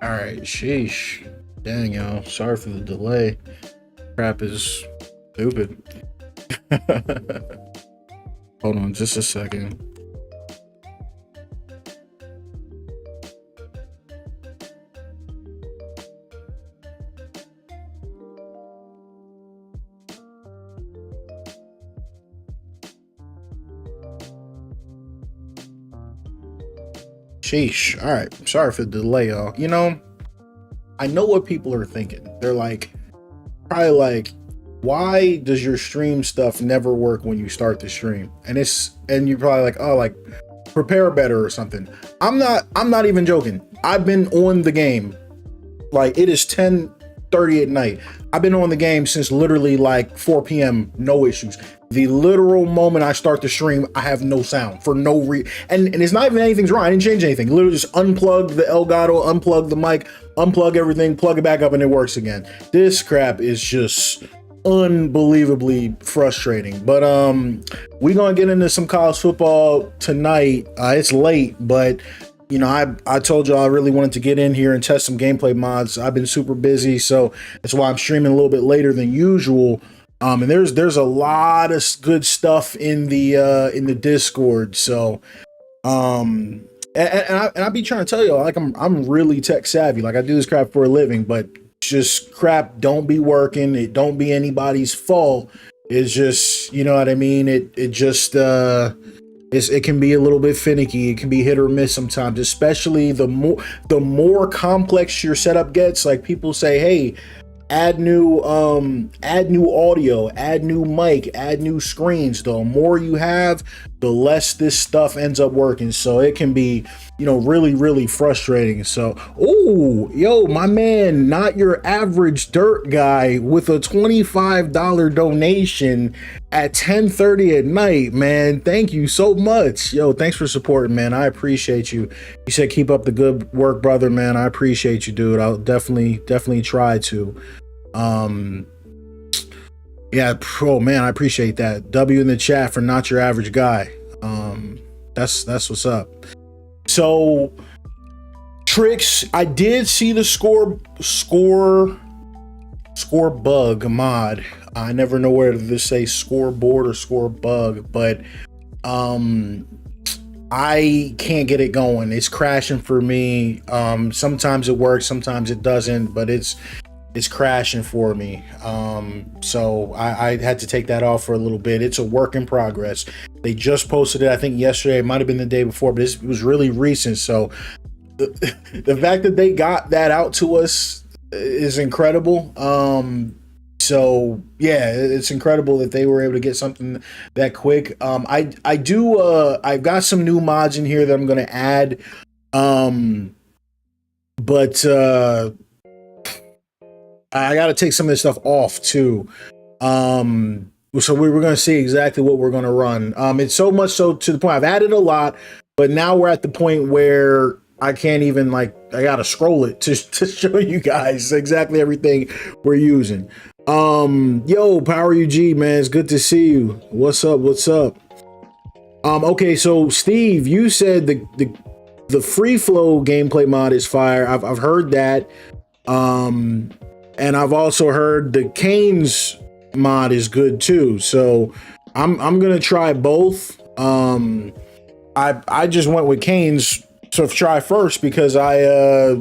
All right, sheesh. Dang, y'all. Sorry for the delay. Crap is stupid. Hold on just a second. Sheesh. All right. Sorry for the delay, y'all. I know what people are thinking. They're like, probably like, why does your stream stuff never work when you start the stream? And you're probably like, oh, like prepare better or something. I'm not even joking. I've been on the game. Like it is 10:30 at night. I've been on the game since literally like 4 p.m. No issues. The literal moment I start the stream, I have no sound for no reason. And it's not even anything's wrong. I didn't change anything. Literally just unplug the Elgato, unplug the mic, unplug everything, plug it back up, and it works again. This crap is just unbelievably frustrating. But we're gonna get into some college football tonight. It's late, but I told you I really wanted to get in here and test some gameplay mods. I've been super busy, so that's why I'm streaming a little bit later than usual. And there's a lot of good stuff in the Discord. So and I be trying to tell you, like I'm really tech savvy. Like I do this crap for a living, but just crap don't be working. It don't be anybody's fault. It's just, you know what I mean? It just it can be a little bit finicky. It can be hit or miss sometimes, especially the more complex your setup gets. Like people say, hey, add new audio, add new mic, add new screens. The more you have, the less this stuff ends up working. So it can be, really frustrating. So, oh, yo, my man, not your average dirt guy with a $25 donation at 10:30 at night, man. Thank you so much. Yo, thanks for supporting, man. I appreciate you. You said keep up the good work, brother, man. I appreciate you, dude. I'll definitely try to. Yeah, oh man, I appreciate that. W in the chat for not your average guy. That's what's up. So Tricks, I did see the score bug mod. I never know whether to say scoreboard or score bug, but I can't get it going. It's crashing for me. Sometimes it works, sometimes it doesn't, but it's crashing for me. So I had to take that off for a little bit. It's a work in progress. They just posted it, I think yesterday. It might have been the day before, but it was really recent. So the fact that they got that out to us is incredible. So yeah, it's incredible that they were able to get something that quick. I've got some new mods in here that I'm going to add. But I got to take some of this stuff off too. So we're going to see exactly what we're going to run. It's so much so to the point I've added a lot, but now we're at the point where I can't even I got to scroll it to show you guys exactly everything we're using. Yo, Power UG, man, it's good to see you. What's up? Okay, so Steve, you said the free flow gameplay mod is fire. I've heard that. And I've also heard the Kane's mod is good too. So I'm gonna try both. I just went with Kane's to try first because I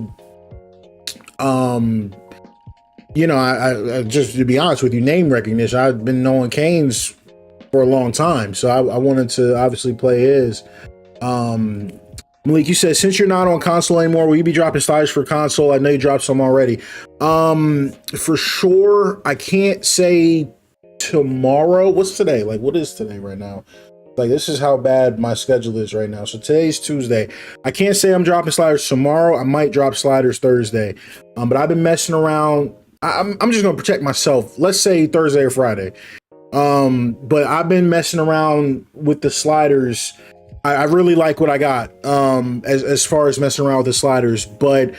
just to be honest with you, name recognition. I've been knowing Kane's for a long time, so I wanted to obviously play his. Malik, you said since you're not on console anymore, will you be dropping sliders for console? I know you dropped some already. For sure. I can't say tomorrow. What's today? Like, what is today right now? Like, this is how bad my schedule is right now. So today's Tuesday. I can't say I'm dropping sliders tomorrow. I might drop sliders Thursday. But I've been messing around. I'm just gonna protect myself. Let's say Thursday or Friday. But I've been messing around with the sliders. I really like what I got as far as messing around with the sliders, but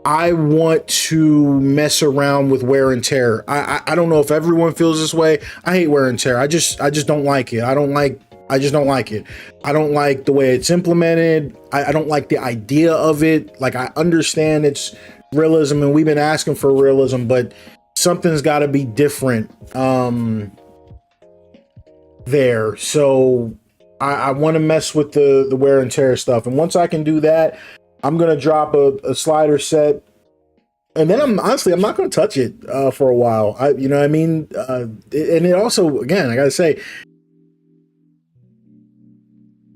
I want to mess around with wear and tear. I don't know if everyone feels this way. I hate wear and tear. I just don't like it. I just don't like it. I don't like the way it's implemented. I don't like the idea of it. Like, I understand it's realism, and we've been asking for realism, but something's got to be different there. So I want to mess with the wear and tear stuff, and once I can do that, I'm gonna drop a slider set, and then I'm not gonna touch it for a while. You know what I mean? And it also, again, I gotta say,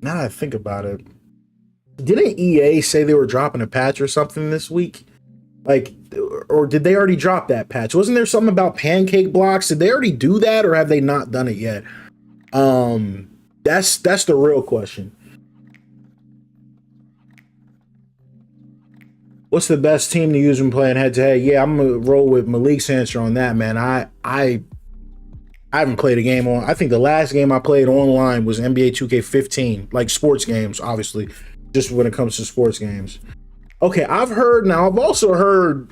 now that I think about it, didn't EA say they were dropping a patch or something this week? Like, or did they already drop that patch? Wasn't there something about pancake blocks? Did they already do that, or have they not done it yet? That's the real question. What's the best team to use when playing head to head? Yeah, I'm gonna roll with Malik's answer on that, man. I haven't played a game on. I think the last game I played online was NBA 2K15, like sports games, obviously, just when it comes to sports games. Okay, I've also heard,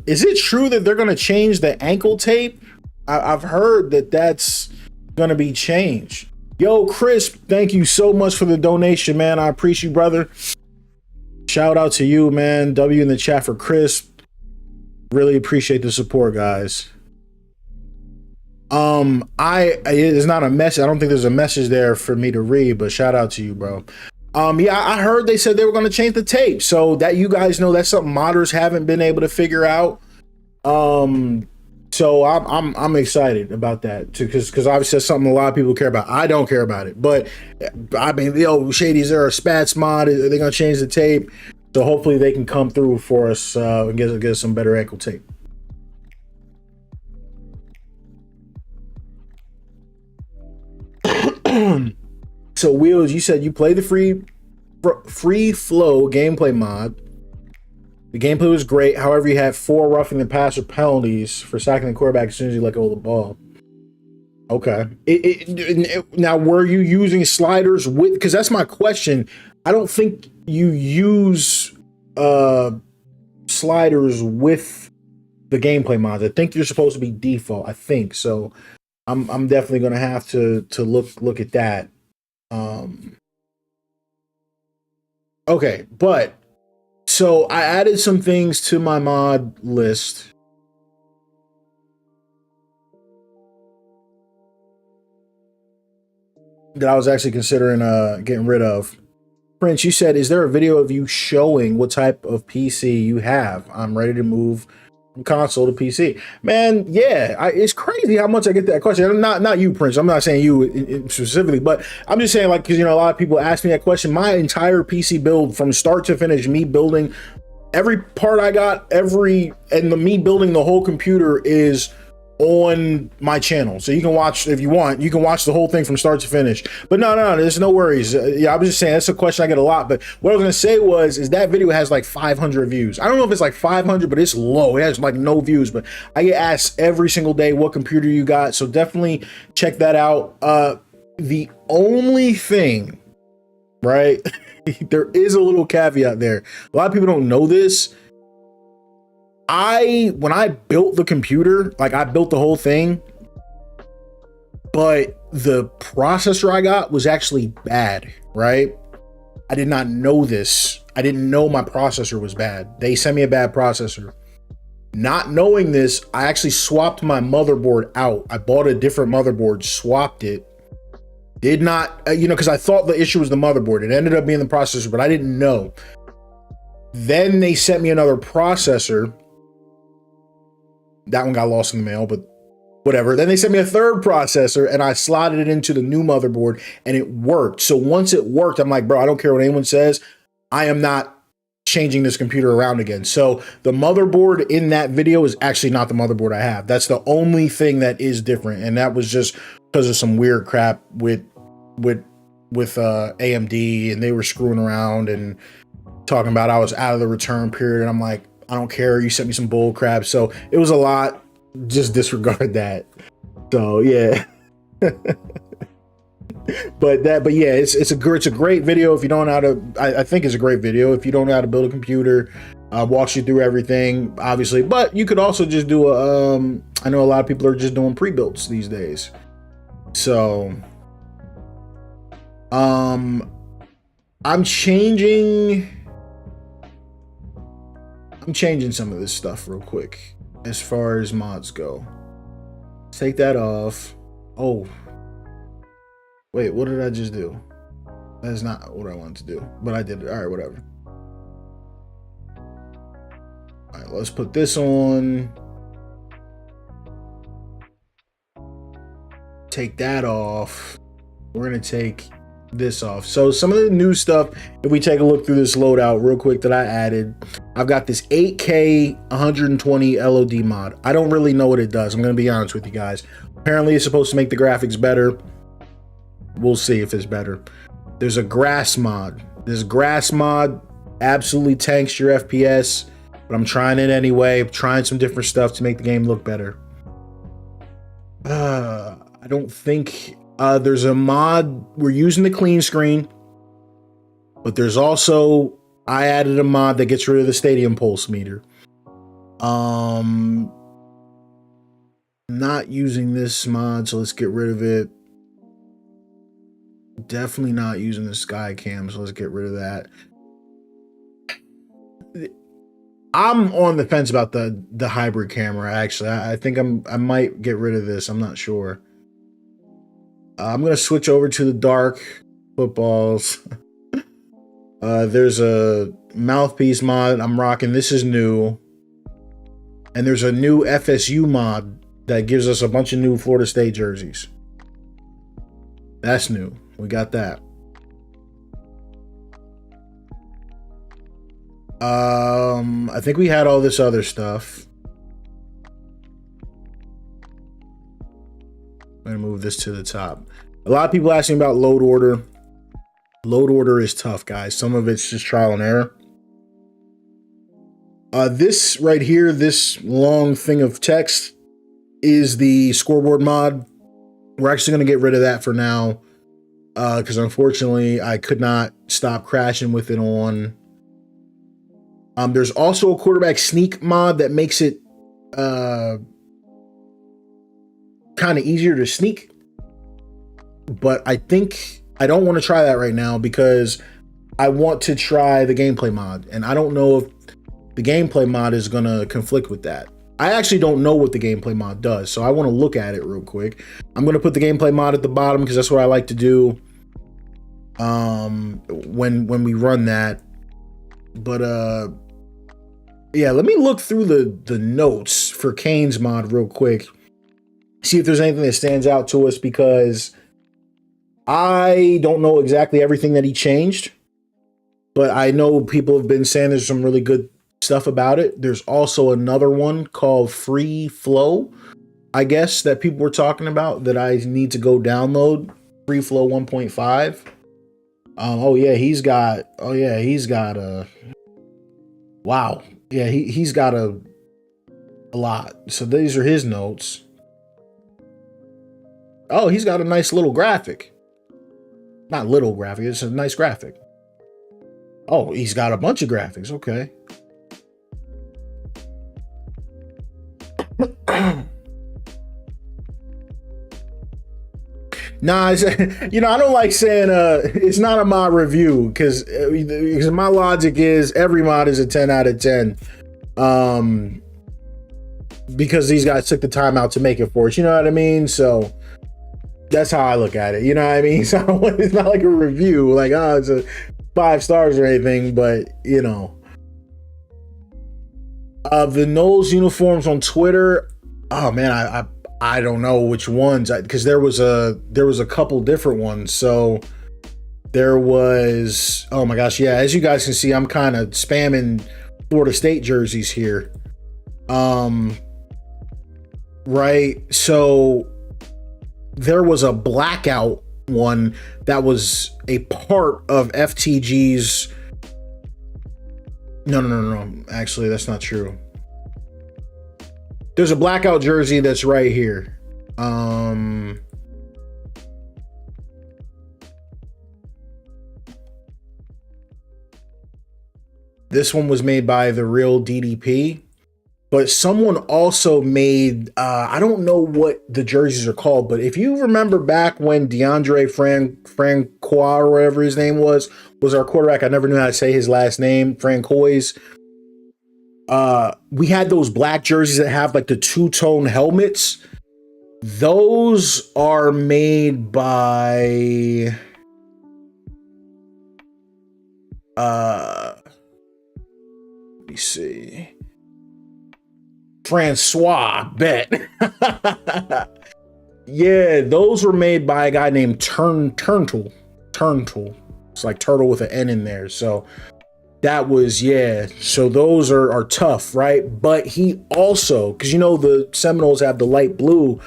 is it true that they're going to change the ankle tape? I've heard that that's going to be changed. Yo, Chris, thank you so much for the donation, man. I appreciate you, brother. Shout out to you, man. W in the chat for Chris. Really appreciate the support, guys. It's not a message. I don't think there's a message there for me to read, but shout out to you, bro. Yeah, I heard they said they were going to change the tape, so that you guys know that's something modders haven't been able to figure out. So I'm excited about that too, because obviously that's something a lot of people care about. I don't care about it, but I mean, yo, Shady, is there a spats mod? Are they going to change the tape? So hopefully they can come through for us and get us some better ankle tape. So Wheels, you said you play the free flow gameplay mod. The gameplay was great. However, you had 4 roughing the passer penalties for sacking the quarterback as soon as you let go of the ball. Okay. Now, were you using sliders with? Because that's my question. I don't think you use sliders with the gameplay mods. I think you're supposed to be default. I think so. I'm definitely gonna have to look at that. Okay, but so I added some things to my mod list. That I was actually considering getting rid of. Prince, you said, is there a video of you showing what type of PC you have? I'm ready to move from console to PC. Man, yeah, it's crazy how much I get that question. Not you, Prince. I'm not saying you specifically, but I'm just saying, like, because, you know, a lot of people ask me that question. My entire PC build from start to finish, me building every part I got, me building the whole computer is on my channel, so you can watch if you want. You can watch the whole thing from start to finish. But no, there's no worries. Yeah, I was just saying that's a question I get a lot. But what I was gonna say is that video has like 500 views. I don't know if it's like 500, but it's low. It has like no views. But I get asked every single day what computer you got, so definitely check that out. The only thing, right? There is a little caveat there. A lot of people don't know this. When I built the computer, like I built the whole thing, but the processor I got was actually bad, right? I did not know this. I didn't know my processor was bad. They sent me a bad processor. Not knowing this, I actually swapped my motherboard out. I bought a different motherboard, swapped it. Did not, because I thought the issue was the motherboard. It ended up being the processor, but I didn't know. Then they sent me another processor. That one got lost in the mail, but whatever. Then they sent me a third processor and I slotted it into the new motherboard and it worked. So once it worked, I'm like, bro, I don't care what anyone says. I am not changing this computer around again. So the motherboard in that video is actually not the motherboard I have. That's the only thing that is different. And that was just because of some weird crap with AMD, and they were screwing around and talking about I was out of the return period. And I'm like, I don't care. You sent me some bull crap. So it was a lot. Just disregard that. So yeah. but yeah, it's a great video if you don't know how to. I think it's a great video if you don't know how to build a computer. Walks you through everything, obviously. But you could also just do I know a lot of people are just doing pre-builds these days. So I'm changing I'm changing some of this stuff real quick as far as mods go. Take that off. Oh, wait, what did I just do? That's not what I wanted to do, but I did it. All right, whatever. All right, let's put this on. Take that off. We're gonna take this off. So some of the new stuff, if we take a look through this loadout real quick that I added, I've got this 8K 120 LOD mod. I don't really know what it does. I'm gonna be honest with you guys. Apparently it's supposed to make the graphics better. We'll see if it's better. There's a grass mod. This grass mod absolutely tanks your FPS, but I'm trying it anyway. I'm trying some different stuff to make the game look better. I don't think there's a mod. We're using the clean screen, but there's also, I added a mod that gets rid of the stadium pulse meter. Not using this mod, so let's get rid of it. Definitely not using the sky cam, so let's get rid of that. I'm on the fence about the hybrid camera. Actually, I think I might get rid of this. I'm not sure. I'm gonna switch over to the dark footballs. There's a mouthpiece mod I'm rocking. This is new, and there's a new FSU mod that gives us a bunch of new Florida State jerseys. That's new. We got that. I think we had all this other stuff. I'm gonna move this to the top. A lot of people asking about load order. Load order is tough, guys. Some of it's just trial and error. This right here, this long thing of text, is the scoreboard mod. We're actually gonna get rid of that for now, because unfortunately I could not stop crashing with it on. There's also a quarterback sneak mod that makes it kind of easier to sneak, but I think I don't want to try that right now because I want to try the gameplay mod, and I don't know if the gameplay mod is going to conflict with that. I actually don't know what the gameplay mod does, so I want to look at it real quick. I'm going to put the gameplay mod at the bottom because that's what I like to do when we run that. But yeah, let me look through the notes for Kane's mod real quick. See if there's anything that stands out to us, because I don't know exactly everything that he changed, but I know people have been saying there's some really good stuff about it. There's also another one called Free Flow, I guess, that people were talking about that I need to go download. Free Flow 1.5. Oh yeah, he's got a wow. Yeah, he's got a lot. So these are his notes. Oh, he's got a nice little graphic. Not little graphic, it's a nice graphic. Oh, he's got a bunch of graphics. Okay. Nah, you know, I don't like saying it's not a mod review because my logic is every mod is a 10 out of 10. Because these guys took the time out to make it for us, you know what I mean? So that's how I look at it, you know what I mean? So it's not like a review, like, oh, it's a 5 stars or anything, but you know. The Knowles uniforms on Twitter, oh man, I don't know which ones, because there was a couple different ones. So there was, oh my gosh, yeah, as you guys can see, I'm kind of spamming Florida State jerseys here. Right, so there was a blackout one that was a part of FTG's. No. Actually, that's not true. There's a blackout jersey that's right here. This one was made by the real DDP, but someone also made, I don't know what the jerseys are called, but if you remember back when DeAndre Francois, or whatever his name was our quarterback. I never knew how to say his last name, Francois. We had those black jerseys that have like the two-tone helmets. Those are made by let me see. Francois, bet. Yeah, those were made by a guy named Turntle. It's like turtle with an N in there. So that was, yeah. So those are tough, right? But he also, because you know the Seminoles have the light blue.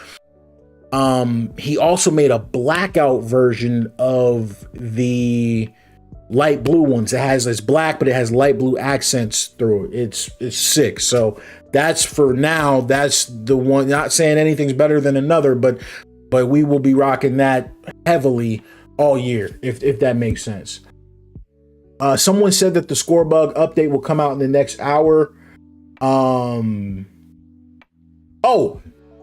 He also made a blackout version of the light blue ones. It's black, but it has light blue accents through it. It's sick. So that's for now. That's the one. Not saying anything's better than another, but we will be rocking that heavily all year, if that makes sense. Someone said that the score bug update will come out in the next hour. Oh,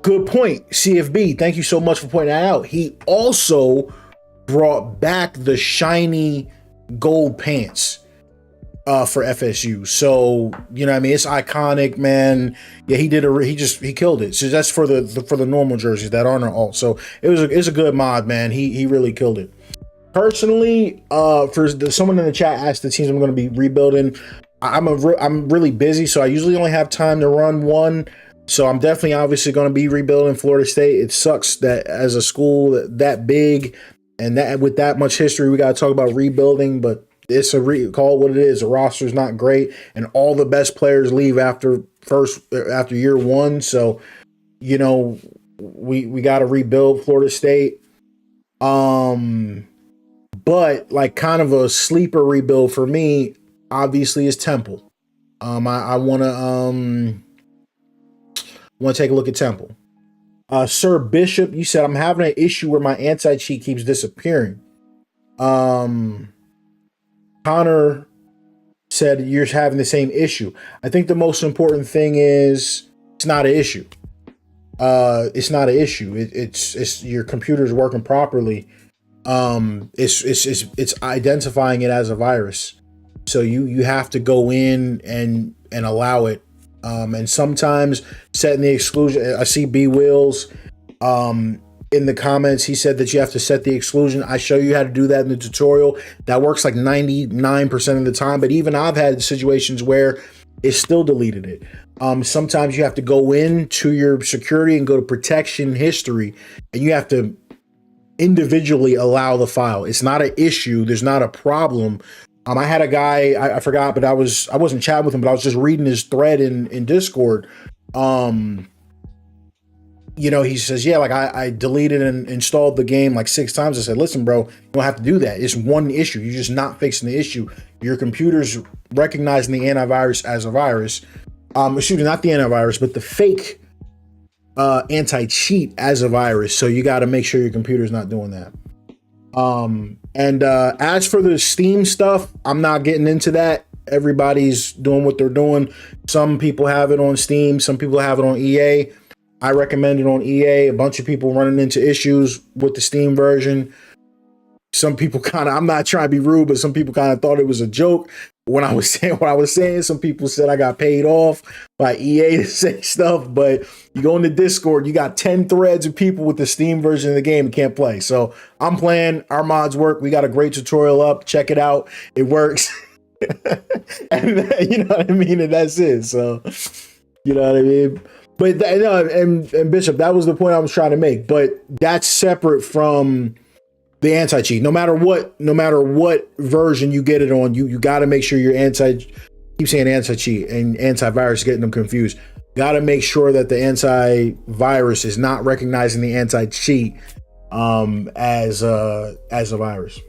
good point, CFB. Thank you so much for pointing that out. He also brought back the shiny gold pants for FSU. So, you know what I mean? It's iconic, man. Yeah, he killed it. So that's for the normal jerseys that aren't an alt. So it's a good mod, man. He really killed it. Personally, someone in the chat asked the teams I'm going to be rebuilding. I'm really busy, so I usually only have time to run one. So I'm definitely obviously going to be rebuilding Florida State. It sucks that as a school that big and that with that much history, we got to talk about rebuilding, but it's call it what it is. The roster's not great, and all the best players leave after year one. So, you know, we got to rebuild Florida State. But like kind of a sleeper rebuild for me, obviously, is Temple. I want to take a look at Temple. Sir Bishop, you said I'm having an issue where my anti-cheat keeps disappearing. Connor said you're having the same issue. I think the most important thing is it's not an issue. It's not an issue. It's your computer's working properly. It's identifying it as a virus. So you have to go in and allow it. And sometimes setting the exclusion. I see B Wheels in the comments. He said that you have to set the exclusion. I show you how to do that in the tutorial. That works like 99% of the time. But even I've had situations where it still deleted it. Sometimes you have to go into your security and go to protection history, and you have to individually allow the file. It's not an issue. There's not a problem. I had a guy, I forgot, but I wasn't chatting with him, but I was just reading his thread in Discord. You know, he says, yeah, like I deleted and installed the game like 6 times. I said, listen, bro, you don't have to do that. It's one issue. You're just not fixing the issue. Your computer's recognizing the antivirus as a virus. Excuse me, not the antivirus, but the fake anti-cheat as a virus. So you got to make sure your computer's not doing that. And as for the Steam stuff, I'm not getting into that. Everybody's doing what they're doing. Some people have it on Steam. Some people have it on EA. I recommend it on EA. A bunch of people running into issues with the Steam version. Some people I'm not trying to be rude, but some people kind of thought it was a joke when I was saying what I was saying. Some people said I got paid off by EA to say stuff, but you go into Discord, you got 10 threads of people with the Steam version of the game and can't play. So I'm playing. Our mods work. We got a great tutorial up. Check it out. It works. And you know what I mean? And that's it. So, you know what I mean? But and Bishop, that was the point I was trying to make. But that's separate from the anti-cheat. No matter what version you get it on, you got to make sure your keep saying anti-cheat and antivirus, getting them confused. Got to make sure that the antivirus is not recognizing the anti-cheat as a virus.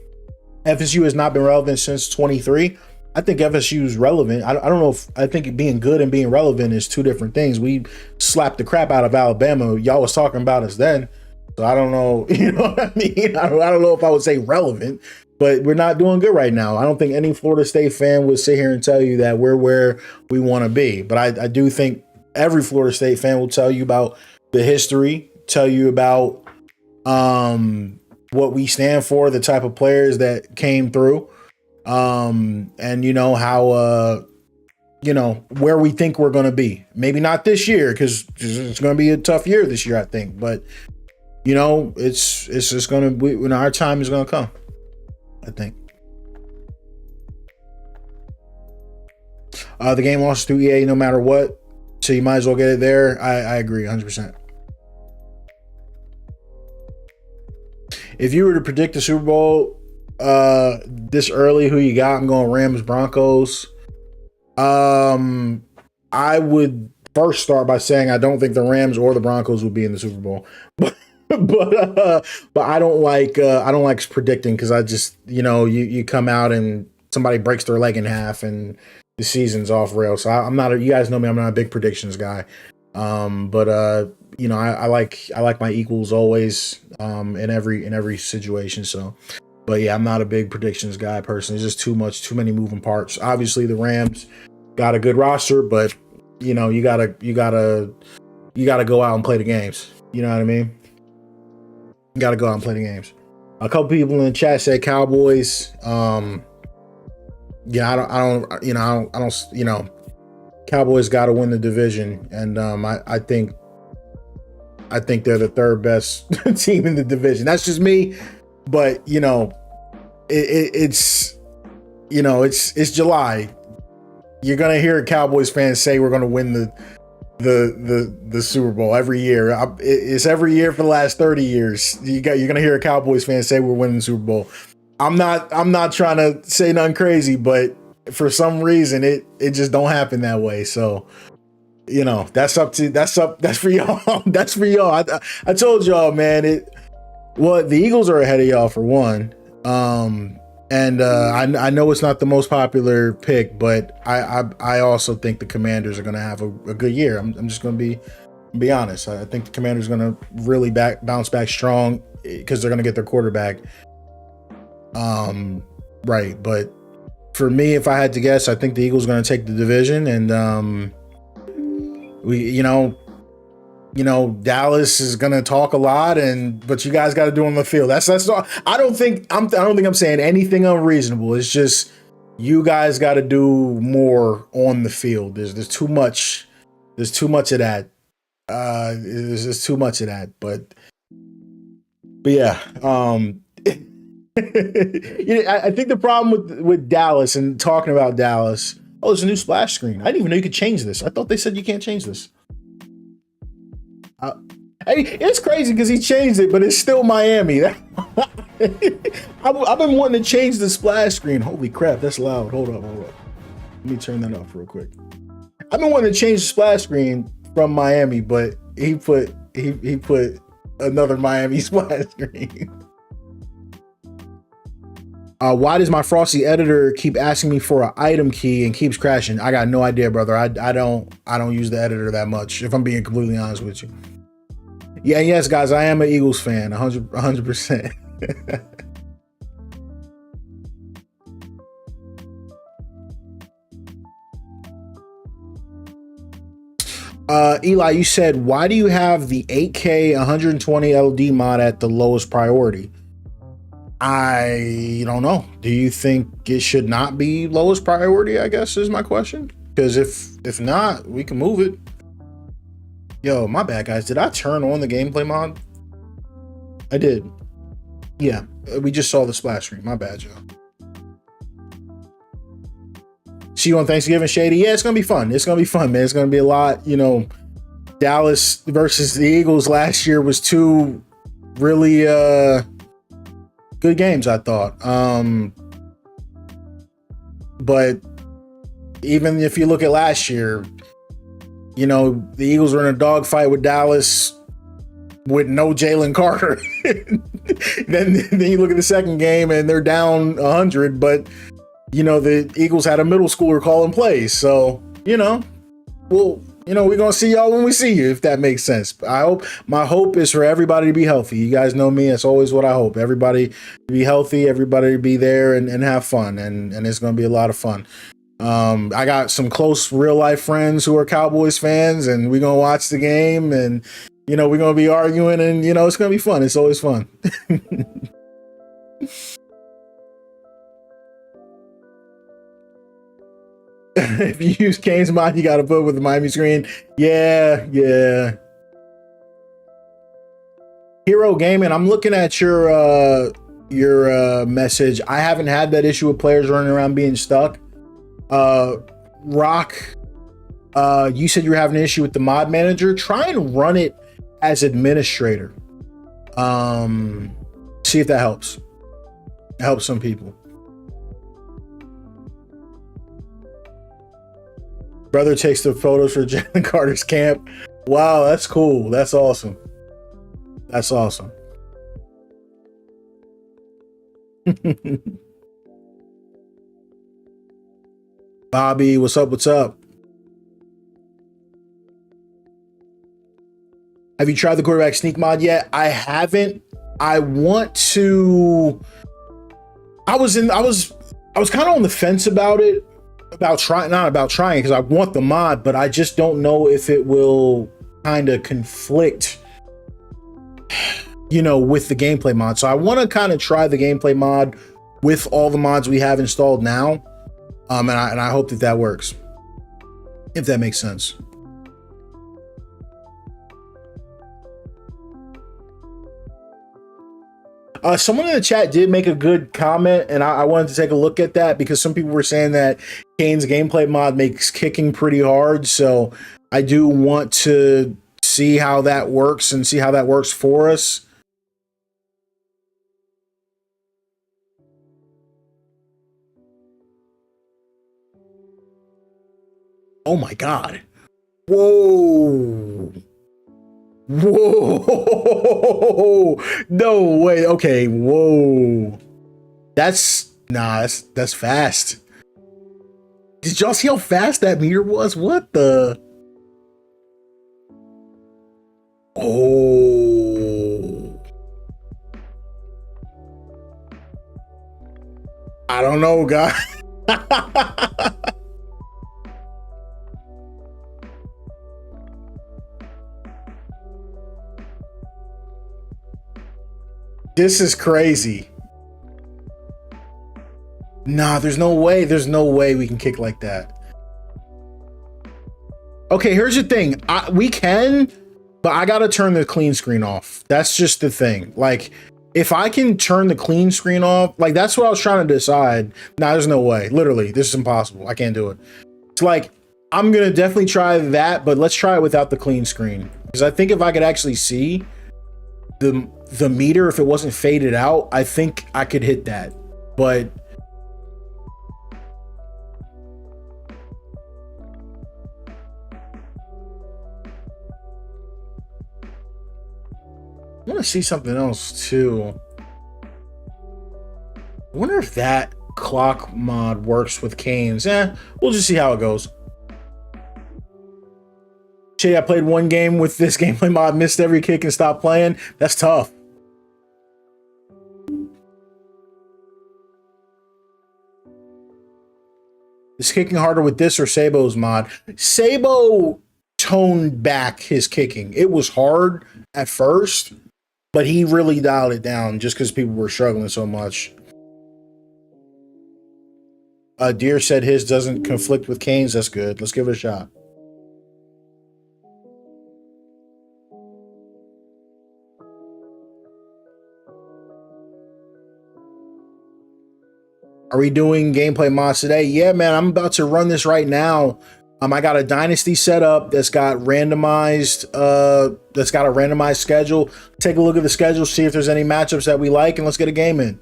FSU has not been relevant since 23. I think FSU is relevant. I don't know I think being good and being relevant is two different things. We slapped the crap out of Alabama. Y'all was talking about us then. So I don't know, you know what I mean? I don't know if I would say relevant, but we're not doing good right now. I don't think any Florida State fan would sit here and tell you that we're where we want to be. But I do think every Florida State fan will tell you about the history, tell you about what we stand for, the type of players that came through, and you know how you know, where we think we're going to be. Maybe not this year, because it's going to be a tough year this year, I think. But, you know, it's just going to be, when our time is going to come, I think. The game launches through EA no matter what, so you might as well get it there. I agree 100%. If you were to predict the Super Bowl this early, who you got? I'm going Rams, Broncos. I would first start by saying I don't think the Rams or the Broncos would be in the Super Bowl, but I don't like predicting, because I just, you know, you come out and somebody breaks their leg in half and the season's off rails. So I'm not. You guys know me. I'm not a big predictions guy. But you know, I like my equals always in every situation. So, but yeah, I'm not a big predictions guy personally. It's just too many moving parts. Obviously, the Rams got a good roster, but you know, you gotta go out and play the games. You know what I mean? You gotta go out and play the games. A couple people in the chat said Cowboys. Yeah, I don't. Cowboys got to win the division, and I think they're the third best team in the division. That's just me, but you know, it's July. You're gonna hear Cowboys fans say we're gonna win the Super Bowl every year. It's every year for the last 30 years. You're gonna hear a Cowboys fan say we're winning the Super Bowl. I'm not trying to say nothing crazy, but for some reason it just don't happen that way. So, you know, that's for y'all. That's for y'all. I told y'all, man, the Eagles are ahead of y'all for one. And I know it's not the most popular pick, but I also think the Commanders are going to have a good year. I'm just going to be honest. I think the Commanders are going to really bounce back strong, because they're going to get their quarterback. Right. But for me, if I had to guess, I think the Eagles are going to take the division, and Dallas is going to talk a lot, but you guys got to do on the field. That's all. I don't think I'm saying anything unreasonable. It's just you guys got to do more on the field. There's too much. There's too much of that. There's just too much of that. But yeah. I think the problem with Dallas, and talking about Dallas, there's a new splash screen. I didn't even know you could change this. I thought they said you can't change this. It's crazy because he changed it, but it's still Miami. I've been wanting to change the splash screen. Holy crap, that's loud. Hold up. Let me turn that off real quick. I've been wanting to change the splash screen from Miami, but he put another Miami splash screen. Why does my Frosty editor keep asking me for an item key and keeps crashing? I got no idea, brother. I don't use the editor that much, if I'm being completely honest with you. Yeah, yes, guys, I am an Eagles fan, 100%. Eli, you said, why do you have the 8K 120 LD mod at the lowest priority? I don't know. Do you think it should not be lowest priority, I guess, is my question? Because if not, we can move it. Yo, my bad, guys. Did I turn on the gameplay mod? I did. Yeah, we just saw the splash screen. My bad, Joe. See you on Thanksgiving, Shady. Yeah, it's going to be fun. It's going to be fun, man. It's going to be a lot. You know, Dallas versus the Eagles last year was two really good games, I thought. But even if you look at last year, you know, the Eagles were in a dogfight with Dallas with no Jalen Carter. then you look at the second game and they're down 100, but you know, the Eagles had a middle schooler calling plays. So, you know, we're going to see y'all when we see you, if that makes sense. My hope is for everybody to be healthy. You guys know me. That's always what I hope. Everybody to be healthy, everybody to be there and have fun. And it's going to be a lot of fun. I got some close real life friends who are Cowboys fans, and we're going to watch the game, and, you know, we're going to be arguing, and, you know, it's going to be fun. It's always fun. If you use Kane's mod, you gotta put with the Miami screen. Yeah, yeah. Hero Gaming, I'm looking at your message. I haven't had that issue with players running around being stuck. Rock, you said you were having an issue with the mod manager. Try and run it as administrator. See if that helps. It helps some people. Brother takes the photos for Jalen Carter's camp. Wow, that's cool. That's awesome. That's awesome. Bobby, what's up? What's up? Have you tried the quarterback sneak mod yet? I haven't. I want to. I was kind of on the fence about it, not about trying, because I want the mod, but I just don't know if it will kind of conflict, you know, with the gameplay mod. So I want to kind of try the gameplay mod with all the mods we have installed now, and I hope that works, if that makes sense. Someone in the chat did make a good comment, and I wanted to take a look at that, because some people were saying that Kane's gameplay mod makes kicking pretty hard. So I do want to see how that works and see how that works for us. Oh my God. Whoa. Whoa, no way. Okay, whoa, that's fast. Did y'all see how fast that meter was? What the? Oh, I don't know, guys. This is crazy. Nah, there's no way. There's no way we can kick like that. Okay, here's the thing. We can, but I gotta turn the clean screen off. That's just the thing. Like, if I can turn the clean screen off, like, that's what I was trying to decide. Nah, there's no way. Literally, this is impossible. I can't do it. It's like, I'm gonna definitely try that, but let's try it without the clean screen. Because I think if I could actually see the meter, if it wasn't faded out, I think I could hit that. But I want to see something else too. I wonder if that clock mod works with Kane's. We'll just see how it goes. Shady, I played one game with this gameplay mod, missed every kick and stopped playing. That's tough. Is kicking harder with this or Sabo's mod? Sabo toned back his kicking. It was hard at first, but he really dialed it down just because people were struggling so much. Deer said his doesn't conflict with Kane's. That's good. Let's give it a shot. Are we doing gameplay mods today? Yeah, man, I'm about to run this right now. I got a dynasty set up that's got randomized, that's got a randomized schedule. Take a look at the schedule, see if there's any matchups that we like, and let's get a game in.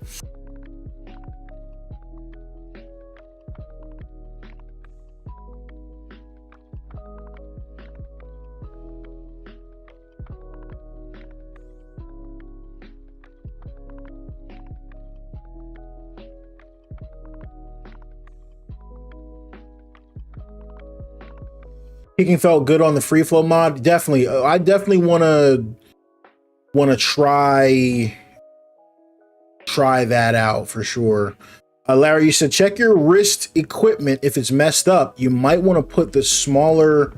Kicking felt good on the free flow mod. Definitely. I definitely want to try that out for sure. Larry, you said check your wrist equipment. If it's messed up, you might want to put the smaller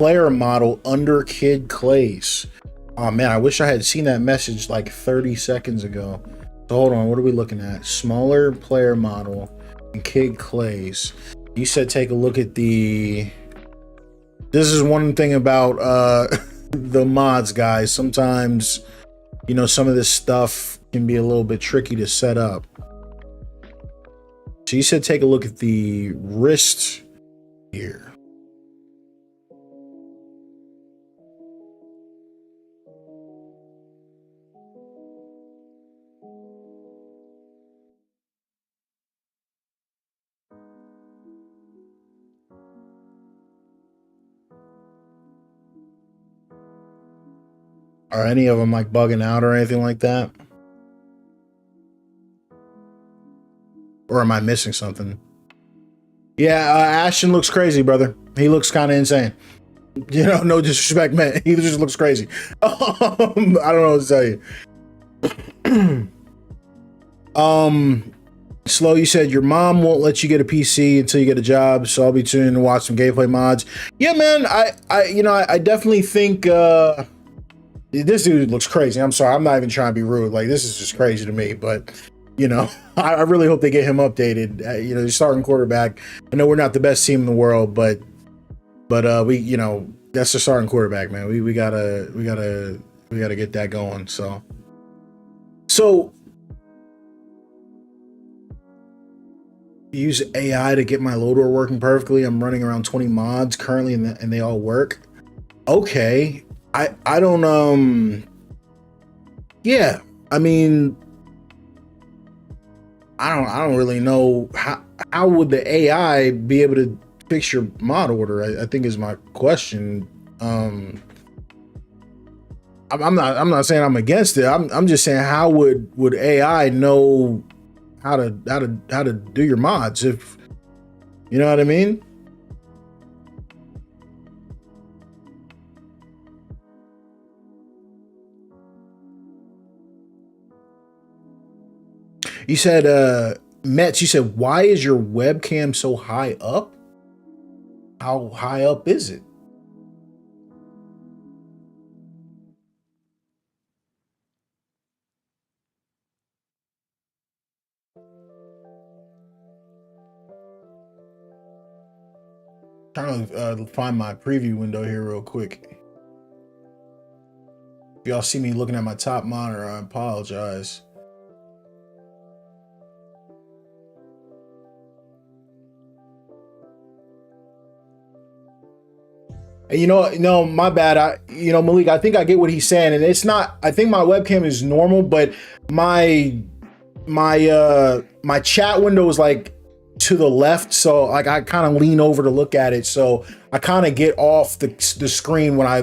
player model under Kid Clay's. Oh man, I wish I had seen that message like 30 seconds ago. So hold on, what are we looking at? Smaller player model and Kid Clay's. You said take a look at the. This is one thing about the mods, guys. Sometimes, you know, some of this stuff can be a little bit tricky to set up. So you said take a look at the wrist here. Are any of them like bugging out or anything like that? Or am I missing something? Yeah, Ashton looks crazy, brother. He looks kind of insane. You know, no disrespect, man. He just looks crazy. I don't know what to tell you. Slow, you said your mom won't let you get a PC until you get a job, so I'll be tuning in to watch some gameplay mods. Yeah, man. I definitely think this dude looks crazy. I'm sorry. I'm not even trying to be rude. Like, this is just crazy to me. But, you know, I really hope they get him updated. You know, the starting quarterback. I know we're not the best team in the world, but we, you know, that's the starting quarterback, man. We gotta get that going. So use AI to get my loader working perfectly. I'm running around 20 mods currently, and they all work. Okay. I don't yeah, I mean, I don't really know how would the AI be able to fix your mod order, I think is my question. I'm not saying I'm against it. I'm just saying, how would AI know how to do your mods, if you know what I mean? You said, Mets, you said, why is your webcam so high up? How high up is it? Trying to find my preview window here real quick. If y'all see me looking at my top monitor, I apologize. And you know, no, my bad. Malik, I think I get what he's saying, and it's not. I think my webcam is normal, but my chat window is like to the left, so like I kind of lean over to look at it, so I kind of get off the screen when I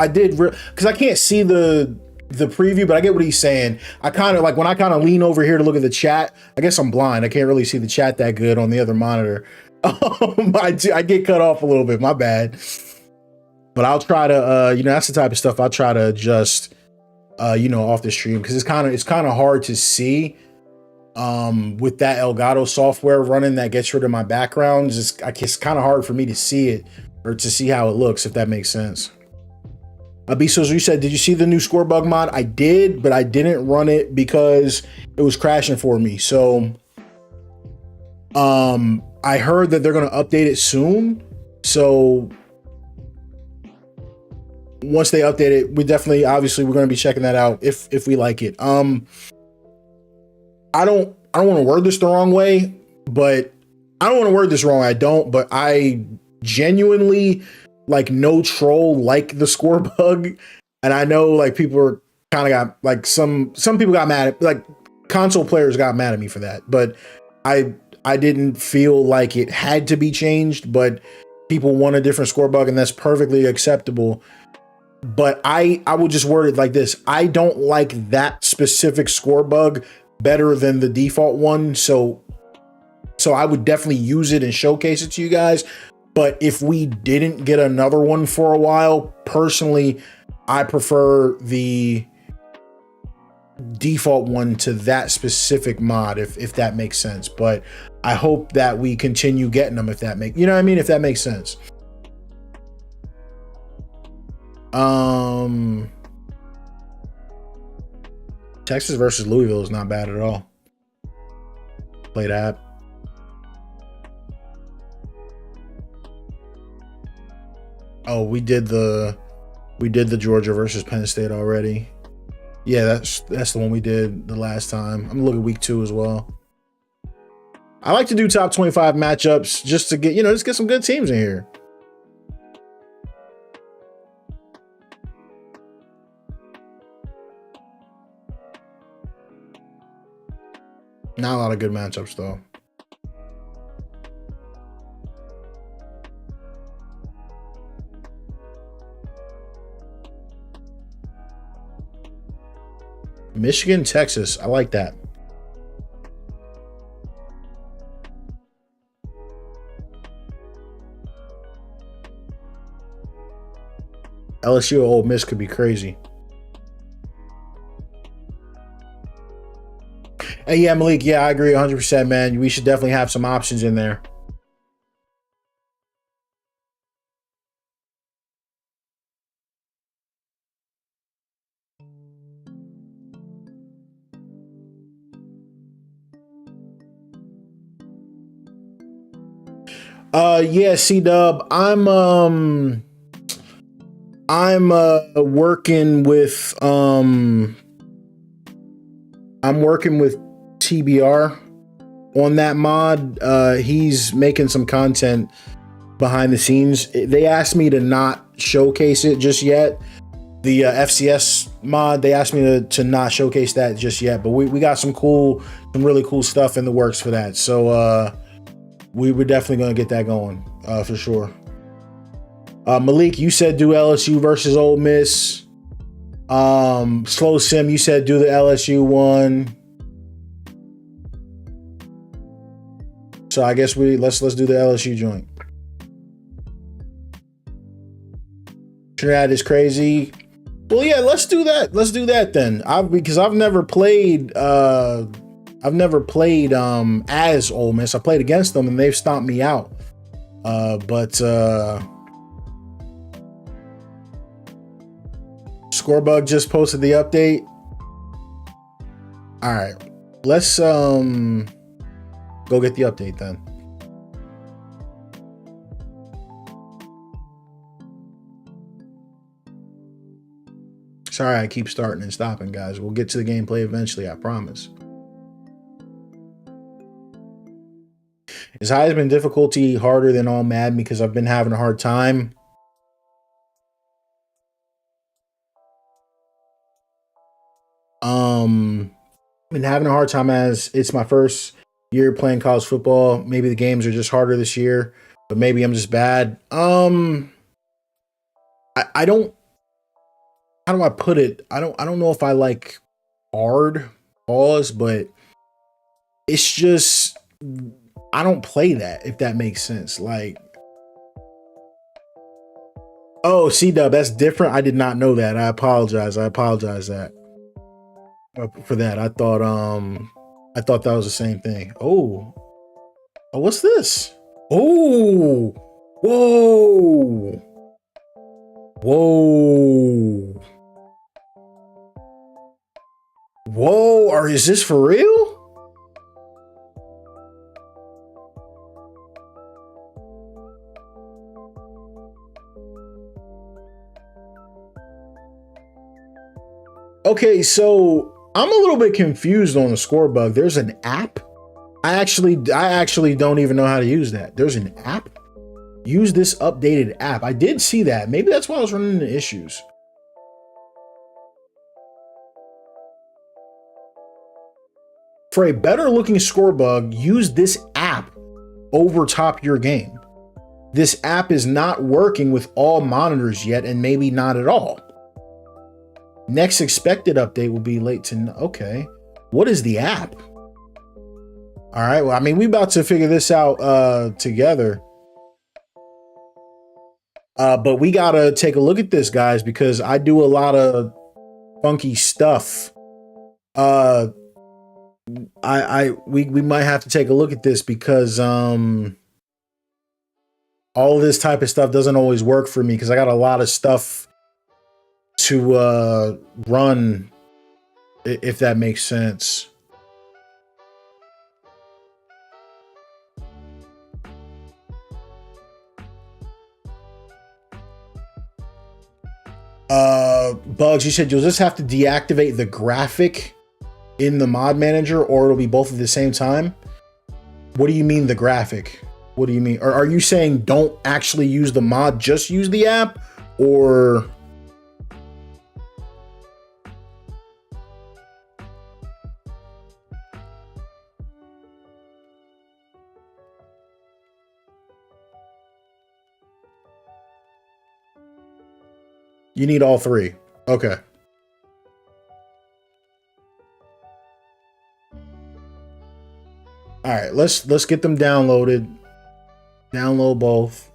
did, because I can't see the preview, but I get what he's saying. I kind of like when I kind of lean over here to look at the chat. I guess I'm blind. I can't really see the chat that good on the other monitor. I get cut off a little bit. My bad. But I'll try to, that's the type of stuff I'll try to adjust, off the stream, because it's kind of hard to see with that Elgato software running that gets rid of my backgrounds. It's kind of hard for me to see it, or to see how it looks, if that makes sense. Abisos, you said, did you see the new score bug mod? I did, but I didn't run it because it was crashing for me. So I heard that they're going to update it soon. So once they update it, we're going to be checking that out if we like it. I don't want to word this the wrong way, but I don't, but I genuinely, like, no troll, like the score bug. And I know, like, people are kind of got, like, some people got mad at, like, console players got mad at me for that, but I didn't feel like it had to be changed, but people want a different score bug, and that's perfectly acceptable. But I will just word it like this. I don't like that specific score bug better than the default one. So I would definitely use it and showcase it to you guys. But if we didn't get another one for a while, personally, I prefer the default one to that specific mod, if that makes sense. But I hope that we continue getting them, if that makes sense. Texas versus Louisville is not bad at all. Play that. Oh, we did the Georgia versus Penn State already. Yeah, that's the one we did the last time. I'm looking week 2 as well. I like to do top 25 matchups just to get, just get some good teams in here. Not a lot of good matchups though. Michigan, Texas. I like that. LSU or Ole Miss could be crazy. Hey, yeah, Malik. Yeah, I agree 100%, man. We should definitely have some options in there. Yeah, C-Dub. I'm working with TBR on that mod. He's making some content behind the scenes. They asked me to not showcase it just yet. The FCS mod, they asked me to not showcase that just yet, but we got some really cool stuff in the works for that. So we were definitely going to get that going for sure. Malik, you said do LSU versus Ole Miss. Slow Sim, you said do the LSU one. So I guess let's do the LSU joint. Trinidad is crazy. Well, yeah, let's do that. Let's do that then. Because I've never played as Ole Miss. I played against them and they've stomped me out. But Scorebug just posted the update. All right, let's go get the update then. Sorry, I keep starting and stopping, guys. We'll get to the gameplay eventually, I promise. Is Heisman difficulty harder than all Madden because I've been having a hard time? Been having a hard time as it's my first year playing college football. Maybe the games are just harder this year, but maybe I'm just bad. I don't. How do I put it? I don't know if I like hard pause, but it's just I don't play that, if that makes sense. Like, oh, C-Dub, that's different. I did not know that. I apologize. For that. I thought that was the same thing. Oh, what's this? Oh, whoa. Or is this for real? Okay, so I'm a little bit confused on the Scorebug. There's an app. I actually don't even know how to use that. There's an app. Use this updated app. I did see that. Maybe that's why I was running into issues. For a better looking Scorebug, use this app over top your game. This app is not working with all monitors yet, and maybe not at all. Next expected update will be late to... Okay. What is the app? All right. Well, I mean, we about to figure this out together. But we got to take a look at this, guys, because I do a lot of funky stuff. We might have to take a look at this because all this type of stuff doesn't always work for me because I got a lot of stuff to run, if that makes sense. Bugs, you said you'll just have to deactivate the graphic in the mod manager, or it'll be both at the same time. What do you mean the graphic? What do you mean? Are you saying don't actually use the mod, just use the app? Or you need all three? Okay. All right, let's get them downloaded. Download both.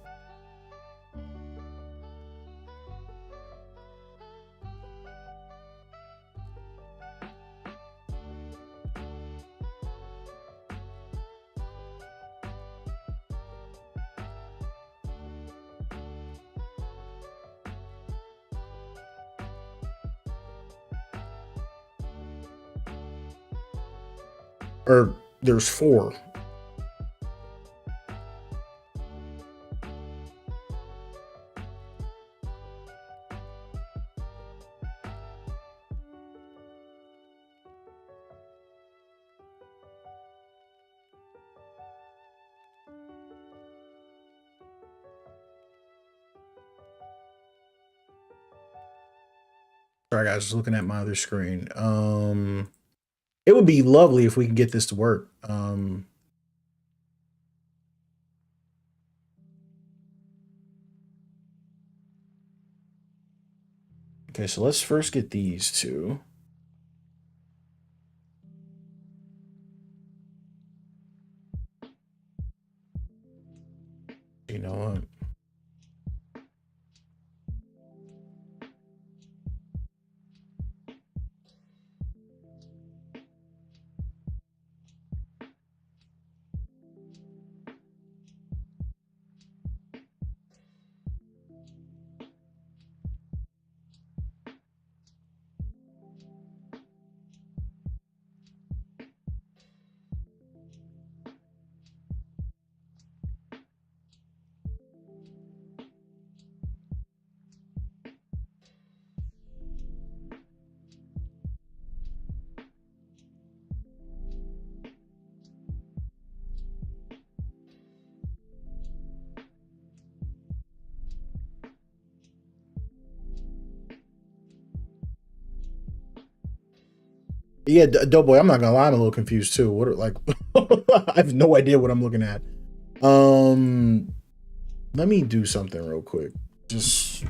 Or there's 4. Sorry guys, just looking at my other screen. It would be lovely if we could get this to work. Okay, so let's first get these two. You know what? Yeah, Doughboy, I'm not gonna lie, I'm a little confused too. What are, like, I have no idea what I'm looking at. Let me do something real quick. Just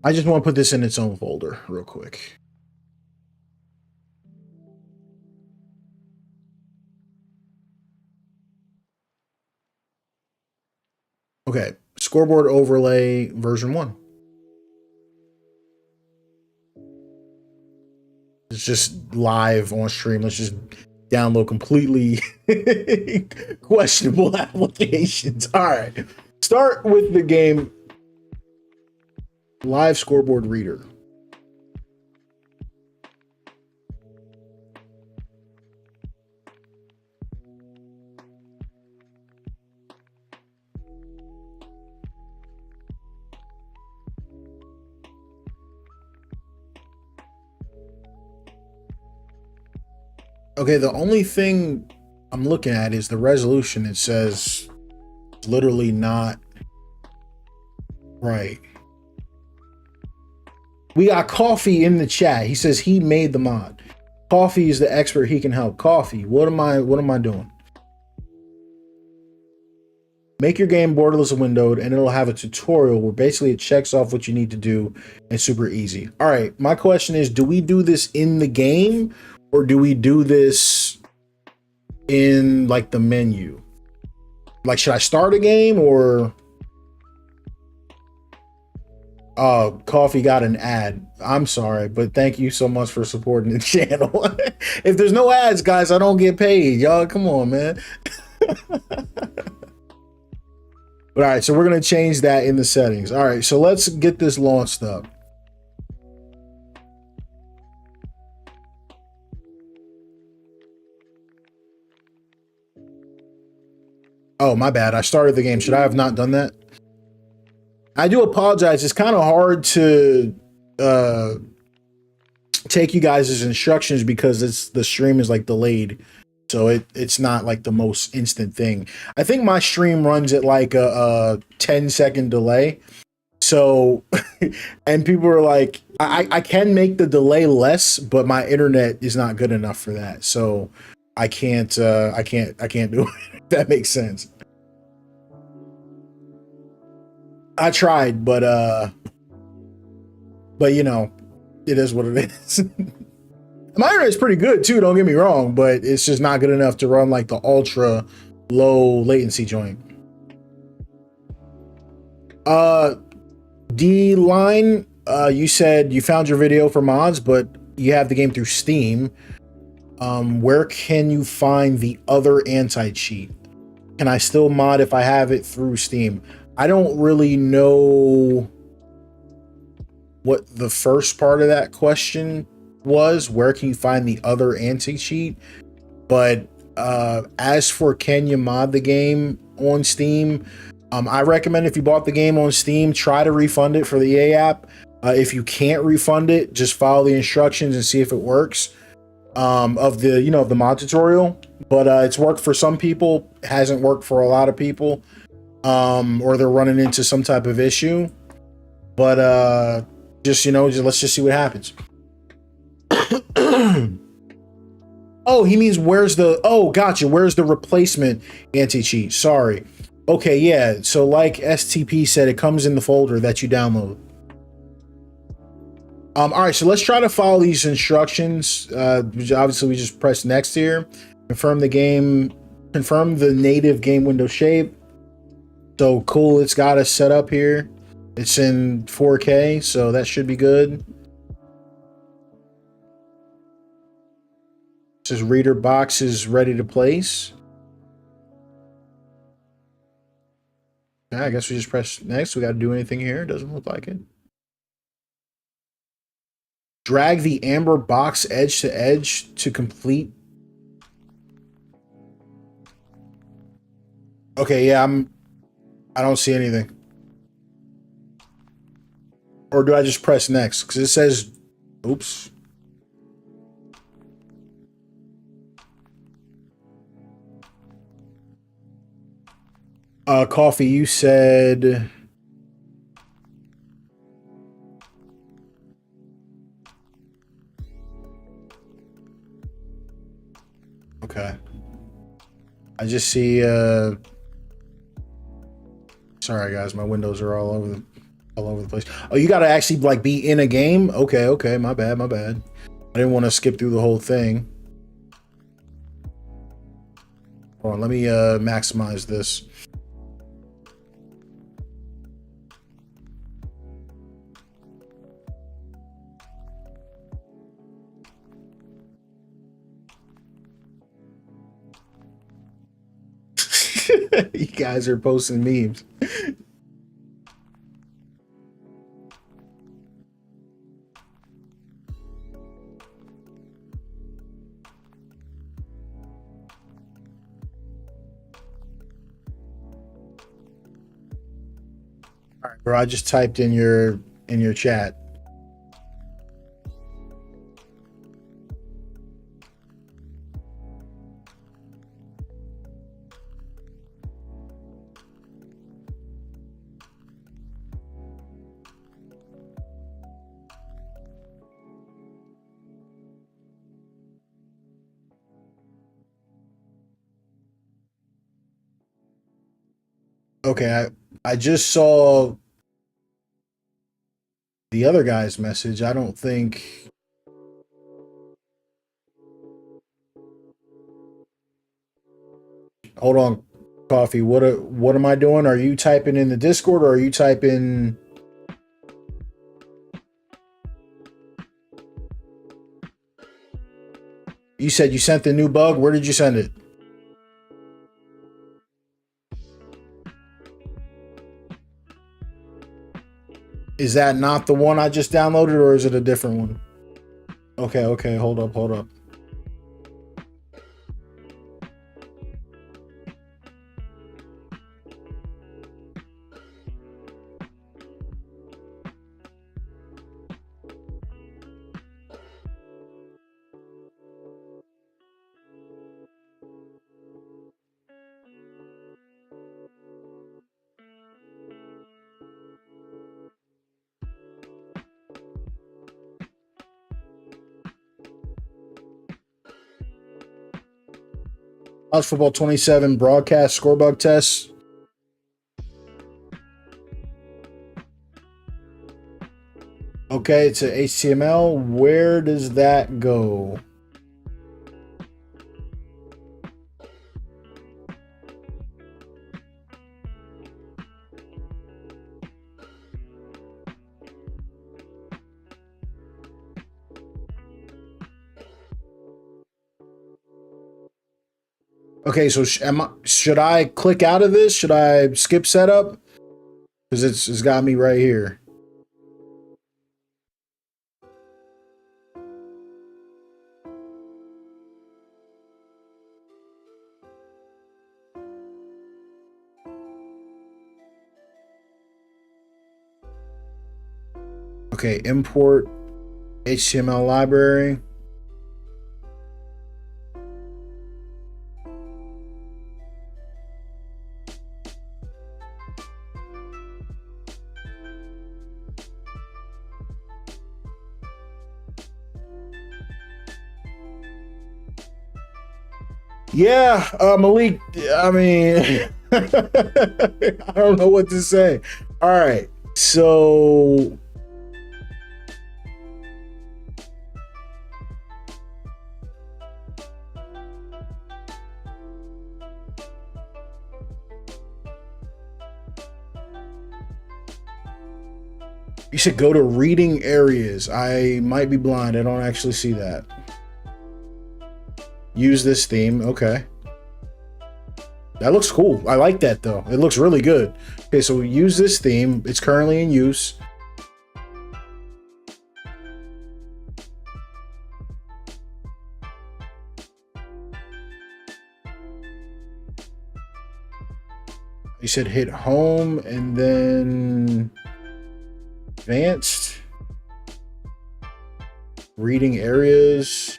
I just want to put this in its own folder real quick. Okay, scoreboard overlay version 1. It's just live on stream. Let's just download completely questionable applications. All right, start with the game live scoreboard reader. Okay, the only thing I'm looking at is the resolution. It says literally not right. We got Coffee in the chat. He says he made the mod. Coffee is the expert. He can help. Coffee, what am I doing? Make your game borderless windowed, and it'll have a tutorial where basically it checks off what you need to do. And super easy. All right, my question is, do we do this in the game, or do we do this in like the menu? Like, should I start a game, or Coffee got an ad? I'm sorry, but thank you so much for supporting the channel. If there's no ads, guys, I don't get paid. Y'all, come on, man. But all right, so we're gonna change that in the settings. All right, so let's get this launched up. Oh, my bad. I started the game. Should I have not done that? I do apologize. It's kind of hard to take you guys' instructions because the stream is like delayed. So it's not like the most instant thing. I think my stream runs at like a 10-second delay. So, and people are like, I can make the delay less, but my internet is not good enough for that. So I can't do it. If that makes sense. I tried, but you know, it is what it is. My internet's pretty good too, don't get me wrong, but it's just not good enough to run like the ultra low latency joint. D line, you said you found your video for mods, but you have the game through Steam. Where can you find the other anti-cheat? Can I still mod if I have it through Steam? I don't really know what the first part of that question was. Where can you find the other anti-cheat? But as for can you mod the game on Steam, I recommend if you bought the game on Steam, try to refund it for the EA app. If you can't refund it, just follow the instructions and see if it works. Of the mod tutorial, but it's worked for some people, hasn't worked for a lot of people, or they're running into some type of issue. But let's just see what happens. Oh, he means gotcha. Where's the replacement anti-cheat? Sorry. Okay, yeah. So like STP said, it comes in the folder that you download. All right, so let's try to follow these instructions. Obviously, we just press next here. Confirm the native game window shape. So cool, it's got us set up here. It's in 4K, so that should be good. It says reader box is ready to place. Yeah, I guess we just press next. We got to do anything here? Doesn't look like it. Drag the amber box edge to edge to complete. Okay, yeah, I don't see anything. Or do I just press next? Because it says, oops. Coffee, you said... Okay. I just see, sorry guys, my windows are all over the place. Oh, you gotta actually like be in a game? Okay, my bad. I didn't want to skip through the whole thing. Hold on, let me maximize this. You guys are posting memes. All right, bro, I just typed in your chat. Okay, I just saw the other guy's message. I don't think... Hold on, Coffee. What am I doing? Are you typing in the Discord or are you typing... You said you sent the new bug. Where did you send it? Is that not the one I just downloaded, or is it a different one? Okay, okay, hold up, hold up. College Football 27 broadcast scorebug test. Okay, it's a HTML. Where does that go? Okay, so should I click out of this? Should I skip setup? Because it's got me right here. Okay, import HTML library. Yeah, Malik, I mean, I don't know what to say. All right, so you should go to reading areas. I might be blind. I don't actually see that. Use this theme. Okay. That looks cool. I like that though. It looks really good. Okay, so we use this theme. It's currently in use. You said hit home and then advanced. Reading areas.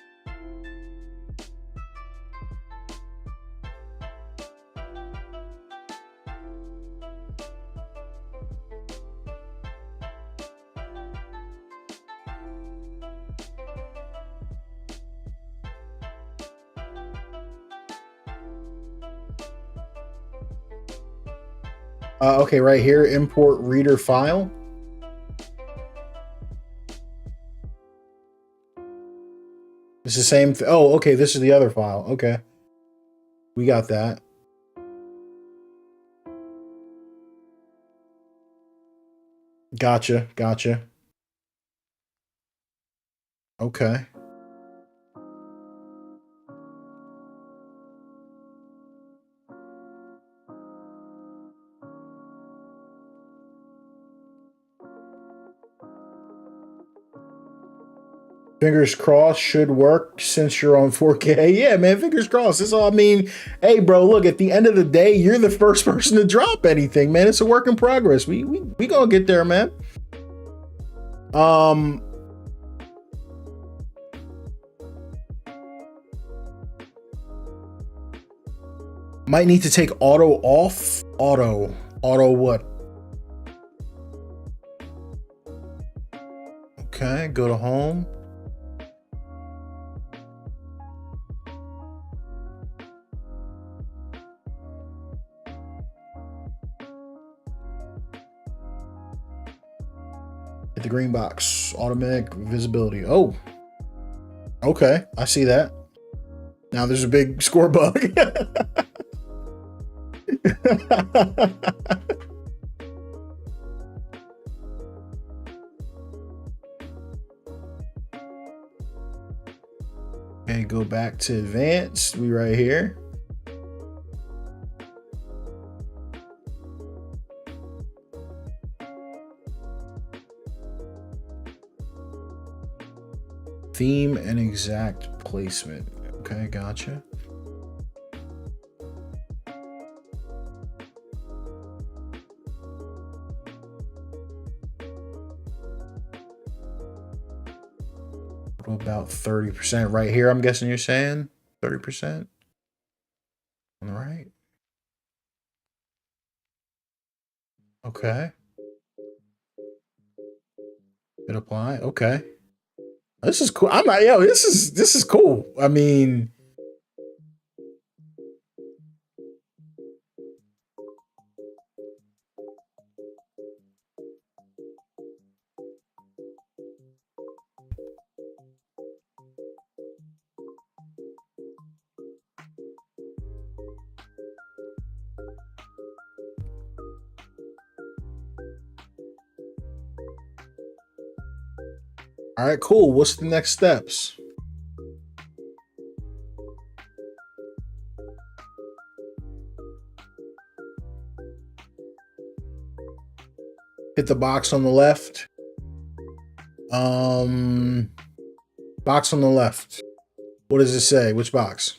Okay, right here, import reader file. It's the same. Oh, okay, this is the other file. Okay. We got that. Gotcha, gotcha. Okay. Fingers crossed, should work since you're on 4K. Yeah, man, fingers crossed. That's all I mean. Hey, bro, look, at the end of the day, you're the first person to drop anything, man. It's a work in progress. We gonna get there, man. Might need to take auto off. Auto what? Okay, go to home. Hit the green box. Automatic visibility. Oh. Okay, I see that. Now there's a big score bug. Okay, go back to advanced. We right here. theme and exact placement. Okay, gotcha. What about 30% right here? I'm guessing you're saying 30% on the right. Okay. Hit apply. Okay. This is cool. I'm not, yo, this is cool. I mean, all right, cool. What's the next steps? Hit the box on the left. Box on the left. What does it say? Which box?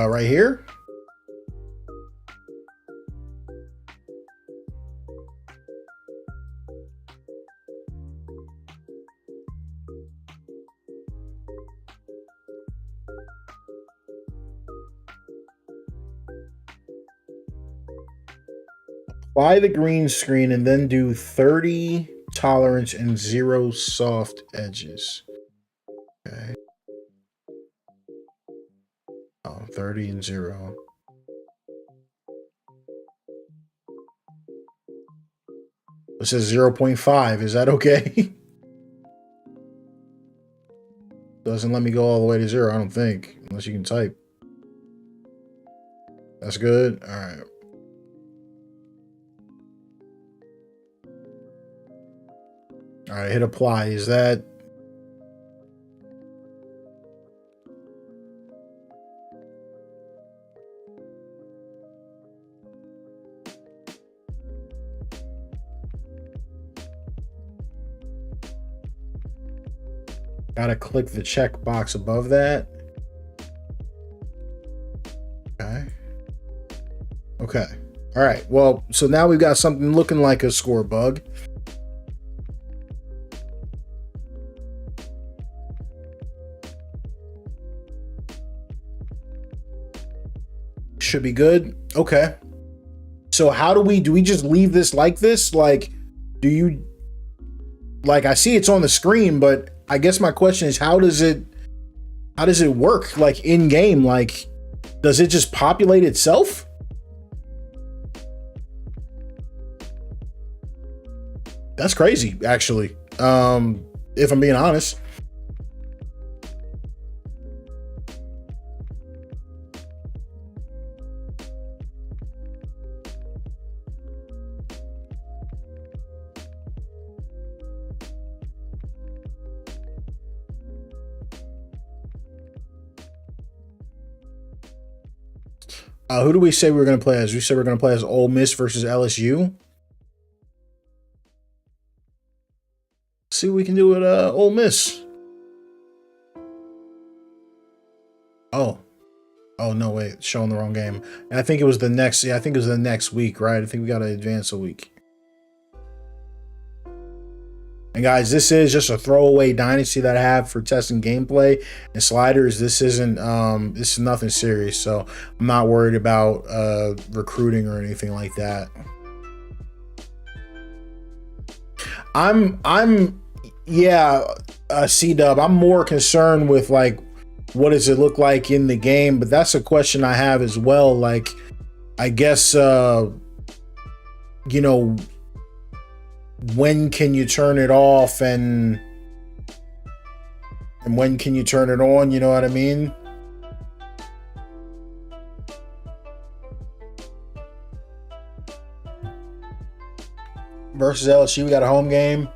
Right here. Apply the green screen and then do 30 tolerance and 0 soft edges. Okay. Oh, 30 and 0. It says 0.5. Is that okay? Doesn't let me go all the way to 0, I don't think. Unless you can type. That's good. All right. All right, hit apply. Is that... Gotta click the check box above that. Okay. Okay. All right. Well, so now we've got something looking like a score bug. Should be good. Okay. So how do we just leave this like this? Like, do you, like, I see it's on the screen, but I guess my question is, how does it work? Like in game, like, does it just populate itself? That's crazy, actually. If I'm being honest. Who do we say we're going to play as? We said we're going to play as Ole Miss versus LSU. See what we can do with Ole Miss. Oh no, wait, showing the wrong game. And I think it was the next. Yeah, I think it was the next week, right? I think we got to advance a week. And guys, this is just a throwaway dynasty that I have for testing gameplay and sliders. This isn't this is nothing serious, so I'm not worried about recruiting or anything like that. Yeah, C-Dub, I'm more concerned with like what does it look like in the game, but that's a question I have as well. Like, I guess you know, when can you turn it off and when can you turn it on? You know what I mean? Versus LSU, we got a home game.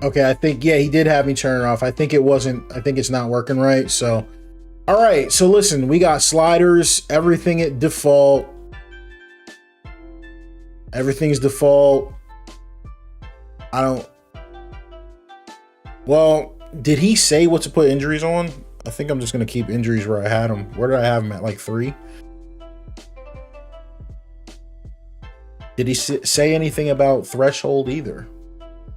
Okay, I think, yeah, he did have me turn it off. I think it's not working right. So, all right. So listen, we got sliders, everything at default. Everything's default. Well, did he say what to put injuries on? I think I'm just going to keep injuries where I had them. Where did I have them at? Like 3? Did he say anything about threshold either?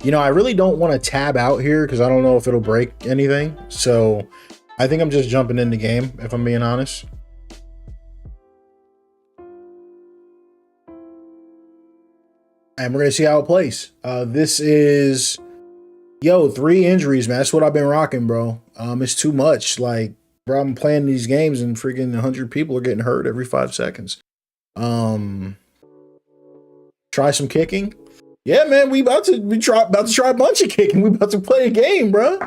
You know, I really don't want to tab out here because I don't know if it'll break anything. So I think I'm just jumping in the game, if I'm being honest. And we're going to see how it plays. This is, yo, 3 injuries, man. That's what I've been rocking, bro. It's too much. Like, bro, I'm playing these games and freaking 100 people are getting hurt every 5 seconds. Try some kicking. Yeah, man, we about to try a bunch of kicking. We about to play a game, bro.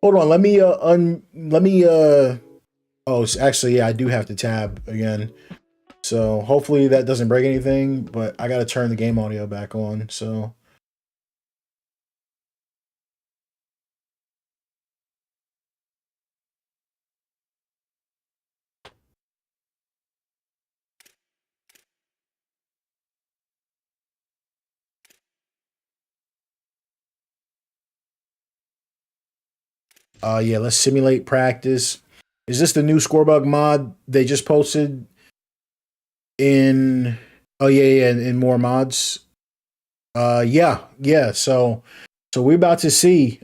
Hold on, let me oh, actually, yeah, I do have to tab again. So hopefully that doesn't break anything, but I gotta turn the game audio back on. So yeah, let's simulate practice. Is this the new scorebug mod they just posted in, oh yeah, in more mods? Yeah. So we're about to see.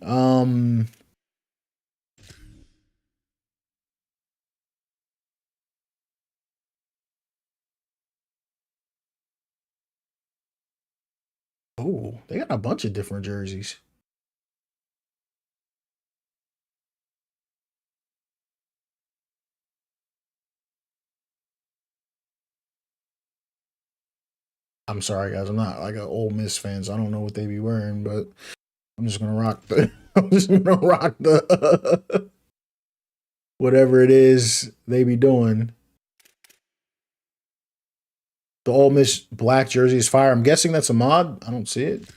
Oh, they got a bunch of different jerseys. I'm sorry, guys. I'm not like an Ole Miss fan, so I don't know what they be wearing, but I'm just gonna rock the. I'm just gonna rock the whatever it is they be doing. The Ole Miss black jersey is fire. I'm guessing that's a mod. I don't see it.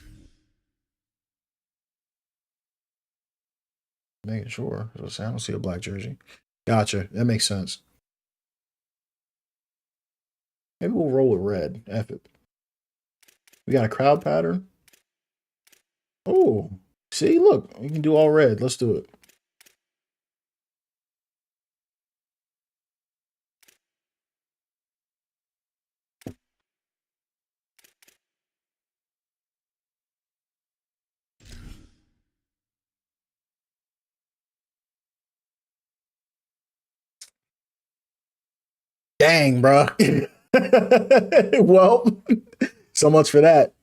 Making sure. I don't see a black jersey. Gotcha. That makes sense. Maybe we'll roll with red. F it. We got a crowd pattern. Oh, see, look, we can do all red. Let's do it. Dang, bro. Well, so much for that.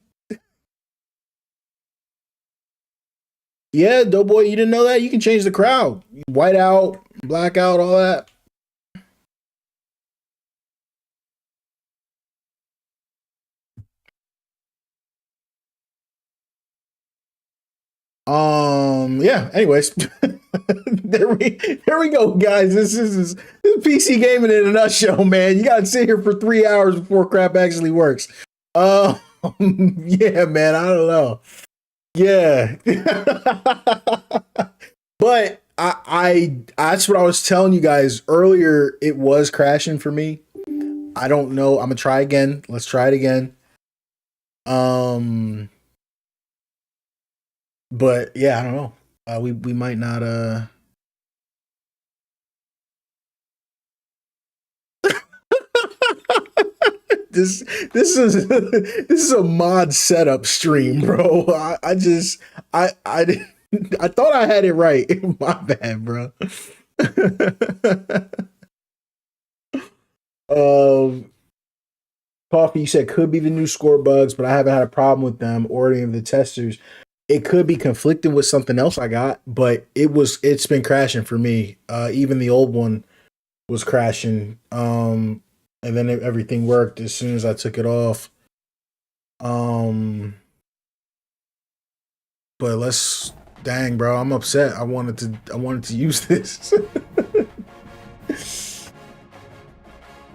Yeah, Doughboy, you didn't know that? You can change the crowd. White out, black out, all that. Yeah, anyways. there we go, guys. This is PC gaming in a nutshell, man. You gotta sit here for 3 hours before crap actually works. Yeah, man, I don't know. Yeah. But I that's what I was telling you guys earlier. It was crashing for me. I don't know. I'm gonna try again. Let's try it again. But yeah, I don't know. We might not this is this is a mod setup stream, bro. I just I didn't I thought I had it right. My bad, bro. um Coffee, you said could be the new score bugs, but I haven't had a problem with them or any of the testers. It could be conflicting with something else I got, but it's been crashing for me. Even the old one was crashing. And then everything worked as soon as I took it off. But dang, bro, I'm upset. I wanted to use this.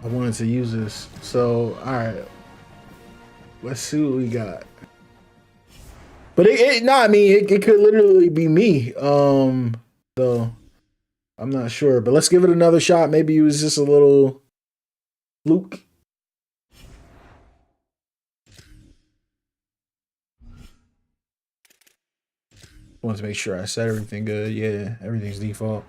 I wanted to use this. So, all right. Let's see what we got. But I mean, it could literally be me. So I'm not sure, but let's give it another shot. Maybe it was just a little fluke. Want to make sure I set everything good. Yeah, everything's default.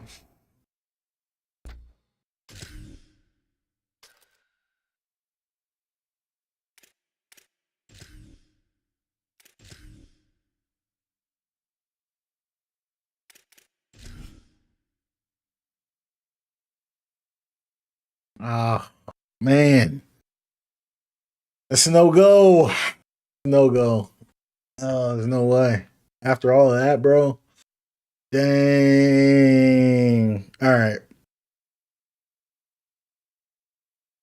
Ah, man. That's a no go. No go. Oh, there's no way. After all of that, bro. Dang. All right.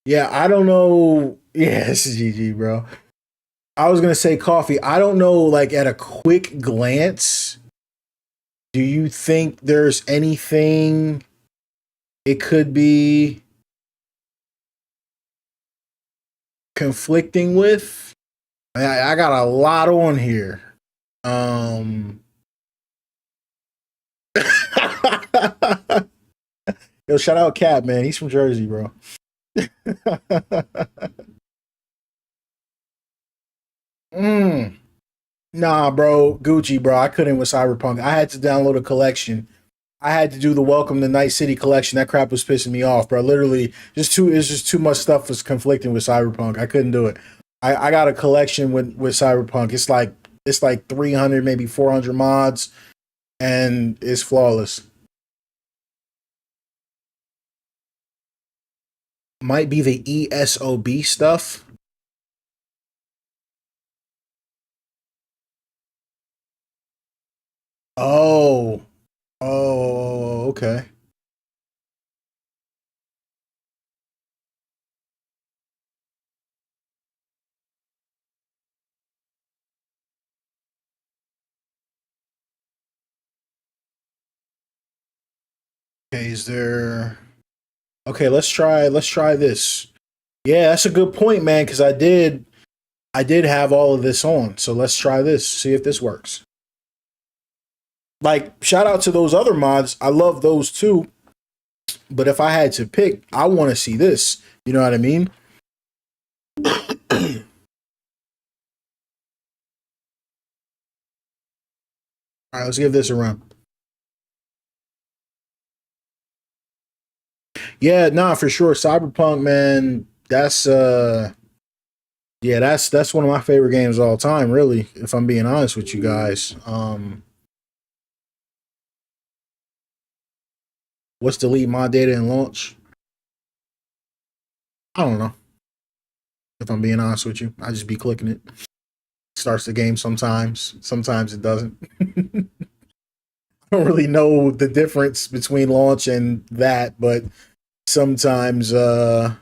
Yeah, I don't know. Yeah, this is GG, bro. I was gonna say coffee. I don't know, like at a quick glance, do you think there's anything it could be conflicting with? I got a lot on here. Yo, shout out Cap, man. He's from Jersey, bro. mm. Nah, bro. Gucci, bro. I couldn't with Cyberpunk. I had to download a collection. I had to do the Welcome to Night City collection. That crap was pissing me off, bro. Literally, it's just too much stuff was conflicting with Cyberpunk. I couldn't do it. I got a collection with Cyberpunk. It's like 300, maybe 400 mods, and it's flawless. Might be the ESOB stuff. Oh, oh, okay. Okay, is there? Okay, let's try this. Yeah, that's a good point, man. Because I did have all of this on. So let's try this. See if this works. Like, shout out to those other mods. I love those too. But if I had to pick, I want to see this. You know what I mean? All right, let's give this a run. Yeah, nah, for sure. Cyberpunk, man, that's yeah, that's one of my favorite games of all time, really, if I'm being honest with you guys. What's delete my data and launch? I don't know. If I'm being honest with you, I just be clicking it. Starts the game sometimes. Sometimes it doesn't. I don't really know the difference between launch and that, but sometimes you know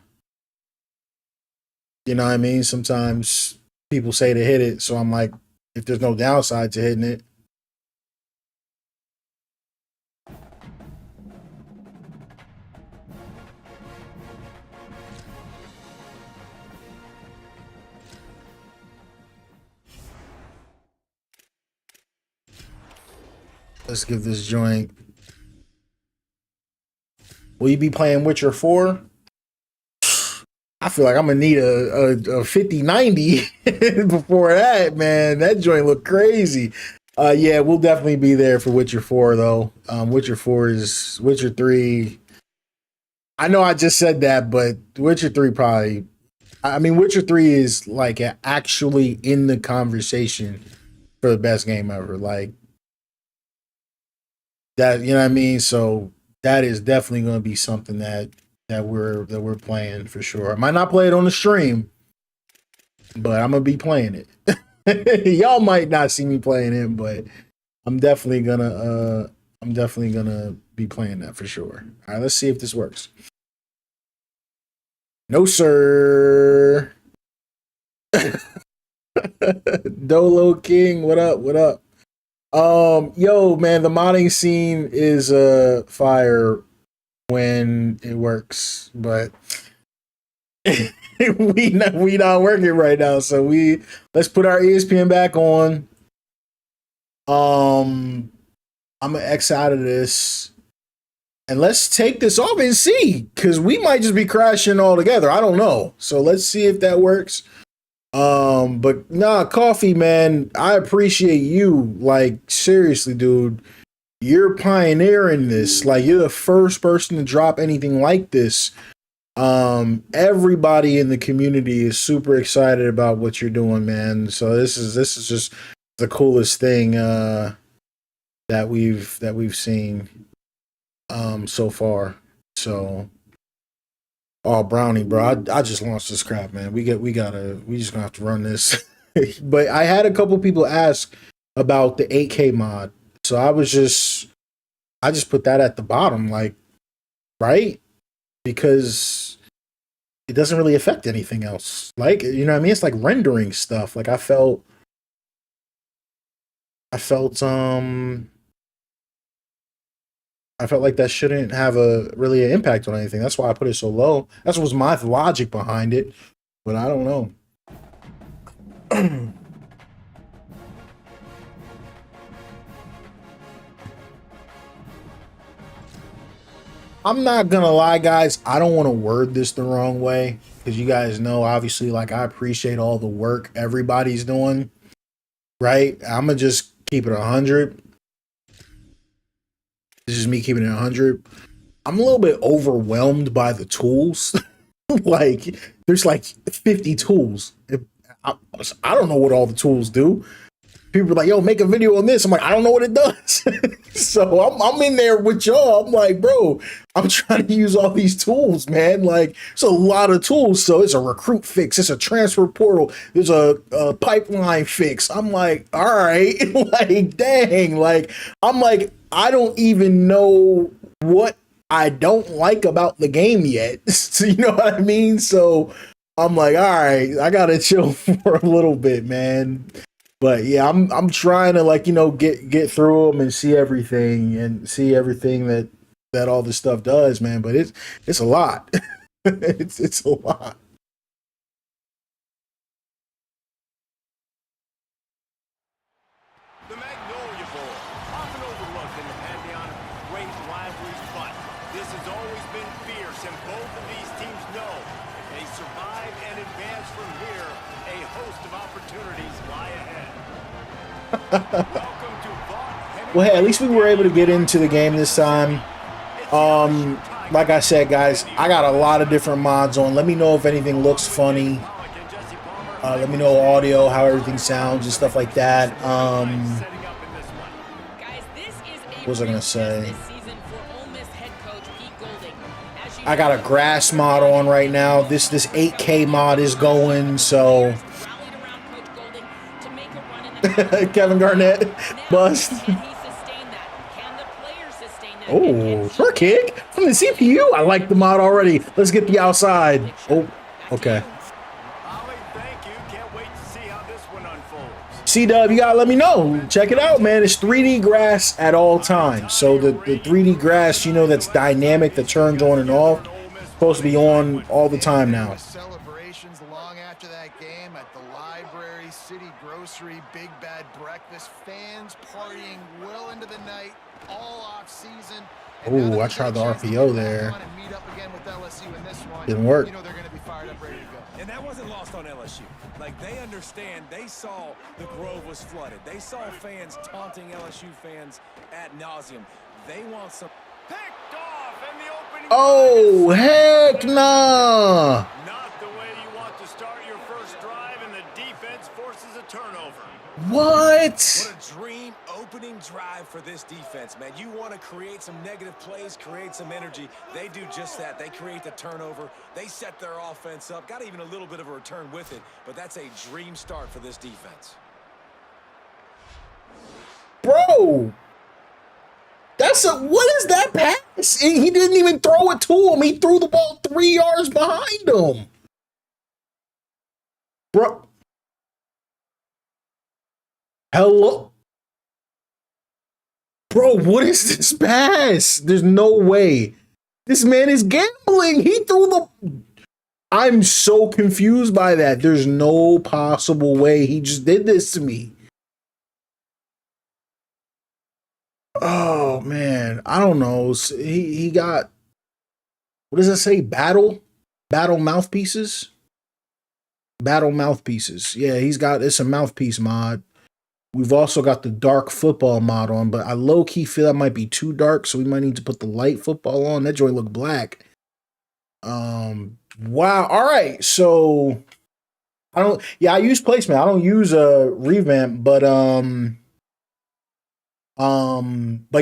what I mean? Sometimes people say to hit it, so I'm like, if there's no downside to hitting it. Let's give this joint. Will you be playing Witcher 4? I feel like I'm gonna need a 5090 before that, man. That joint look crazy. Yeah, we'll definitely be there for Witcher 4 though. Witcher 4 is Witcher 3. I know I just said that, but Witcher 3 probably I mean Witcher 3 is like actually in the conversation for the best game ever. Like that, you know what I mean? So that is definitely gonna be something that we're playing for sure. I might not play it on the stream, but I'm gonna be playing it. Y'all might not see me playing it, but I'm definitely gonna be playing that for sure. All right, let's see if this works. No sir. Dolo King, what up? What up? Yo, man, the modding scene is fire when it works, but we not working right now. So let's put our ESPN back on. I'm gonna X out of this and let's take this off and see, because we might just be crashing altogether. I don't know. So let's see if that works. But nah, Coffee, man, I appreciate you. Like, seriously, dude. You're pioneering this. Like, you're the first person to drop anything like this. Everybody in the community is super excited about what you're doing, man. So this is just the coolest thing that we've seen so far. So, oh, Brownie, bro, I just launched this crap, man. We just gonna have to run this. But I had a couple people ask about the 8K mod, so I just put that at the bottom, like, right, because it doesn't really affect anything else. Like, you know what I mean? It's like rendering stuff. Like, I felt I felt like that shouldn't have a really an impact on anything. That's why I put it so low. That was my logic behind it, but I don't know. I'm not gonna lie, guys. I don't want to word this the wrong way, because you guys know, obviously, like, I appreciate all the work everybody's doing. Right? I'm gonna just keep it 100. This is me keeping it 100. I'm a little bit overwhelmed by the tools. Like, there's like 50 tools. I don't know what all the tools do. People are like, yo, make a video on this. I'm like, I don't know what it does. So I'm in there with y'all. I'm like, bro, I'm trying to use all these tools, man. Like, it's a lot of tools. So it's a recruit fix. It's a transfer portal. There's a pipeline fix. I'm like, all right. Like, dang. Like, I'm like, I don't even know what I don't like about the game yet. So, you know what I mean? So I'm like, all right, I gotta chill for a little bit, man. But yeah, I'm trying to, like, you know, get through them and see everything that all this stuff does, man. But it's a lot. It's a lot. The Magnolia Bowl, often overlooked in the pantheon of great rivalries, but this has always been fierce, and both of these teams know if they survive and advance from here, a host of opportunities lie ahead. Welcome to Well, hey, at least we were able to get into the game this time. Like I said, guys, I got a lot of different mods on. Let me know if anything looks funny. Let me know audio, how everything sounds, and stuff like that. What was I gonna say? I got a grass mod on right now. This 8K mod is going, so Kevin Garnett bust. Oh, short kick from the CPU. I like the mod already. Let's get the outside. Oh, okay. C-Dub, you gotta let me know. Check it out, man. It's 3D grass at all times. So the 3D grass, you know, that's dynamic, that turns on and off, supposed to be on all the time now. Celebrations long after that game at the library, city grocery, big bad breakfast, fans partying well into the night, all off season. Oh, I tried the RPO there. Didn't work. You know they're going to be fired up, ready to go. And that wasn't lost on LSU. Like, they understand. They saw the Grove was flooded. They saw fans taunting LSU fans ad nauseum. They want some picked off in the opening. Oh, heck nah. Not the way you want to start your first drive, and the defense forces a turnover. What? What a dream opening drive for this defense, man. You want to create some negative plays, create some energy. They do just that. They create the turnover. They set their offense up. Got even a little bit of a return with it, but that's a dream start for this defense. Bro, what is that pass? He didn't even throw it to him. He threw the ball 3 yards behind him. Bro. Hello? Bro, what is this pass? There's no way. This man is gambling. He threw the... I'm so confused by that. There's no possible way he just did this to me. Oh man, I don't know. He got, what does it say? Battle mouthpieces. Battle mouthpieces. Yeah, he's got, it's a mouthpiece mod. We've also got the dark football mod on, but I low key feel that might be too dark, so we might need to put the light football on. That joy look black. Wow. All right. So I use placement. I don't use a revamp, but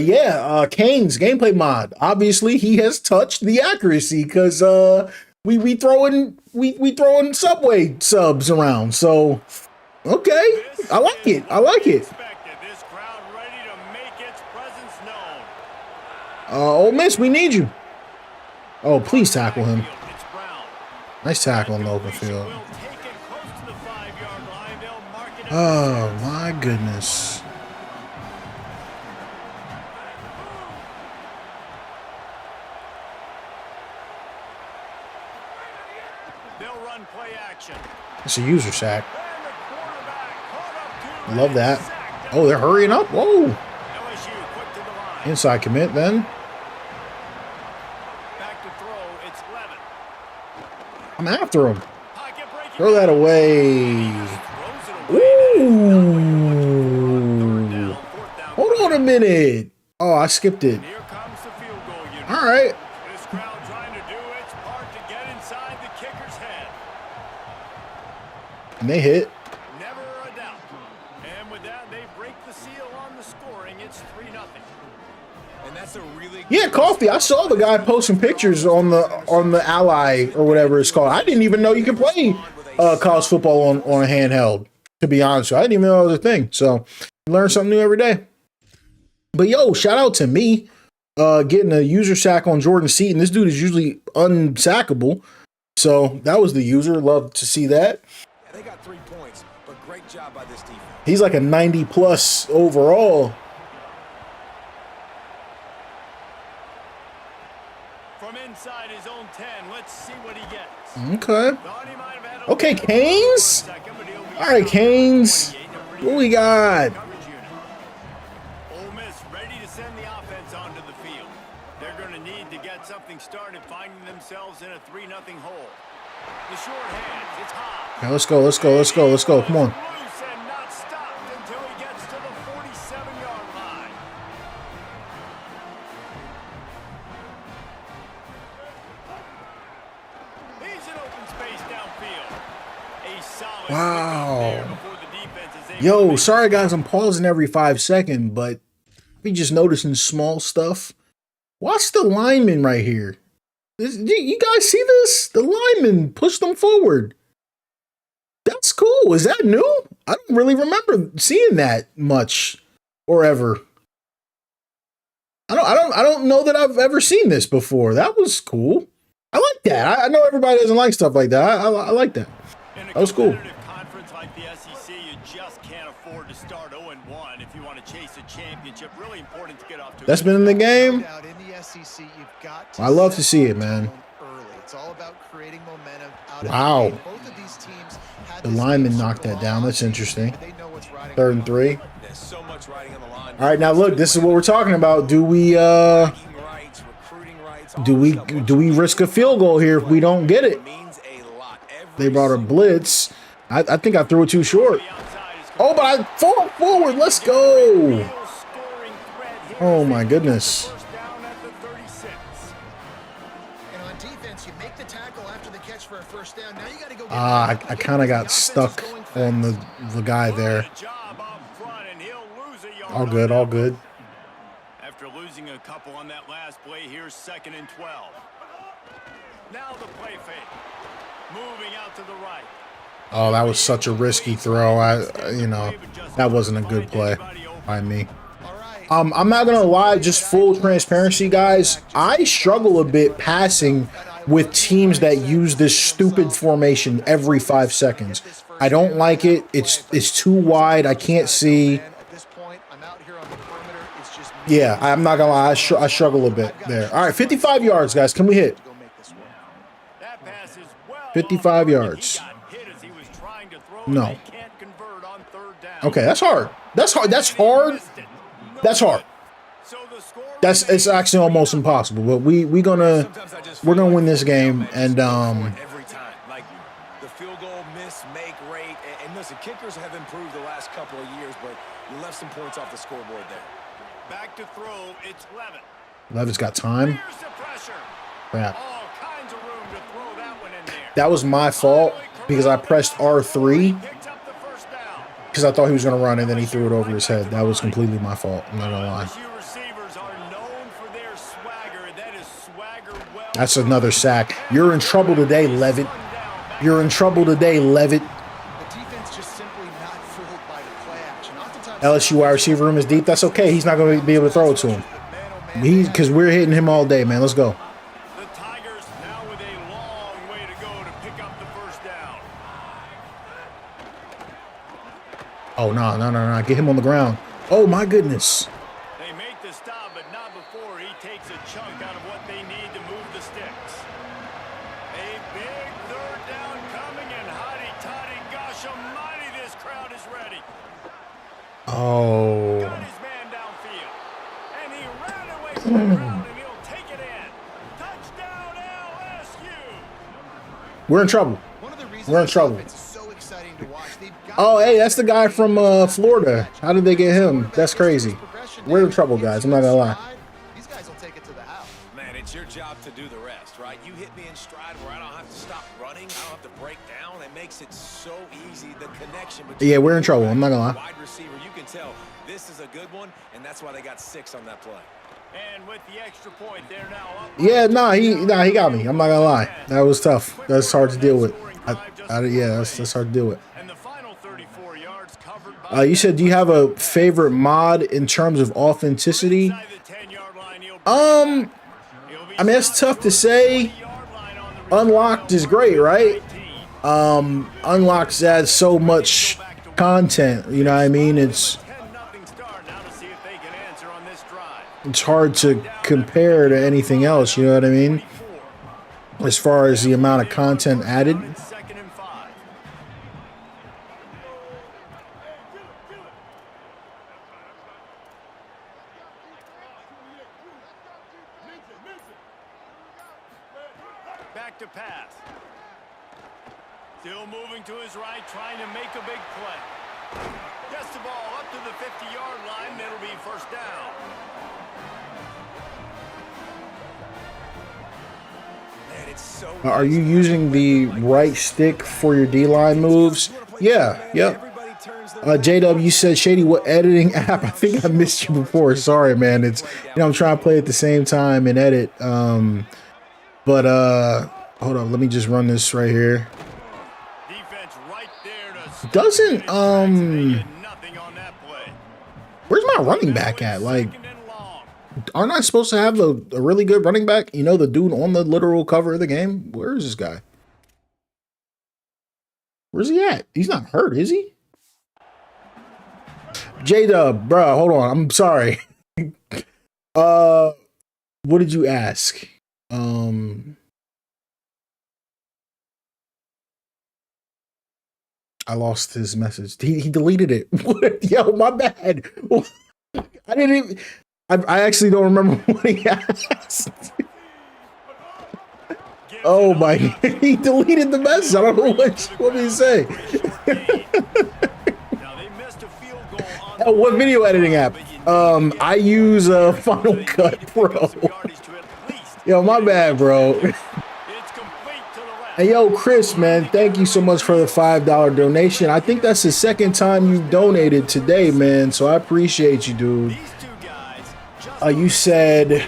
yeah, Kane's gameplay mod. Obviously, he has touched the accuracy because we throwing Subway subs around. So okay, I like it. I like it. Ole Miss, we need you. Oh, please tackle him. Nice tackle in the open field. Oh my goodness. It's a user sack. Love that. Oh, they're hurrying up. Whoa. Inside commit then. I'm after him. Throw that away. Ooh. Hold on a minute. Oh, I skipped it. All right. And they hit. Never a doubt. And with that, they break the seal on the scoring. It's 3-0. And that's a really yeah, Coffee. I saw the guy posting pictures on the Ally or whatever it's called. I didn't even know you could play college football on a handheld. To be honest, I didn't even know it was a thing. So you learn something new every day. But yo, shout out to me getting a user sack on Jordan Seaton. This dude is usually unsackable. So that was the user. Love to see that. They got 3 points, but great job by this defense. He's like a 90 plus overall. From inside his own 10, let's see what he gets. Okay. Okay, Canes. All right, Canes. What we got? Ole Miss ready to send the offense onto the field. They're going to need to get something started, finding themselves in a 3-0 hole. The short hands, it's hot. Okay, let's go, let's go, let's go, let's go. Come on. Loose and not stopped until he gets to the 47-yard line. He's in open space downfield. A solid wow. Yo, sorry guys, I'm pausing every 5 seconds, but we just noticing small stuff. Watch the lineman right here. You guys see this? The lineman pushed them forward. That's cool. Is that new? I don't really remember seeing that much or ever. I don't know that I've ever seen this before. That was cool. I like that. I know everybody doesn't like stuff like that. I like that. That was cool. Conference like the SEC, you just can't afford to start 0-1 if you want to chase a championship. Really important to get off to. That's been in the game. I love to see it, man. It's all about creating momentum. Wow. Both of these teams the lineman knocked that down. That's interesting. 3rd and 3. There's so much riding on the line. All right, now look, this is what we're talking about. Do we risk a field goal here if we don't get it? They brought a blitz. I think I threw it too short. Oh, but I forward. Let's go. Oh my goodness. I kind of got stuck on the guy there. All good, all good. After losing a couple on that last play, here's 2nd and 12. Now the play fake. Moving out to the right. Oh, that was such a risky throw. That wasn't a good play by me. I'm not gonna lie, just full transparency, guys. I struggle a bit passing with teams that use this stupid formation every 5 seconds. I don't like it. It's too wide. I can't see. Yeah, I'm not gonna lie. I struggle a bit there. All right, 55 yards, guys. Can we hit? 55 yards. No. Okay, that's hard. That's hard. That's hard. That's hard. It's actually almost impossible. But we're gonna win this game, and every time, like the field goal miss make rate, and listen, kickers have improved the last couple of years, but you left some points off the scoreboard there. Back to throw, it's Levin. Levin's got time. Crap. All kinds of room to throw that one in there. That was my fault because I pressed R3 because I thought he was gonna run, and then he threw it over his head. That was completely my fault. I'm not gonna lie. That's another sack. You're in trouble today, Levitt. You're in trouble today, Levitt. The defense just simply not fooled by the play action. Oftentimes, LSU wide receiver room is deep. That's okay. He's not going to be able to throw it to him. Because we're hitting him all day, man. Let's go. The Tigers now with a long way to go to pick up the first down. Oh, no. Get him on the ground. Oh, my goodness. They make the stop, but not before he takes a chunk out of what they need to move the sticks. A big third down coming, and hotty-toddy, gosh almighty, this crowd is ready. Oh. Got his man downfield, and he ran away from the crowd, and he'll take it in. Touchdown, LSU. We're in trouble. one of the reasons We're in trouble. it's so exciting to watch. They've got Oh, hey, that's the guy from Florida. How did they get him? That's crazy. We're in trouble, guys. I'm not going to lie. These guys will take it to the house. Man, it's your job to do the rest, right? You hit me in stride where I don't have to stop running. I don't have to break down. It makes it so easy, the connection between Yeah, we're in trouble. I'm not going to lie. wide receiver. You can tell this is a good one, and that's why they got 6 on that play. And with the extra point, they're now up. Yeah, he got me. I'm not going to lie. That was tough. That's hard to deal with. Yeah, that's hard to deal with. And the final 34 yards covered by You said, do you have a favorite mod in terms of authenticity? inside the 10-yard line. I mean, it's tough to say. Unlocked is great, right? Unlocked adds so much content, you know what I mean? It's 10-0 start now to see if they can answer on this drive. it's hard to compare to anything else, you know what I mean? As far as the amount of content added. Second and 5. Back to pass. Still moving to his right, trying to make a big play. Gets the ball up to the 50-yard line, and it'll be first down. Man, it's so Are you using the right stick for your D-line moves? Yeah, yep. everybody turns their JW said, Shady, what editing app? I think I missed you before. Sorry, man. It's, I'm trying to play at the same time and edit. But hold on, let me just run this right here. Defense right there to Doesn't nothing on that play. where's my running back at? Like, Second and long. aren't I supposed to have a really good running back? You know, the dude on the literal cover of the game? Where is this guy? Where's he at? He's not hurt, is he? J-Dub, bro, hold on. I'm sorry. What did you ask? I lost his message. He deleted it. What? Yo, my bad. I didn't even. I actually don't remember what he asked. Oh my! He deleted the message. I don't know what did he say. Now they missed a field goal on Oh, what video editing app? I use Final Cut Pro. yardage to at least. Yo, my bad, bro. It's complete to the left. Hey, yo, Chris, man, thank you so much for the $5 donation. I think that's the second time you've donated today, man. So I appreciate you, dude. These two guys just You said, they make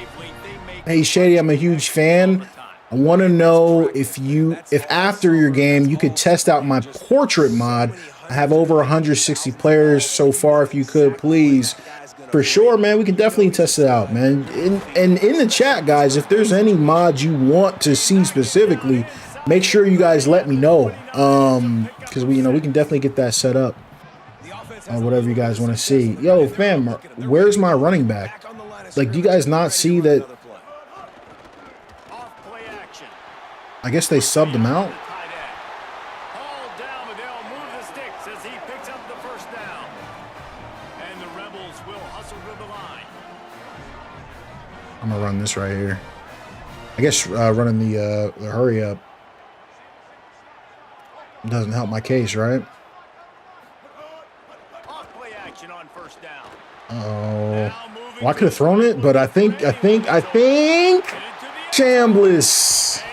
hey, Shady, I'm a huge fan. I want to know if after your game you could test out my portrait mod. I have over 160 players so far. If you could, please. For sure, man. We can definitely test it out, man. And in the chat, guys, if there's any mods you want to see specifically, make sure you guys let me know. Because we can definitely get that set up. Whatever you guys want to see. Yo, fam, where's my running back? Like, do you guys not see that? off play action. I guess they subbed him out. Tight end. All down, but they'll move the sticks as he picks up the first down. And the Rebels will hustle to the line. I'm gonna run this right here. I guess running the hurry up doesn't help my case, right? Off-play action on first down. Oh, well, I could have thrown it, but I think Chambliss.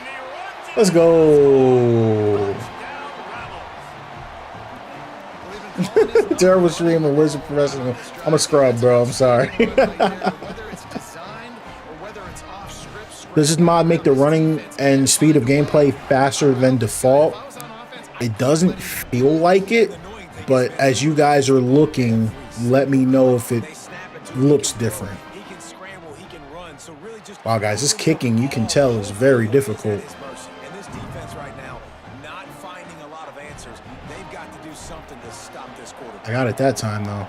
Let's go. Terrible streamer, wizard professional. I'm a scrub, bro. I'm sorry. Does this mod make the running and speed of gameplay faster than default? It doesn't feel like it, but as you guys are looking, let me know if it looks different. Wow, guys, this kicking, you can tell, is very difficult. I got it that time, though.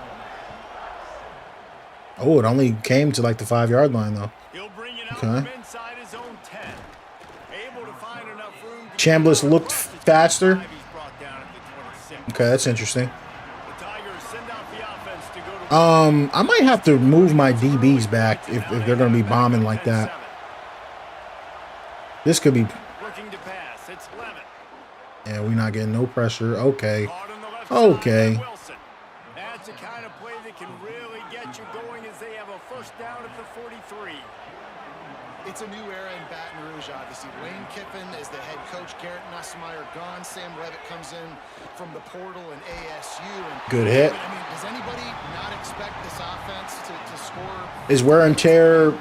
Oh, it only came to like the 5-yard line, though. Okay. Chambliss looked faster. Okay, that's interesting. I might have to move my DBs back if they're going to be bombing like that. This could be... Yeah, we're not getting no pressure. Okay. Okay. That's the kind of play that can really get you going as they have a first down at the 43. It's a new era in Baton Rouge, obviously. Lane Kiffin is the head coach. Garrett Nussmeier gone. Sam Levitt comes in from the portal and ASU. And good hit. I mean, does anybody not expect this offense to score? Is wear and tear...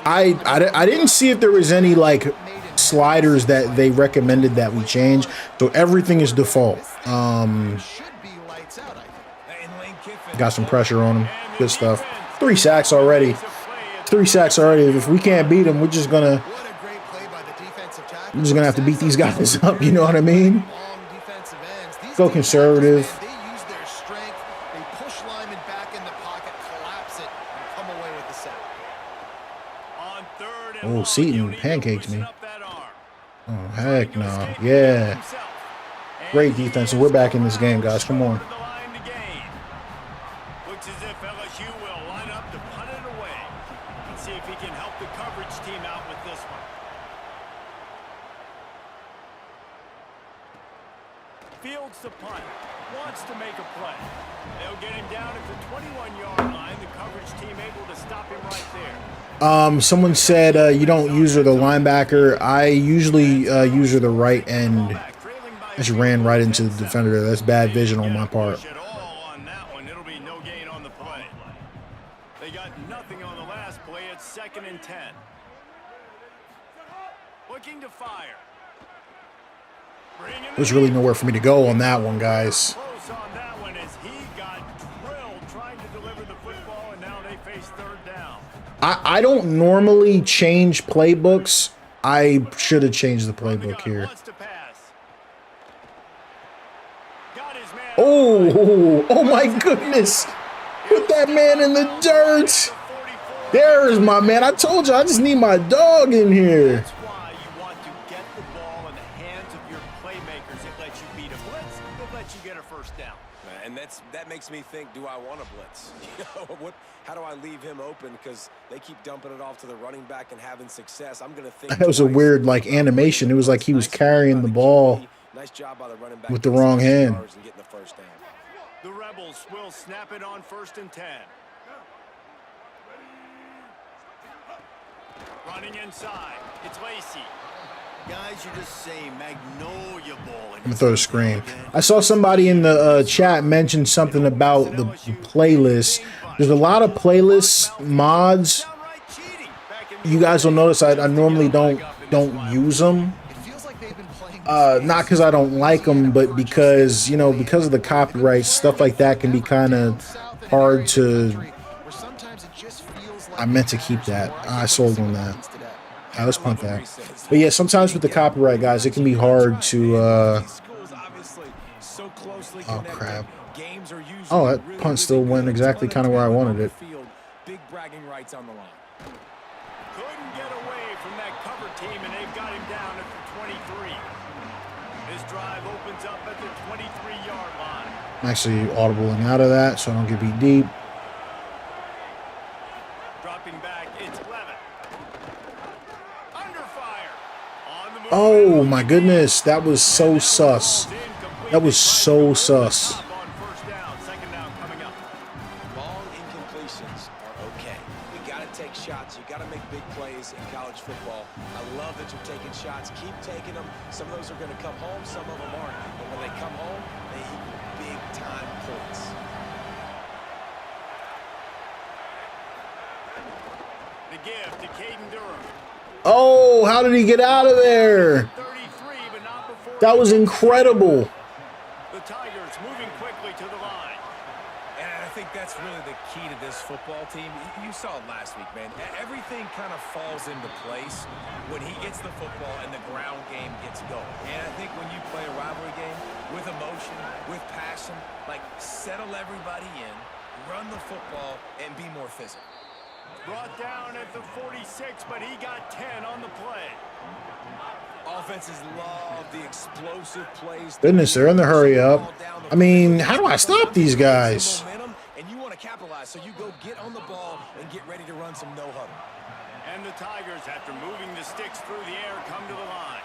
I didn't see if there was any, like, sliders that they recommended that we change. So everything is default. Got some pressure on him. Good stuff. 3 sacks already. 3 sacks already. If we can't beat them, we're just gonna have to beat these guys up. You know what I mean? Go conservative. They use their strength. They push linemen back in the pocket, collapse it, and come away with the sack. Oh, Seaton pancakes me. Oh, heck no. Yeah. Great defense. And we're back in this game, guys. Come on. Looks as if LSU will line up to punt it away. Let's see if he can help the coverage team out with this one. Fields the punt. Wants to make a play. They'll get him down at the 21-yard line. The coverage team able to stop him right there. Someone said you don't use her the linebacker. I usually use her the right end. I just ran right into the defender. That's bad vision on my part. They got nothing on the last play. It's 2nd and 10. Looking to fire. There's really nowhere for me to go on that one, guys. Close on that one as he got drilled trying to deliver the football, and now they face 3rd down. I don't normally change playbooks. I should have changed the playbook here. Oh my goodness. Put that man in the dirt. There's my man. I told you, I just need my dog in here. That's why you want to get the ball in the hands of your playmakers. It lets you beat a blitz. It lets you get a first down. And that makes me think, do I want a blitz? How do I leave him open? Because they keep dumping it off to the running back and having success. I'm going to think. That was a weird, like, animation. It was like he was carrying the ball with the wrong hand. The Rebels will snap it on 1st and 10. Running inside. It's Lacey. Guys, you just say Magnolia Bowl. I'm gonna throw a screen. I saw somebody in the chat mention something about the playlist. There's a lot of playlist mods. You guys will notice I normally don't use them. Not because I don't like them, but because, you know, because of the copyright, stuff like that can be kind of hard to. I meant to keep that. I sold on that. Let's punt that. But yeah, sometimes with the copyright, guys, it can be hard to. Oh crap! Oh, that punt still went exactly kind of where I wanted it. Big bragging rights on the line. Couldn't get away from that cover team, and they've got him down at the 23. His drive opens up at the 23-yard line. I'm actually audibling out of that, so I don't get beat deep. Dropping back, it's Levin. Under fire. On the move. Oh my goodness, that was so sus. That was so sus. On first down, second down coming up. Long incompletions are okay. You got to take shots. You got to make big plays in college football. I love that you're taking shots. Keep taking them. Some of those are going to come home. Some of them aren't. But when they come home, they equal big-time points. The give to Caden Durham. Oh, how did he get out of there? 33, but not before. That was incredible. The Tigers moving quickly to the line. And I think that's really the key to this football team. You saw it last week, man. Everything kind of falls into place when he gets the football and the ground game gets going. And I think when you play a rivalry game with emotion, with passion, like settle everybody in, run the football, and be more physical. Brought down at the 46, but he got 10 on the play. Offenses love the explosive plays. Goodness, they're in the hurry up. I mean, how do I stop these guys? And you want to capitalize, so you go get on the ball and get ready to run some no huddle. And the Tigers, after moving the sticks through the air, come to the line.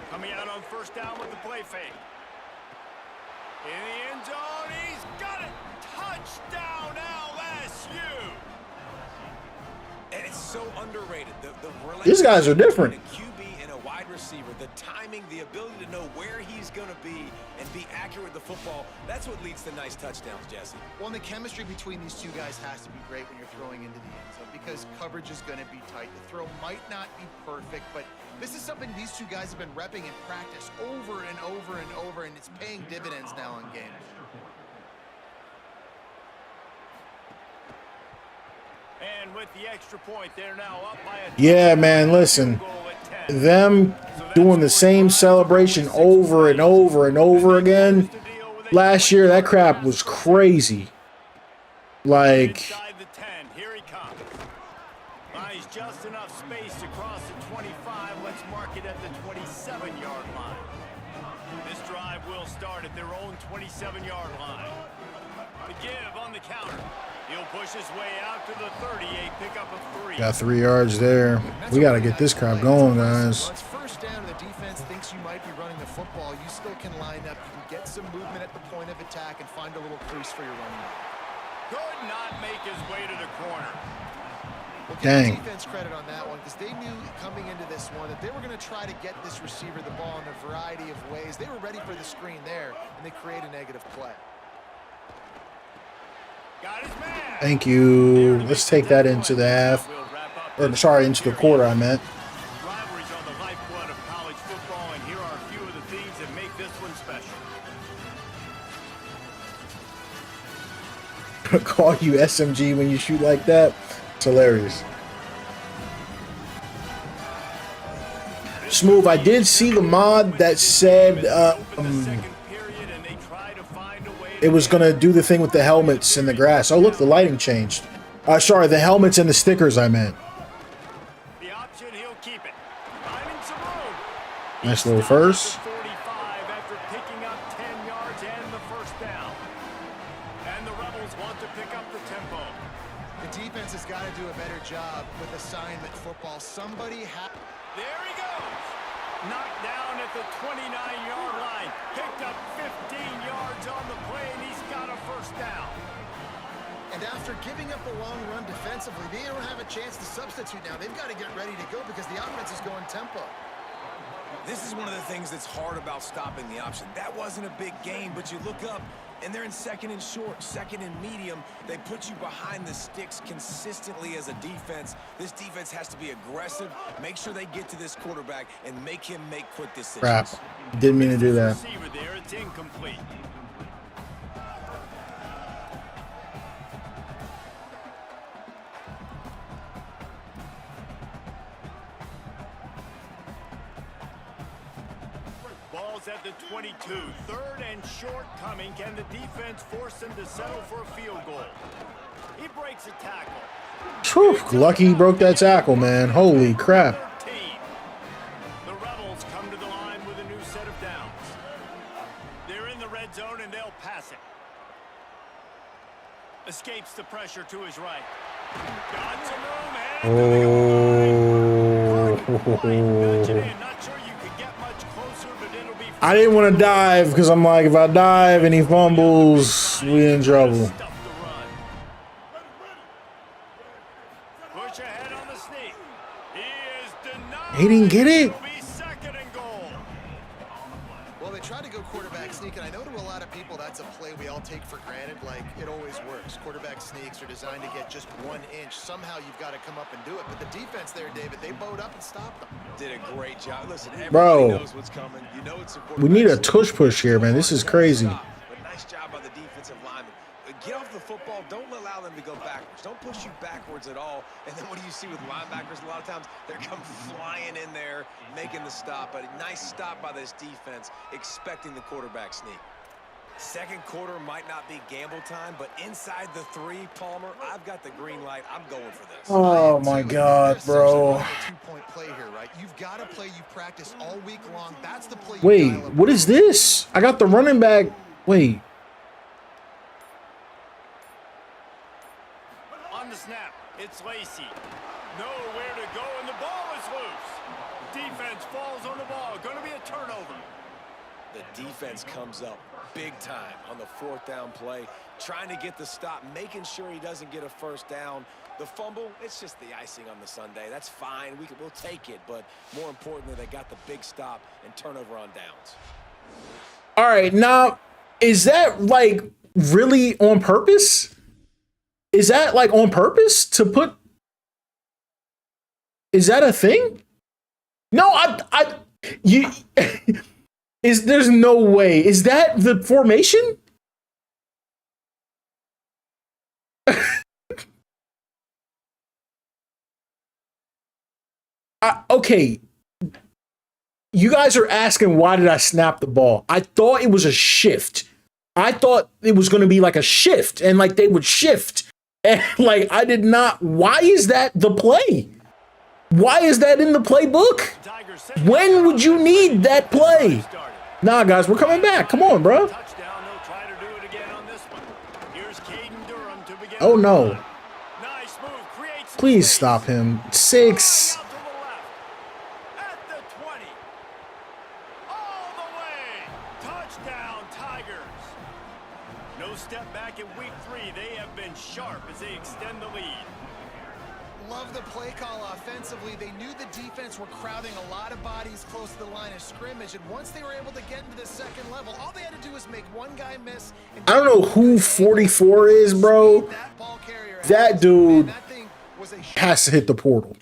Coming out on first down with the play fake. In the end zone, he's got it! Touchdown, LSU! And it's so underrated. These guys are different. A QB and a wide receiver, the timing, the ability to know where he's going to be and be accurate with the football, that's what leads to nice touchdowns, Jesse. Well, and the chemistry between these two guys has to be great when you're throwing into the end zone because coverage is going to be tight. The throw might not be perfect, but this is something these two guys have been repping in practice over and over and over, and it's paying dividends now in games. And with the extra point, they're now up by a Yeah, man, listen. Them doing the same celebration over and over and over again. Last year, that crap was crazy. Like, Inside the 10, here he comes. Buys just enough space to cross the 25. Let's mark it at the 27-yard line. This drive will start at their own 27-yard line. The give on the counter. He'll push his way out to the 38, pick up a 3. got 3 yards there. We got to get this crap going, guys. Once first down and the defense thinks you might be running the football, you still can line up. You can get some movement at the point of attack and find a little crease for your running back. Could not make his way to the corner. Well, give Dang. the defense credit on that one because they knew coming into this one that they were going to try to get this receiver the ball in a variety of ways. They were ready for the screen there, and they create a negative play. Got his man. Thank you. Let's take that into the half. We'll wrap up Or, sorry, into the quarter, I meant. Rivalries are the lifeblood of college football, and here are a few of the things that make this one special. Call you SMG when you shoot like that. It's hilarious. Smooth, I did see the mod that said it was going to do the thing with the helmets and the grass. Oh, look, the lighting changed. Sorry, the helmets and the stickers, I meant. The option, he'll keep it. Finding some room. Nice little first. 45 after picking up 10 yards and the first down. And the Rebels want to pick up the tempo. The defense has got to do a better job with assignment football. Somebody has... There he goes. Knocked down at the 29-yard line. Picked up 15 yards on the play, and he's got a first down. And after giving up a long run defensively, they don't have a chance to substitute now. They've got to get ready to go because the offense is going tempo. This is one of the things that's hard about stopping the option. That wasn't a big gain, but you look up, and they're in second and short, second and medium. They put you behind the sticks consistently as a defense. This defense has to be aggressive, make sure they get to this quarterback, and make him make quick decisions. Crap. Didn't mean to do that. Receiver there, it's incomplete. Ball's at the 22. Third and short coming. Can the defense force them to settle for a field goal? He breaks a tackle. Whew, lucky he broke that tackle, man. Holy crap. 13. The Rebels come to the line with a new set of downs. They're in the red red zone, and they'll pass it. Escapes the pressure to his right. Got some room. Not sure you could get much closer, but it'll be. I didn't want to dive because I'm like, if I dive and he fumbles, we in trouble. Push ahead on the sneak. He is denied. He didn't get it. It'll be second and goal. Well, they tried to go quarterback sneak, and I know to a lot of people that's a play we all take for granted. Like, it always works. Quarterback sneaks are designed to get just 1 inch. Somehow you've got to come up and do it. But the defense there, David, they bowed up and stopped them. Did a great job. Listen, everybody Bro, knows what's coming. You know it's a we need a tush push here, man. This is crazy. But nice job by the defensive lineman. Get off the football. Don't allow them to go backwards. Don't push you backwards at all. And then what do you see with linebackers? A lot of times they're come flying in there, making the stop. But a nice stop by this defense, expecting the quarterback sneak. Second quarter might not be gamble time, but inside the 3, Palmer, I've got the green light. I'm going for this. Oh my God, bro. 2-point play here, right? You've got a play you practice all week long. That's the play. Wait, what is this? I got the running back. Wait. On the snap, it's Lacey. Nowhere to go, and the ball is loose. Defense falls on the ball. Going to be a turnover. The defense comes up big time on the 4th down play, trying to get the stop, making sure he doesn't get a first down. The fumble, it's just the icing on the sundae. That's fine. We'll take it, but more importantly, they got the big stop and turnover on downs. All right, now, is that like really on purpose? Is that like on purpose to put? Is that a thing? No, you. There's no way. Is that the formation? Okay. You guys are asking why did I snap the ball? I thought it was a shift. I thought it was going to be like a shift and like they would shift. And like I did not. Why is that the play? Why is that in the playbook? When would you need that play? Nah, guys, we're coming back. Come on, bro. Oh, no. Please stop him. 6. Touchdown, Tigers. No step back in week 3. They have been sharp as they extend the lead. Love the play call offensively. They knew the defense were crowding a lot of bodies close to the line of scrimmage, and once they were able to get into the second level, all they had to do was make one guy miss. I don't know who 44 is, bro. That dude has to hit the portal.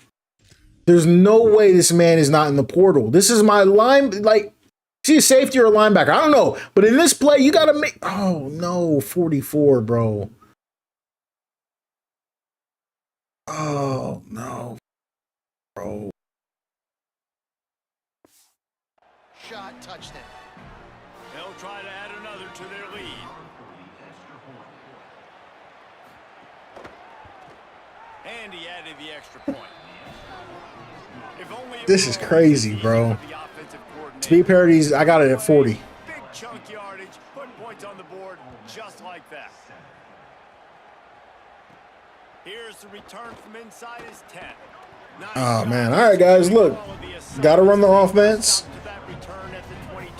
There's no way this man is not in the portal. This is my line, like, see a safety or a linebacker. I don't know, but in this play, you got to make. Oh no, 44, bro. Oh, no, bro. Shot touched it. They'll try to add another to their lead. And he added the extra point. If only this is crazy, bro. Speed parodies, I got it at 40. Big chunk yardage, put points on the board just like that. Here's the return from inside his 10. Nice Oh, job. man. All right, guys, look. Got to run the offense. To that return at the 22.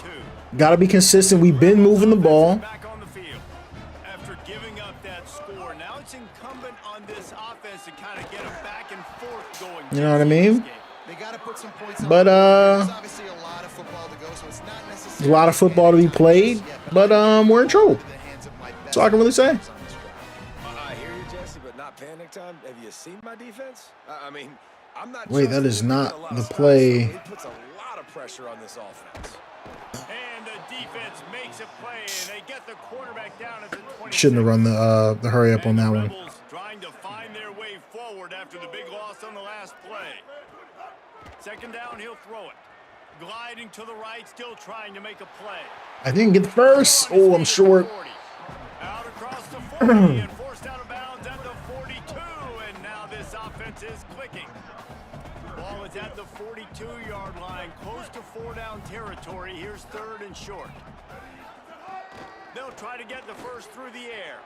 Got to be consistent. We've been moving the ball. Back on the field. After giving up that score, now it's incumbent on this offense to kind of get a back and forth going. You know what I mean? They got to put some points But, there's obviously a lot of football to go, so it's not necessarily a lot of football to be played, but we're in trouble. That's all I can really say. I hear you, Jesse, but not panic time. Have you seen my defense? I mean, I'm not. Wait, that is not the play. He puts a lot of pressure on this offense. And the defense makes a play, and they get the quarterback down at the 20. Shouldn't have run the hurry up on that one. Trying to find their way forward after the big loss on the last play. Second down, he'll throw it. Gliding to the right, still trying to make a play. I didn't get the first. Oh, I'm short. Out across the 40 and forced out of bounds at the 42, and now this offense is clicking. Ball is at the 42-yard line, close to 4-down territory. Here's 3rd and short. they'll try to get the first through the air.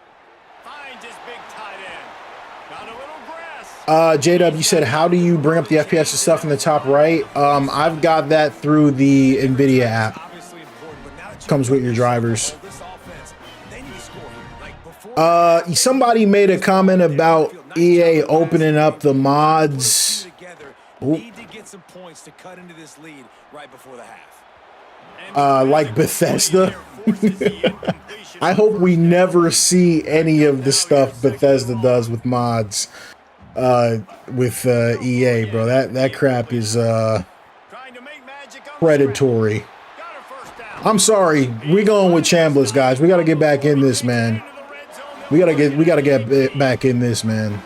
Finds his big tight end. Got a little grass. JW, you said, how do you bring up the FPS and stuff in the top right? I've got that through the NVIDIA app. Comes with your drivers. Somebody made a comment about EA opening up the mods. Need to get some points to cut into this lead right before the half. Like Bethesda. I hope we never see any of the stuff Bethesda does with mods with EA, bro. That crap is predatory. I'm sorry. We going with Chambliss, guys. We got to get back in this, man. We gotta get back in this, man.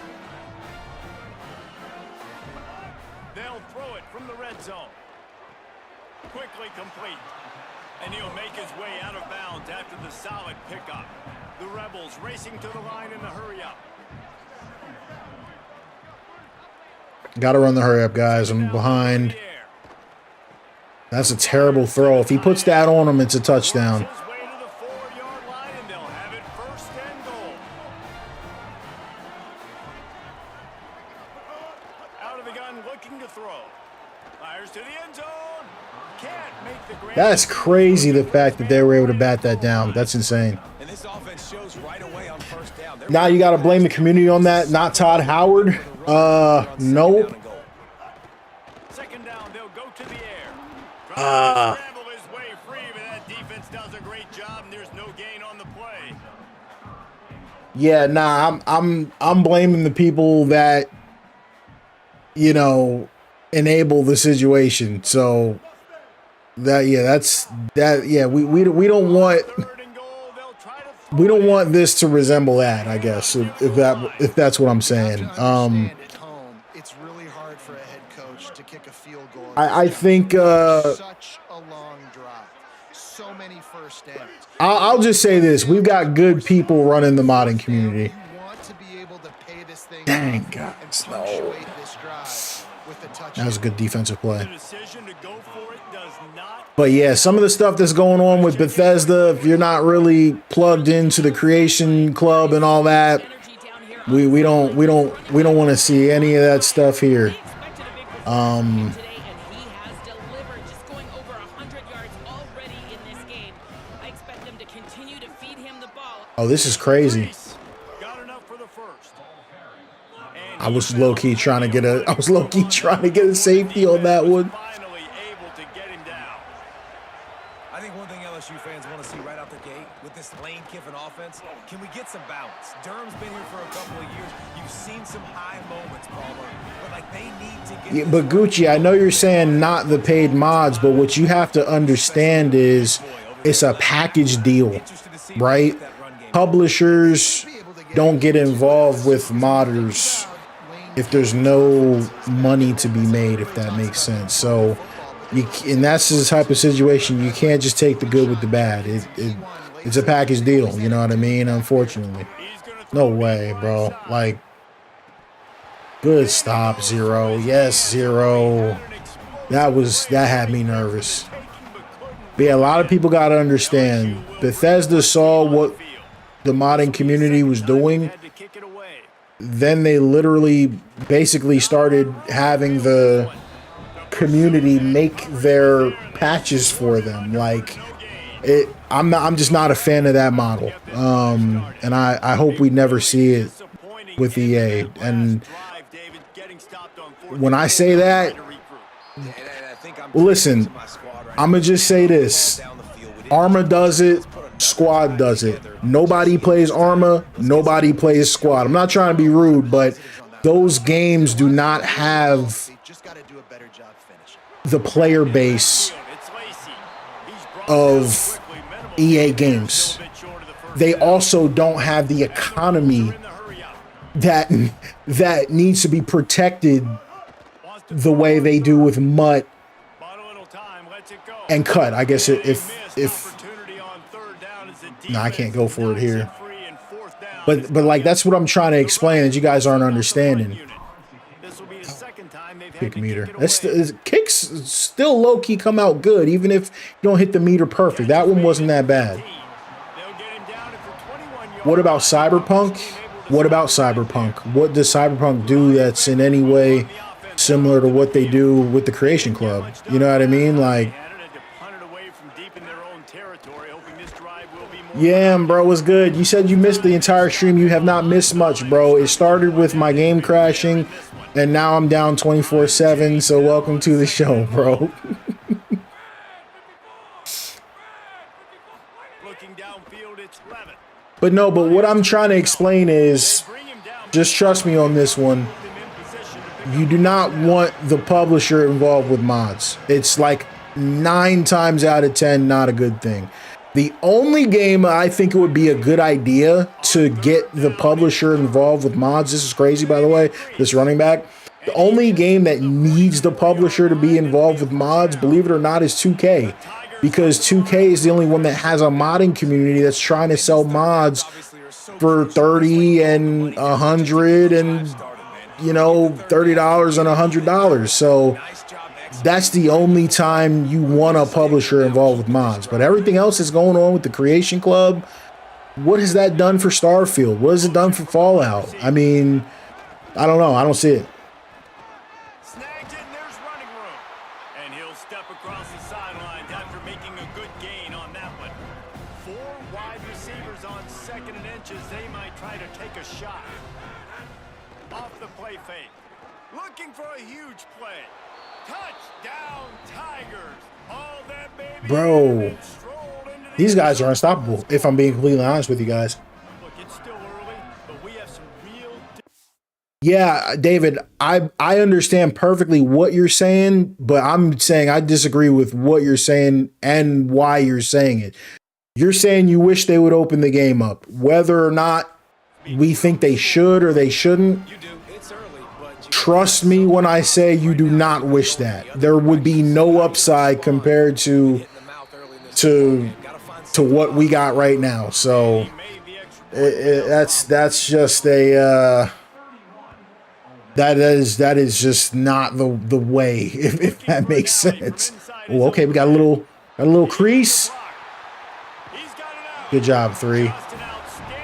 They'll throw it from the red zone. Quickly complete. And he'll make his way out of bounds after the solid pickup. The Rebels racing to the line in the hurry up. Gotta run the hurry up, guys. I'm behind. That's a terrible throw. If he puts that on him, it's a touchdown. That's crazy, the fact that they were able to bat that down. That's insane. Now you got to blame the community on that, not Todd Howard. Nope. Second down, they'll go to the air. Scramble his way free, but that defense does a great job, and there's no gain on the play. Yeah, nah, I'm blaming the people that, you know, enable the situation. So that, yeah, that's that. Yeah, we don't want this to resemble that, I guess, if that's what I'm saying. It's really hard for a head coach to kick a field goal. I think Such a long drive. So many first downs. I'll just say this: we've got good people running the modding community. You want to be able to pay this thing Dang, off God, and no. punctuate this drive with a touchdown. That was a good defensive play. The decision to go for it does not. But yeah, some of the stuff that's going on with Bethesda, if you're not really plugged into the Creation Club and all that, we don't want to see any of that stuff here. Oh, this is crazy. I was low key trying to get a safety on that one. I think one thing LSU fans want to see right out the gate with this Lane Kiffin offense, can we get some balance? Durham's been here for a couple of years. You've seen some high moments, Palmer, but like they need to get. Yeah, but Gucci, I know you're saying not the paid mods, but what you have to understand is it's a package deal, right? Publishers don't get involved with modders if there's no money to be made, if that makes sense. So, and that's the type of situation, you can't just take the good with the bad. It's a package deal, you know what I mean? Unfortunately. No way, bro. Like, good stop, Zero. Yes, Zero. That had me nervous. But yeah, a lot of people got to understand, Bethesda saw what the modding community was doing. Then they literally basically started having the community make their patches for them. Like, I'm just not a fan of that model. And I hope we never see it with EA. And when I say that, well, listen, I'm gonna just say this: Arma does it, Squad does it. Nobody plays Arma, nobody plays Squad. I'm not trying to be rude, but those games do not have the player base of EA games. They also don't have the economy that needs to be protected the way they do with Mutt and Cut. I guess if no, I can't go for it here. But like, that's what I'm trying to explain that you guys aren't understanding. Kick meter. Kicks still low-key come out good, even if you don't hit the meter perfect. That one wasn't that bad. What about Cyberpunk? What about Cyberpunk? What does Cyberpunk do that's in any way similar to what they do with the Creation Club? You know what I mean? Like, yeah, bro, what's good? You said you missed the entire stream. You have not missed much, bro. It started with my game crashing, and now I'm down 24/7. So welcome to the show, bro. But no, but what I'm trying to explain is, just trust me on this one. You do not want the publisher involved with mods. It's like 9 times out of 10 not a good thing. The only game I think it would be a good idea to get the publisher involved with mods, this is crazy by the way, this running back, the only game that needs the publisher to be involved with mods, believe it or not, is 2K. Because 2K is the only one that has a modding community that's trying to sell mods for $30 and $100 and, you know, $30 and $100. So that's the only time you want a publisher involved with mods. But everything else that's going on with the Creation Club, what has that done for Starfield? What has it done for Fallout? I mean, I don't know. I don't see it. Bro, these guys are unstoppable, if I'm being completely honest with you guys. Yeah, David, I understand perfectly what you're saying, but I'm saying I disagree with what you're saying and why you're saying it. You're saying you wish they would open the game up. Whether or not we think they should or they shouldn't, trust me when I say you do not wish that. There would be no upside compared to what we got right now. So that's just a that is just not the way, if that makes sense. Oh, okay, we got a little crease. Good job, 3.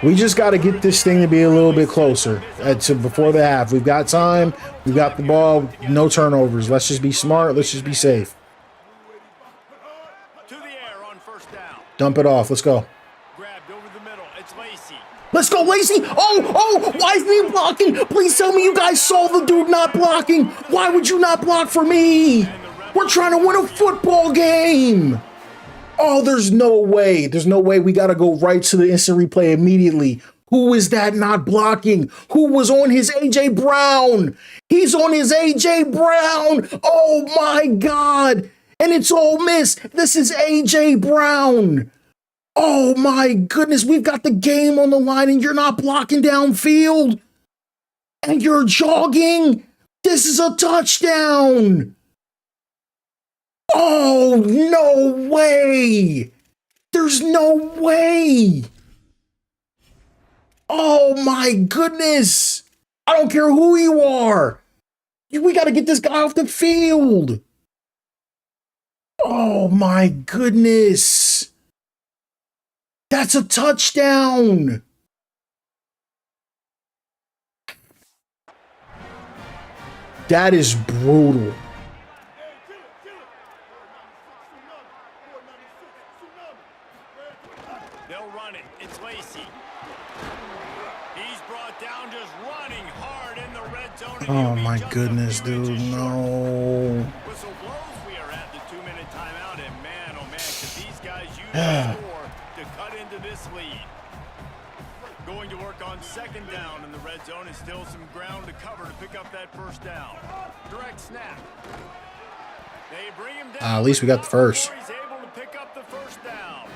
We just got to get this thing to be a little bit closer to before the half. We've got time. We've got the ball. No turnovers. Let's just be smart. Let's just be safe. Dump it off. Let's go. Let's go, Lacey. Oh, why is he blocking? Please tell me you guys saw the dude not blocking. Why would you not block for me? We're trying to win a football game. Oh, there's no way. There's no way. We got to go right to the instant replay immediately. Who is that not blocking? Who was on his A.J. Brown? He's on his A.J. Brown. Oh, my God. And it's all missed. This is A.J. Brown. Oh, my goodness. We've got the game on the line, and you're not blocking downfield. And you're jogging. This is a touchdown. Oh, no way. There's no way. Oh, my goodness. I don't care who you are. We got to get this guy off the field. Oh, my goodness. That's a touchdown. That is brutal. They'll run it. It's Lacey. He's brought down just running hard in the red zone. Oh my goodness, dude. No. Whistle blows. We are at the 2-minute timeout, and man, oh man, could these guys use the score to cut into this lead. Going to work on second down in the red zone, and still some ground to cover to pick up that first down. Direct snap. They bring him down. At least we got the first. He's able to pick up the first down.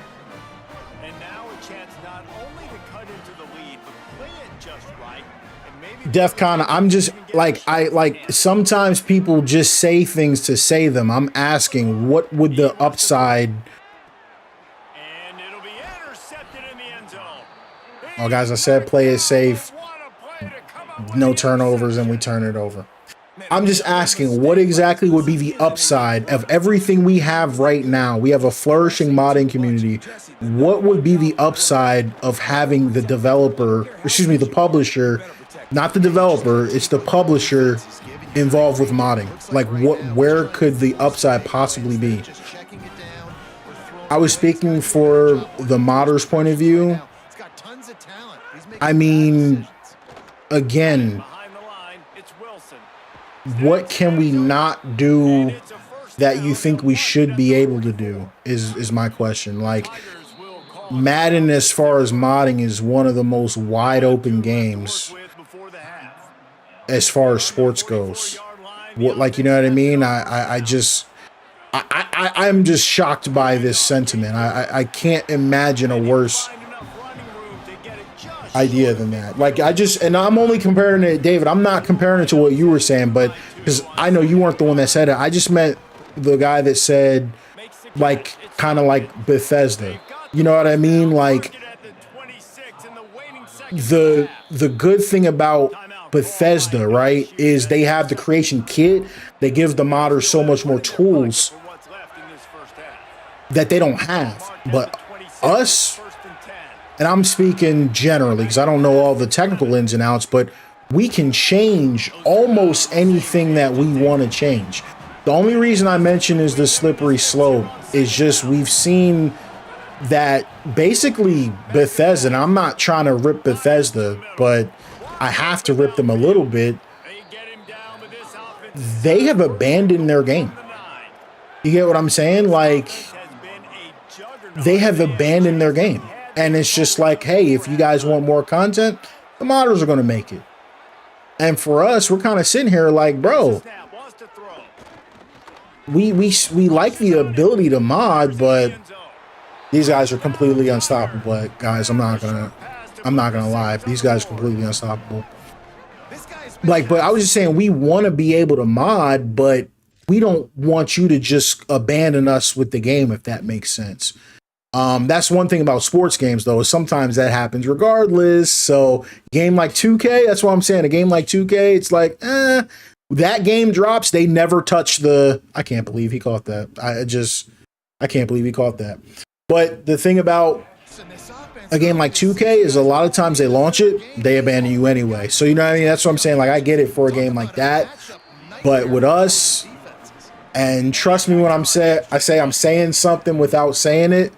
And now a chance not only to cut into the lead, but play it just right. And maybe DEFCON, I'm just like sometimes people just say things to say them. I'm asking, what would the upside? And it'll be intercepted in the end zone. Oh, guys, I said play it safe. No turnovers, and we turn it over. I'm just asking, what exactly would be the upside of everything we have right now? We have a flourishing modding community. What would be the upside of having the developer, excuse me, the publisher, not the developer, it's the publisher involved with modding? Like, where could the upside possibly be? I was speaking for the modder's point of view. I mean, again, what can we not do that you think we should be able to do is my question. Like, Madden, as far as modding, is one of the most wide open games as far as sports goes. What, like, you know what I mean? I'm just shocked by this sentiment. I can't imagine a worse idea than that. Like, and I'm only comparing it, David, I'm not comparing it to what you were saying, but because I know you weren't the one that said it. I just meant the guy that said, like, kind of like Bethesda. You know what I mean? Like, the good thing about Bethesda, right, is they have the creation kit. They give the modders so much more tools that they don't have. But us, and I'm speaking generally because I don't know all the technical ins and outs, but we can change almost anything that we want to change. The only reason I mention is the slippery slope is just we've seen that basically Bethesda, and I'm not trying to rip Bethesda, but I have to rip them a little bit. They have abandoned their game. You get what I'm saying? Like, they have abandoned their game. And it's just like, hey, if you guys want more content, the modders are going to make it. And for us, we're kind of sitting here like, bro, we like the ability to mod, but these guys are completely unstoppable. Guys, I'm not gonna lie. These guys are completely unstoppable. Like, but I was just saying, we want to be able to mod, but we don't want you to just abandon us with the game, if that makes sense. That's one thing about sports games, though, is sometimes that happens regardless. So game like 2K, that's what I'm saying. A game like 2K, it's like, that game drops, they never touch the, I can't believe he caught that. I can't believe he caught that. But the thing about a game like 2K is a lot of times they launch it, they abandon you anyway. So, you know what I mean? That's what I'm saying. Like, I get it for a game like that. But with us, and trust me when I say I'm saying something without saying it,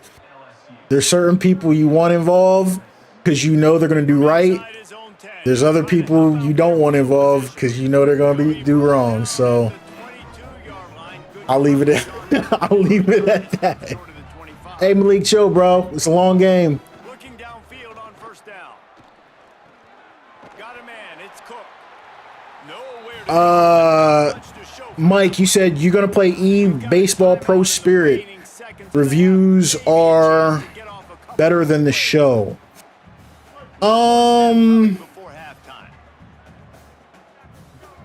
there's certain people you want involved because you know they're going to do right. There's other people you don't want involved because you know they're going to do wrong. So I'll leave it at, I'll leave it at that. Hey, Malik, chill, bro. It's a long game. Looking downfield on first down. Got a man. It's Cook. Nowhere to Mike, you said you're going to play Eve Baseball Pro Spirit. Reviews are better than the show.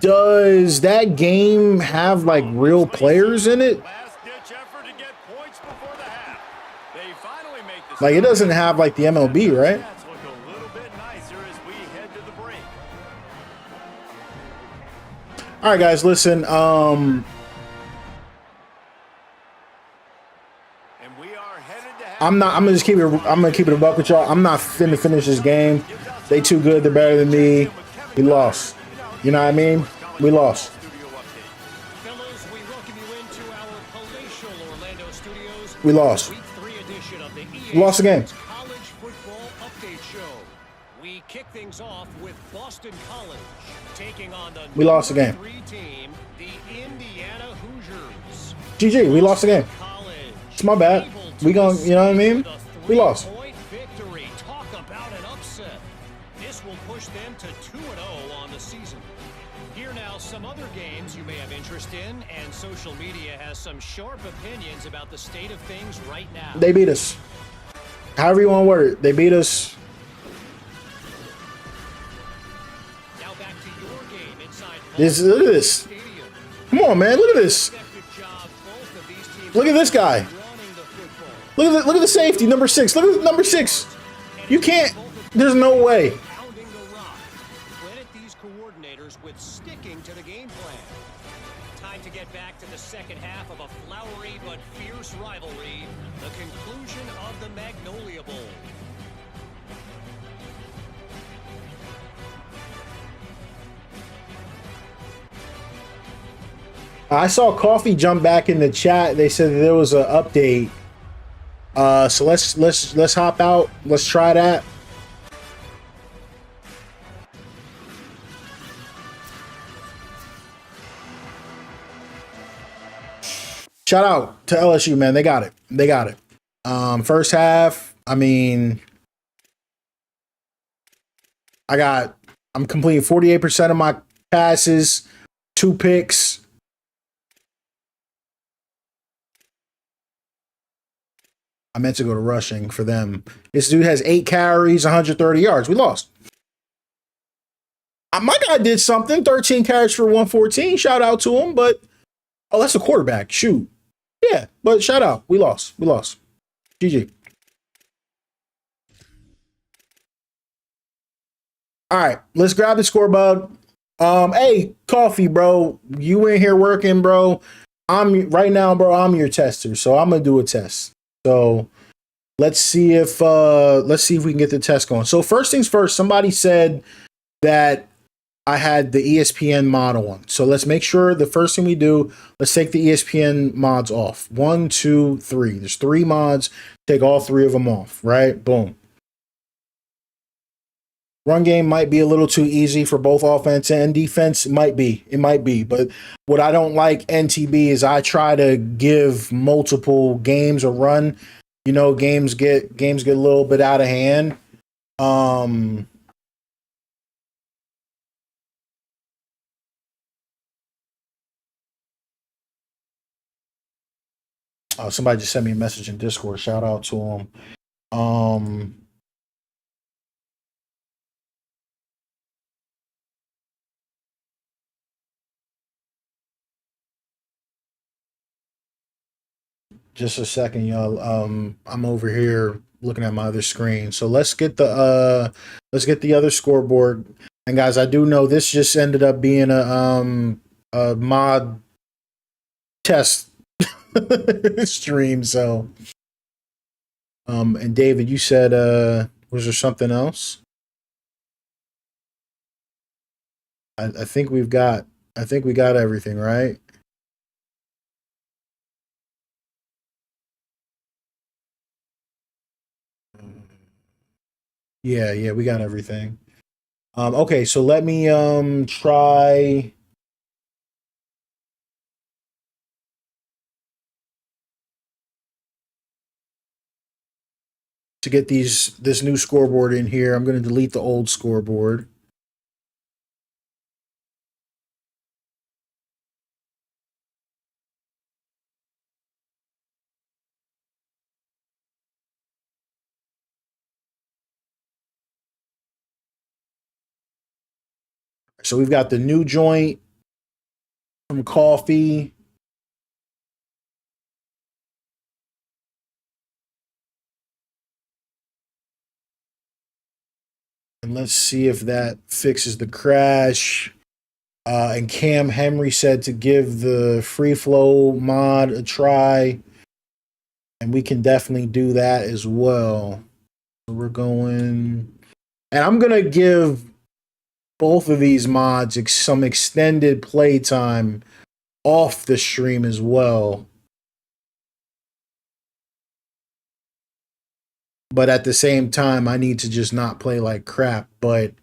Does that game have like real players in it? Like, it doesn't have like the MLB, right? All right, guys, listen. I'm gonna just keep it. I'm gonna keep it a buck with y'all. I'm not finna finish this game. They too good. They're better than me. We lost. You know what I mean? We lost. We lost. We lost the game. College football update show. We kick things off with Boston College taking on the we lost the game. Team, the Indiana Hoosiers. GG. We lost the game. It's my bad. We gonna, you know what I mean? We lost. Victory. Talk about an upset. This will push them to 2-0 on the season. Here now, some other games you may have interest in, and social media has some sharp opinions about the state of things right now. They beat us. However you want to word it, they beat us. Now back to your game inside. Look at this. Come on, man. Look at this. Look at this guy. Look at the safety, number 6. Look at number 6. You can't. There's no way. players with sticking to the game plan. Time to get back to the second half of a flowery but fierce rivalry, the conclusion of the Magnolia Bowl. I saw Coffee jump back in the chat. They said that there was an update. So let's hop out. Let's try that. Shout out to LSU, man. They got it. They got it. First half, I mean, I'm completing 48% of my passes, 2 picks. I meant to go to rushing for them. This dude has 8 carries, 130 yards. We lost. My guy did something. 13 carries for 114. Shout out to him. But, oh, that's a quarterback. Shoot. Yeah, but shout out. We lost. We lost. GG. All right, let's grab the scoreboard. Hey, Coffee, bro. You in here working, bro. I'm right now, bro. I'm your tester. So I'm gonna do a test. So let's see if we can get the test going. So first things first, somebody said that I had the ESPN mod on. So let's make sure the first thing we do, let's take the ESPN mods off. 1, 2, 3. There's 3 mods. Take all 3 of them off, right? Boom. Run game might be a little too easy for both offense and defense. It might be. But what I don't like NTB is I try to give multiple games a run. You know, games get a little bit out of hand. Oh, somebody just sent me a message in Discord. Shout out to them. Just a second, y'all. I'm over here looking at my other screen. So let's get the other scoreboard. And guys, I do know this just ended up being a mod test stream. So and David, you said was there something else? I think we got everything, right? Yeah, we got everything. Okay, so let me try to get this new scoreboard in here. I'm going to delete the old scoreboard. So we've got the new joint from Coffee. And let's see if that fixes the crash. And Cam Henry said to give the free flow mod a try. And we can definitely do that as well. So we're going. And I'm going to give both of these mods some extended playtime off the stream as well. But at the same time, I need to just not play like crap. But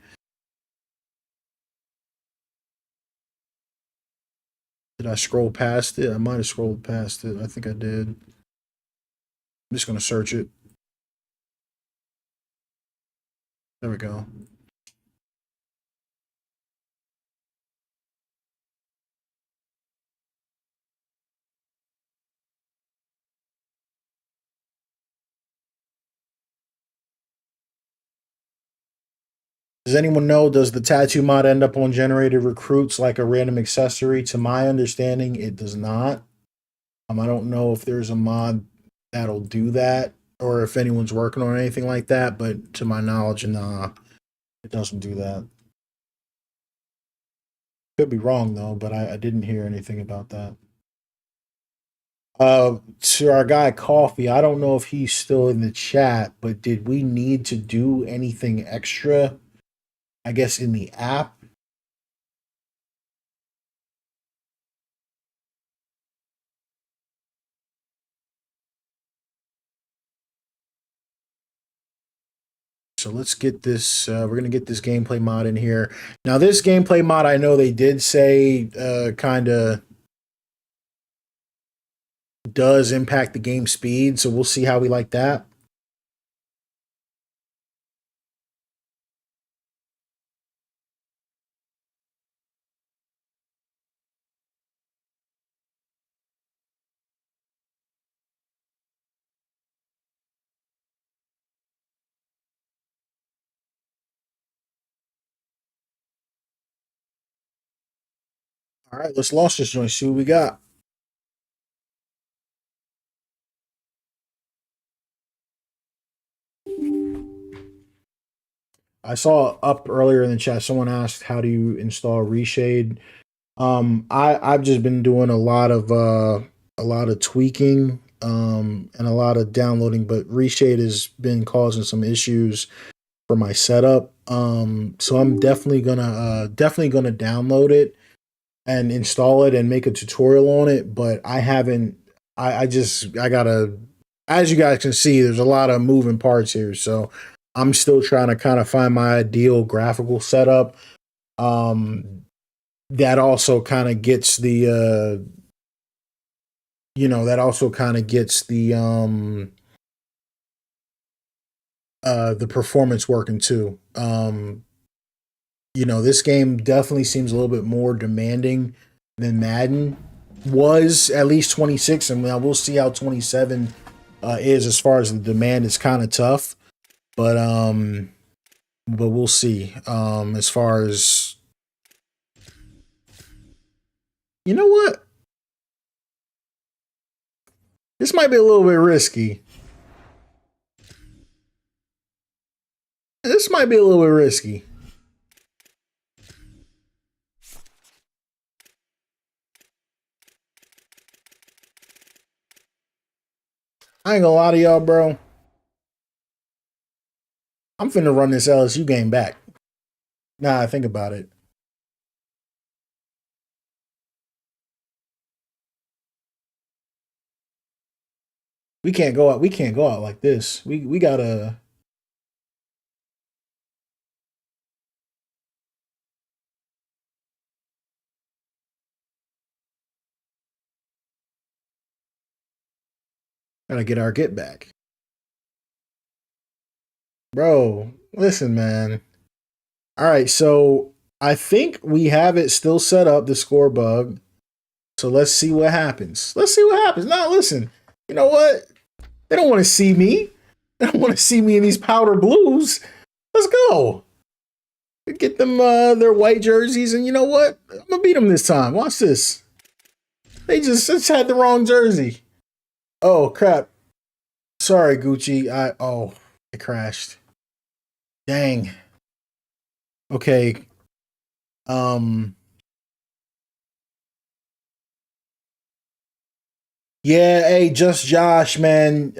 did I scroll past it? I might have scrolled past it. I think I did. I'm just going to search it. There we go. Does anyone know, does the tattoo mod end up on generated recruits like a random accessory? To my understanding, it does not. I don't know if there's a mod that'll do that or if anyone's working on anything like that, but to my knowledge, nah, it doesn't do that. Could be wrong though, but I didn't hear anything about that. To our guy Coffee, I don't know if he's still in the chat, but did we need to do anything extra? I guess in the app. So let's get this. We're gonna get this gameplay mod in here. Now, this gameplay mod, I know they did say kind of does impact the game speed, so we'll see how we like that. All right, let's launch this joint. See what we got. I saw up earlier in the chat. Someone asked, "How do you install Reshade?" I've just been doing a lot of tweaking and a lot of downloading, but Reshade has been causing some issues for my setup. So I'm definitely gonna download it and install it and make a tutorial on it. But I haven't. I gotta. As you guys can see, there's a lot of moving parts here. So I'm still trying to kind of find my ideal graphical setup. That also kind of gets the that also kind of gets the performance working too. This game definitely seems a little bit more demanding than Madden was, at least 26, and we'll see how 27 is. As far as the demand, it's kind of tough, but we'll see. As far as, you know what, this might be a little bit risky. This might be a little bit risky. I ain't gonna lie to y'all, bro. I'm finna run this LSU game back. Nah, think about it. We can't go out. We can't go out like this. We gotta. Gotta get our get back. Bro, listen, man. All right, so I think we have it still set up, the score bug. So let's see what happens. Let's see what happens. Now, listen, you know what? They don't want to see me. They don't want to see me in these powder blues. Let's go. Get them their white jerseys, and you know what? I'm gonna beat them this time. Watch this. They just had the wrong jersey. Oh crap. Sorry, Gucci. It crashed. Dang. Okay. Yeah, hey, just Josh, man.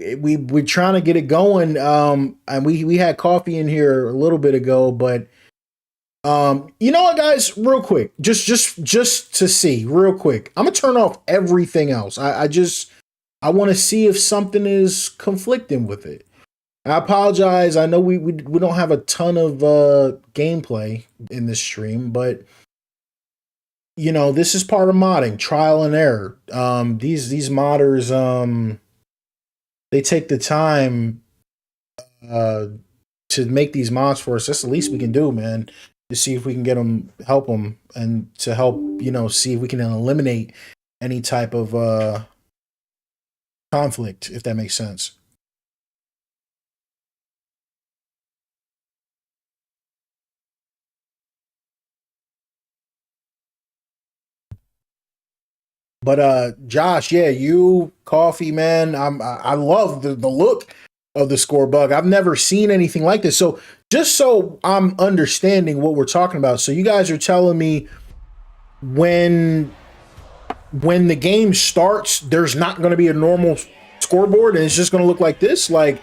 We're trying to get it going. And we had coffee in here a little bit ago, but you know what, guys? Real quick, just to see, real quick. I'm gonna turn off everything else. I want to see if something is conflicting with it. I apologize. I know we don't have a ton of gameplay in this stream, but this is part of modding, trial and error. These modders, they take the time to make these mods for us. That's the least we can do, man. To see if we can help them, and to help see if we can eliminate any type of conflict, if that makes sense. But Josh, yeah, you coffee, man. I love the look of the score bug. I've never seen anything like this. So just so I'm understanding what we're talking about. So you guys are telling me when the game starts, there's not going to be a normal scoreboard and it's just going to look like this? Like,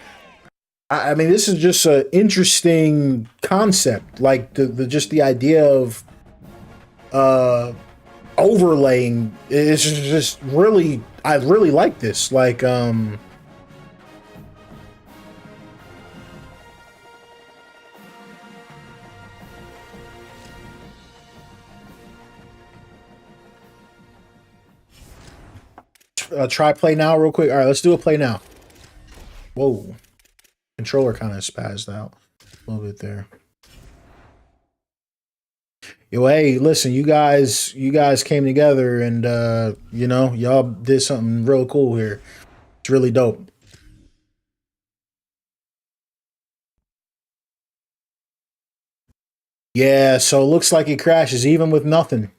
I mean, this is just an interesting concept. Like just the idea of overlaying. It's just really, I really like this. Like, try play now real quick. All right, let's do a play now. Whoa, controller kind of spazzed out a little bit there. Yo, hey, listen, you guys came together and you know, y'all did something real cool here. It's really dope. Yeah, so it looks like it crashes even with nothing.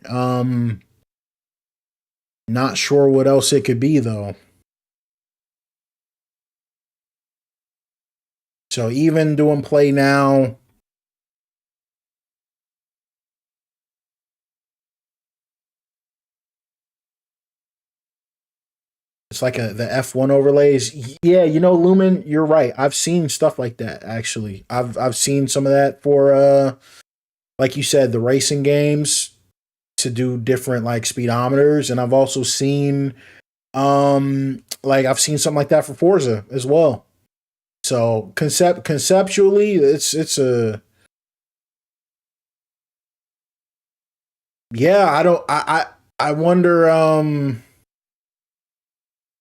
Not sure what else it could be though. So even doing play now, it's like the F1 overlays. Yeah, you know, Lumen, you're right. I've seen stuff like that actually. I've seen some of that for like you said, the racing games to do different like speedometers, and I've also seen like I've seen something like that for Forza as well. So conceptually, it's a yeah. I don't I wonder. I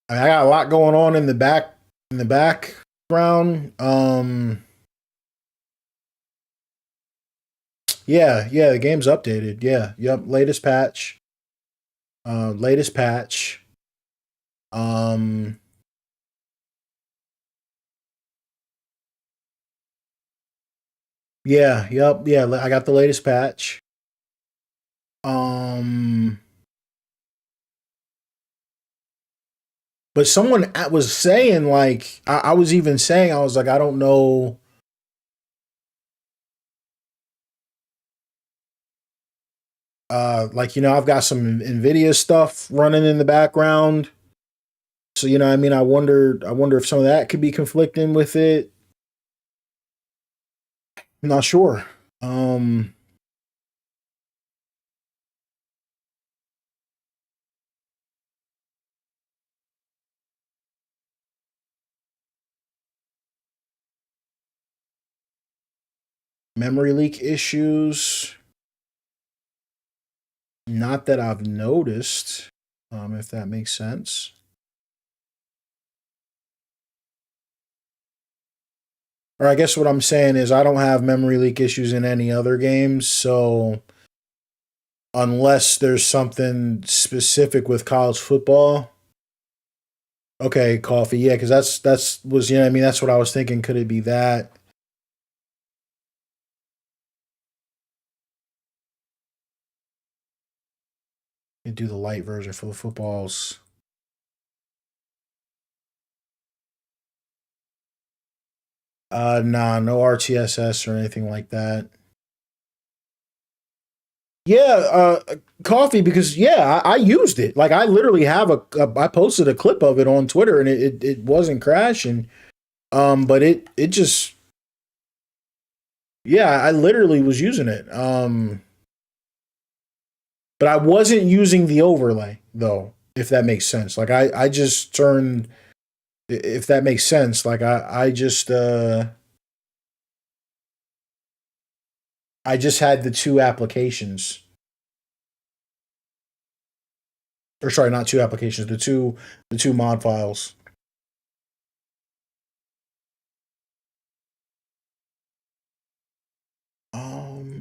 got a lot going on in the background. Yeah, the game's updated. Yeah, yep, latest patch. Latest patch. Um, yeah. I got the latest patch. Um, but someone was saying like I was even saying I was like I don't know. Like you know I've got some Nvidia stuff running in the background. So you know I mean I wonder if some of that could be conflicting with it. I'm not sure. Um, Memory leak issues. Not that I've noticed. If that makes sense. Or I guess what I'm saying is I don't have memory leak issues in any other games, so unless there's something specific with college football. Okay, coffee. Yeah, because that's was you know what I mean that's what I was thinking. Could it be that? You do the light version for the footballs. Nah, no RTSS or anything like that. Yeah, coffee because yeah, I used it. Like I literally have I posted a clip of it on Twitter and it wasn't crashing. But it just yeah, I literally was using it. But I wasn't using the overlay though, if that makes sense. Like I just turned if that makes sense. Like I just had the two applications. Or sorry, not two applications, the two mod files.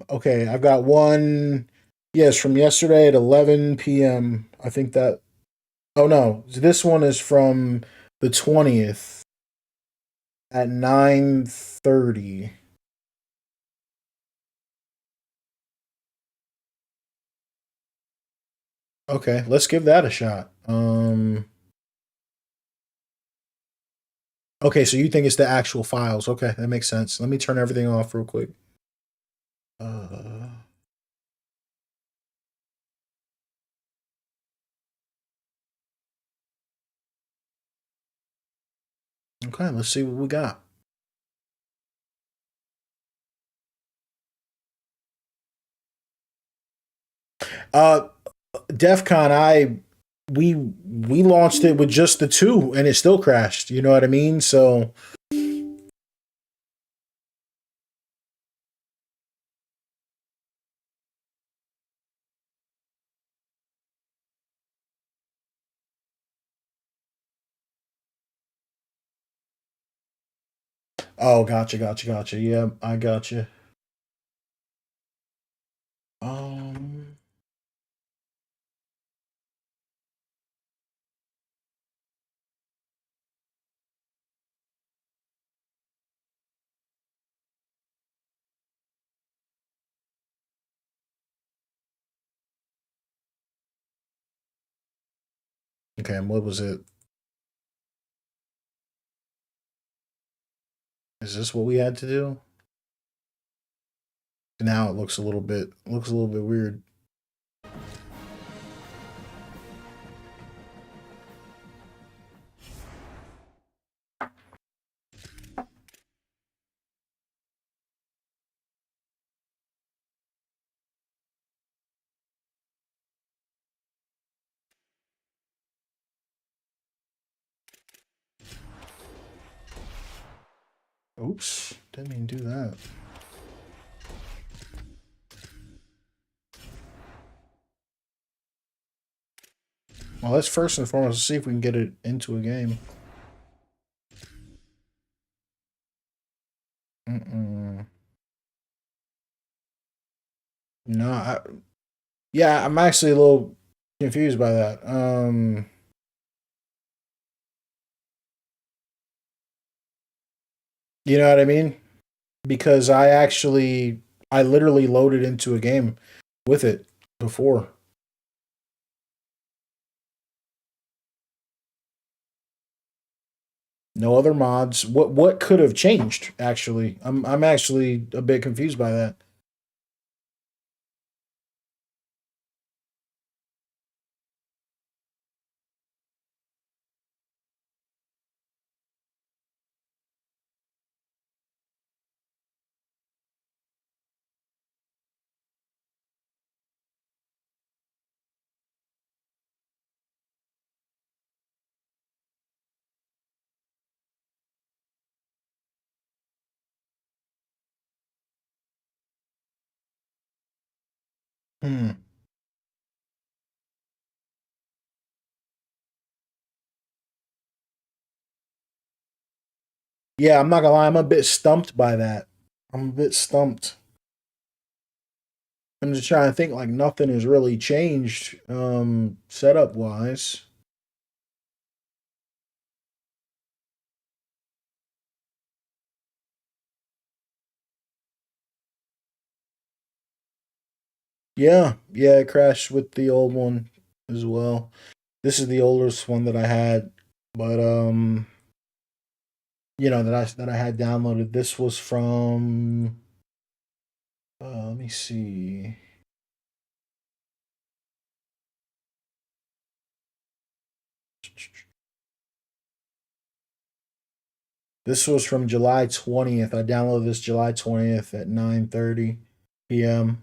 Okay, I've got one yes from yesterday at 11 p.m. I think that oh no, this one is from the 20th at 9:30. Okay, let's give that a shot. Okay, so you think it's the actual files. Okay, that makes sense. Let me turn everything off real quick. Okay, let's see what we got. Uh, DEF CON, we launched it with just the two, and it still crashed. You know what I mean? So. Oh, gotcha. Yeah, I gotcha. Um. Okay, and what was it? Is this what we had to do? Now it looks a little bit weird. Oops, didn't mean to do that. Well, let's first and foremost see if we can get it into a game. Mm-mm. No, yeah, I'm actually a little confused by that. You know what I mean? Because I literally loaded into a game with it before. No other mods. What could have changed? Actually, I'm actually a bit confused by that. Hmm. Yeah, I'm not gonna lie. I'm a bit stumped by that. I'm a bit stumped. I'm just trying to think. Like nothing has really changed, setup wise. Yeah, it crashed with the old one as well. This is the oldest one that I had, but that I had downloaded. This was from. Let me see. This was from July 20th. I downloaded this July 20th at 9:30 p.m.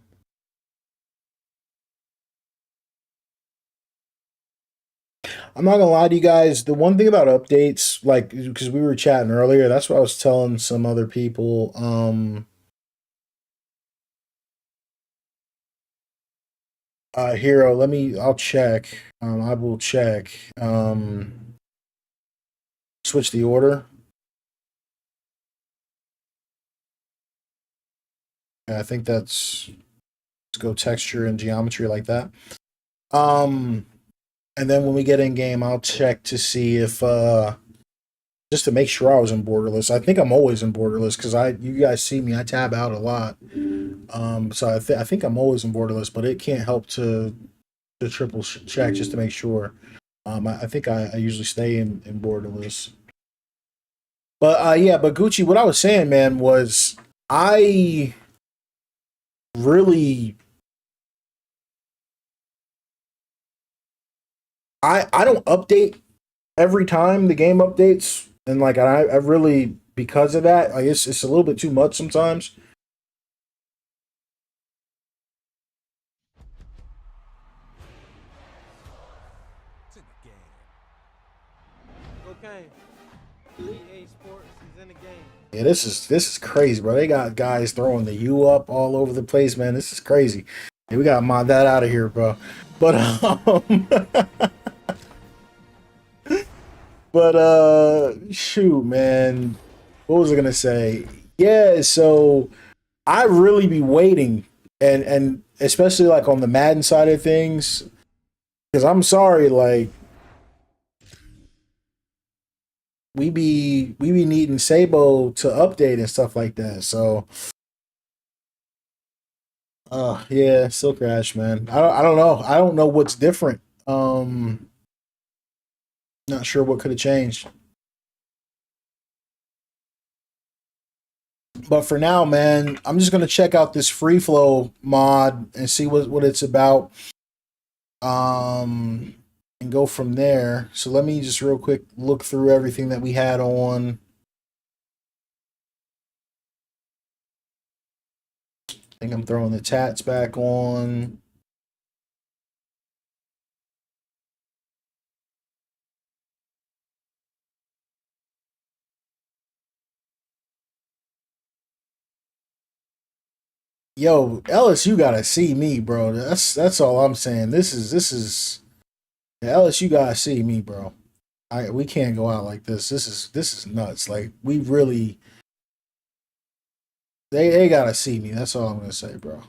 I'm not gonna lie to you guys. The one thing about updates, like, because we were chatting earlier, that's what I was telling some other people. Hero, I'll check. I will check. Switch the order. I think let's go texture and geometry like that. Um, and then when we get in game, I'll check to see if just to make sure I was in borderless. I think I'm always in borderless because you guys see me, I tab out a lot. So I think I'm always in borderless, but it can't help to triple check just to make sure. I think I usually stay in borderless. But yeah, but Gucci, what I was saying, man, was I really I don't update every time the game updates, and like I really, because of that, like it's a little bit too much sometimes. It's in the game. Okay. EA Sports is in the game. Yeah, this is crazy, bro. They got guys throwing the U up all over the place, man. This is crazy. Yeah, we gotta mod that out of here, bro. But shoot, man. What was I gonna say? Yeah, so I really be waiting, and especially like on the Madden side of things, because I'm sorry, like we be needing Sabo to update and stuff like that. So yeah, still crash, man. I don't know. I don't know what's different. Not sure what could have changed. But for now, man, I'm just gonna check out this free flow mod and see what it's about. And go from there. So let me just real quick look through everything that we had on. I think I'm throwing the tats back on. Yo, Ellis, you gotta see me, bro. That's all I'm saying. This is Ellis, you gotta see me, bro. We can't go out like this. This is nuts. Like we really they gotta see me. That's all I'm gonna say, bro.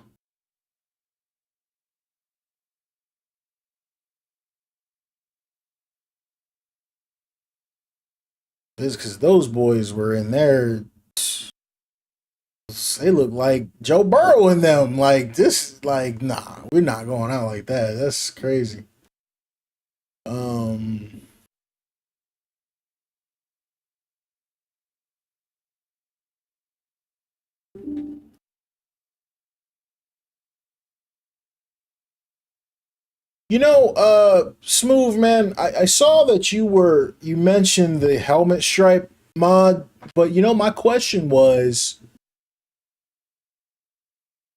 This because those boys were in there. They look like Joe Burrow in them. Like this, like nah, we're not going out like that. That's crazy. Um, Smooth man, I saw that you mentioned the helmet stripe mod, but my question was,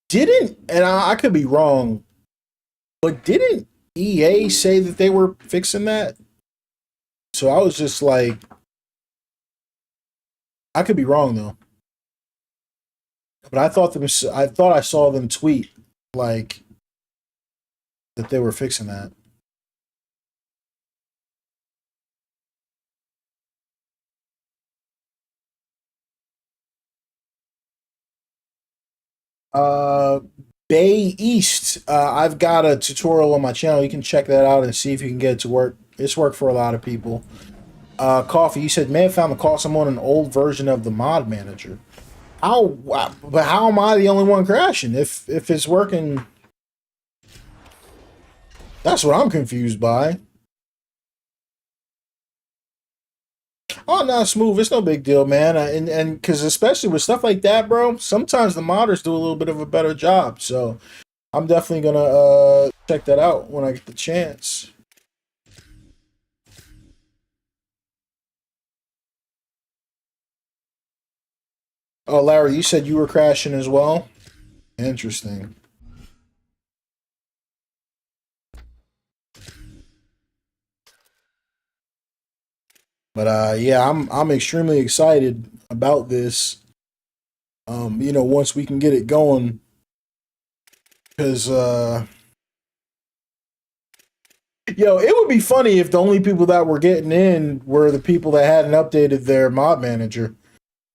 didn't, and I could be wrong, but didn't EA say that they were fixing that? So I was just like, I could be wrong though, but I thought I saw them tweet like that they were fixing that. Uh, Bay East. I've got a tutorial on my channel. You can check that out and see if you can get it to work. It's worked for a lot of people. Coffee, you said, man, found the cost. I'm on an old version of the mod manager. But how am I the only one crashing? If it's working, that's what I'm confused by. Oh no, Smooth. It's no big deal, man. And because especially with stuff like that, bro, sometimes the modders do a little bit of a better job. So I'm definitely gonna check that out when I get the chance. Oh, Larry, you said you were crashing as well. Interesting. But yeah, I'm extremely excited about this. Once we can get it going, because it would be funny if the only people that were getting in were the people that hadn't updated their mod manager.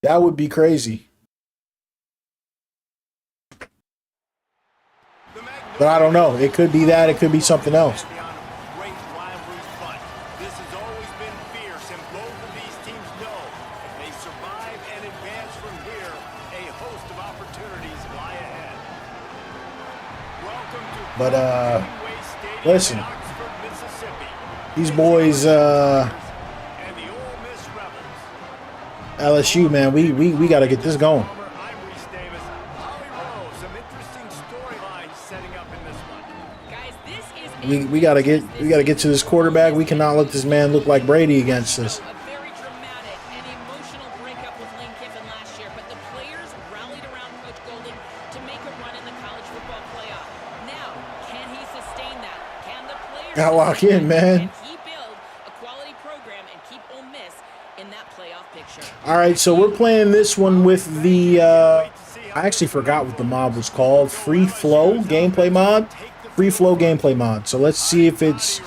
That would be crazy. But I don't know. It could be that. It could be something else. But listen, these boys LSU, man, we got to get this going. We got to get to this quarterback. We cannot let this man look like Brady against us. A very dramatic and emotional breakup with Lane Kiffin last year, but the players rallied around Coach Golden to make a run in the college football playoff. Now, can he sustain that? Can the players Got lock in, man. Can he build a quality program and keep Ole Miss in that playoff picture? All right, so we're playing this one with the I actually forgot what the mod was called. Free flow gameplay mod. Free flow gameplay mod. So let's see if it's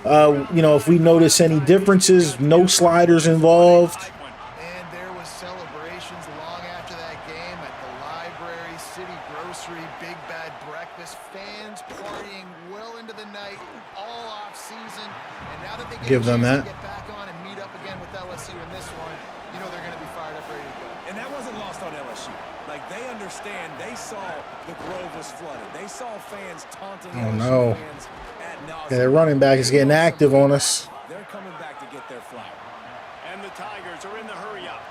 you know, if we notice any differences. No sliders involved. And there was celebrations long after that game at the library, city grocery, big bad breakfast, fans partying well into the night, all off season. And now that they get Give them that. get back on and meet up again with LSU in this one, you know they're going to be fired up, ready to go. And that wasn't lost on LSU. Like, they understand. They saw the Grove was flooded. They saw fans taunting LSU fans at nauseam. Yeah, their running back is getting active on us. They're coming back to get their flower. And the Tigers are in the hurry up.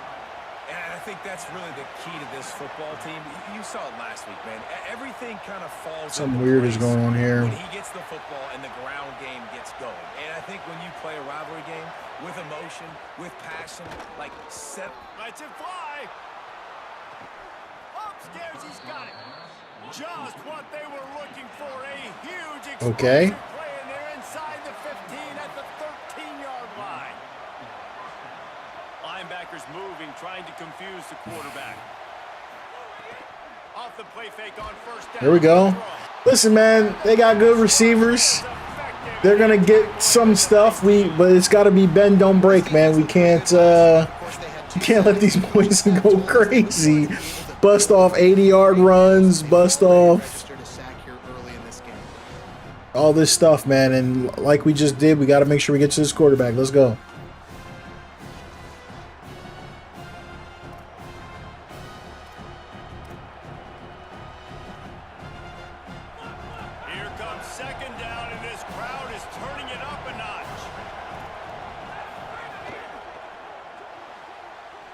And I think that's really the key to this football team. You saw it last week, man. Everything kind of falls Something into weird is place going on here. when he gets the football and the ground game gets going. And I think when you play a rivalry game with emotion, with passion, like Lights it fly. Upstairs, he's got it. Just what they were looking for. A huge Okay. explosive play, and they're inside the 15 at the 13-yard line. Linebackers moving, trying to confuse the quarterback. Off the play fake on first down. There we go. Listen, man, they got good receivers. They're gonna get some stuff. But it's got to be bend don't break, man. We can't let these boys go crazy. Bust off 80-yard runs, bust off all this stuff, man. And like we just did, we got to make sure we get to this quarterback. Let's go. Here comes second down, and this crowd is turning it up a notch.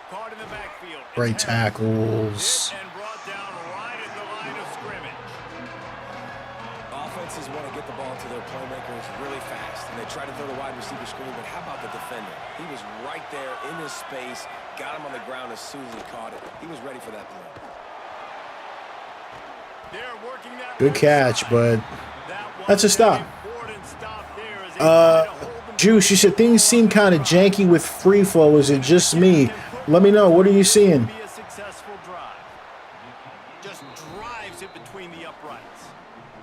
Caught in the backfield. Great tackles. And brought down right at the line of scrimmage. offenses want to get the ball to their playmakers really fast, and they try to throw the wide receiver screen, but how about the defender? He was right there in his space, got him on the ground as soon as he caught it. He was ready for that play. They're working that Good catch, but that's a stop. Juice, you said things seem kind of janky with free flow. Is it just me? Let me know. What are you seeing? Be a successful drive. Just drives it between the uprights.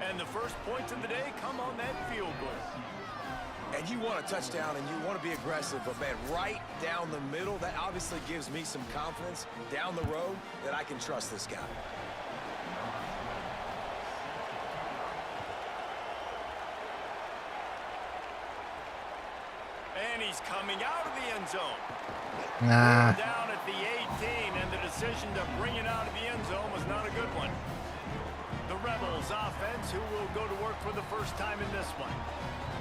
And the first points of the day come on that field goal. And you want a touchdown and you want to be aggressive, but man, right down the middle, that obviously gives me some confidence down the road that I can trust this guy. And he's coming out of the end zone. Nah. Down at the 18, and the decision to bring it out of the end zone was not a good one. The Rebels offense, who will go to work for the first time in this one.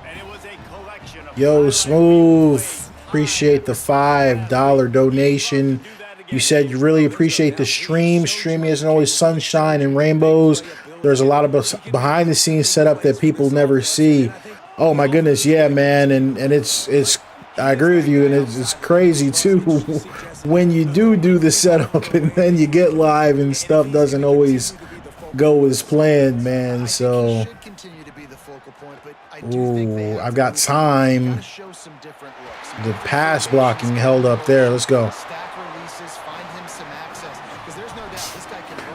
And it was a collection of... Yo, Smooth. Appreciate the $5 donation. You said you really appreciate the stream. Streaming isn't always sunshine and rainbows. There's a lot of behind-the-scenes setup that people never see. Oh my goodness, yeah, man, and it's I agree with you, and it's crazy too when you do the setup and then you get live and stuff doesn't always go as planned, man. So, ooh, I've got time. The pass blocking held up there. Let's go.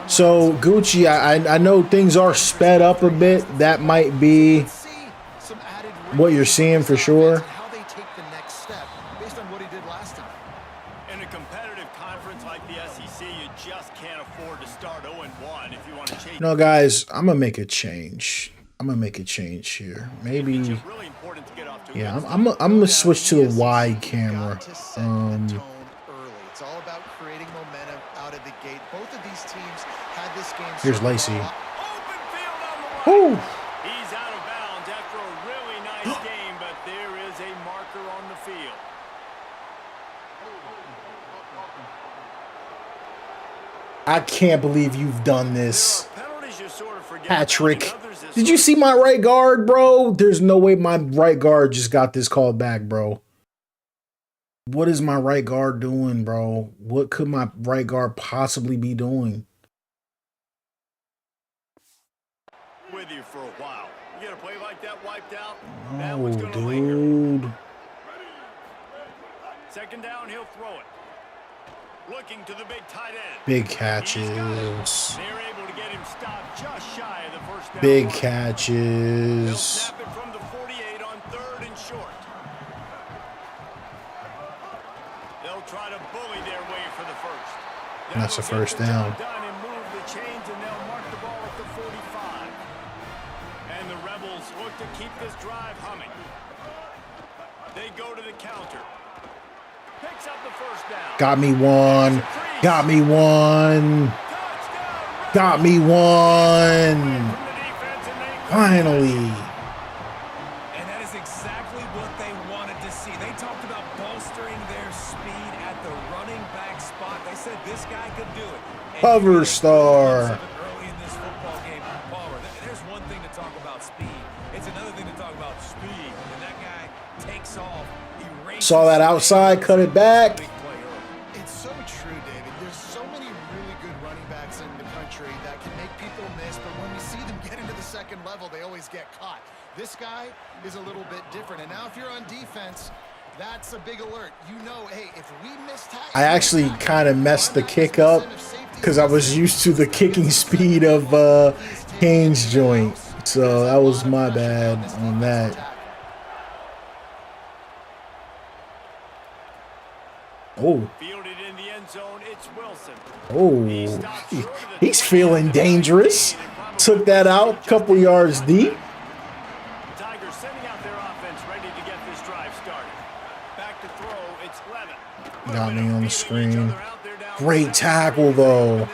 So Gucci, I know things are sped up a bit. That might be what you're seeing for sure. How they take the next step based on what he did last time. In a competitive conference like the SEC, you just can't afford to start 0-1 if you want to chase. No, guys, I'm gonna make a change. I'm gonna make a change here. Maybe, Really important to get off to yeah. I'm gonna switch to the wide camera. It's all about creating momentum out of the gate. Both of these teams had this game. Here's Lacey. open field on the right. Woo! He's out of bounds after a really nice game, but there is a marker on the field. I can't believe you've done this. There are penalties you sort of forget Patrick. about, and others that Did you sort see my right guard, bro? There's no way my right guard just got this called back, bro. What is my right guard doing, bro? What could my right guard possibly be doing? with you for a while. You get a play like that wiped out, that Oh, one's going to linger. dude. Second down, he'll throw it. Looking to the big tight end. Big He's catches. got it. They're able to get him stopped just shy of the first down. Big mark. They'll catches. snap it from the 48 on 3rd and short. They'll try to bully their way for the first. That's a That'll first get the down. job done and move the chains, and they'll mark the ball at the 45. And the Rebels look to keep this drive humming. They go to the counter. Picks up the first down. Got me one. Got me one. Got me one. Finally. And that is exactly what they wanted to see. They talked about bolstering their speed at the running back spot. They said this guy could do it. And Cover star. early in this football game, Palmer, there's one thing to talk about speed. It's another thing to talk about speed. And that guy takes off. He races. Saw that outside, cut it back. Big play early. It's so true, David. There's so many really good running backs in the country that can make people miss, but when we see them get into the second level, they always get caught. This guy is a little bit different. And now if you're on defense, that's a big alert. You know, hey, if we miss tackle, I actually kind of messed the kick up because I was used to the kicking speed of Kane's joint. So that was my bad on that. Oh, Fielded in the end zone, it's Wilson. he's feeling dangerous. Took that out, couple yards deep. Tigers sending out their offense, ready to get this drive started. Back to throw, it's Levin. Got me on the screen. Great tackle though.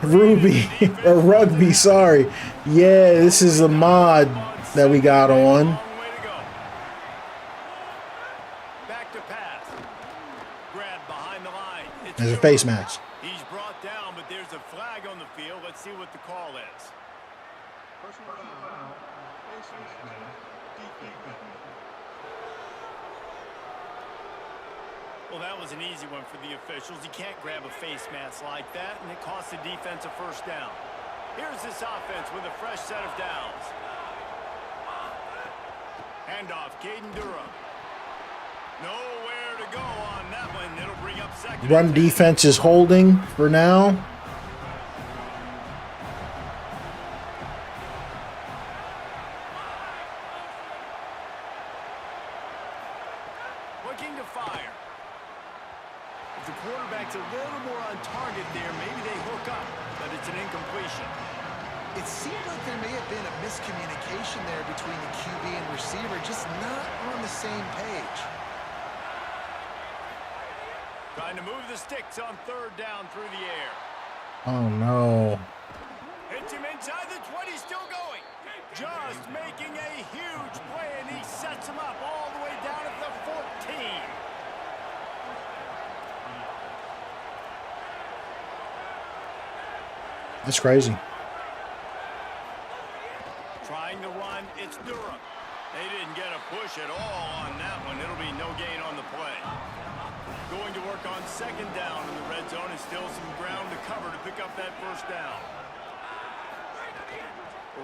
Ruby or Rugby, sorry. Yeah, this is a mod that we got on. Back to pass. Grab behind the line. It's There's a face match. He's brought down, but there's a flag on the field. Let's see what the call is. Well, that was an easy one for the officials. You can't grab a face mask like that, and it costs the defense a first down. Here's this offense with a fresh set of downs. Handoff, Caden Durham. Nowhere to go on that one. It'll bring up second. Run defense is holding for now. Looking to fire. If the quarterback's a little more on target there, maybe they hook up, but it's an incompletion. It seemed like there may have been a miscommunication there between the QB and receiver, just not on the same page. Trying to move the sticks on 3rd down through the air. Oh no. Hits him inside the 20, still going. Just making a huge play, and he sets him up all the way down at the 14. That's crazy. Trying to run, it's Durham. They didn't get a push at all on that one. It'll be no gain on the play. Going to work on 2nd down in the red zone, and still some ground to cover to pick up that first down.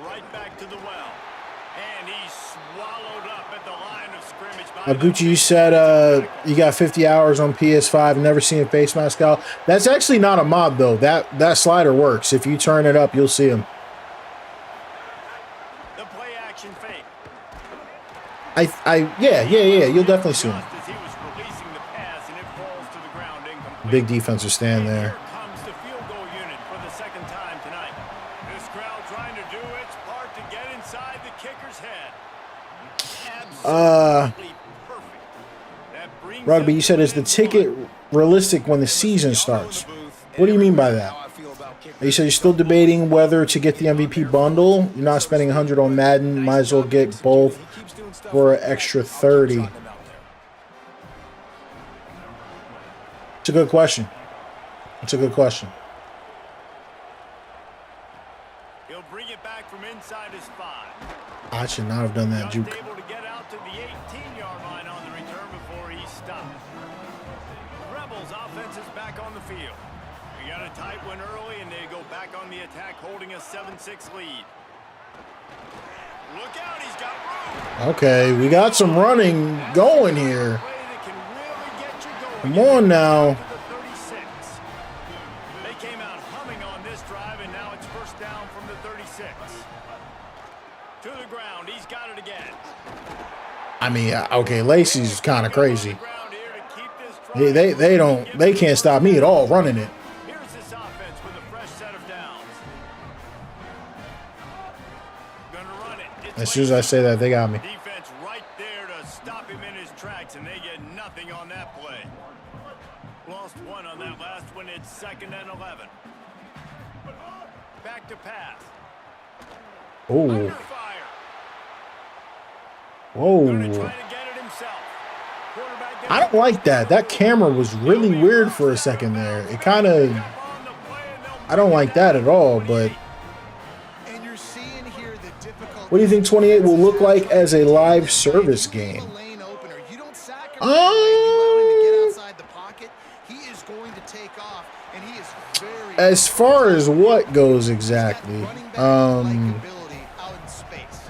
Right back to the well. And he's swallowed up at the line of scrimmage. Gucci, you said you got 50 hours on PS5, never seen a face mask out. That's actually not a mod though. That slider works. If you turn it up, you'll see him. The play action fake. Yeah, you'll definitely see him. Just as he was releasing the pass, and it falls to the ground incomplete. Big defensive stand there. Here comes the field goal unit for the 2nd time tonight. This crowd trying to do its part to get inside the kicker's head. Absolutely perfect. That brings Rugby, you up said, is the win ticket one. realistic when the season starts? What do you mean by that? You said you're still debating whether to get the MVP bundle. You're not spending 100 on Madden. Might as well get both for an extra 30. It's a good question. That's a good question. He'll bring it back from inside his 5. I should not have done that, Just juke. able to get out to the 18-yard line on the return before he stopped. Rebels offense is back on the field. We got a tight one early, and they go back on the attack, holding a 7-6 lead. Look out, he's got room. Okay, we got some running going here. Play that can really get you going. Come on now. To the 36. They came out humming on this drive, and now it's first down from the 36. To the ground, he's got it again. I mean, okay, Lacey's kind of crazy. Ground here to keep this drive. They can't stop me at all running it. Here's this offense with a fresh set of downs. Gonna run it. It's As soon as I say that, they got me. defense right there to stop him in his tracks, and they get nothing on that play. Lost one on that last one. It's 2nd and 11. Back to pass. Under Oh, fire. Gonna whoa. try to get it himself. Quarterback gets I don't like that. That camera was really weird for a second there. It kind of, on the play, and they'll I don't like that at all, but And you're seeing here the difficulty. what do you think 28 will look like as a live service game? Lane opener. You don't sack him. You allow him to get outside the pocket. He is going to take off, and he is very. As far as what goes exactly, Running back likability out in space.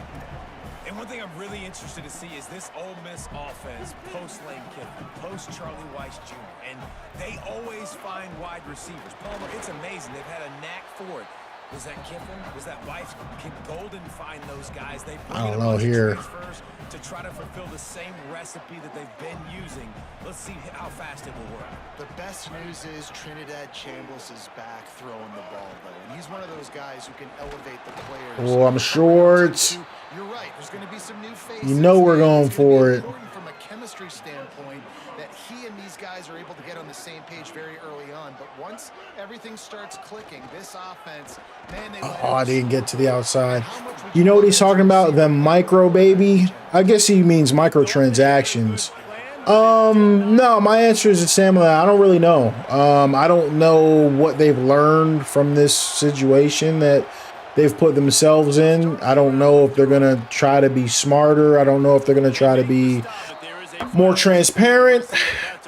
And one thing I'm really interested to see is this Ole Miss offense post-Lane Kiffin, post-Charlie Weiss Jr., and they always find wide receivers. Palmer, it's amazing. They've had a knack for it. Was that Kiffin? Was that Weiss? Can Golden find those guys? They bring I don't in a know bunch of here. transfers to try to fulfill the same recipe that they've been using. Let's see how fast it will work. The best news is Trinidad Chambliss is back throwing the ball, though. And he's one of those guys who can elevate the players. Oh, I'm short. You're right. There's going to be some new faces. You know we're going It's gonna be for it. important from a chemistry standpoint that he and these guys are able to get on the same page very early on. But once everything starts clicking, this offense, man, they let Oh, I it didn't get to the outside. How much would You know what he's want talking to about? see Them micro, baby. I guess he means microtransactions. No, my answer is the same. I don't really know. I don't know what they've learned from this situation that they've put themselves in. I don't know if they're gonna try to be smarter. I don't know if they're gonna try to be more transparent.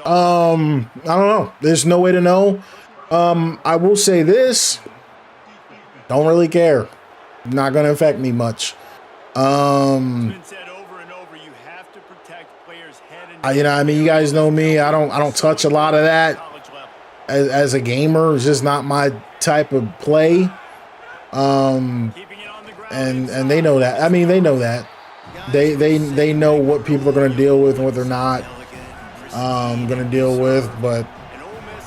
I don't know. There's no way to know. I will say this. Don't really care. Not gonna affect me much. been said over and over, you have to protect players' head and You know, I mean, you guys know me. I don't touch a lot of that college level. as a gamer. It's just not my type of play. Keeping it on the ground. And they know that. I mean, they know that. They know what people are going to deal with and what they're not going to deal with. But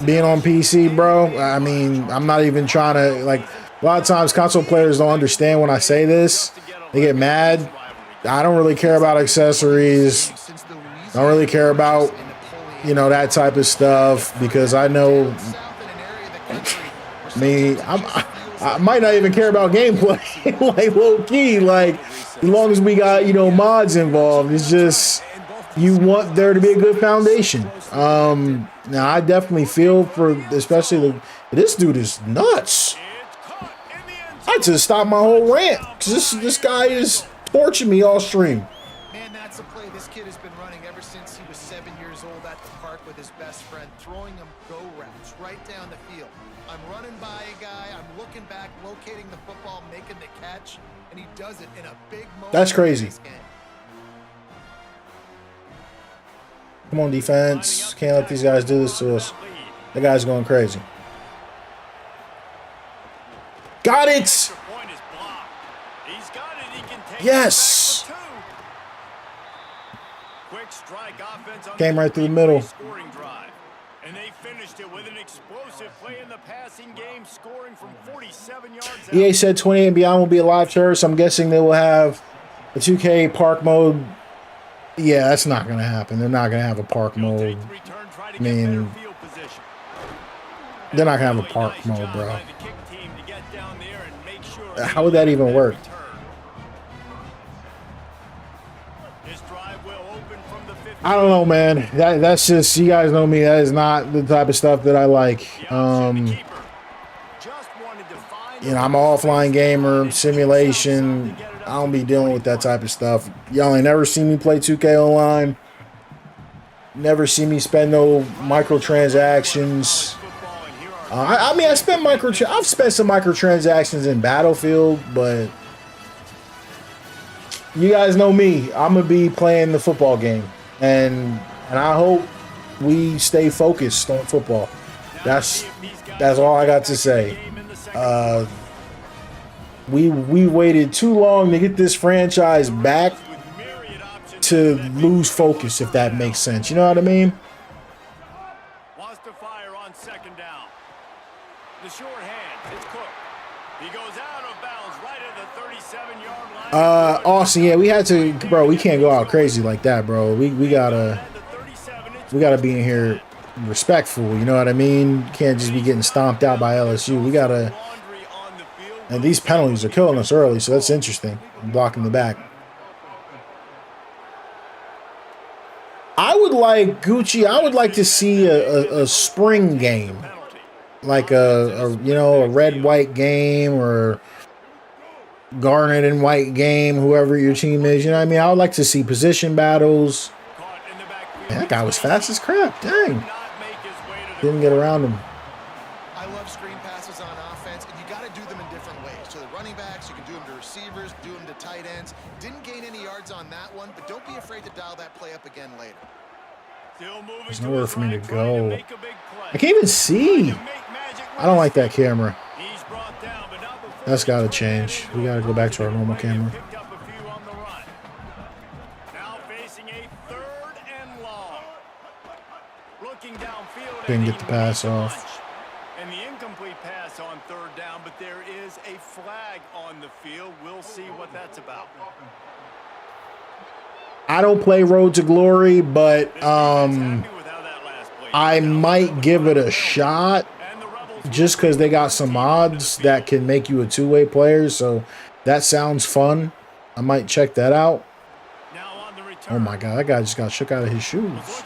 being on PC, bro, I mean, I'm not even trying to, like, a lot of times console players don't understand when I say this. They get mad. I don't really care about accessories. I don't really care about, you know, that type of stuff because I know, I mean, I might not even care about gameplay, like low key, like as long as we got, you know, mods involved. It's just you want there to be a good foundation. Now I definitely feel for, especially this dude is nuts. I had to stop my whole rant because this guy is torching me all stream. Man, that's a play this kid has been running ever since he was 7 years old at the park with his best friend, throwing him go routes right down the field. I'm running by a guy, I'm looking back, locating the football, making the catch, and he does it in a big moment. That's crazy. in this game. Come on, defense. Can't let these guys do this to us. The guy's going crazy. Got it! Point is blocked. He's got it. He can take Yes! it back for 2. Quick strike offense on Came right through the middle. scoring drive. And they finished it with an explosive play in the passing game, scoring from 47 yards out. EA said 28 and beyond will be a live service. I'm guessing they will have a 2K park mode. Yeah, that's not going to happen. They're not going to have a park He'll mode. take the return, try to I get mean, better field position. They're not going to have a Really park nice mode, job bro. by the kick team to get down there and make sure How would that even work? return. This drive will open from the 15. I don't know, man. That's just, you guys know me. That is not the type of stuff that I like. You know, I'm an offline gamer, simulation. I don't be dealing with that type of stuff. Y'all ain't never seen me play 2K online. Never see me spend no microtransactions. I mean, I've spent some microtransactions in Battlefield, but you guys know me. I'm gonna be playing the football game, and I hope we stay focused on football. That's all I got to say. We waited too long to get this franchise back to lose focus, if that makes sense. You know what I mean? Wants to fire on second down. The short hand, it's Cook. He goes out of bounds right at the 37-yard line. Austin, yeah, we had to, bro. We can't go out crazy like that, bro. We gotta be in here respectful. You know what I mean? Can't just be getting stomped out by LSU. We gotta. And these penalties are killing us early, so that's interesting. Blocking the back. I would like to see a spring game, like a red white game or garnet and white game, whoever your team is. You know what I mean? I would like to see position battles. Man, that guy was fast as crap. Dang, didn't get around him. I love screen passes on offense, and you got to do them in different ways. To the running backs, you can do them to receivers, do them to tight ends. Didn't gain any yards on that one, but don't be afraid to dial that play up again later. There's nowhere for me to go. I can't even see. I don't like that camera. That's got to change. We got to go back to our normal camera. Didn't get the pass off. And the incomplete pass on third down, but there is a flag on the field. We'll see what that's about. I don't play Road to Glory, but I might give it a shot just because they got some mods that can make you a two-way player. So that sounds fun. I might check that out. Oh my God, that guy just got shook out of his shoes.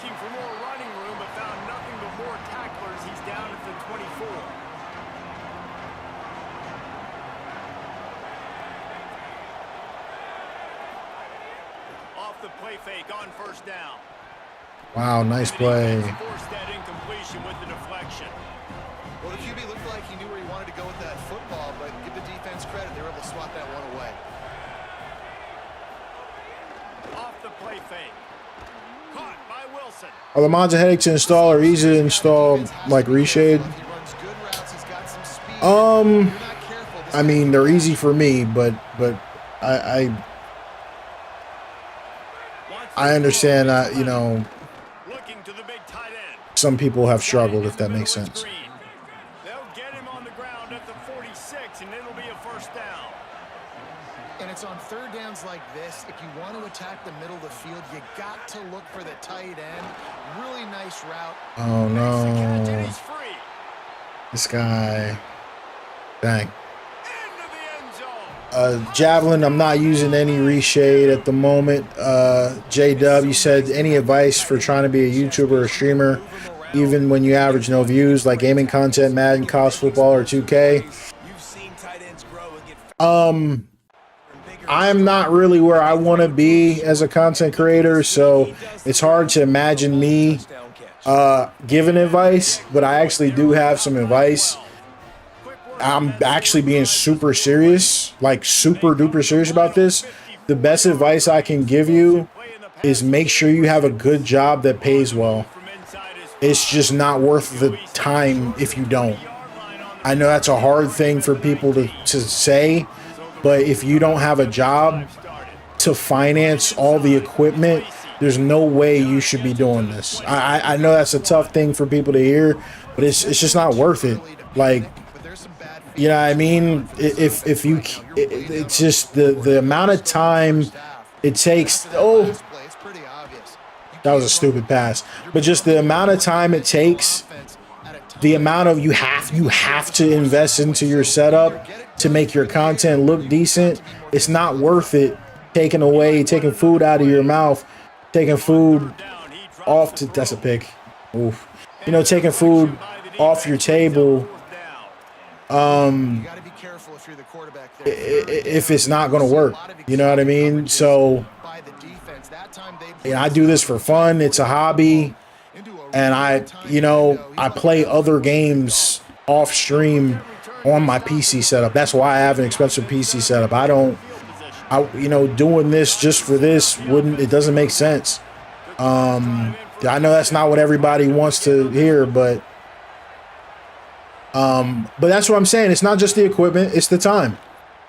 Wow, nice play. Well, the QB looked like he knew where he wanted to go with that football, but give the defense credit. They were able to swat that one away. Off the play fake. Caught by Wilson. Are the mods a headache to install or easy to install like Reshade? I mean, they're easy for me, but I understand that, you know, some people have struggled, if that makes sense. They'll get him on the ground at the 46, and it'll be a first down. And it's on third downs like this. If you want to attack the middle of the field, you got to look for the tight end. Really nice route. Oh no. This guy. Dang. Javelin, I'm not using any reshade at the moment. J-Dub, you said any advice for trying to be a YouTuber or streamer, even when you average no views, like gaming content, Madden, college football, or 2K? I'm not really where I want to be as a content creator, so it's hard to imagine me giving advice, but I actually do have some advice. I'm actually being super serious, like super duper serious about this. The best advice I can give you is make sure you have a good job that pays well. It's just not worth the time if you don't. I know that's a hard thing for people to say, but if you don't have a job to finance all the equipment, there's no way you should be doing this. I know that's a tough thing for people to hear, but it's just not worth it. Like, you know what I mean? If you, it's just the amount of time it takes. Oh, that was a stupid pass. But just the amount of time it takes, the amount of you have to invest into your setup to make your content look decent. It's not worth it taking food out of your mouth, taking food off to, that's a pick. Oof. You know, taking food off your table, You got to be careful if you're the quarterback there. if it's not going to work, you know what I mean? So By the defense. That time they I do this for fun. It's a hobby. And I play other games off stream on my PC setup. That's why I have an expensive PC setup. Doing this just for this it doesn't make sense. I know that's not what everybody wants to hear, but that's what I'm saying. It's not just the equipment, it's the time.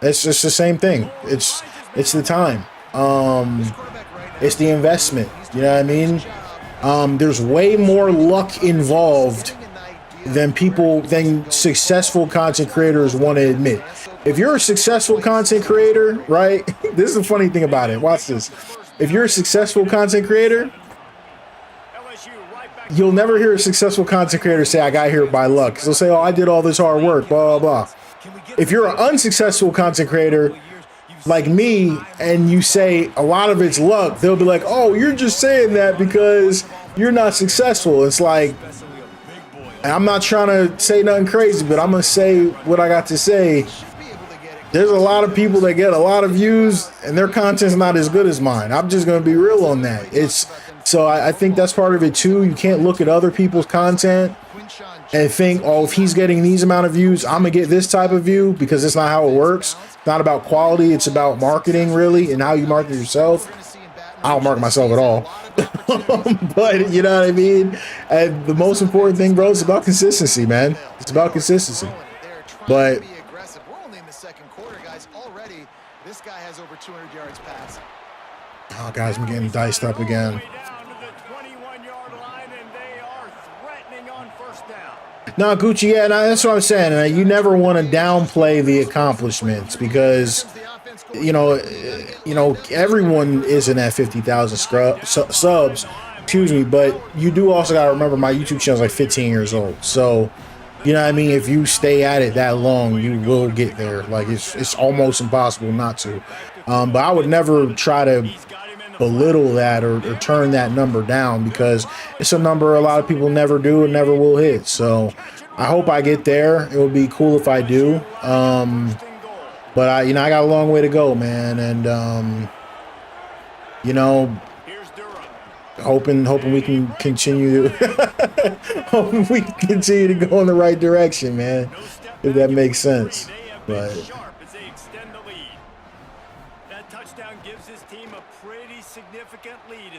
It's just the same thing. It's the time. It's the investment. You know what I mean? There's way more luck involved than successful content creators want to admit. If you're a successful content creator, right? This is the funny thing about it. Watch this. If you're a successful content creator, you'll never hear a successful content creator say, I got here by luck. Because they'll say, oh, I did all this hard work, blah, blah, blah. If you're an unsuccessful content creator, like me, and you say a lot of it's luck, they'll be like, oh, you're just saying that because you're not successful. It's like, I'm not trying to say nothing crazy, but I'm going to say what I got to say. There's a lot of people that get a lot of views and their content's not as good as mine. I'm just going to be real on that. So I think that's part of it too. You can't look at other people's content and think, oh, if he's getting these amount of views, I'm going to get this type of view, because it's not how it works. It's not about quality. It's about marketing, really, and how you market yourself. I don't market myself at all. But you know what I mean? And the most important thing, bro, is about consistency, man. It's about consistency. But we're only in the second quarter, guys. Already, this guy has over 200 yards passing. oh, guys, I'm getting diced up again. No, Gucci, yeah, no, that's what I'm saying. You never want to downplay the accomplishments, because everyone isn't at 50,000 subs, excuse me, but you do also got to remember my YouTube channel is like 15 years old. So, you know what I mean? If you stay at it that long, you will get there. Like, it's almost impossible not to. But I would never try to belittle that or turn that number down, because it's a number a lot of people never do and never will hit. So I hope I get there. It would be cool if I do. But I got a long way to go, man. And, hoping we can continue hoping we can continue to go in the right direction, man, if that makes sense. But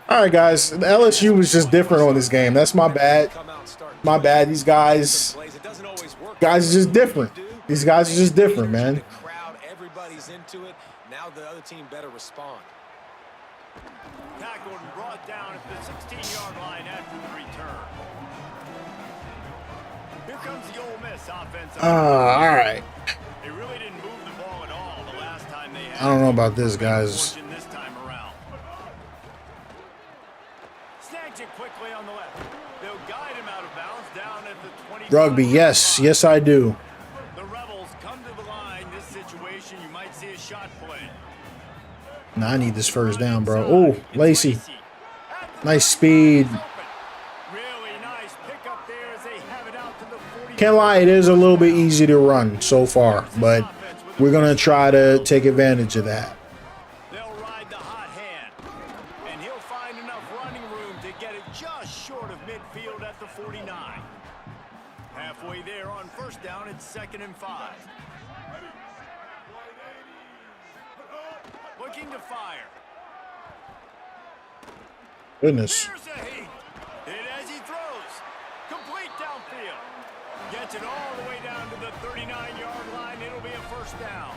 all right, guys, the LSU was just different on this game. That's my bad. These guys are just different. These guys are just different, man. Everybody's into it. Now the other team better respond. Tackled and brought down at the 16-yard line after the return. Here comes the Ole Miss offense. All right. They really didn't move the ball at all the last time they had. I don't know about this, guys. This time around. Snags it quickly on the left. They'll guide him out of bounds down at the 20. Rugby, yes, I do. The Rebels come to the line. This situation, you might see a shot play. Nah, I need this first down, bro. Oh, Lacey. Nice speed. Really nice pickup there as they have it out to the 40. Can't lie, it is a little bit easy to run so far, but we're going to try to take advantage of that. They'll ride the hot hand, and he'll find enough running room to get it just short of midfield at the 49. Halfway there on first down, it's 2nd and 5. Looking to fire. Goodness. There's a heat. Hit as he throws. Complete downfield. Gets it all the way down to the 39-yard line. It'll be a first down.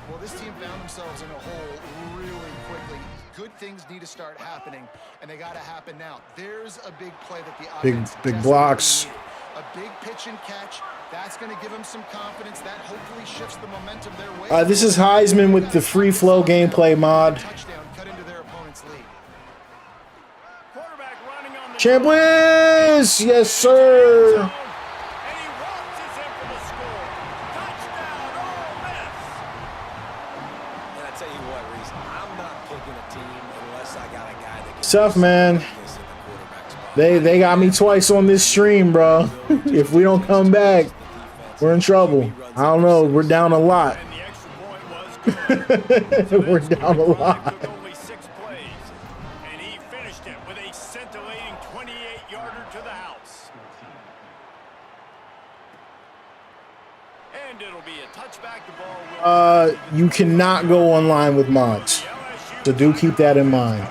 Well, this team found themselves in a hole really quickly. Good things need to start happening, and they got to happen now. There's a big play that the offense Big blocks. A big pitch and catch. That's going to give them some confidence. That hopefully shifts the momentum their way. This is Heisman with the free flow gameplay mod. Touchdown cut into their opponent's lead. Quarterback running on the Champ wins! Yes, sir. and he walks us in for the score. Touchdown, Ole Miss. And I tell you what, Reese, I'm not picking a team unless Tough, man. They got me twice on this stream, bro. If we don't come back, we're in trouble. I don't know. We're down a lot. We're down a lot. Only 6 plays, and he finished it with a scintillating 28-yarder to the house. And it'll be a touchback. The ball will You cannot go online with mods, so do keep that in mind.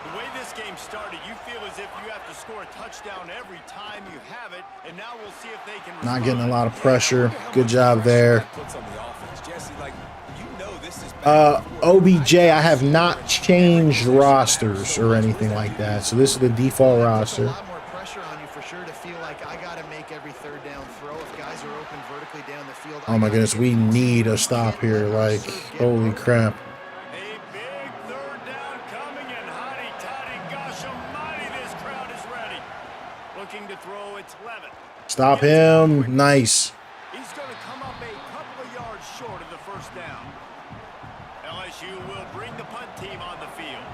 The way this game started, you feel as if you have to score a touchdown every time you have it, and now we'll see if they can. Not getting a lot of pressure. Good job there. OBJ, I have not changed rosters or anything like that, so this is the default roster. A lot more pressure on you for sure to feel like I got to make every third down throw. If guys are open vertically down the field. Oh my goodness, we need a stop here. Like, holy crap. A big third down coming, and hotty toddy, gosh almighty, this crowd is ready. Looking to throw, it's Levitt. Stop him. Nice. He's going to come up a couple of yards short of the first down. LSU will bring the punt team on the field.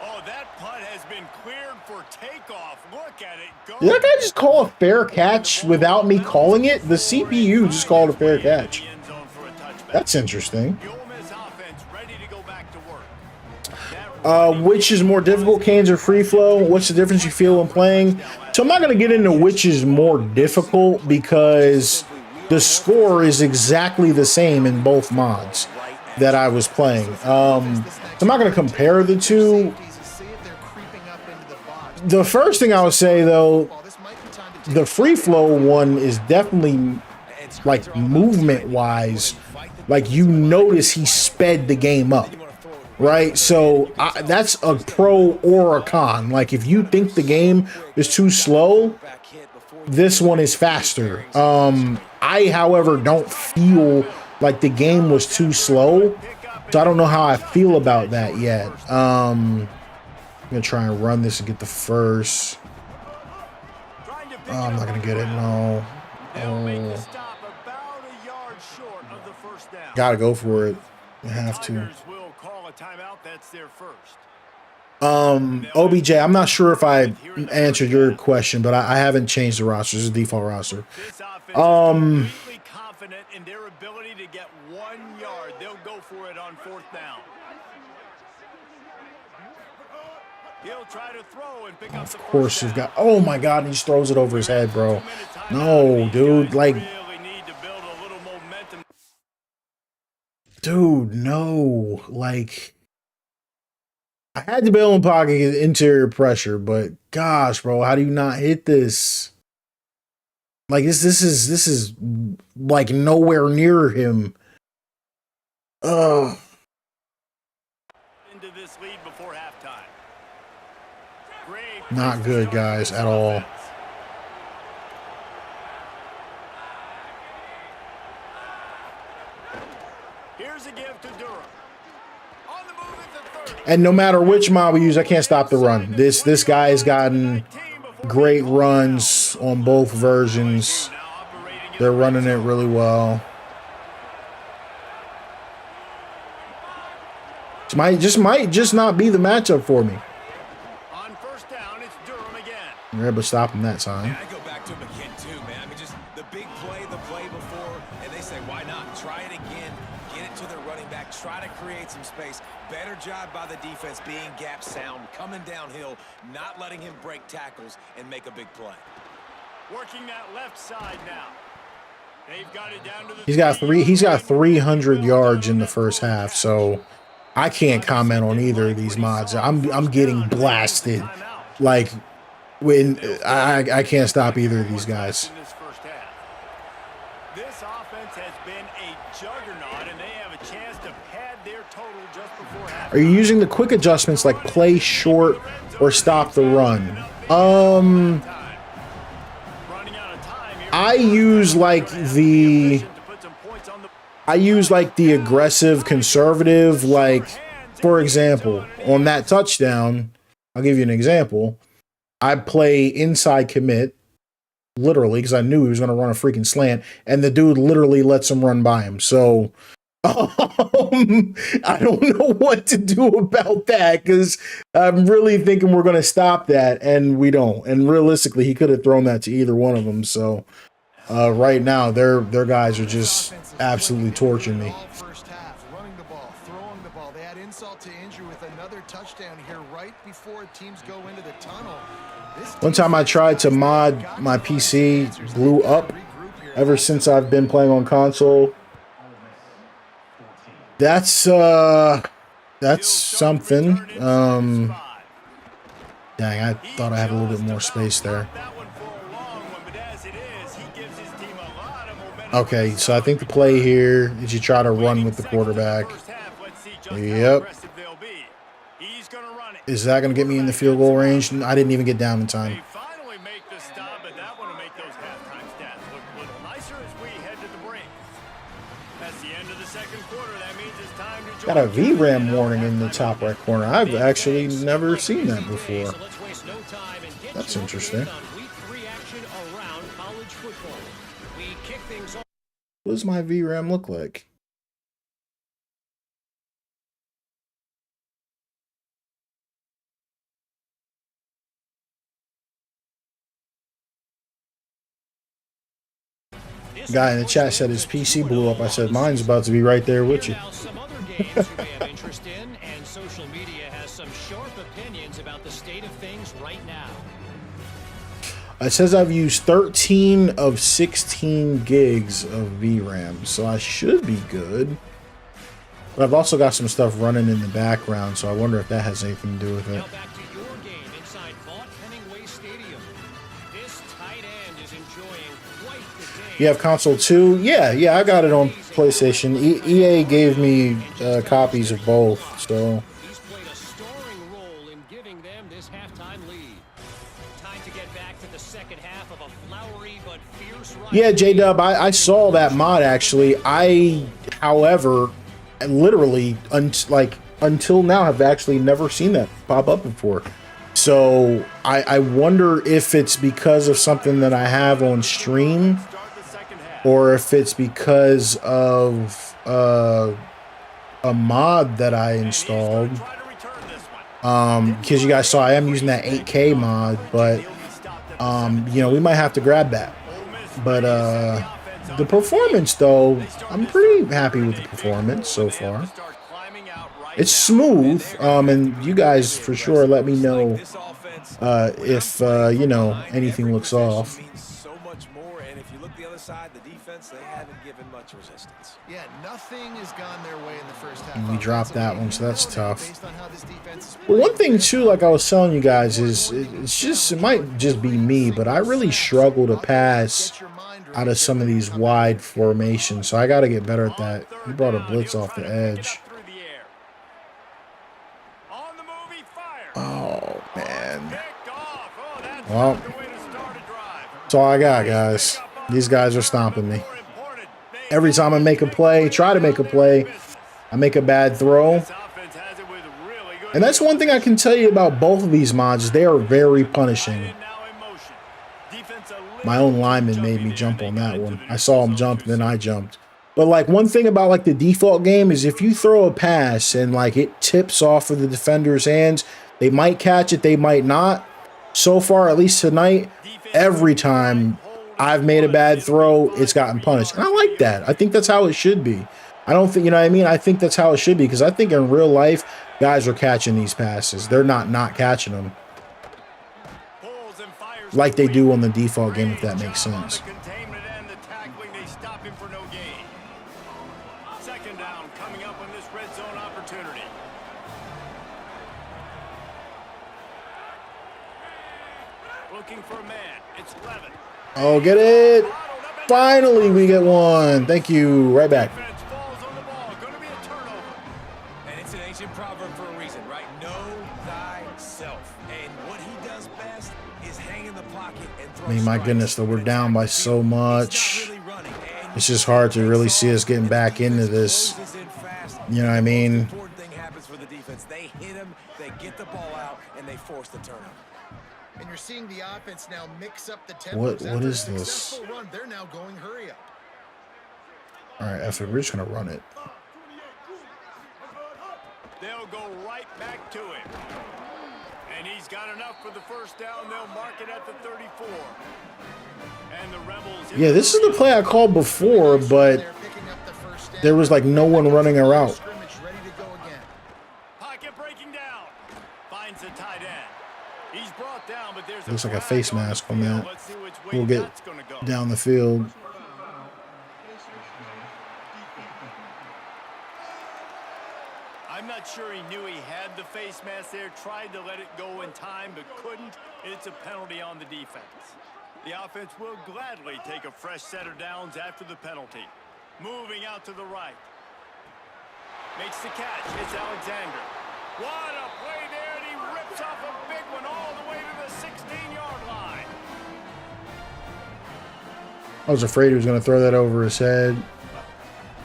Oh, that punt has been cleared for takeoff. Look at it go. Did that guy just call a fair catch without me calling it? The CPU just called a fair catch. That's interesting. The Ole Miss offense ready to go back to work. Which is more difficult, cans or free flow? What's the difference you feel when playing? So I'm not going to get into which is more difficult because the score is exactly the same in both mods that I was playing. So I'm not going to compare the two. The first thing I would say, though, the free flow one is definitely, like, movement-wise, like, you notice he sped the game up, right? So that's a pro or a con. Like, if you think the game is too slow, this one is faster. I, however, don't feel like the game was too slow, so I don't know how I feel about that yet. I'm gonna try and run this and get the first. Oh, I'm not gonna get it. No. Oh. Gotta go for it. I have to. OBJ, I'm not sure if I answered your question, but I haven't changed the roster. This is the default roster. Confident in their ability to get 1 yard. They'll go for it on fourth down. He'll try to throw and pick up the Of course, you've got. Oh my God, he just throws it over his head, bro. No, dude. Like, dude, no. Like, I had to bail in pocket against interior pressure, but gosh, bro, how do you not hit this? Like, this is like nowhere near him. Ugh. Into this lead before halftime. Not good, guys, at all. Here's a give to Durham. On the move at the 30. And no matter which mob we use, I can't stop the run. This guy has gotten great runs on both versions. They're running it really well. Might just not be the matchup for me. On first down, it's Durham again. We're able to stop him that time. Man, I go back to him again too, man. I mean, just the big play, the play before, and they say, why not? Try it again. Get it to their running back. Try to create some space. Better job by the defense being gap sound, coming downhill, not letting him break tackles and make a big play. Working that left side now. They've got it down to the He's got 300 yards in the first half, so I can't comment on either of these mods. I'm getting blasted. Like, when I can't stop either of these guys. This offense has been a juggernaut, and they have a chance to pad their total just before half. Are you using the quick adjustments like play short or stop the run? I use like the aggressive conservative, like, for example, on that touchdown, I'll give you an example. I play inside commit, literally, because I knew he was going to run a freaking slant, and the dude literally lets him run by him. So I don't know what to do about that because I'm really thinking we're going to stop that, and we don't. And realistically, he could have thrown that to either one of them. So right now, their guys are just absolutely torching me. First half, running the ball, throwing the ball. They had insult to injury with another touchdown here right before teams go into the tunnel. One time I tried to mod my PC, blew up ever since I've been playing on console. That's something. Dang, I thought I had a little bit more space there. Okay, so I think the play here is you try to run with the quarterback. Yep. Is that going to get me in the field goal range? I didn't even get down in time. Got a VRAM warning in the top right corner. I've actually never seen that before. That's interesting. What does my VRAM look like? Guy in the chat said his PC blew up. I said mine's about to be right there with you. Social media has some sharp opinions about the state of things right now. It says I've used 13 of 16 gigs of VRAM, so I should be good. But I've also got some stuff running in the background, so I wonder if that has anything to do with it. Now back to your game inside Vaught-Hemingway Stadium. This tight end is enjoying quite the day. You have console 2? Yeah, I got it on PlayStation. EA gave me copies of both, so. He's played a starring role in giving them this halftime lead. Time to get back to the second half of a flowery but fierce run. Yeah, J-Dub, I saw that mod actually. However, literally until now have actually never seen that pop up before. So I wonder if it's because of something that I have on stream, or if it's because of a mod that I installed. Because you guys saw I am using that 8K mod, but you know, we might have to grab that. But the performance, though, I'm pretty happy with the performance so far. It's smooth, and you guys for sure let me know if you know, anything looks off. Yeah, nothing has gone their way in the first half. And we dropped that one, so that's tough. Well, one thing too, like I was telling you guys, is it might just be me, but I really struggle to pass out of some of these wide formations, so I got to get better at that. He brought a blitz off the edge. Oh man. Well, that's all I got, guys. These guys are stomping me. Every time I make a play, try to make a play, I make a bad throw. And that's one thing I can tell you about both of these mods. They are very punishing. My own lineman made me jump on that one. I saw him jump, and then I jumped. But like one thing about like the default game is if you throw a pass and like it tips off of the defender's hands, they might catch it, they might not. So far, at least tonight, every time I've made a bad throw, it's gotten punished. And I like that. I think that's how it should be. I don't think, you know what I mean? I think that's how it should be, because I think in real life, guys are catching these passes. They're not catching them like they do on the default game, if that makes sense. Second down coming up on this red zone opportunity. Looking for a man. It's Levin. Oh, get it. Finally, we get one. Thank you. Right back. And it's an ancient proverb for a reason, right? Know thyself. And what he does best is hang in the pocket and throw. I mean, my goodness, though, we're down by so much. It's just hard to really see us getting back into this. You know what I mean? Important thing happens for the defense. They hit him, they get the ball out, and they force the turnover. And you're seeing the offense now mix up the tempo. What is this? Run, they're now going hurry up. All right, F it. We're just gonna run it. They'll go right back to him. And he's got enough for the first down. They'll mark it at the 34. And the Rebels... Yeah, this is the play I called before, but there was like no one running around. Pocket breaking down. Finds the tight end. He's brought down, but there's Looks like a face mask on that. Let's see which way We'll get that's gonna go. down the field. I'm not sure he knew he had the face mask there, tried to let it go in time, but couldn't. It's a penalty on the defense. The offense will gladly take a fresh set of downs after the penalty. Moving out to the right. Makes the catch. It's Alexander. What a play there, and he rips off a big one all the way to the 16-yard line. I was afraid he was going to throw that over his head.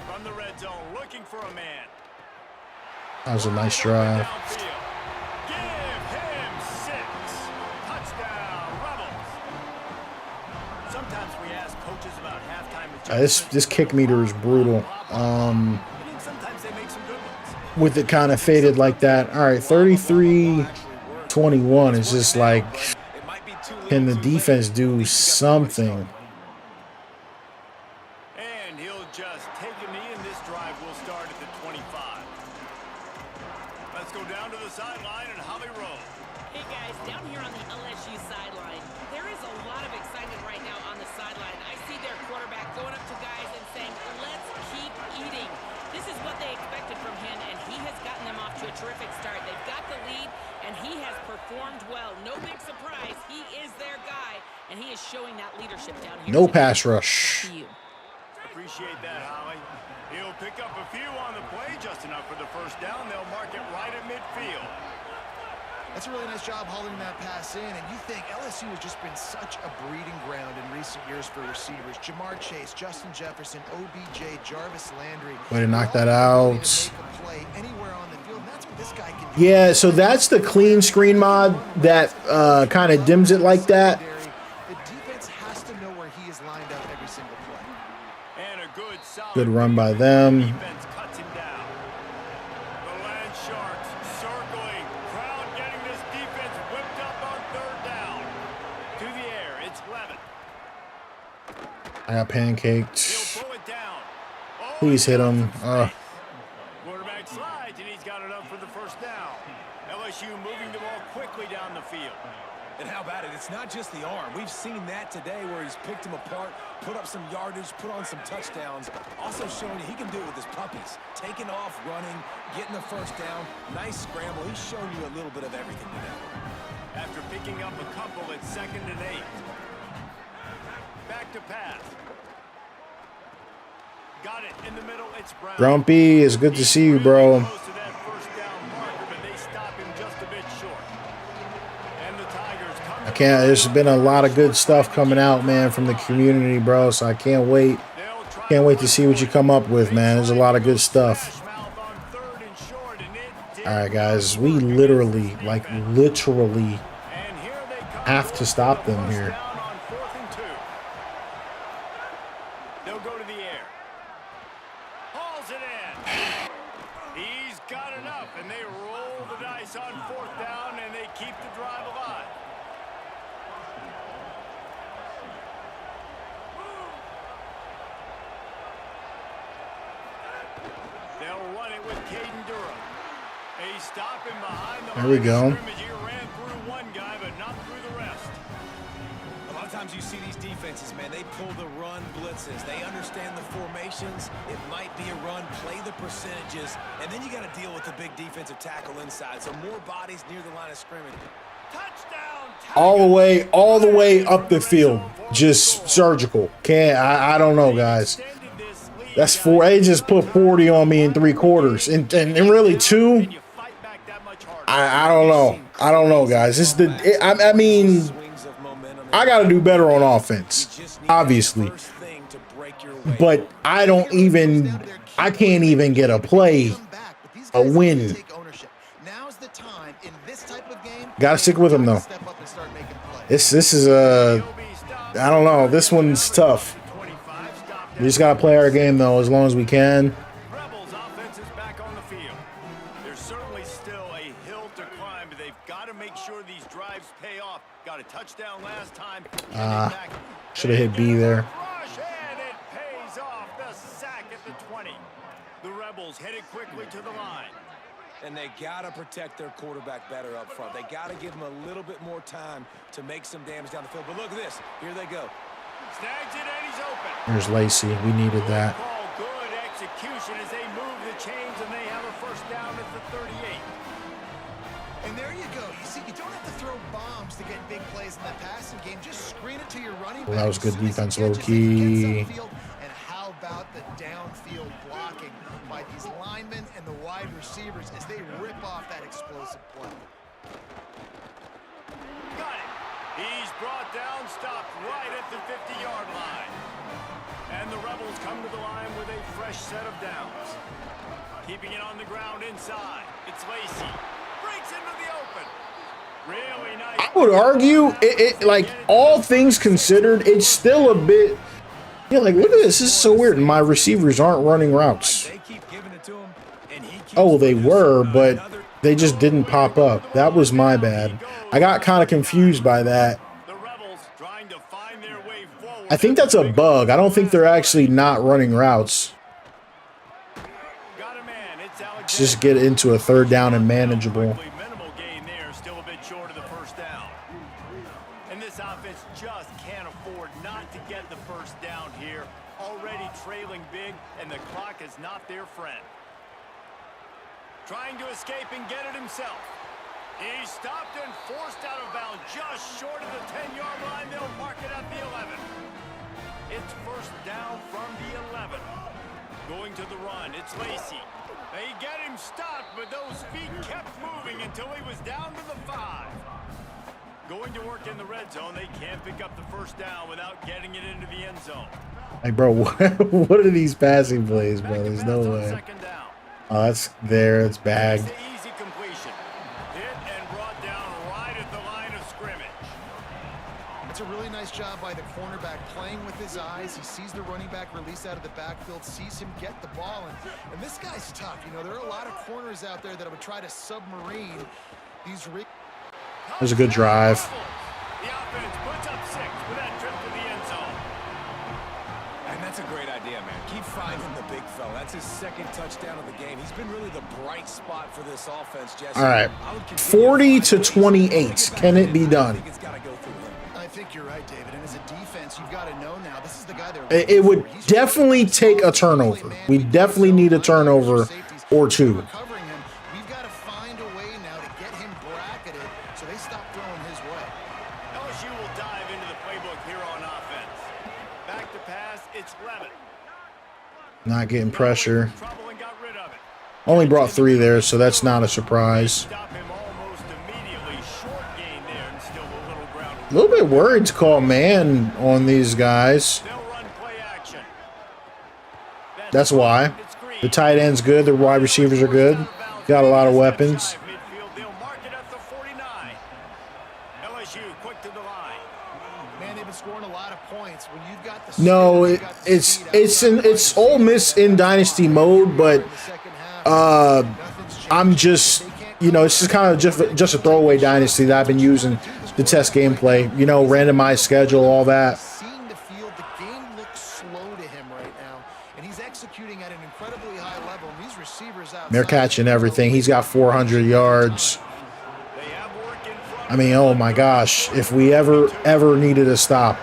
From the red zone, looking for a man. That was a nice drive. Give him 6. Touchdown, Rebels. Sometimes we ask coaches about halftime. This kick meter is brutal. Sometimes they make some good ones. With it kind of faded like that. All right, 33-21 is just like, can the defense do something? And he'll just take a knee, and this drive will start at the 25. Let's go down to the sideline and Holly roll. Hey guys, down here on the LSU sideline, there is a lot of excitement right now on the sideline. I see their quarterback going up to guys and saying, let's keep eating. This is what they expected from him, and he has gotten them off to a terrific start. They've got the lead, and he has performed well. No big surprise. He is their guy, and he is showing that leadership down here. No pass rush. Appreciate that, Holly. He'll pick up a few on the play, just enough for the first down. They'll mark it right at midfield. That's a really nice job hauling that pass in, and you think LSU has just been such a breeding ground in recent years for receivers. Jamar Chase, Justin Jefferson, OBJ, Jarvis Landry. Way to knock that out. Yeah, so that's the clean screen mod that kind of dims it like that. The defense has to know where he is lined up every single play. And a good, solid Good run by them. defense cuts him down. The Land Sharks circling. Crowd getting this defense whipped up on third down. To the air, it's Levin. I got pancaked. He'll pull it down. Oh, Please hit him. quarterback slides, and he's got enough for the first down. LSU moving the ball quickly down the field. And how about it? It's not just the arm. We've seen that today where he's picked him apart, put up some yardage, put on some touchdowns. Also showing he can do it with his puppies. Taking off, running, getting the first down. Nice scramble. He's shown you a little bit of everything today. After picking up a couple at 2nd and 8. Back to pass. Got it in the middle. It's Brown. Grumpy, it's good to see you, bro. Close to that first down marker, but they stop him just a bit short. And the Tigers come. I can't. There's been a lot of good stuff coming out, man, from the community, bro. So I can't wait. Can't wait to see what you come up with, man. There's a lot of good stuff. All right, guys. We literally have to stop them here. They'll go to the air. Hauls it in. He's got enough, and they roll the dice on 4th down, and they keep the drive alive. They'll run it with Caden Durham. They stop him behind the There we go. line of scrimmage. He ran through one guy, but not through the rest. A lot of times you see these defenses, man, they pull the run blitzes. They understand the formations. It might be a run, play the percentages, and then you got to deal with the big defensive tackle inside. So more bodies near the line of scrimmage. Touchdown! All the way up the field. Just surgical. I don't know, guys. That's 4. They just put 40 on me in 3 quarters. And really 2. I don't know. I don't know, guys. I mean, I got to do better on offense, obviously. But I can't even get a play, a win. Got to stick with them, though. This is I don't know. This one's tough. We just got to play our game, though, as long as we can. Rebels offense is back on the field. They're certainly touchdown last time. Should have hit B there. Rush, and it pays off. The sack at the 20. The Rebels headed quickly to the line. And they got to protect their quarterback better up front. They got to give him a little bit more time to make some damage down the field. But look at this. Here they go. Snags it, and he's open. There's Lacey. We needed that. Good execution as they move the chains, and they have a first down at the 38. And there you go. You see, you don't have to throw bombs to get big plays in the passing game. Just screen it to your running back. Well, that was good defense, low Catches, key. And how about the downfield blocking by these linemen and the wide receivers as they rip off that explosive play? Got it. He's brought down, stopped right at the 50-yard line. And the Rebels come to the line with a fresh set of downs. Keeping it on the ground inside. It's Lacey. Breaks into the open. Really nice. I would argue, like, all things considered, it's still a bit... Yeah, like, look at this. This is so weird. My receivers aren't running routes. Oh, they were, but they just didn't pop up. That was my bad. I got kind of confused by that. I think that's a bug. I don't think they're actually not running routes. Let's just get into a third down and manageable. Minimal gain there, still a bit short of the first down. And this offense just can't afford not to get the first down here. Already trailing big, and the clock is not their friend. Trying to escape and get it himself. He's stopped and forced out of bounds just short of the 10-yard line. They'll mark it at the 11. It's first down from the 11. Going to the run, it's Lacey. They get him stopped, but those feet kept moving until he was down to the 5. Going to work in the red zone, they can't pick up the first down without getting it into the end zone. Like, bro, what are these passing plays, bro? There's no way. Oh, that's there. It's bagged. Easy completion. Hit and brought down right at the line of scrimmage. It's a really nice job by the cornerback playing with his eyes. He sees the running back release out of the backfield, sees him get the ball, and this guy's tough. You know, there are a lot of corners out there that would try to submarine these. There's a good drive. The offense puts up 6 with that trip to the end zone. And that's a great idea, man. Keep finding the big fella. That's his second touchdown of the game. He's been really the bright spot for this offense, Jesse. All right, 40-28. Can it be done? I think you're right, David. And as a defense, you've got to know now this is the guy that It would definitely take a turnover. We definitely need a turnover or two. Recovering him, we've got to find a way now to get him bracketed so they stop throwing his way. LSU will dive into the playbook here on offense. Back to pass, it's Levin. Not getting pressure. Trouble and got rid of it. Only brought 3 there, so that's not a surprise. Stop him almost immediately. Short gain there and still a little ground. A little bit worried to call man on these guys. They'll run play action. That's why. The tight end's good. The wide receivers are good. Got a lot of weapons. Midfield, they'll mark it at the 49. LSU quick to the line. Man, they've been scoring a lot of points. When you've got the No, it's Ole Miss in dynasty mode, but I'm just, you know, this is kind of just a throwaway dynasty that I've been using to test gameplay. You know, randomized schedule, all that. Seeing the field, the game looks slow to him right now, and he's executing at an incredibly high level. And these receivers out. They're catching everything. He's got 400 yards. I mean, oh my gosh, if we ever needed a stop.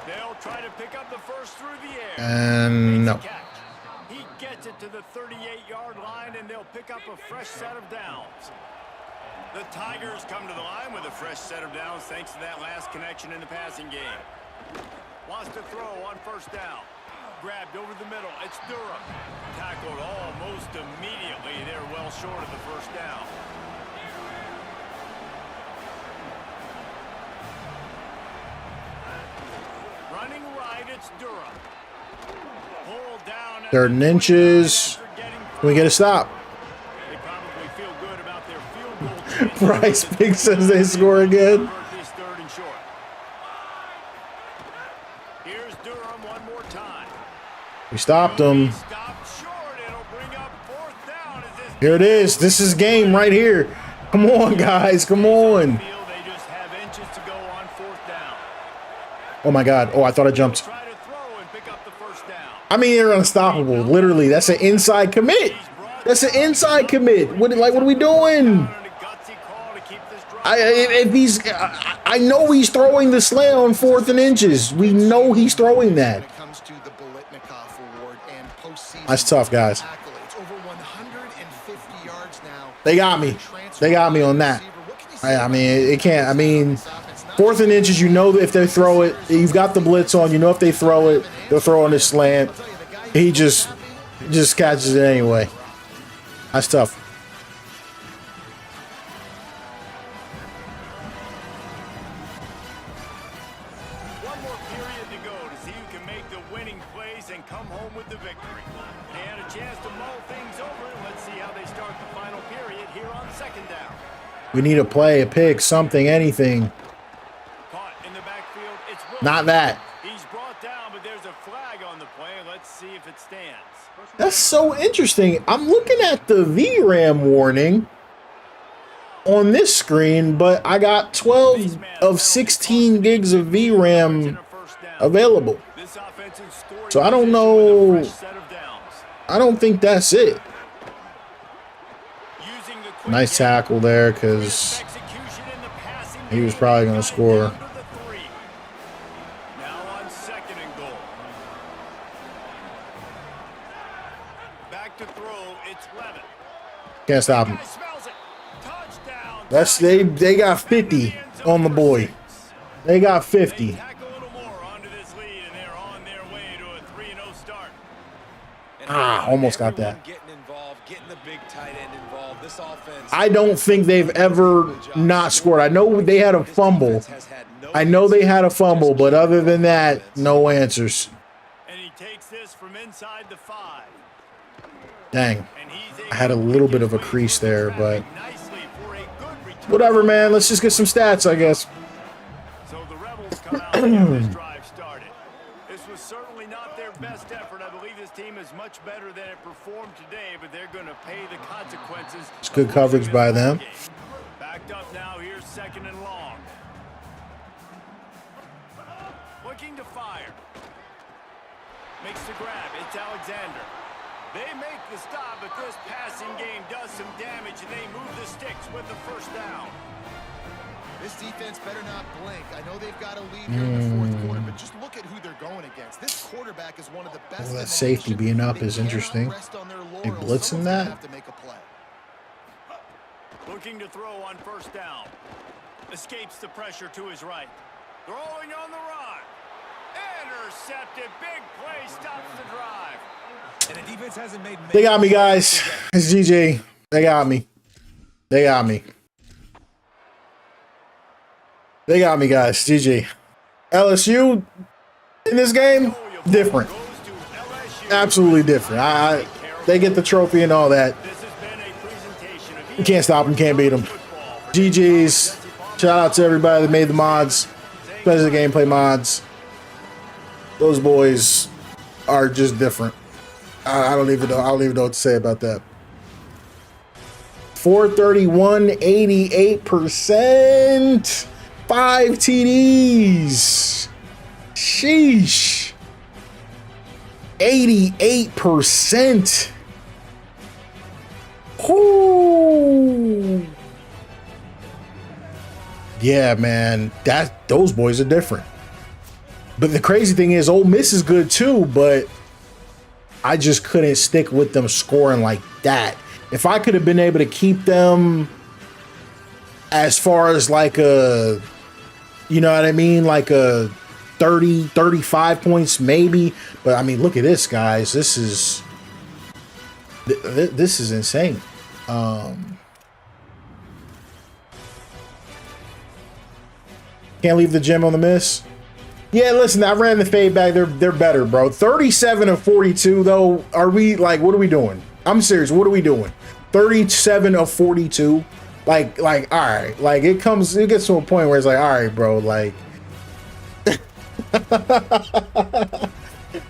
They'll try to pick up the first through the air. And no. He gets it to the 38-yard line, and they'll pick up a fresh set of downs. The Tigers come to the line with a fresh set of downs thanks to that last connection in the passing game. Wants to throw on first down. Grabbed over the middle. It's Durham. Tackled almost immediately. They're well short of the first down. Running right, it's Durham. Pulled down. 3rd inches. Can we get a stop? They probably feel good about their field goal. Bryce Big says they score again. This 3rd and short. Here's Durham one more time. We stopped him. Stopped short Here it is. This is game right here. Come on, guys. Come on. They just have inches to go on 4th down. Oh my God. Oh, I thought I jumped. Try to throw and pick up the 1st down. I mean, they're unstoppable. Literally, that's an inside commit. That's an inside commit. What are we doing? I know he's throwing the slant on 4th and inches. We know he's throwing that. That's tough, guys. They got me. They got me on that. I mean, it can't. I mean, 4th and inches, you know if they throw it, you've got the blitz on. You know if they throw it, they'll throw on the slant. He just catches it anyway. That's tough. One more period to go to see who can make the winning plays and come home with the victory. And a chance to mull things over. Let's see how they start the final period here on 2nd down. We need a play, a pick, something, anything. Caught in the backfield. It's Not that. He's brought down, but there's a flag on the play. Let's see if it stands. That's so interesting. I'm looking at the VRAM warning on this screen, but I got 12 of 16 gigs of VRAM available. So I don't know. I don't think that's it. Nice tackle there because he was probably going to score. Can't stop him. That's they got 50 on the boy. They got 50. Almost got that. I don't think they've ever not scored. I know they had a fumble. But other than that, no answers. And he takes this from inside the 5. Dang. I had a little bit of a crease there, but whatever, man. Let's just get some stats, I guess. So the Rebels come out and this drive started. This was certainly not their best effort. I believe this team is much better than it performed today, but they're going to pay the consequences. It's good coverage by them. Backed up now. Here's 2nd and long. Looking to fire. Makes the grab. It's Alexander. They make the stop, but this passing game does some damage, and they move the sticks with the 1st down. This defense better not blink. I know they've got a lead here in the 4th quarter, but just look at who they're going against. This quarterback is one of the best. Well, that safety being up is interesting. They blitzing that. Looking to throw on 1st down. Escapes the pressure to his right. Throwing on the run. Intercepted. Big play stops the drive. And the defense hasn't made. They got me, guys. It's GG. They got me. They got me. They got me, guys. GG. LSU in this game, different. Absolutely different. They get the trophy and all that. You can't stop them, can't beat them. GG's. Shout out to everybody that made the mods, especially the gameplay mods. Those boys are just different. I don't even know what to say about that. 431, 88%. 5 TDs. Sheesh. 88%. Whoo. Yeah, man. Those boys are different. But the crazy thing is, Ole Miss is good too, but I just couldn't stick with them scoring like that. If I could have been able to keep them as far as like a, you know what I mean? Like a 30, 35 points maybe. But I mean, look at this, guys. This is insane. Can't leave the gym on the miss. Yeah, listen, I ran the fade back. They're better, bro. 37 of 42, though. Are we, like, what are we doing? I'm serious. What are we doing? 37 of 42. Like, all right. Like, it gets to a point where it's like, all right, bro. Like,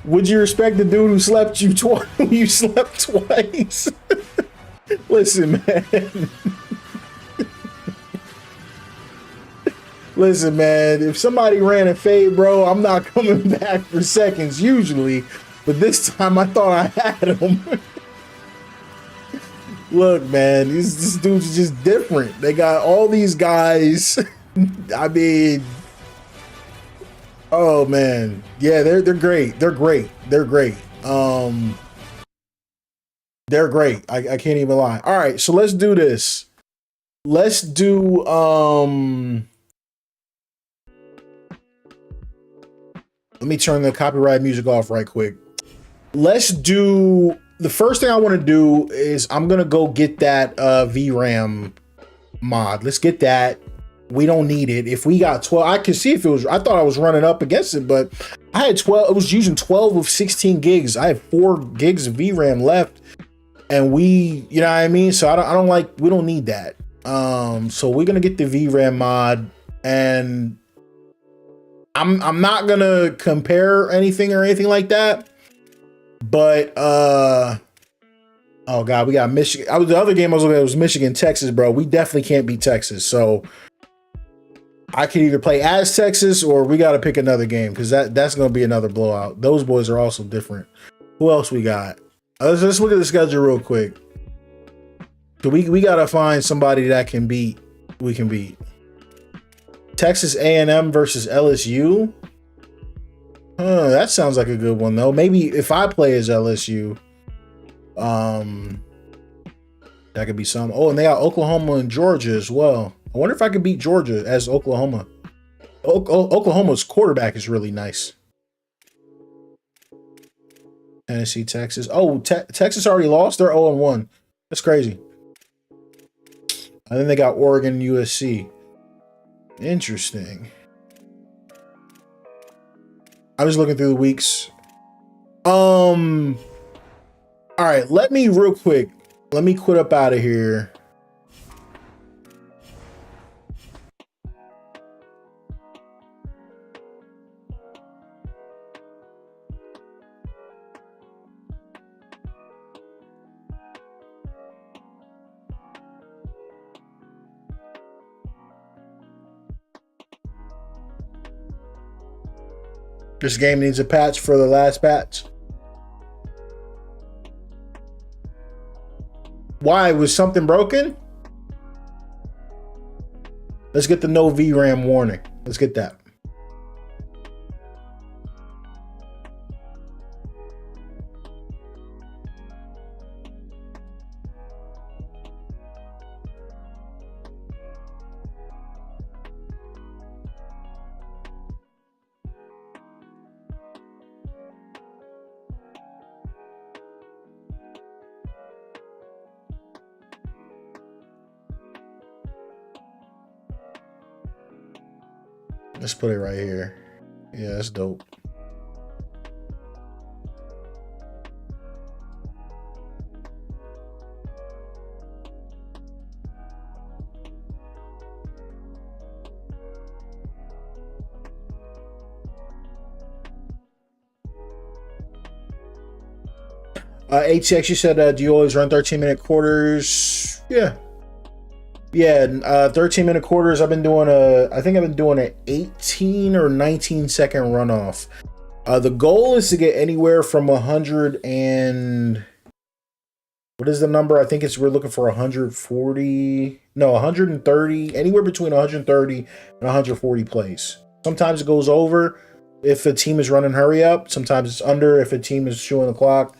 would you respect the dude who slept you twice? You slept twice. Listen, man. Listen, man. If somebody ran a fade, bro, I'm not coming back for seconds usually. But this time I thought I had him. Look, man, these dudes are just different. They got all these guys. I mean, oh man, yeah, they're great. They're great. They're great. They're great. I can't even lie. All right, so let's do this. Let's do let me turn the copyright music off right quick. Let's do the first thing I want to do is I'm gonna go get that VRAM mod. Let's get that. We don't need it. If we got 12, I could see if it was, I thought I was running up against it, but I had 12, it was using 12 of 16 gigs. I have 4 gigs of VRAM left, and we, you know what I mean? So I don't like, we don't need that. So we're gonna get the VRAM mod, and I'm not gonna compare anything or anything like that. But oh god, we got Michigan. The other game I was looking at was Michigan, Texas, bro. We definitely can't beat Texas. So I can either play as Texas or we got to pick another game because that's going to be another blowout. Those boys are also different. Who else we got? Let's look at the schedule real quick. So we got to find somebody that can beat. We can beat Texas A&M versus LSU. That sounds like a good one though. Maybe if I play as LSU, that could be some. Oh, and they got Oklahoma and Georgia as well. I wonder if I could beat Georgia as Oklahoma. Oklahoma's quarterback is really nice. Tennessee, Texas. Oh, Texas already lost. They're 0-1. That's crazy. And then they got Oregon, USC. Interesting. I was looking through the weeks. All right, let me real quick. Let me quit up out of here. This game needs a patch for the last patch. Why? Was something broken? Let's get the no VRAM warning. Let's get that. Let's put it right here. Yeah, that's dope. ATX, you said, do you always run 13-minute quarters? Yeah. Yeah, 13-minute quarters. I've been doing I think I've been doing an 18 or 19 second runoff. The goal is to get anywhere from 100 and what is the number? I think we're looking for 140. No, 130. Anywhere between 130 and 140 plays. Sometimes it goes over if a team is running hurry up. Sometimes it's under if a team is chewing the clock.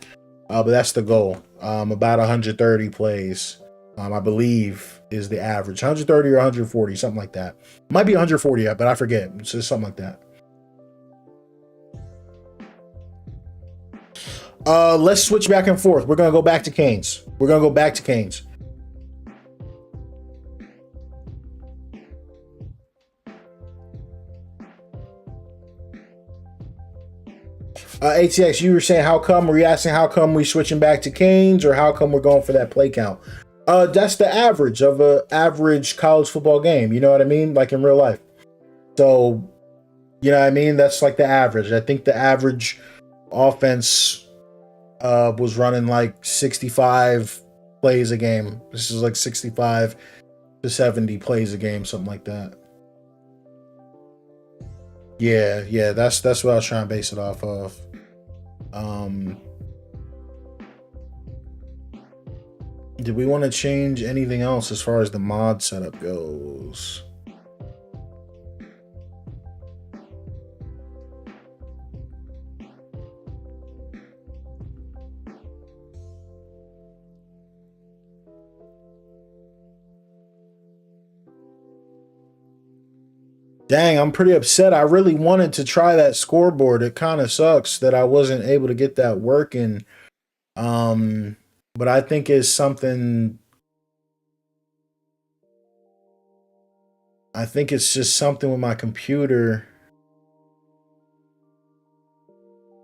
But that's the goal. About 130 plays. I believe is the average. 130 or 140, something like that. Might be 140, but I forget. It's just something like that. Let's switch back and forth. We're gonna go back to Canes. ATX, you were saying how come? Were you asking how come we switching back to Canes, or how come we're going for that play count? That's the average of an average college football game. You know what I mean? Like in real life. So, you know what I mean? That's like the average. I think the average offense was running like 65 plays a game. This is like 65 to 70 plays a game, something like that. Yeah, that's what I was trying to base it off of. Did we want to change anything else as far as the mod setup goes? Dang, I'm pretty upset. I really wanted to try that scoreboard. It kind of sucks that I wasn't able to get that working. But I think it's something. I think it's just something with my computer.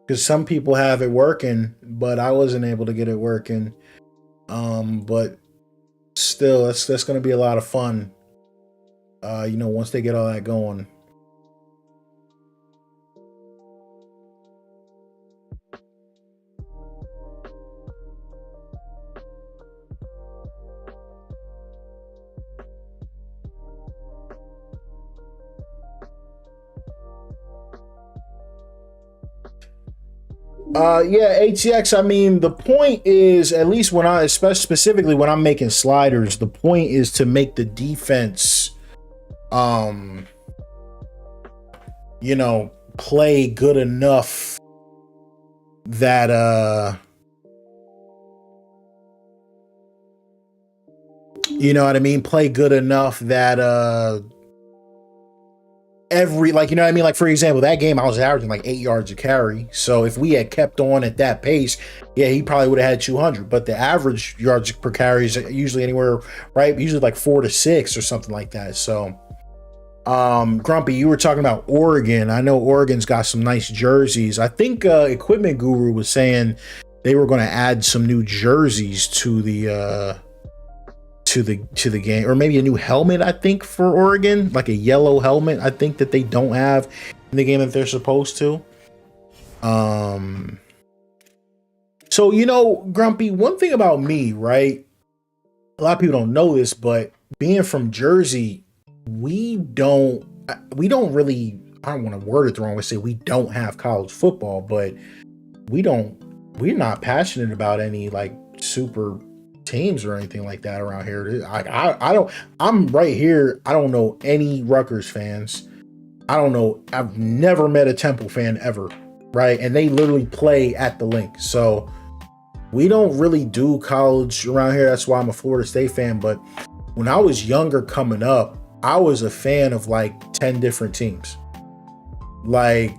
Because some people have it working, but I wasn't able to get it working. But still, that's going to be a lot of fun. Once they get all that going. Yeah, ATX, I mean, the point is, at least when specifically when I'm making sliders, the point is to make the defense play good enough that you know what I mean, play good enough that like for example, that game I was averaging like 8 yards a carry. So if we had kept on at that pace, yeah, he probably would have had 200. But the average yards per carry is usually anywhere, right? Usually like 4 to 6 or something like that. So Grumpy, you were talking about Oregon. I know Oregon's got some nice jerseys. I think Equipment Guru was saying they were going to add some new jerseys to the game, or maybe a new helmet, I think, for Oregon, like a yellow helmet, I think, that they don't have in the game that they're supposed to. So Grumpy, one thing about me, right, a lot of people don't know this, but being from Jersey, we don't really, I don't want to word it the wrong way, say we don't have college football, but we're not passionate about any like super teams or anything like that around here. I'm right here. I don't know any Rutgers fans. I've never met a Temple fan ever, right? And they literally play at the link. So we don't really do college around here. That's why I'm a Florida State fan. But when I was younger coming up, I was a fan of like 10 different teams. Like,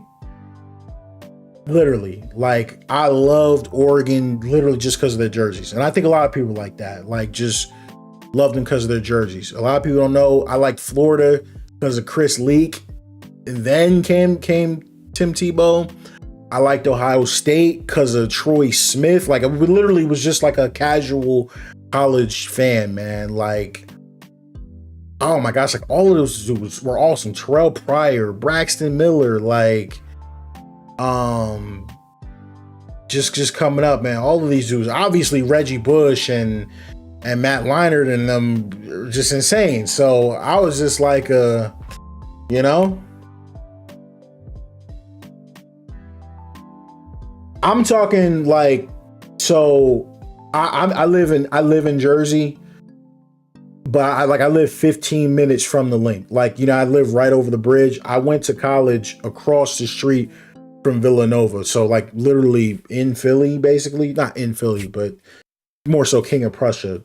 literally, like I loved Oregon literally just because of their jerseys. And I think a lot of people like that, like just loved them because of their jerseys. A lot of people don't know I liked Florida because of Chris Leak. And then came Tim Tebow. I liked Ohio State because of Troy Smith. Like, I literally was just like a casual college fan, man. Like, oh my gosh, like all of those dudes were awesome. Terrell Pryor, Braxton Miller, like just coming up, man. All of these dudes, obviously Reggie Bush and Matt Leinart and them are just insane. So I was just like I'm talking like, so I live in Jersey, but I live 15 minutes from the link. Like, I live right over the bridge. I went to college across the street from Villanova. So like literally in Philly, basically. Not in Philly, but more so King of Prussia.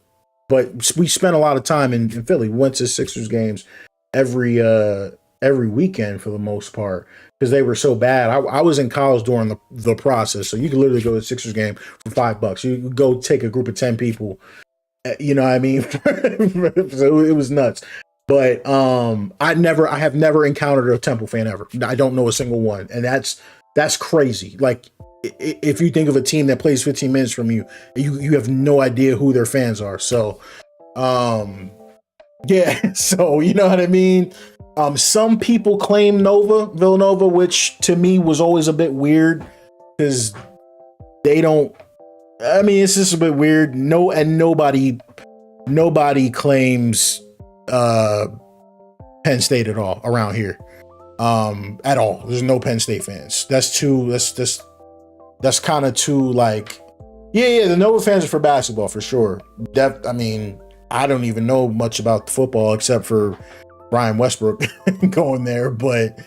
But we spent a lot of time in Philly. We went to Sixers games every weekend for the most part because they were so bad. I was in college during the process. So you could literally go to a Sixers game for $5. You could go take a group of 10 people. You know what I mean? So it was nuts. But I have never encountered a Temple fan ever. I don't know a single one. And that's crazy. Like, if you think of a team that plays 15 minutes from you, you have no idea who their fans are. So, yeah. So, you know what I mean? Some people claim Villanova, which to me was always a bit weird because they don't, I mean, it's just a bit weird. Nobody claims Penn State at all around here. At all. There's no Penn State fans. That's kind of too like, yeah, the Nova fans are for basketball for sure. I mean, I don't even know much about football except for Brian Westbrook going there, but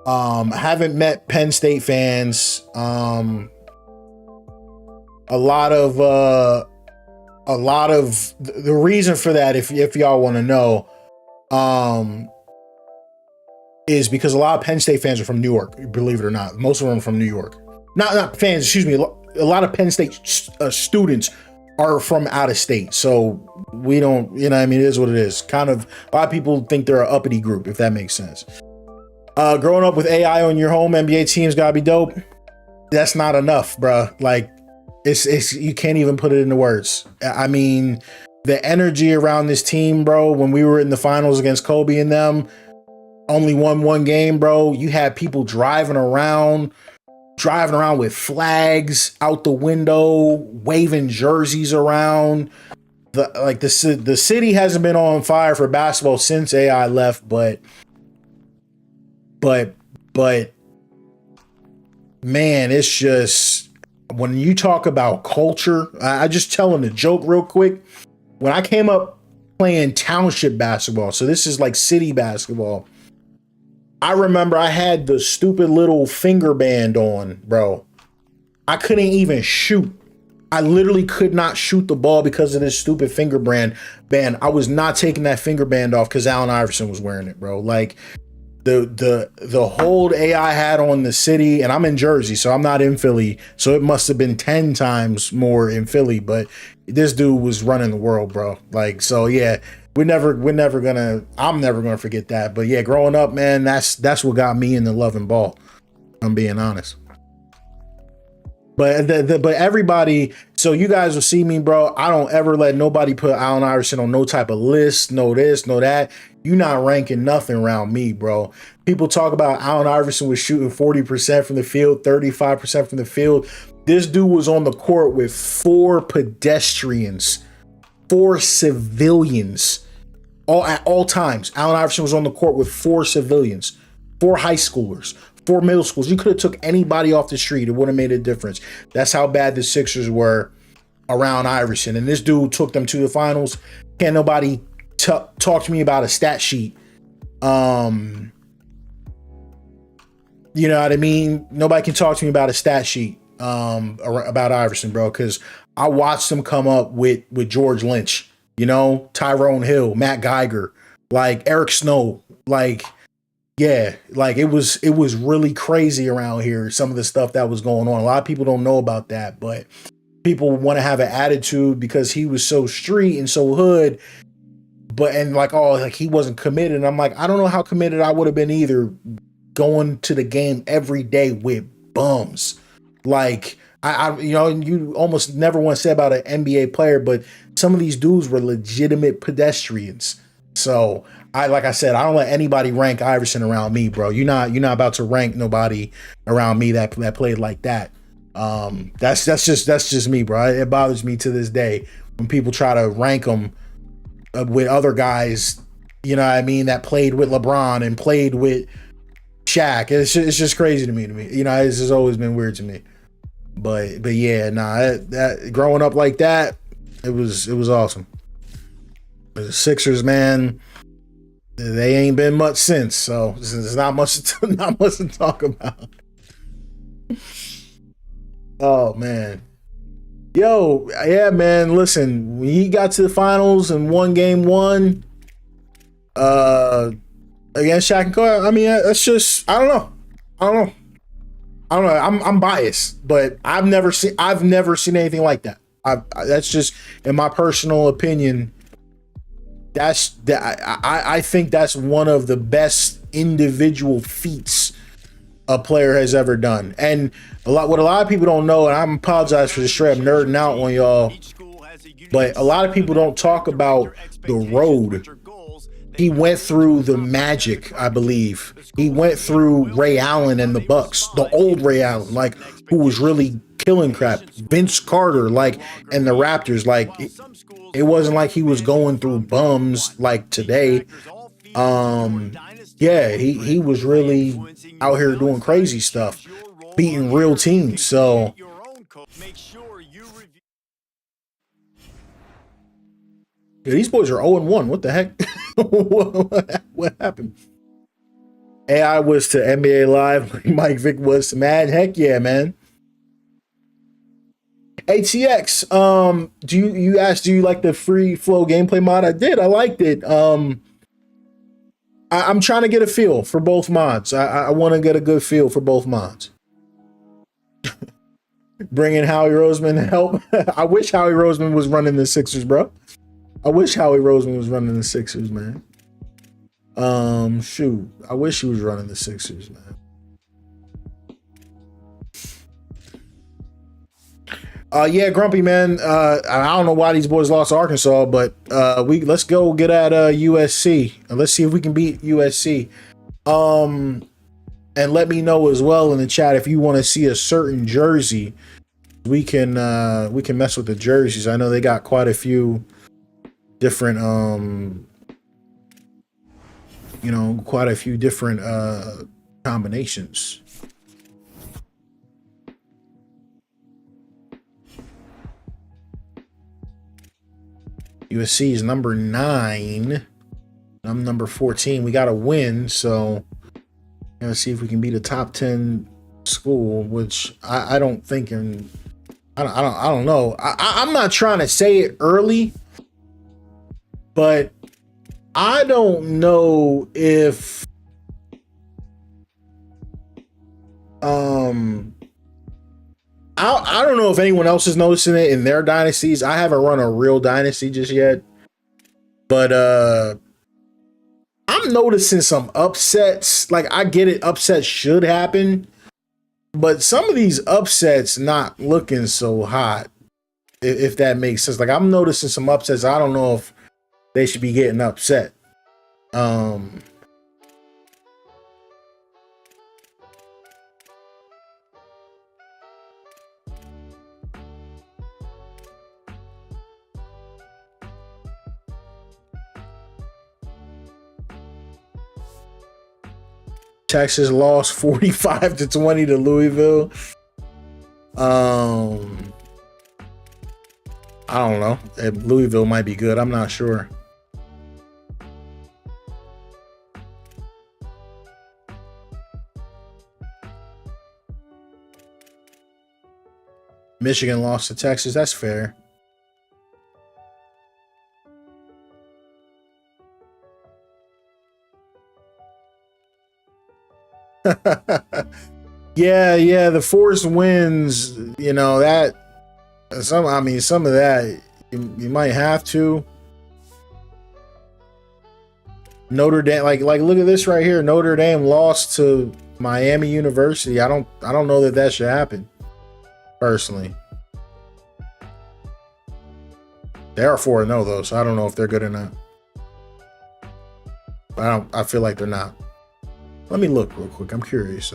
haven't met Penn State fans. A lot of the reason for that, if y'all want to know, is because a lot of Penn State fans are from New York, believe it or not. Most of them are from New York. Not fans, excuse me. A lot of Penn State students are from out of state. So we don't, you know what I mean? It is what it is. Kind of, a lot of people think they're an uppity group, if that makes sense. Growing up with AI on your home NBA teams gotta be dope. That's not enough, bruh. Like, it's you can't even put it into words. I mean, the energy around this team, bro, when we were in the finals against Kobe and them, only won one game, bro. You had people driving around with flags out the window, waving jerseys around. The city hasn't been on fire for basketball since AI left, but man, it's just, when you talk about culture, I just telling a joke real quick. When I came up playing township basketball, so this is like city basketball, I remember I had the stupid little finger band on, bro. I couldn't even shoot. I literally could not shoot the ball because of this stupid finger band. I was not taking that finger band off because Allen Iverson was wearing it, bro. Like, the hold AI had on the city, and I'm in Jersey, so I'm not in Philly, so it must have been 10 times more in Philly, but this dude was running the world, bro. Like, so yeah, I'm never gonna forget that. But yeah, growing up, man, that's what got me into loving ball, I'm being honest. But but everybody, so you guys will see me, bro. I don't ever let nobody put Allen Iverson on no type of list, no this, no that. You not ranking nothing around me, bro. People talk about Allen Iverson was shooting 40% from the field, 35% from the field. This dude was on the court with 4 pedestrians, 4 civilians, all at all times. Allen Iverson was on the court with 4 civilians, 4 high schoolers, 4 middle schools. You could have took anybody off the street. It wouldn't have made a difference. That's how bad the Sixers were around Iverson. And this dude took them to the finals. Can't nobody talk to me about a stat sheet. You know what I mean? Nobody can talk to me about a stat sheet about Iverson, bro, because I watched him come up with George Lynch, you know, Tyrone Hill, Matt Geiger, like Eric Snow, like, yeah, like it was really crazy around here, some of the stuff that was going on. A lot of people don't know about that, but people want to have an attitude because he was so street and so hood, and like, oh, like he wasn't committed. And I'm like, I don't know how committed I would have been either, going to the game every day with bums. Like, I you know, you almost never want to say about an NBA player, but some of these dudes were legitimate pedestrians. So like I said, I don't let anybody rank Iverson around me, bro. You're not about to rank nobody around me that played like that. That's just me, bro. It bothers me to this day when people try to rank them with other guys, you know what I mean, that played with LeBron and played with Shaq. It's just crazy to me. You know, it's just always been weird to me. But yeah, that growing up like that, it was awesome. The Sixers, man, they ain't been much since, so there's not much to talk about. Oh man. Yo, yeah, man, listen, when he got to the finals and won game 1 against Shaq and Kobe, I mean, that's just, I don't know. I'm biased, but I've never seen anything like that. That's just, in my personal opinion, I think that's one of the best individual feats a player has ever done. And what a lot of people don't know, and I apologize for the straight up nerding out on y'all, but a lot of people don't talk about the road he went through. The Magic, I believe he went through Ray Allen and the Bucks, the old Ray Allen, like who was really killing crap. Vince Carter, like, and the Raptors, like, it wasn't like he was going through bums like today. Yeah, he was really out here doing crazy stuff, beating real teams. So yeah, these boys are 0-1. What the heck? What happened? AI was to NBA Live like Mike Vick was to Mad. Heck yeah, man. ATX, do you asked, do you like the free flow gameplay mod? I did. I liked it. I'm trying to get a feel for both mods. I want to get a good feel for both mods. Bringing Howie Roseman to help. I wish Howie Roseman was running the Sixers, bro. I wish Howie Roseman was running the Sixers, man. Shoot. I wish he was running the Sixers, man. Yeah, Grumpy, man. I don't know why these boys lost to Arkansas, but let's go get at USC and let's see if we can beat USC. And let me know as well in the chat if you want to see a certain jersey. We can mess with the jerseys. I know they got quite a few different quite a few different combinations. USC is number 9. I'm number 14. We got to win, so let's see if we can beat a top 10 school, which I don't think. And I don't know. I'm not trying to say it early, but I don't know if I don't know if anyone else is noticing it in their dynasties. I haven't run a real dynasty just yet, but I'm noticing some upsets. Like, I get it, upsets should happen, but some of these upsets not looking so hot, if that makes sense. Like, I'm noticing some upsets. I don't know if they should be getting upset. Texas lost 45-20 to Louisville. I don't know. Louisville might be good. I'm not sure. Michigan lost to Texas. That's fair. yeah, the forced wins, you know, that some of that you might have to. Notre Dame, like look at this right here. Notre Dame lost to Miami University. I don't know that should happen, personally. They are 4-0 though, so I don't know if they're good or not. I feel like they're not. Let me look real quick. I'm curious.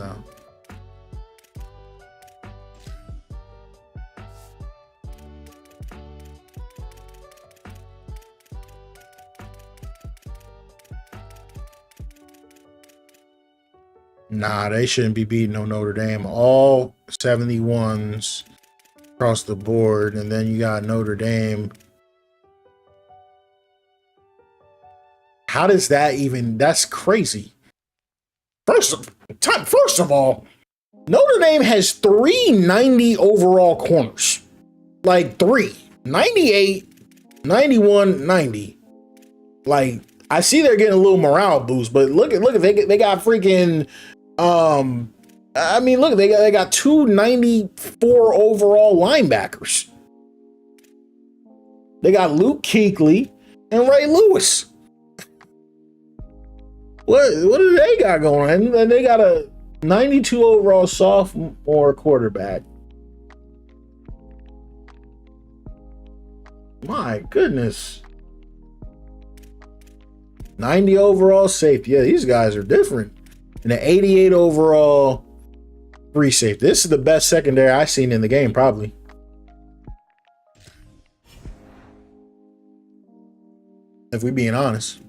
Nah, they shouldn't be beating no Notre Dame. All 71s across the board, and then you got Notre Dame. How does that even? That's crazy. First of all, Notre Dame has 3 90 overall corners. Like 3. 98, 91, 90. Like, I see they're getting a little morale boost, but look at they got freaking I mean, look, they got 2 94 overall linebackers. They got Luke Kuechly and Ray Lewis. What do they got going on? And they got a 92 overall sophomore quarterback. My goodness. 90 overall safety. Yeah, these guys are different. And an 88 overall Free safe. This is the best secondary I've seen in the game, probably. If we being honest.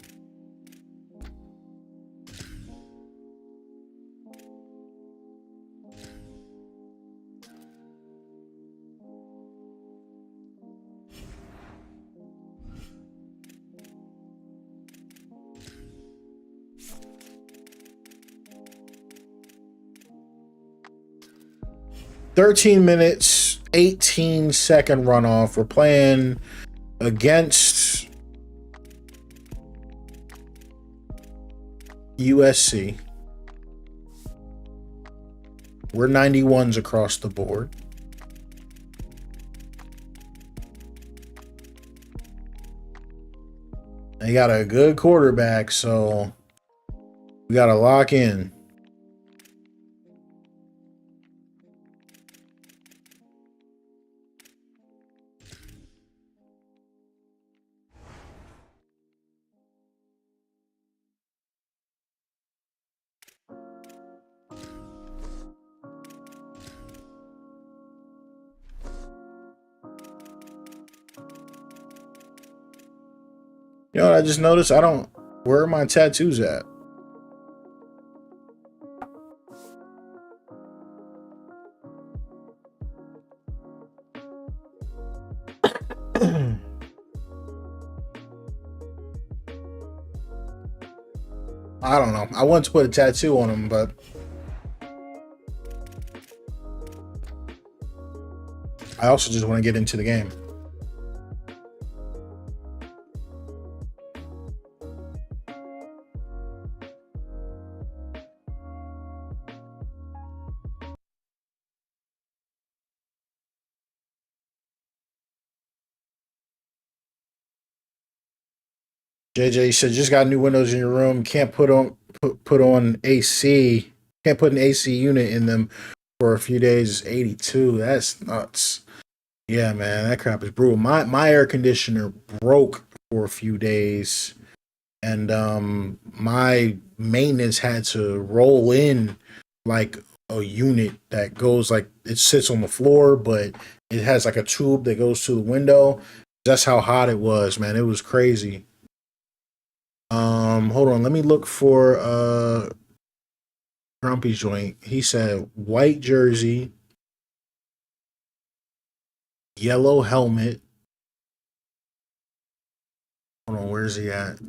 (13 minutes, 18-second runoff. We're playing against USC. We're 91s across the board. They got a good quarterback, so we got to lock in. You know what I just noticed? Where are my tattoos at? I don't know. I want to put a tattoo on them, but I also just want to get into the game. JJ said, just got new windows in your room. Can't put on AC. Can't put an AC unit in them for a few days. 82. That's nuts. Yeah, man, that crap is brutal. My air conditioner broke for a few days, and my maintenance had to roll in like a unit that goes like it sits on the floor, but it has like a tube that goes to the window. That's how hot it was, man. It was crazy. Hold on, let me look for Grumpy Joint. He said white jersey, yellow helmet. Hold on, where's he at?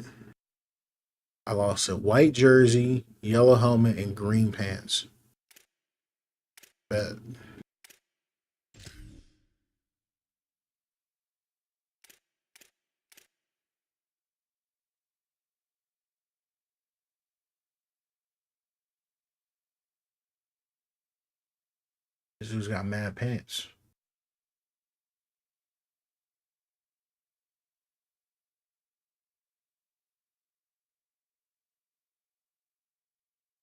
I lost it. White jersey, yellow helmet, and green pants. Bet. This dude's got mad pants.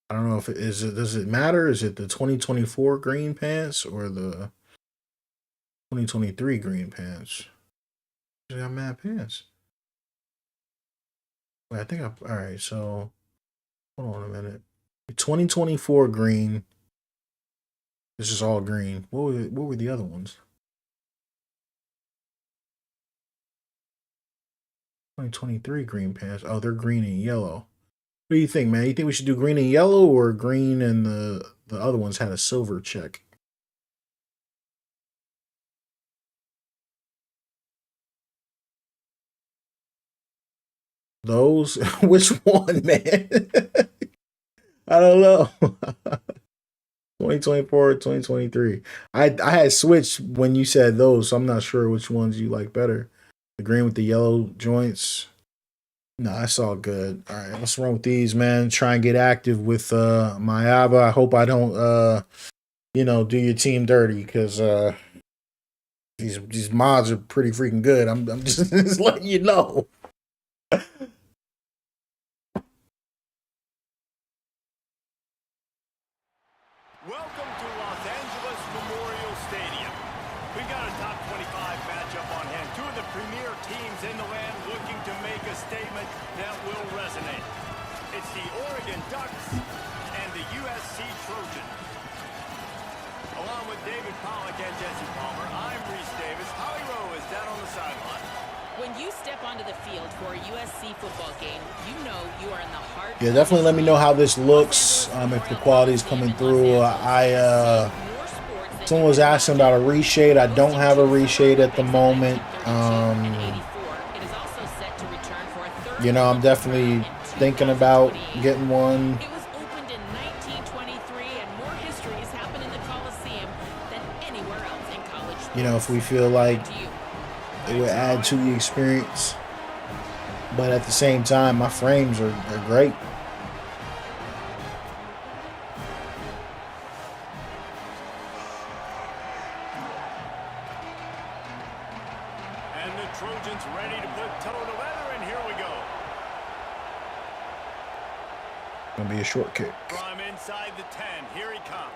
I don't know if it is. Does it matter? Is it the 2024 green pants or the 2023 green pants? He's got mad pants. Wait, I think all right. So hold on a minute. 2024 green. This is all green. What were the other ones? 2023 green pants. Oh, they're green and yellow. What do you think, man? You think we should do green and yellow, or green and the other ones had a silver check? Those? Which one, man? I don't know. 2024, 2023. I had switched when you said those, so I'm not sure which ones you like better. The green with the yellow joints. No, that's all good. All right, let's run with these, man. Try and get active with my Ava. I hope I don't do your team dirty, because these mods are pretty freaking good. I'm just letting you know. Welcome to Los Angeles Memorial Stadium. We got a top 25 matchup on hand. Two of the premier teams in the land looking to make a statement that will resonate. It's the Oregon Ducks and the USC Trojans. David Pollock and Jesse Palmer. I'm Reese Davis. Howie Rowe is down on the sideline. When you step onto the field for a USC football game, you know you are in the heart. Yeah, definitely let me know how this looks, if the quality is coming through. Someone was asking about a reshade. I don't have a reshade at the moment. You know, I'm definitely thinking about getting one. It was opened in 1923, and more history has happened in the Coliseum than anywhere else in college sports. You know, if we feel like it would add to the experience. But at the same time, my frames are great. And the Trojans ready to put toe to leather, and here we go. Gonna be a short kick. From inside the 10, here he comes.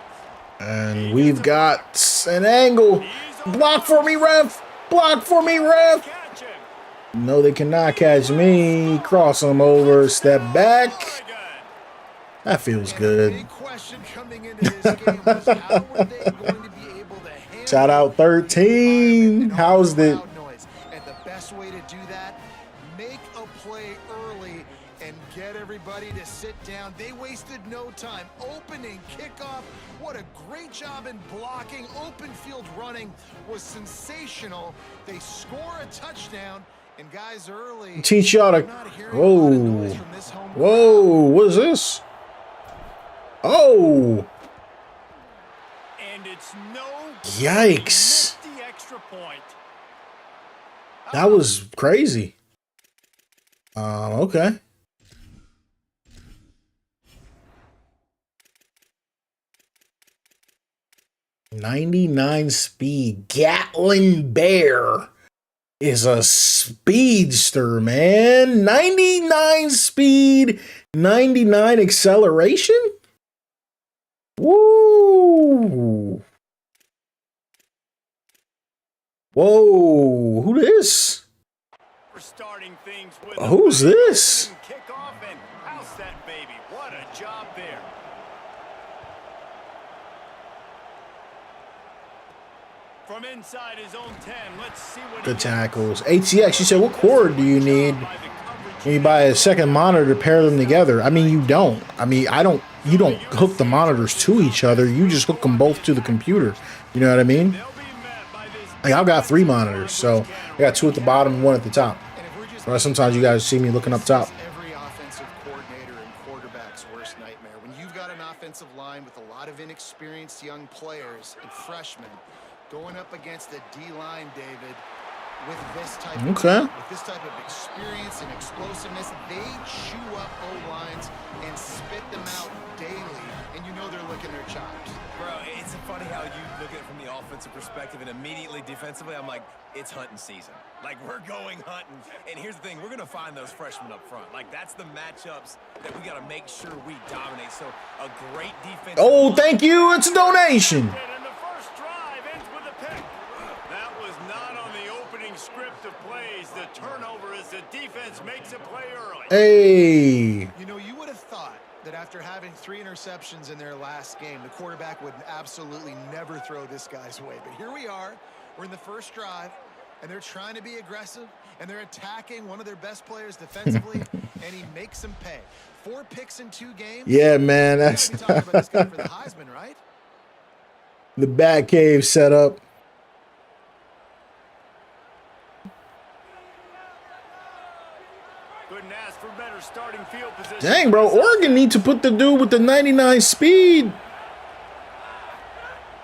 And we've got an angle. Block for me, ref! Block for me, ref! Catch him. No, they cannot catch me. Cross them over. Step back. That feels good. Big question coming into this game was how were they going to be able to handle Shout out 13. How's it? And the best way to do that, make a play early and get everybody to sit down. They wasted no time. Opening kickoff. What a great job in blocking. Open field running was sensational. They score a touchdown. And guys early. Teach y'all to. Whoa. Whoa. What is this? Oh. And it's no Yikes. the extra point. That was crazy. Okay. .99 speed. Gatlin Bear is a speedster, man. 99 speed, 99 acceleration? Woo! Whoa, who this? We're starting things with Who's this? Kickoff and house that baby. What a job there. From inside his own 10, let's see what Good tackles. ATX, she said, what cord do you need when you buy a second monitor to pair them together? I mean, you don't. I mean, you don't hook the monitors to each other. You just hook them both to the computer. You know what I mean? Like, I've got 3 monitors, so I got 2 at the bottom and 1 at the top. Or sometimes you guys see me looking up top. Every offensive coordinator and quarterback's worst nightmare. When you've got an offensive line with a lot of inexperienced young players and freshmen going up against the D-line, David, with this type of experience and explosiveness, they chew up O-lines and spit them out daily, and you know they're licking their chops. Bro, it's funny how you look at it from the offensive perspective, and immediately defensively, I'm like, it's hunting season. Like, we're going hunting. And here's the thing, we're going to find those freshmen up front. Like, that's the matchups that we got to make sure we dominate. So, a great defense. Oh, thank you. It's a donation. And the first drive ends with a pick. That was not on the opening script of plays. The turnover as the defense makes a play early. Hey. You know, you would have thought that after having 3 interceptions in their last game, the quarterback would absolutely never throw this guy's way. But here we are. We're in the first drive, and they're trying to be aggressive, and they're attacking one of their best players defensively, and he makes them pay. 4 picks in 2 games. Yeah, man. That's talking about this guy for the Heisman, right? the Batcave setup. Couldn't ask for better starting field position. Dang, bro. Oregon need to put the dude with the 99 speed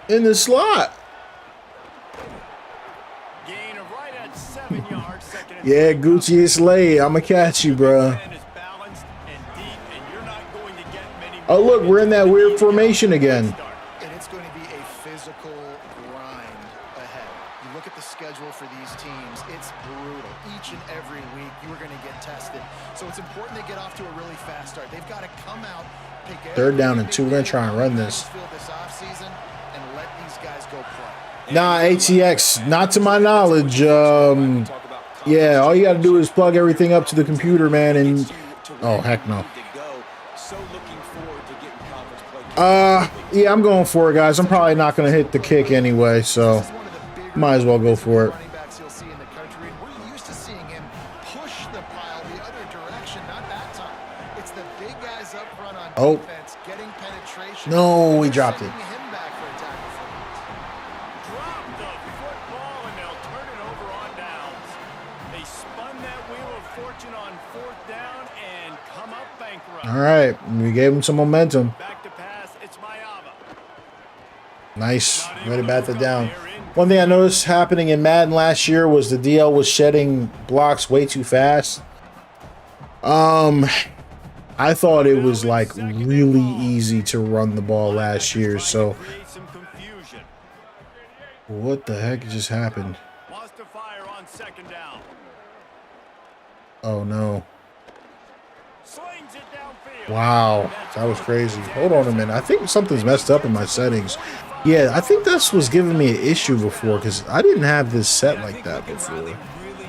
in the slot. Gain of right at 7 yards. Second and Yeah, Gucci is late. I'm going to catch you, bro. Oh, look, we're in that weird formation again. And it's going to be a physical grind ahead. You look at the schedule for these teams, it's brutal. Each and every week, you are going to get tested. So it's important they get off to a really fast start. They've got to come out, pick 3rd down and 2. We're going to try and run this. And let these guys go play. Nah, ATX, not to my knowledge. Yeah, all you got to do is plug everything up to the computer, man, and oh, heck no. Yeah, I'm going for it, guys. I'm probably not going to hit the kick anyway, so might as well go for it. Running backs you'll see in the country, and we're used to seeing him push the pile the other direction. Not that time. It's the big guys up front on defense getting penetration. No, we dropped it. Sending him back for a tackle for loss. Drop the football, and they'll turn it over on downs. They spun that wheel of fortune on 4th down and come up bankrupt. All right, we gave him some momentum. Back to pass, it's Mayava. Nice, way to bat that down. One thing I noticed happening in Madden last year was the DL was shedding blocks way too fast. I thought it was like really easy to run the ball last year, so what the heck just happened? Wants to fire on 2nd down. Oh no. Slings it downfield. Wow, that was crazy. Hold on a minute. I think something's messed up in my settings. Yeah, I think this was giving me an issue before because I didn't have this set like that before. Really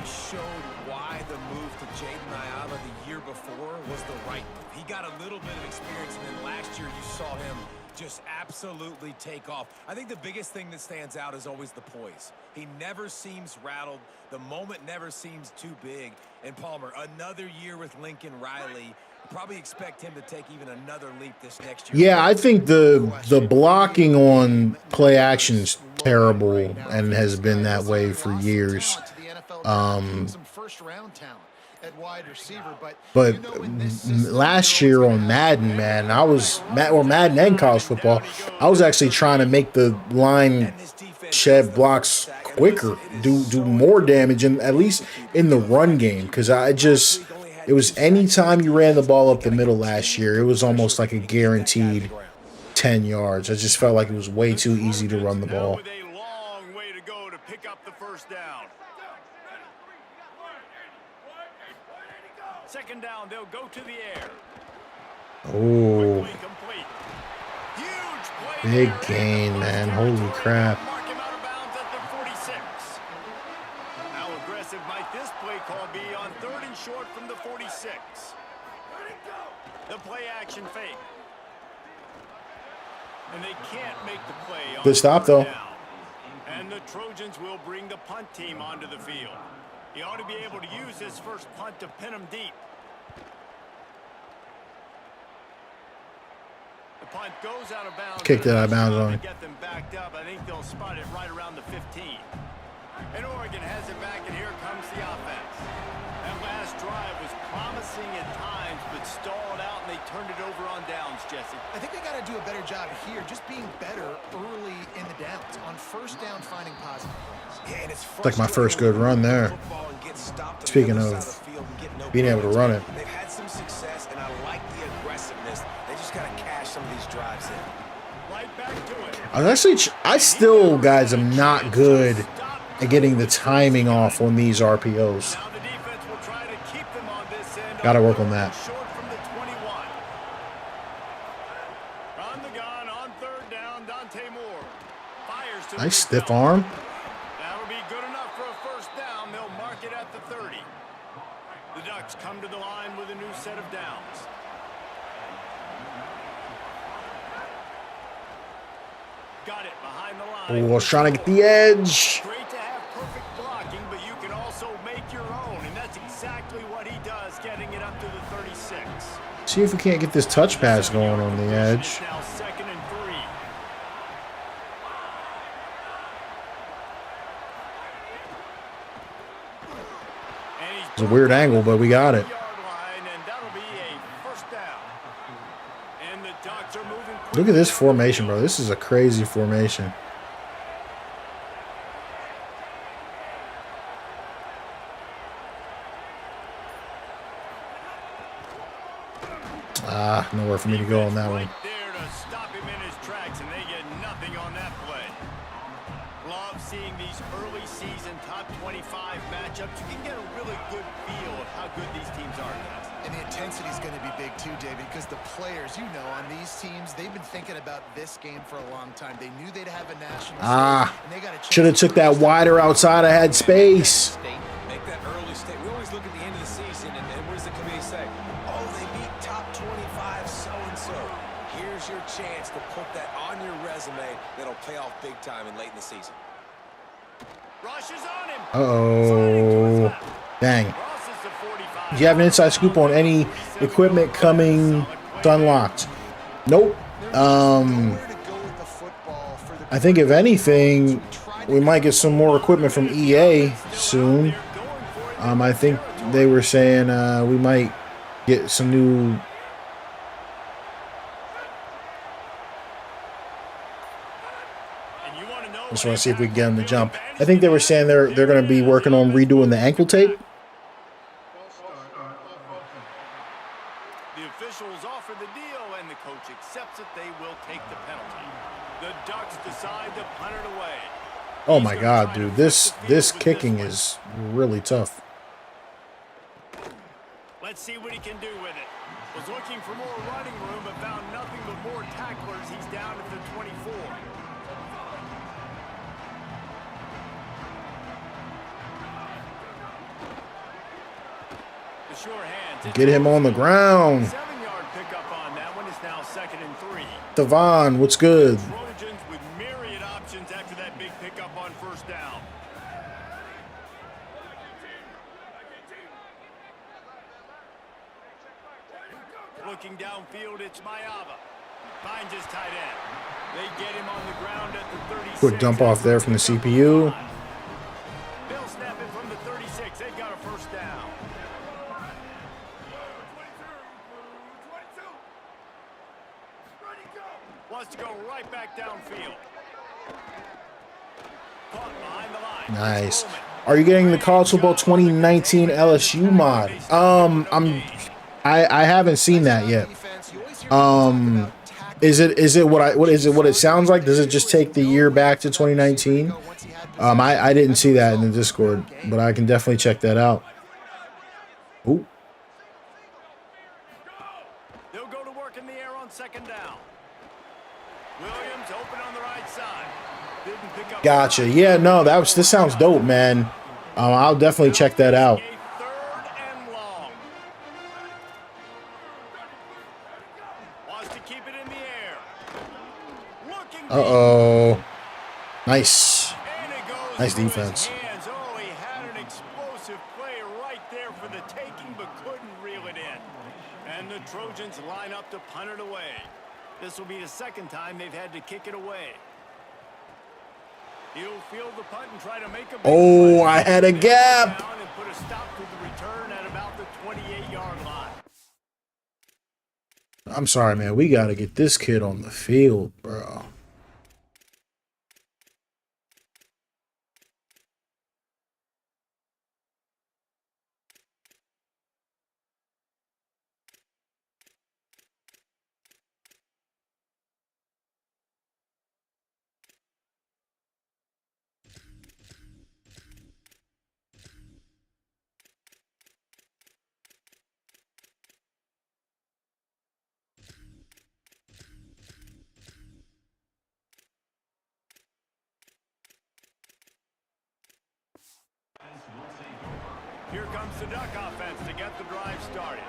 showed why the move to Jaden Mayava the year before was the right move. He got a little bit of experience, and then last year you saw him just absolutely take off. I think the biggest thing that stands out is always the poise. He never seems rattled. The moment never seems too big. And Palmer, another year with Lincoln Riley. Probably expect him to take even another leap this next year. Yeah, I think the blocking on play action is terrible and has been that way for years. But last year on Madden, man, or Madden and college football, I was actually trying to make the line shed blocks quicker, do more damage, and at least in the run game, because it was any time you ran the ball up the middle last year, it was almost like a guaranteed 10 yards. I just felt like it was way too easy to run the ball. With a long way to go to pick up the 1st down. 2nd down, they'll go to the air. Oh, Complete. Huge play big there. gain, man. Holy crap. Mark him out of bounds at the 46. How aggressive might this play call be on 3rd and short from the 46? The play action fake. And they can't make the play. Good stop, though. Down. And the Trojans will bring the punt team onto the field. He ought to be able to use his first punt to pin him deep. The punt goes out of bounds. Kicked it out of bounds on him. Get them backed up. I think they'll spot it right around the 15. And Oregon has it back, and here comes the offense. That last drive was promising at times, but stalled out, and they turned it over on downs, Jesse. I think they got to do a better job here, just being better early in the downs. On 1st down, finding positive plays. Yeah, and it's Like my first good run there. Speaking of being able to run it. They've had some success, and I like the aggressiveness. They just got to cash some of these drives in. Right back to it. I still, guys, am not good at getting the timing off on these RPOs. Now the defense will try to keep them on this end. Got to work on that. Short from the 21. On the gun on 3rd down, Dante Moore fires to Nice the stiff arm. That'll be good enough for a 1st down. They'll mark it at the 30. The Ducks come to the line with a new set of downs. Got it behind the line. Oh, I was trying to get the edge. Great to have perfect blocking, but you can also make your own, and that's exactly what he does, getting it up to the 36. See if we can't get this touch pass going on the edge. It's now 2nd and 3. It's a weird angle, but we got it. Look at this formation, bro. This is a crazy formation. Ah, nowhere for me to go on that one. There to stop him in his tracks, and they get nothing on that play. Love seeing these early season top 25 matchups. You can get a really good feel of how good these teams are, guys. And the intensity is going to be big too, David, because the players, you know, on these teams, they've been thinking about this game for a long time. They knew they'd have a national stage, and they got a chance. Should have took that wider outside. I had space. Make that early state. We always look at the end of the season, and what does the committee say? Oh, they beat top 25 so-and-so. Here's your chance to put that on your resume that'll pay off big time and late in the season. Rushes on him. Uh-oh. Dang. Do you have an inside scoop on any equipment coming unlocked? Nope. I think if anything, we might get some more equipment from EA soon. I think they were saying we might get some new. Just want to see if we can get them to jump. I think they were saying they're going to be working on redoing the ankle tape. The officials offer the deal, and the coach accepts it. They will take the penalty. The Ducks decide to punt it away. Oh my God, dude! This kicking is really tough. Let's see what he can do with it. Was looking for more running room, but found nothing but more tacklers. He's down at the 24. The sure hands. Get him on the ground. 7-yard pickup on that one. Is now 2nd and 3. Devon, what's good? Trojans with myriad options after that big pickup on 1st down. Looking downfield, it's Mayava. Finds his tight end. They get him on the ground at the 36. Quick dump off there from the CPU. They'll snap it from the 36. They've got a 1st down. Wants to go right back downfield. Caught behind the line. Nice. Are you getting the College Football 2019 LSU mod? I haven't seen that yet. Is it what it sounds like? Does it just take the year back to 2019? I didn't see that in the Discord, but I can definitely check that out. Ooh. They'll go to work in the air on 2nd down. Williams open on the right side. Didn't pick up. Gotcha. Yeah, no, this sounds dope, man. I'll definitely check that out. 3rd and long. Wants to keep it in the air. Looking. Uh-oh. Nice. And it goes Nice through his defense. hands. Oh, he had an explosive play right there for the taking, but couldn't reel it in. And the Trojans line up to punt it away. This will be the 2nd time they've had to kick it away. He'll field the punt and try to make a big Oh, play. I had a gap. Down and put a stop to the return at about the 28-yard line. I'm sorry, man. We got to get this kid on the field, bro. Here comes the Duck offense to get the drive started.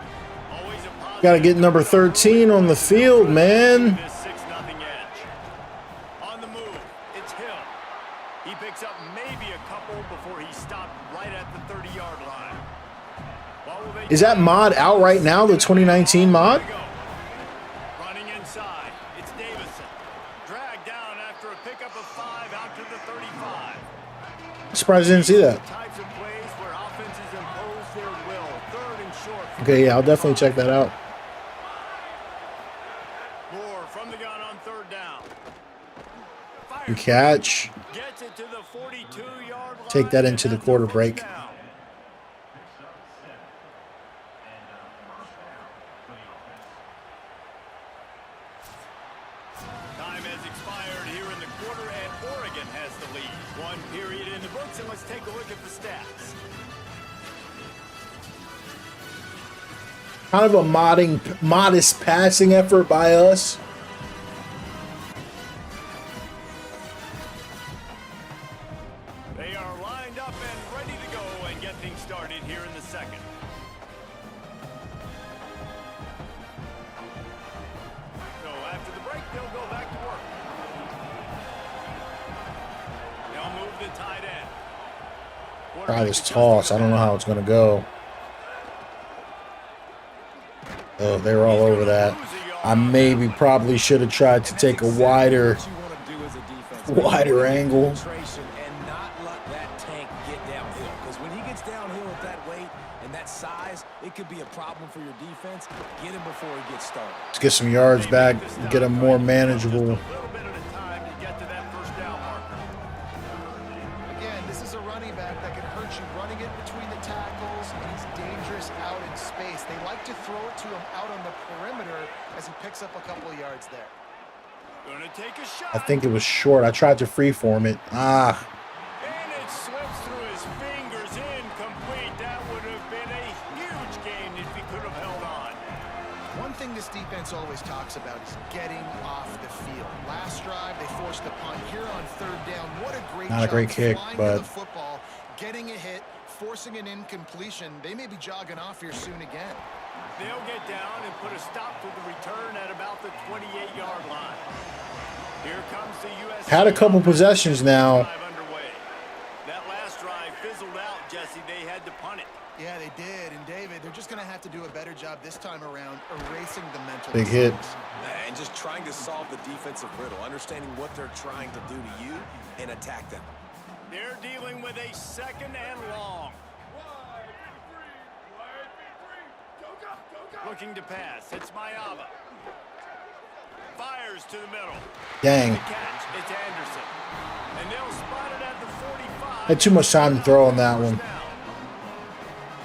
Always a positive. Got to get number 13 on the field, man. This 6-0 edge. On the move, it's Hill. He picks up maybe a couple before he stopped right at the 30-yard line. Is that mod out right now, the 2019 mod? Running inside, it's Davison. Dragged down after a pickup of 5 out to the 35. Surprised I didn't see that. Types of plays where offenses impose their will. 3rd and short. Okay, yeah, I'll definitely check that out. Moore from the gun on 3rd down. Good catch. Gets it to the 42-yard line. Take that into the quarter break. Time has expired here in the quarter, and Oregon has the lead. 1 period in the books, and let's take a look at the stats. Kind of a modest passing effort by us. They are lined up and ready to go and get things started here in the 2nd. So Try this toss. I don't know how it's going to go. Oh, they were all over that. I maybe probably should have tried to take a wider angle. And not let that tank get downhill. Because when he gets downhill at that weight and that size, it could be a problem for your defense. Get him before he gets started. Let's get some yards back, get a more manageable. Again, this is a running back that can hurt you running it between the tackles, and he's dangerous out in space. They like to throw it to him out on the perimeter as he picks up a couple of yards there. Gonna take a shot. I think it was short. I tried to freeform it. Ah. And it slips through his fingers, incomplete. That would have been a huge gain if he could have held on. One thing this defense always talks about is getting off the field. Last drive, they forced a punt. Here on third down, what a great Not a great kick, flying but to the football, getting a hit, forcing an incompletion. They may be jogging off here soon again. They'll get down and put a stop to the return at about the 28-yard line. Here comes the U.S. Had a couple possessions now. That last drive fizzled out, Jesse. They had to punt it. Yeah, they did. And David, they're just going to have to do a better job this time around erasing the mental Big hit. And just trying to solve the defensive riddle, understanding what they're trying to do to you and attack them. They're dealing with a second and long. Looking to pass. It's Mayava. Fires to the middle. Dang. The catch. It's Anderson. And they'll spot it at the 45. Had too much time to throw on that one.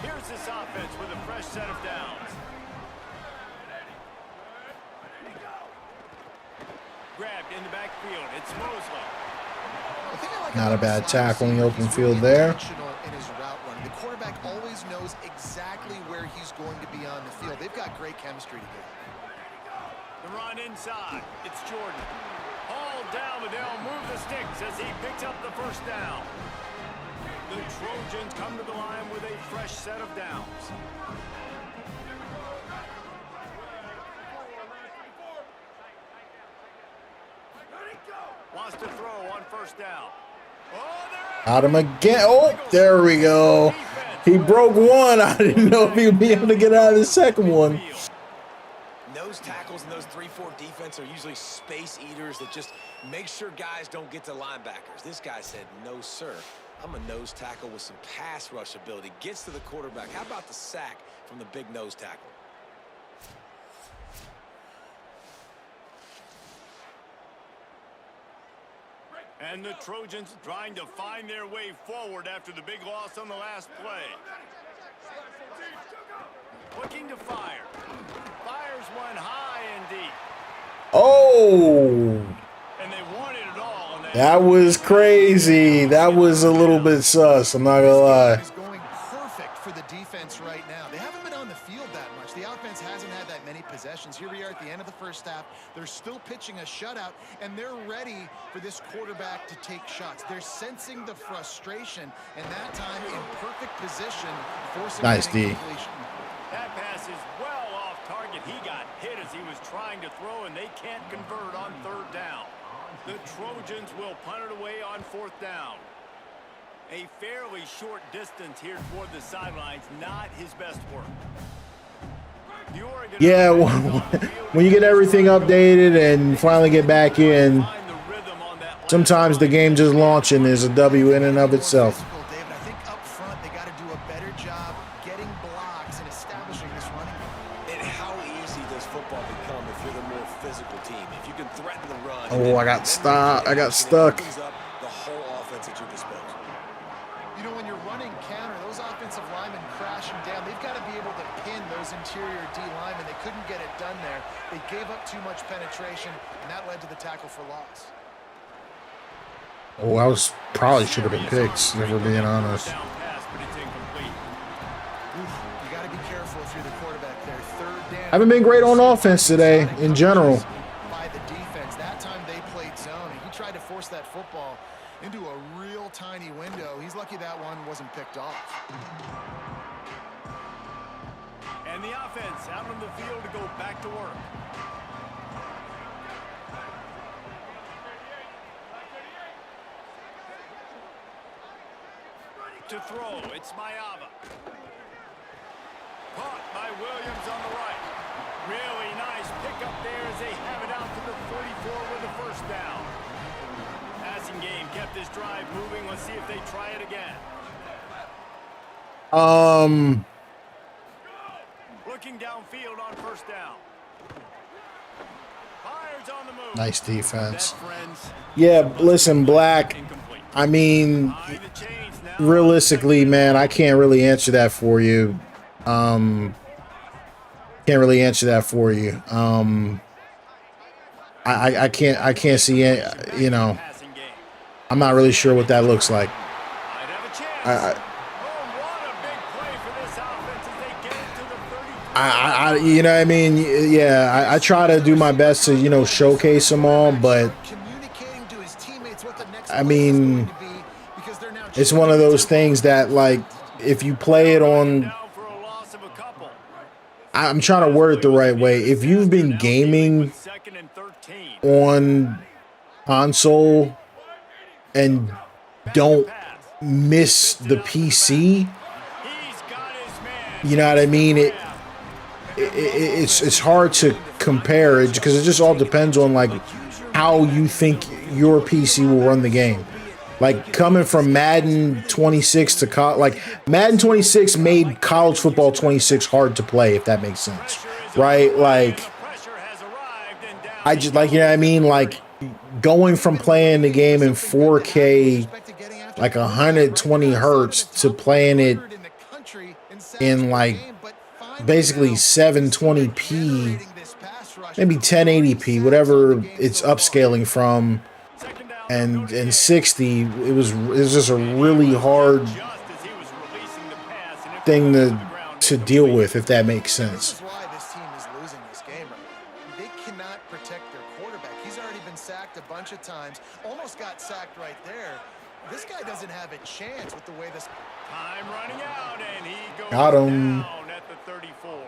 Here's this offense with a fresh set of downs. Grabbed in the backfield. It's Mosley. Not a bad tackle in the open field there. In his route running. The quarterback always knows exactly where he's going to be on the field. They've got great chemistry together. The run inside. It's Jordan. Hauled down, but they'll move the sticks as he picks up the first down. The Trojans come to the line with a fresh set of downs. Wants to throw on first down. Got him again. Oh, there we go. He broke one. I didn't know if he would be able to get out of the second one. Nose tackles in those 3-4 defense are usually space eaters that just make sure guys don't get to linebackers. This guy said, no, sir. I'm a nose tackle with some pass rush ability. Gets to the quarterback. How about the sack from the big nose tackle? And the Trojans trying to find their way forward after the big loss on the last play. Looking to fire. Fires one high and deep. Oh. And they wanted it all. And that was crazy. That was a little bit sus. I'm not going to lie. Is going perfect for the defense right now. They haven't been on the field that much. The offense hasn't had that many possessions. Here we are at the end of the first half. They're still pitching a shutout, and they're ready for this quarterback to take shots. They're sensing the frustration, and that time in perfect position, forcing nice an D. incompletion. that pass is well off target. He got hit as he was trying to throw, and they can't convert on third down. The Trojans will punt it away on fourth down. A fairly short distance here toward the sidelines, not his best work. Yeah, when you get everything updated and finally get back in, sometimes the game just launching is a W in and of itself. David, I think up front they got to do a better job getting blocks and establishing this running game. And how easy does football become if you're the more physical team? If you can threaten the run. Oh, I got stuck. I got stuck. It opens up the whole offense at your disposal. You know, when you're running counter, those offensive linemen crashing down, they've got to be able to pin those interior D linemen. They couldn't get it done there. They gave up too much penetration, and that led to the tackle for loss. Oh, I was probably should have been picked, if we're being honest. You got to be careful if you're the quarterback there. Third down. Haven't been great on offense today in general. By the defense. That time they played zone, and he tried to force that football into a real tiny window. He's lucky that one wasn't picked off. And the offense out on the field to go back to work. to throw. It's Mayava. Caught by Williams on the right. Really nice pickup there as they have it out to the 44 with the first down. Passing game kept this drive moving. Let's see if they try it again. Looking downfield on first down. Fires on the move. Nice defense. That, friends, Yeah, listen, Black. incomplete. I mean, Behind the chains now. realistically, man, I can't really answer that for you. Can't really answer that for you. I can't see it. You know, Passing game. I'm not really sure what that looks like. Might have a chance. I, Oh, what a big play for this offense as they get it to the 33. you know what I mean? Yeah, I try to do my best to, you know, showcase them all, but Communicating to his teammates what the next I play is mean, going to be, because they're now it's one of those things that, like, if you play it on, Down for a loss of a couple. I'm trying to word it the right way. If you've been gaming Second and 13. on console and don't miss the PC, He's got his man. you know what I mean? It's hard to compare it because it just all depends on like how you think your PC will run the game. Like coming from Madden 26 to like Madden 26 made college football 26 hard to play, if that makes sense, right? Like Pressure has arrived and down. I just like, you know what I mean? Like going from playing the game in 4K, like 120 hertz, to playing it in like basically 720p, maybe 1080p, whatever it's upscaling from, and 60. It was just a really hard Just as he was releasing the pass and it thing fell on the ground. to deal with, if that makes This sense. is why this team is losing this game right now. They cannot protect their quarterback. He's already been sacked a bunch of times. Almost got sacked right there. This guy doesn't have a chance with the way this... Time running out, and he goes Got him. down at the 34.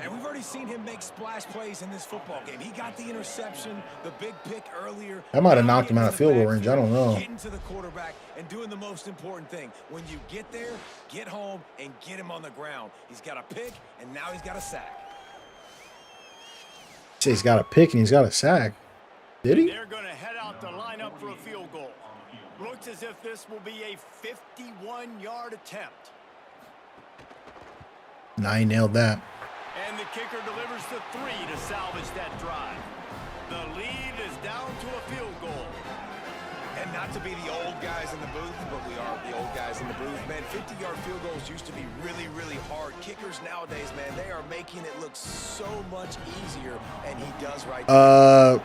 And we've already seen him make splash plays in this football game. He got the interception, the big pick earlier. That might have knocked him out of field goal range. I don't know. Getting to the quarterback and doing the most important thing. When you get there, get home and get him on the ground. He's got a pick, and now he's got a sack. He's got a pick and he's got a sack. Did he? They're going to head out to line up for a field goal. Looks as if this will be a 51-yard attempt. Nah, he nailed that. And the kicker delivers the 3 to salvage that drive. The lead is down to a field goal. And not to be the old guys in the booth, but we are the old guys in the booth, man. 50-yard field goals used to be really, really hard. Kickers nowadays, man, they are making it look so much easier, and he does right there.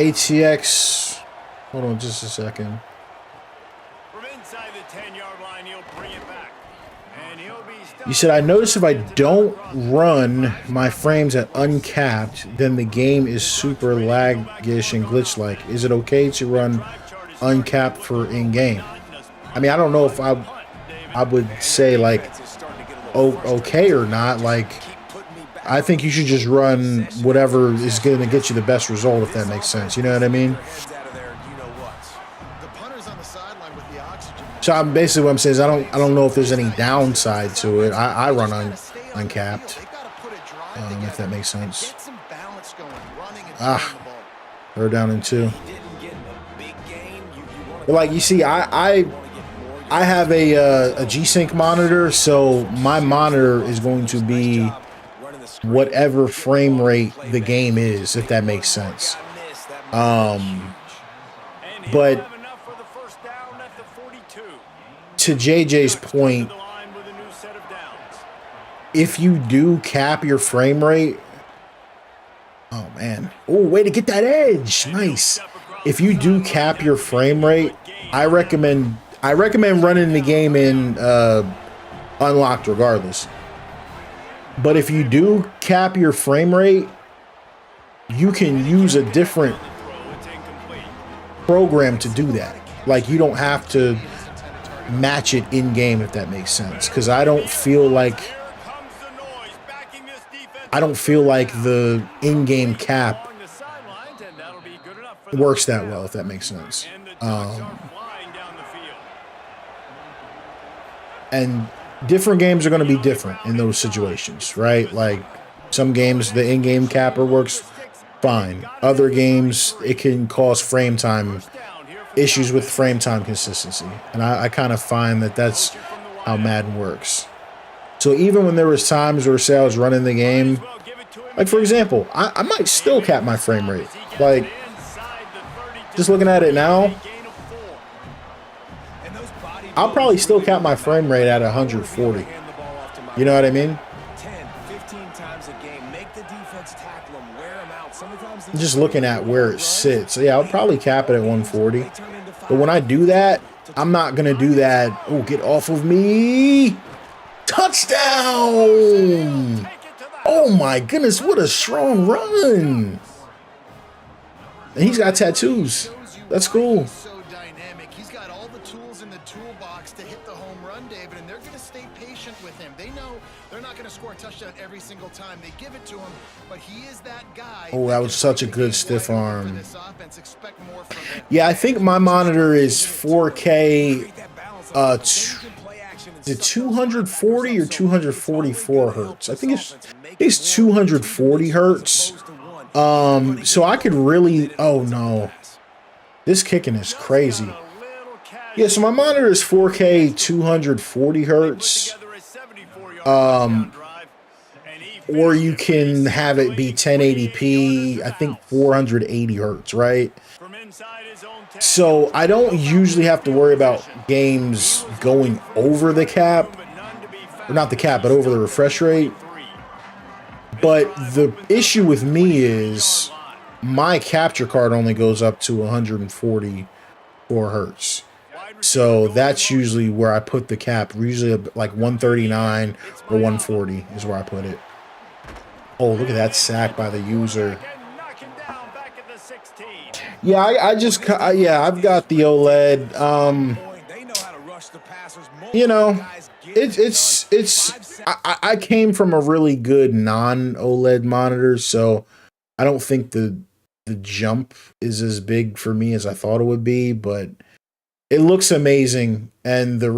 ATX. Hold on just a second. From inside the 10-yard line, he'll bring it back. And he'll be You said, I notice if I don't run my frames at uncapped, then the game is super laggish and glitch-like. Is it okay to run uncapped for in-game? I mean, I don't know if I would say, like, okay or not. Like, I think you should just run whatever is going to get you the best result, if that makes sense. You know what I mean? The punter's on the sideline with the oxygen. So I'm basically what I'm saying is I don't know if there's any downside to it. I run uncapped, They've got to put a drive if that makes sense. Get some balance going, running and Ah. throwing the ball. They're down in 2. Didn't get a big gain. You want But like you see, I have a G-Sync monitor, so my monitor is going to be whatever frame rate the game is, if that makes sense. But to JJ's point, if you do cap your frame rate, oh man, oh, way to get that edge, nice. If you do cap your frame rate, I recommend running the game in unlocked regardless. But if you do cap your frame rate, you can use a different program to do that. Like, you don't have to match it in game, if that makes sense. Because I don't feel like the in-game cap works that well, if that makes sense. And different games are going to be different in those situations, right? Like some games, the in-game capper works fine. Other games, it can cause frame time issues with frame time consistency. And I kind of find that that's how Madden works. So even when there was times where, say, I was running the game, like for example, I might still cap my frame rate. Like, just looking at it now, I'll probably still cap my frame rate at 140. You know what I mean? 10, 15 times a game. Make the defense tackle them, wear them out. Sometimes Just looking at where it sits. So yeah, I'll probably cap it at 140. But when I do that, I'm not going to do that. Oh, get off of me. Touchdown. Oh my goodness, what a strong run. And he's got tattoos. That's cool. So dynamic. He's got all the tools in the toolbox to hit the home run, David, and they're going to stay patient with him. They know they're not going to score a touchdown every single time they give it to him, but he is that guy. Oh, that was such a good stiff arm. Yeah, I think my monitor is 4K, the 240 or 244 hertz. I think it's 240 hertz. So I could really, oh no, this kicking is crazy. Yeah, so my monitor is 4K 240 hertz. Or you can have it be 1080p, I think 480 hertz, right? So I don't usually have to worry about games going over the cap, or not the cap, but over the refresh rate. But the issue with me is my capture card only goes up to 144 hertz. So that's usually where I put the cap. Usually like 139 or 140 is where I put it. Oh, look at that sack by the user. Yeah, I've got the OLED. You know, I came from a really good non-OLED monitor, so I don't think the jump is as big for me as I thought it would be, but it looks amazing, and the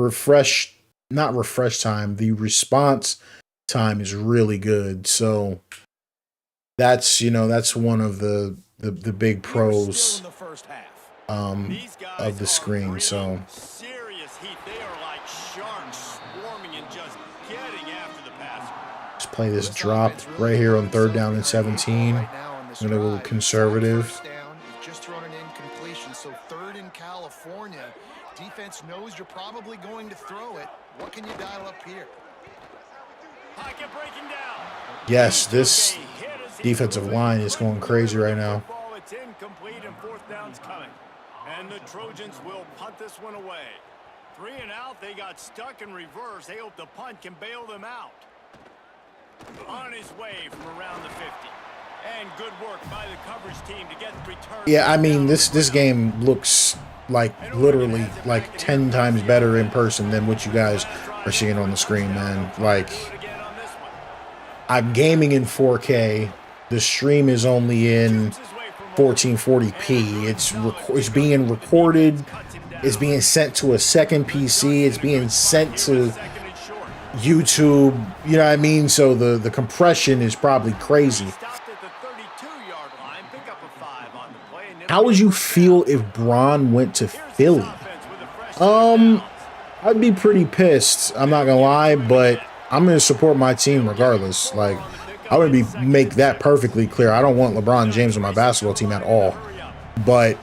the response time is really good. So that's one of the big pros of the screen. So let's play this drop right here on 3rd down and 17. I'm gonna go conservative. Just thrown an incompletion, so 3rd in California. Defense knows you're probably going to throw it. What can you dial up here? Yes, this defensive line is going crazy right now. It's incomplete and 4th down's coming. And the Trojans will punt this one away. 3 and out, they got stuck in reverse. They hope the punt can bail them out. On his way from around the 50. And good work by the coverage team to get the return. Yeah, I mean, this game looks like literally like 10 times better in person than what you guys are seeing on the screen, man. Like, I'm gaming in 4K. The stream is only in 1440p. It's being recorded. It's being sent to a second PC. It's being sent to YouTube. You know what I mean? So the compression is probably crazy. How would you feel if Braun went to Philly? I'd be pretty pissed. I'm not gonna lie, but I'm gonna support my team regardless. Like, I would make that perfectly clear. I don't want LeBron James on my basketball team at all. But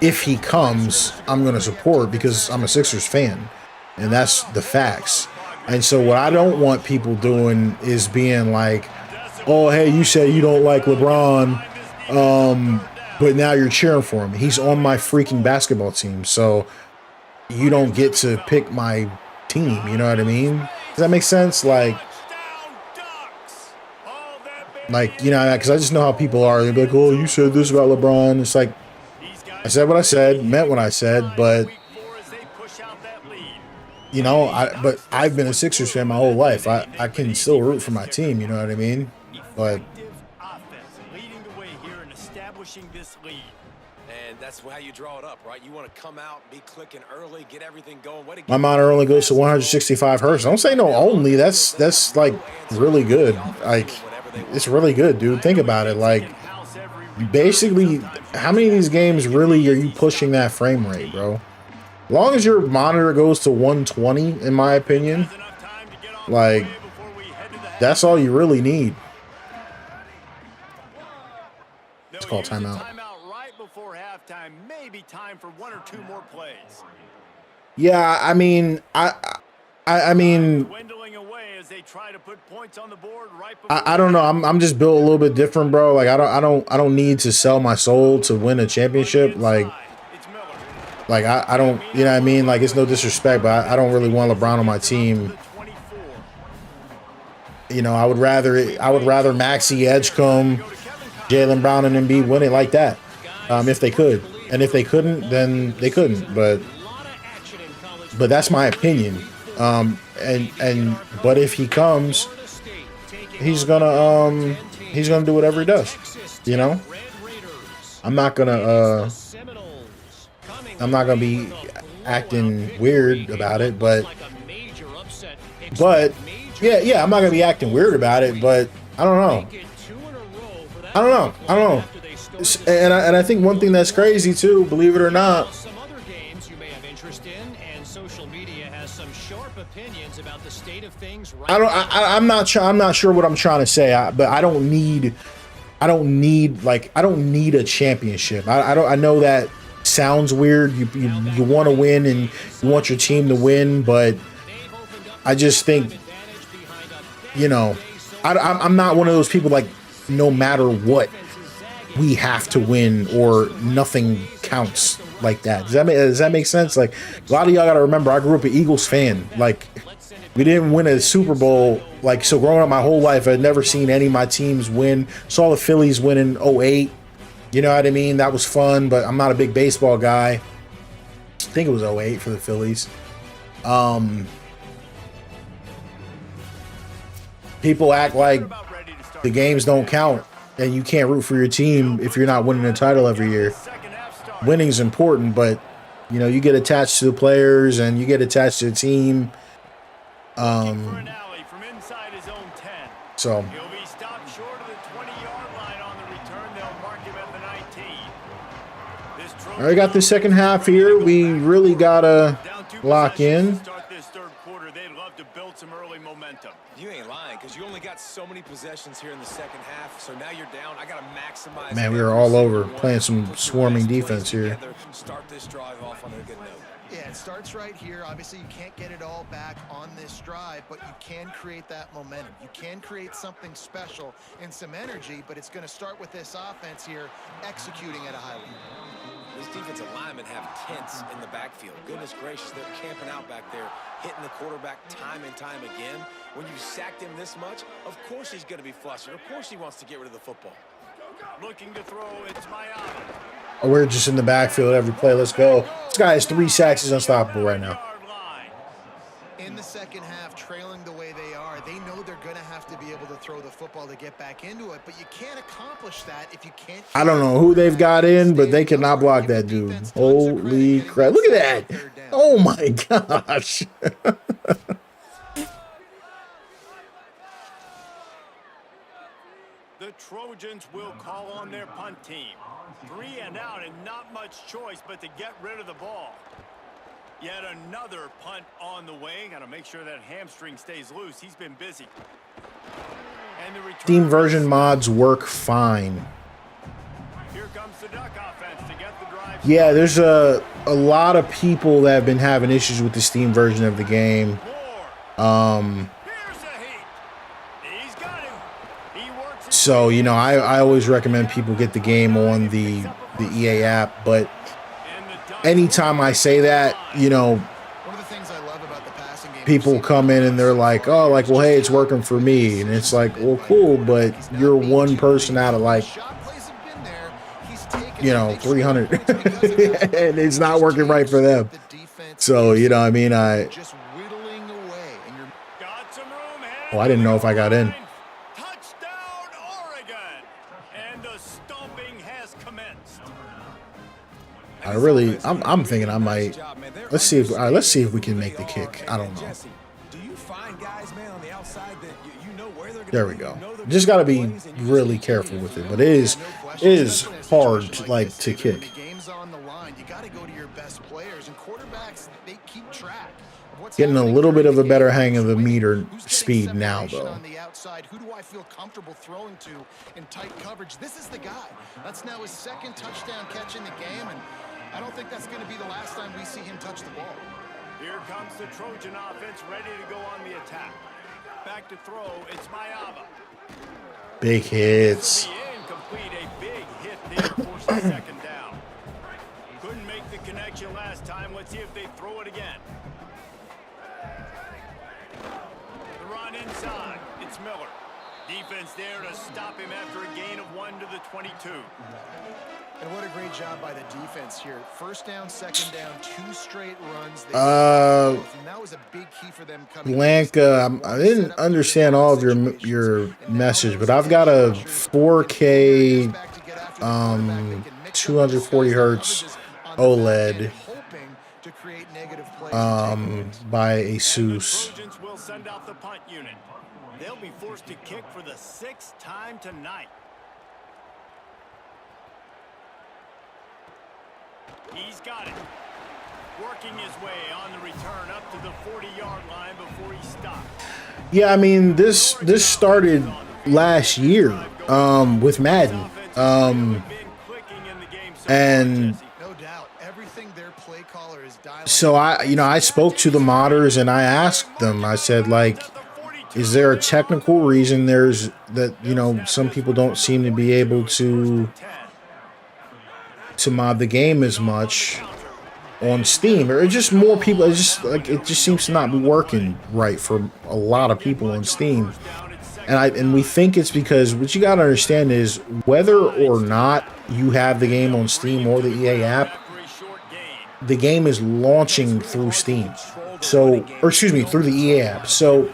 if he comes, I'm gonna support because I'm a Sixers fan, and that's the facts. And so what I don't want people doing is being like, "Oh, hey, you said you don't like LeBron, but now you're cheering for him. He's on my freaking basketball team, so you don't get to pick my team." You know what I mean? Does that make sense? Like, you know, because I just know how people are. They'll be like, "Oh, you said this about LeBron." It's like, I said what I said, meant what I said, but you know, but I've been a Sixers fan my whole life. I can still root for my team. You know what I mean? But leading the way here and establishing this lead. And that's how you draw it up, right? You want to come out, be clicking early, get everything going. My monitor only goes to 165 hertz. Don't say no only. That's like really good. Like, it's really good, dude. Think about it. Like, basically, how many of these games really are you pushing that frame rate, bro? As long as your monitor goes to 120, in my opinion, like, that's all you really need. It's called timeout. Right before halftime, maybe time for 1 or 2 more plays. Yeah, I mean, I mean, Dwindling away as they try to put points on the board right before I don't know. I'm just built a little bit different, bro. Like, I don't need to sell my soul to win a championship. Like I don't, you know what I mean? Like, it's no disrespect, but I don't really want LeBron on my team. You know, I would rather Maxey, Edgecombe, Jaylen Brown, and Embiid win it like that, if they could. And if they couldn't, then they couldn't. But that's my opinion. But if he comes, he's gonna do whatever he does. You know, I'm not gonna be acting weird about it, but yeah, I'm not gonna be acting weird about it, but I don't know. And I think one thing that's crazy too, believe it or not, I'm not sure what I'm trying to say, but I don't need a championship. I know that sounds weird. You want to win and you want your team to win, but I just think, you know, I'm not one of those people like, no matter what, we have to win or nothing counts like that. Does that make sense? Like, a lot of y'all gotta remember, I grew up an Eagles fan. Like, we didn't win a Super Bowl. Like, so growing up my whole life, I'd never seen any of my teams win. Saw the Phillies win in 08. You know what I mean? That was fun, but I'm not a big baseball guy. I think it was 08 for the Phillies. People act like the games don't count and you can't root for your team if you're not winning a title every year. Winning's important, but, you know, you get attached to the players and you get attached to the team. So He'll be stopped short of the 20-yard line on the return. They'll mark him at the 19. I already got the second half here. We really gotta lock in. Start this third quarter. They'd love to build some early momentum. You ain't lying, because you only got so many possessions here in the second half, so now you're down. I got to maximize. Man, we were all over playing some swarming defense here. Start this drive off on a good note. Yeah, it starts right here. Obviously, you can't get it all back on this drive, but you can create that momentum. You can create something special and some energy, but it's going to start with this offense here executing at a high level. These defensive linemen have tents in the backfield. Goodness gracious, they're camping out back there, hitting the quarterback time and time again. When you sacked him this much, of course he's going to be flustered. Of course he wants to get rid of the football. Looking to throw, it's Miami. Oh, we're just in the backfield every play. Let's go. This guy has 3 sacks. He's unstoppable right now. In the second half, trailing the way they are, they know they're going to have to be able to throw the football to get back into it, but you can't accomplish that if you can't. I don't know who they've got in, but they cannot block that dude. Holy crap. Look at that. Oh, my gosh. The Trojans will call on their punt team. 3 and out and not much choice but to get rid of the ball. Yet another punt on the way. Got to make sure that hamstring stays loose. He's been busy. And the Steam version mods work fine. Here comes the Duck offense to get the drive. Yeah, there's a lot of people that have been having issues with the Steam version of the game. So, you know, I always recommend people get the game on the EA app, but anytime I say that, you know, people come in and they're like, oh, like, well, hey, it's working for me. And it's like, well, cool, but you're one person out of like, you know, 300 and it's not working right for them. So, you know, I mean, I didn't know if I got in. I'm thinking I might. Let's see if let's see if we can make the kick. I don't know. Do you find guys, man, on the outside that you know where they're There we go. Just got to be really careful with it, but it is hard to kick. Game's on the line. You got to go to your best players, and quarterbacks, they keep track of what's Getting a happening little bit during of a the better game. hang of the Who's meter getting speed now, separation though. on the outside? Who do I feel comfortable throwing to in tight coverage? This is the guy. That's now his second touchdown catch in the game, and I don't think that's going to be the last time we see him touch the ball. Here comes the Trojan offense ready to go on the attack. Back to throw, it's Mayava. Big hits. Incomplete, a big hit there forces second down. Couldn't make the connection last time. Let's see if they throw it again. The run inside. It's Miller. Defense there to stop him after a gain of 1 to the 22. And what a great job by the defense here. First down, second down, 2 straight runs. And that was a big key for them coming. Blanca, I didn't understand all of your message, but I've got a 4K 240 hertz OLED by ASUS. Trojans will send out the punt unit. They'll be forced to kick for the 6th time tonight. He's got it. Working his way on the return up to the 40-yard line before he stopped. Yeah, I mean this started last year with Madden. And so I spoke to the modders and I asked them, I said, like, is there a technical reason some people don't seem to be able to mod the game as much on Steam, or just more people? It just seems to not be working right for a lot of people on Steam. And we think it's because what you gotta understand is whether or not you have the game on Steam or the EA app, the game is launching through Steam. Through the EA app. So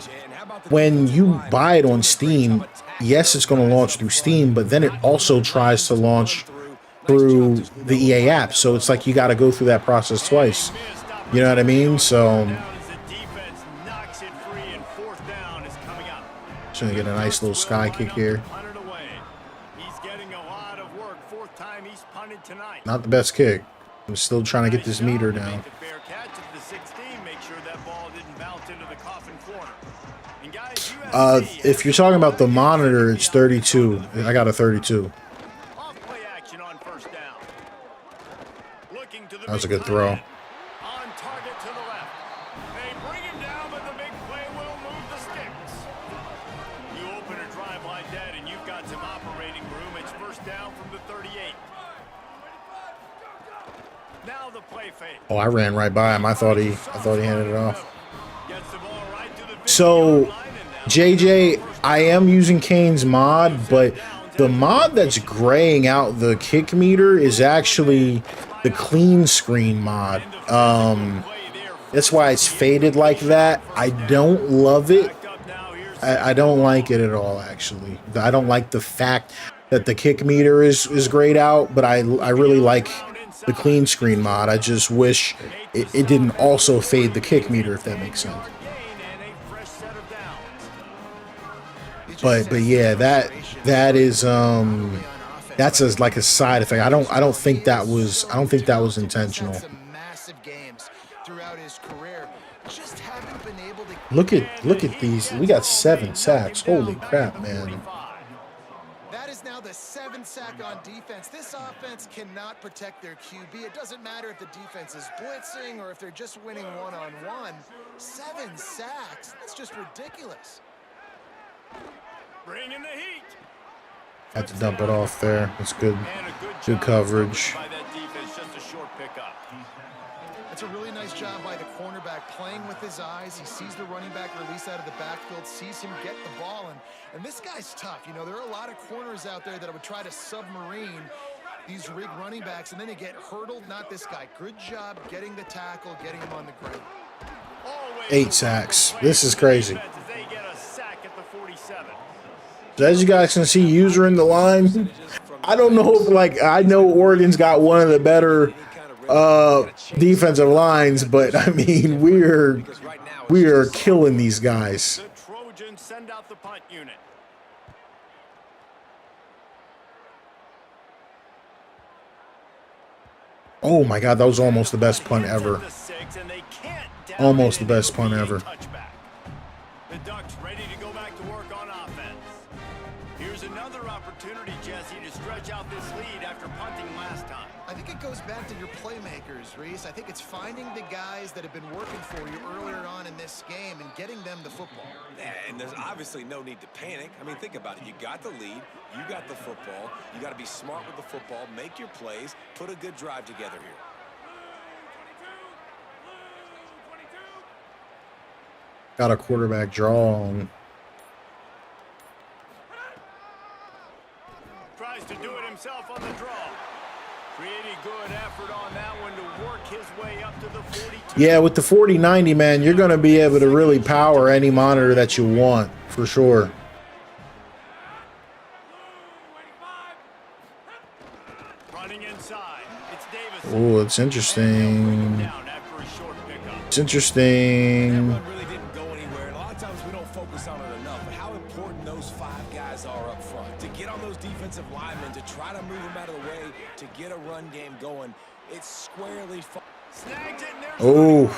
when you buy it on Steam, yes, it's going to launch through Steam, but then it also tries to launch through the EA app. So it's like you got to go through that process twice. You know what I mean? So trying to get a nice little sky kick here. Not the best kick. I'm still trying to get this meter down. If you're talking about the monitor, it's 32. I got a 32. That was a good throw. Oh, I ran right by him. I thought he handed it off. So, JJ, I am using Kane's mod, but the mod that's graying out the kick meter is actually the clean screen mod. That's why it's faded like that. I don't love it. I don't like it at all, actually. I don't like the fact that the kick meter is grayed out, but I really like the clean screen mod. I just wish it didn't also fade the kick meter, if that makes sense. But yeah, that is that's like a side effect. I don't think that was intentional. Look at these. We got 7 sacks. Holy crap, man. That is now the 7th sack on defense. This offense cannot protect their QB. It doesn't matter if the defense is blitzing or if they're just winning one-on-one. 7 sacks. That's just ridiculous. Bring in the heat. Had to dump it off there. That's good. Good coverage. That's a really nice job by the cornerback, playing with his eyes. He sees the running back release out of the backfield, sees him get the ball, and this guy's tough. You know, there are a lot of corners out there that would try to submarine these rig running backs, and then they get hurdled. Not this guy. Good job getting the tackle, getting him on the ground. 8 sacks. This is crazy. So as you guys can see, user in the line. I don't know if, I know Oregon's got one of the better defensive lines, but I mean we are killing these guys. The Trojans send out the punt unit. Oh my God, that was almost the best punt ever. Almost the best punt ever. The Ducks ready to go back to work on offense. Here's another opportunity, Jesse, to stretch out this lead after punting last time. I think it goes back to your playmakers, Reese. I think it's finding the guys that have been working for you earlier on in this game and getting them the football. Yeah, and there's obviously no need to panic. I mean, think about it. You got the lead. You got the football. You got to be smart with the football. Make your plays. Put a good drive together here. Got a quarterback draw on. Tries to do it himself on the draw. Pretty good effort on that one to work his way up to the 42. Yeah, with the 4090, man, you're going to be able to really power any monitor that you want, for sure. Running inside. It's Davis. Oh, it's interesting. It's interesting. That run really didn't go anywhere. And a lot of times we don't focus on it enough. But how important those 5 guys are up front. To get on those defensive linemen, to try to move them out of the way, to get a run game going. It's squarely snagged it, and there's oh.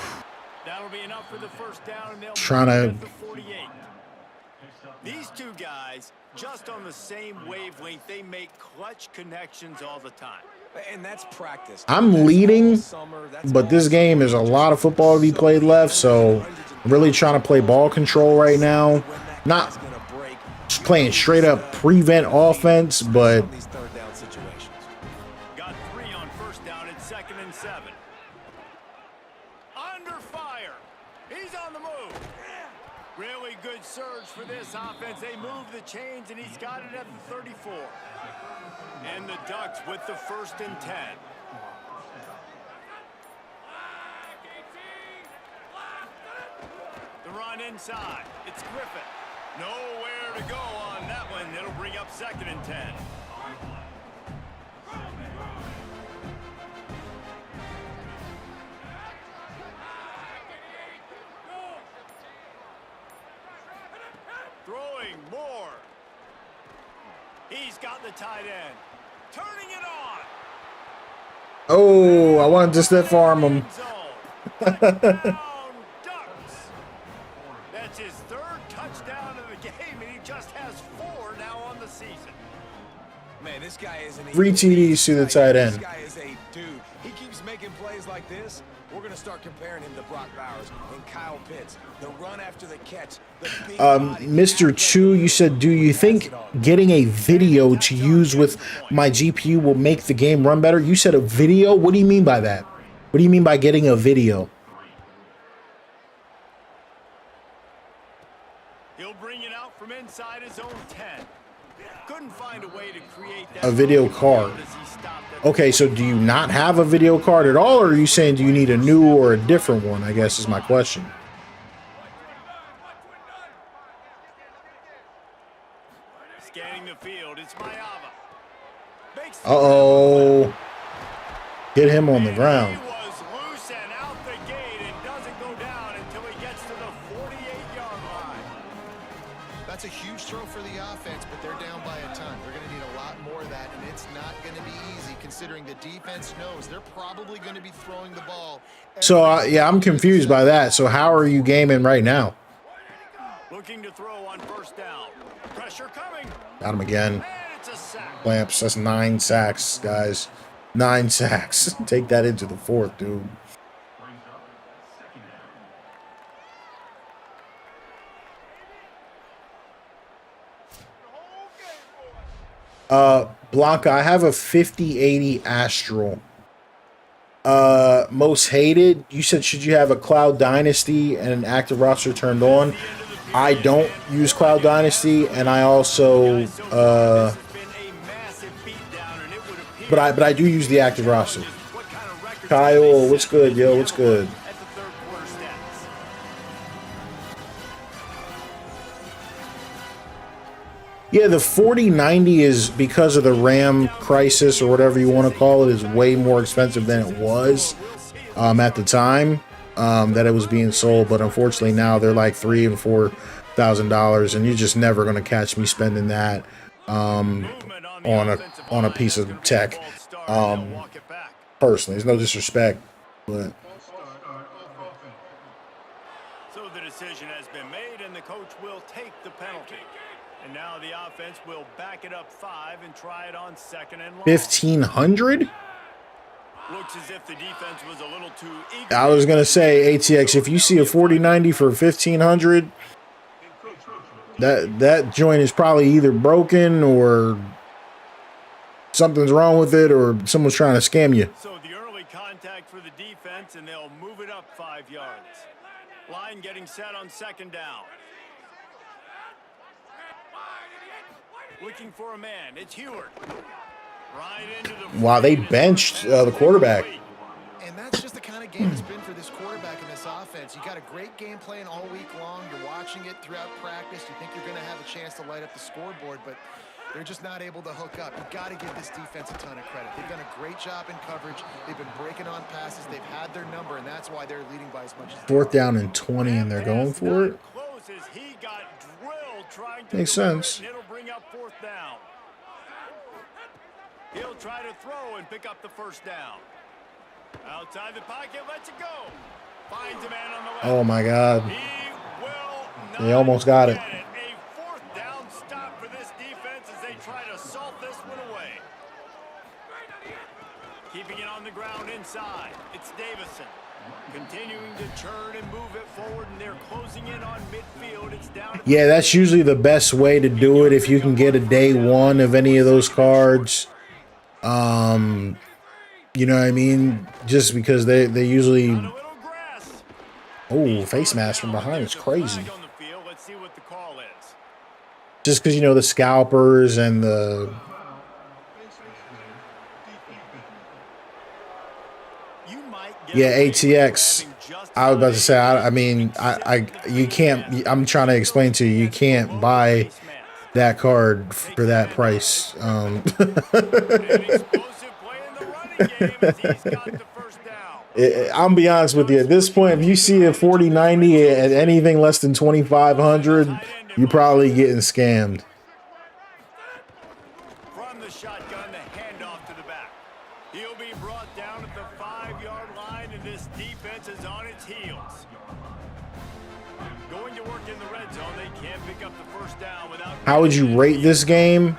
That'll be enough for the first down, and they'll trying to the 48. These two guys, just on the same wavelength, they make clutch connections all the time. And that's practice. I'm leading, but this game is a lot of football to be played left, so I'm really trying to play ball control right now. Not playing straight up prevent offense, but got 3 on first down at 2nd and 7. Under fire. He's on the move. Really good surge for this offense. They move the chains, and he's got it at the 34. And the Ducks with the 1st and 10. The run inside. It's Griffin. Nowhere to go on that one. It'll bring up 2nd and 10. Throwing more. He's got the tight end. Turning it on. oh, I wanted to stiff arm him. Touchdown, Ducks. That's his 3rd touchdown of the game, and he just has 4 now on the season. Man, this guy is an 3 TDs to the tight end. This guy is a dude. He keeps making plays like this. We're going to start comparing him to Brock Bowers and Kyle Pitts. The run after the catch. Mr. Chu, you said, do you think getting a video to use with my GPU will make the game run better? You said a video? What do you mean by that? What do you mean by getting a video? He'll bring it out from inside his own 10. Couldn't find a way to create that. A video card. Okay, so do you not have a video card at all, or are you saying do you need a new or a different one, I guess is my question. Scanning the field, it's Mayava. Uh-oh. Get him on the ground. He was loose and out the gate and doesn't go down until he gets to the 48-yard line. That's a huge throw for the offense, but they're down by a ton. They're going to need a lot more of that, and it's not going to be easy considering the defense knows they're probably going to be throwing the ball. So, yeah, I'm confused by that. So how are you gaming right now? Looking to throw on 1st down. Pressure coming. Got him again. And it's a sack. Lamps, that's 9 sacks, guys. 9 sacks. Take that into the 4th, dude. Blanca, I have a 5080 Astral. Most hated, you said should you have a Cloud Dynasty and an active roster turned on? I don't use Cloud Dynasty, and I also but I do use the active roster. Kyle, what's good, yo? What's good? Yeah, the 4090 is, because of the RAM crisis or whatever you want to call it, is way more expensive than it was at the time that it was being sold. But unfortunately now they're like $3,000 and $4,000, and you're just never going to catch me spending that on a piece of tech. Personally, there's no disrespect, but so the decision has been made, and the coach will take the penalty. And now the offense will back it up 5 and try it on 2nd and long. 1,500. Looks as if the defense was a little too eager. I was gonna say, ATX, if you see a 4090 for 1,500, that joint is probably either broken or something's wrong with it, or someone's trying to scam you. So the early contact for the defense, and they'll move it up 5 yards. Line getting set on 2nd down. Looking for a man. It's Heward. Right into the Wow, they benched the quarterback. And that's just the kind of game it's been for this quarterback in this offense. You got a great game plan all week long. You're watching it throughout practice. You think you're going to have a chance to light up the scoreboard, but they're just not able to hook up. You got to give this defense a ton of credit. They've done a great job in coverage. They've been breaking on passes. They've had their number, and that's why they're leading by as much as 4th down and 20, and they're going for it. He got drilled trying to Makes sense. It'll bring up 4th down. He'll try to throw and pick up the 1st down. Outside the pocket, lets it go. Finds a man on the left. Oh my God. He will They almost got it. A 4th down stop for this defense as they try to salt this one away. Keeping it on the ground inside. It's Davison. Continuing to churn and move it forward, and they're closing in on midfield. It's down. Yeah, that's usually the best way to do it if you can get a day one of any of those cards. You know what I mean? Just because they usually... Oh, face mask from behind is crazy. Just because, you know, the scalpers and the... Yeah, ATX. I was about to say, I mean, you can't... I'm trying to explain to you, you can't buy that card for that price. I'll be honest with you. At this point, if you see a 4090 at anything less than 2,500, you're probably getting scammed. From the shotgun, the handoff to the back. He'll be brought down at the 5-yard line, and this defense is on its heels. Going to work in the red zone. They can't pick up the 1st down without. How would you rate this game?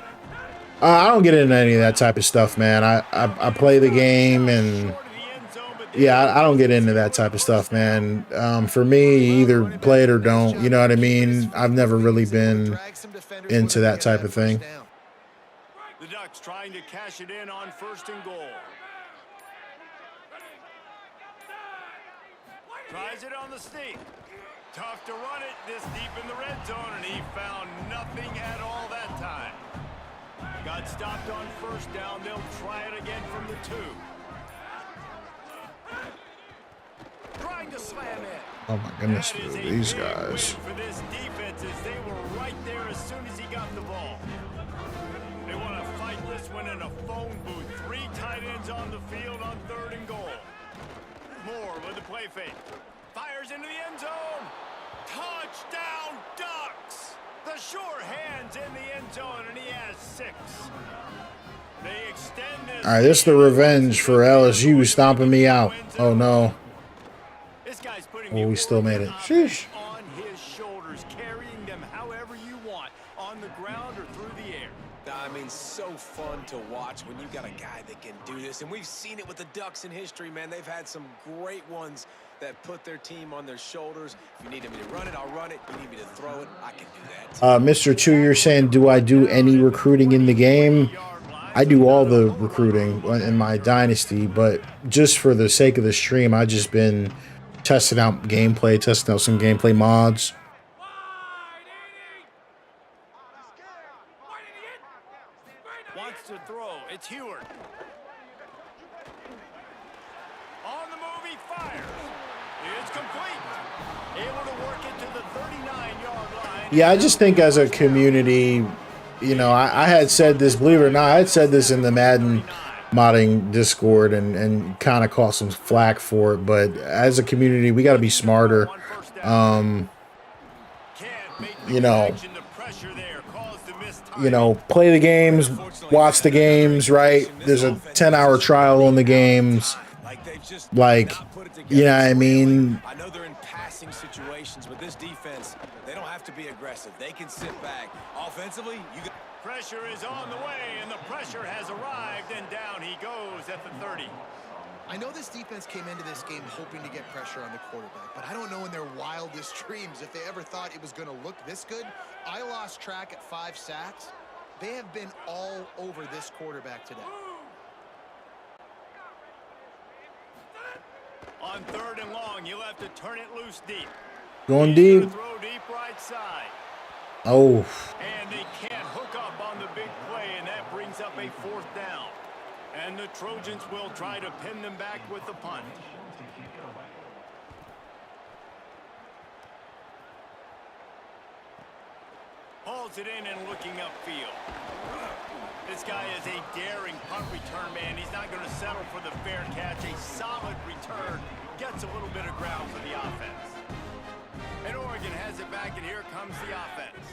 I don't get into any of that type of stuff, man. I play the game, and yeah, I don't get into that type of stuff, man. For me, either play it or don't. You know what I mean? I've never really been into that type of thing. The Ducks trying to cash it in on 1st and goal. Tries it on the sneak. Tough to run it this deep in the red zone, and he found nothing at all that time. Got stopped on 1st down. They'll try it again from the 2. Trying to slam it. Oh my goodness, dude, these guys. For this defense, as they were right there as soon as he got the ball. They want to fight this one in a phone booth. 3 tight ends on the field on 3rd and goal. Moore with the play fake. Fires into the end zone. Touchdown, Ducks! The sure hands in the end zone, and he has 6. They extend this. All right, this is the revenge for LSU stomping me out. Oh no. This guy's putting Well, we still made it. Sheesh. On his shoulders, carrying them however you want, on the ground or through the air. I mean, so fun to watch when you got a guy that can do this. And we've seen it with the Ducks in history, man. They've had some great ones that put their team on their shoulders. If you need me to run it, I'll run it. You need me to throw it, I can do that. Mr. Chu, you're saying, do I do any recruiting in the game? I do all the recruiting in my dynasty, but just for the sake of the stream, I've just been testing out gameplay, testing out some gameplay mods. Wants to throw. It's Heward. On the move, he fires. It's complete. Able to work it to the 39-yard line. Yeah, I just think as a community, you know, I had said this, believe it or not, I had said this in the Madden modding Discord and kind of caught some flack for it. But as a community, we got to be smarter. You know, play the games, watch the games, right? There's a 10-hour trial on the games. Like, you know what I mean? I know they're in passing situations, but this defense, they don't have to be aggressive. They can sit back. Offensively, you got Pressure is on the way, and the pressure has arrived, and down he goes at the 30. I know this defense came into this game hoping to get pressure on the quarterback, but I don't know in their wildest dreams if they ever thought it was going to look this good. I lost track at 5 sacks. They have been all over this quarterback today. On 3rd and long, you'll have to turn it loose deep. Going deep. Throw deep right side. Oh. And they can't hook up on the big play, and that brings up a 4th down. And the Trojans will try to pin them back with the punt. Hauls it in and looking upfield. This guy is a daring punt return man. He's not going to settle for the fair catch. A solid return. Gets a little bit of ground for the offense. And Oregon has it back, and here comes the offense.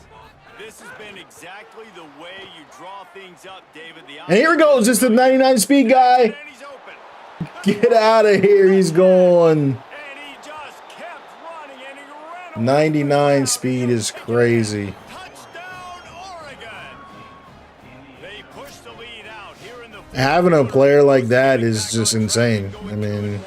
This has been exactly the way you draw things up, David. And here goes, it's the 99 speed guy. Get out of here, he's gone. 99 speed is crazy. Having a player like that is just insane. I mean,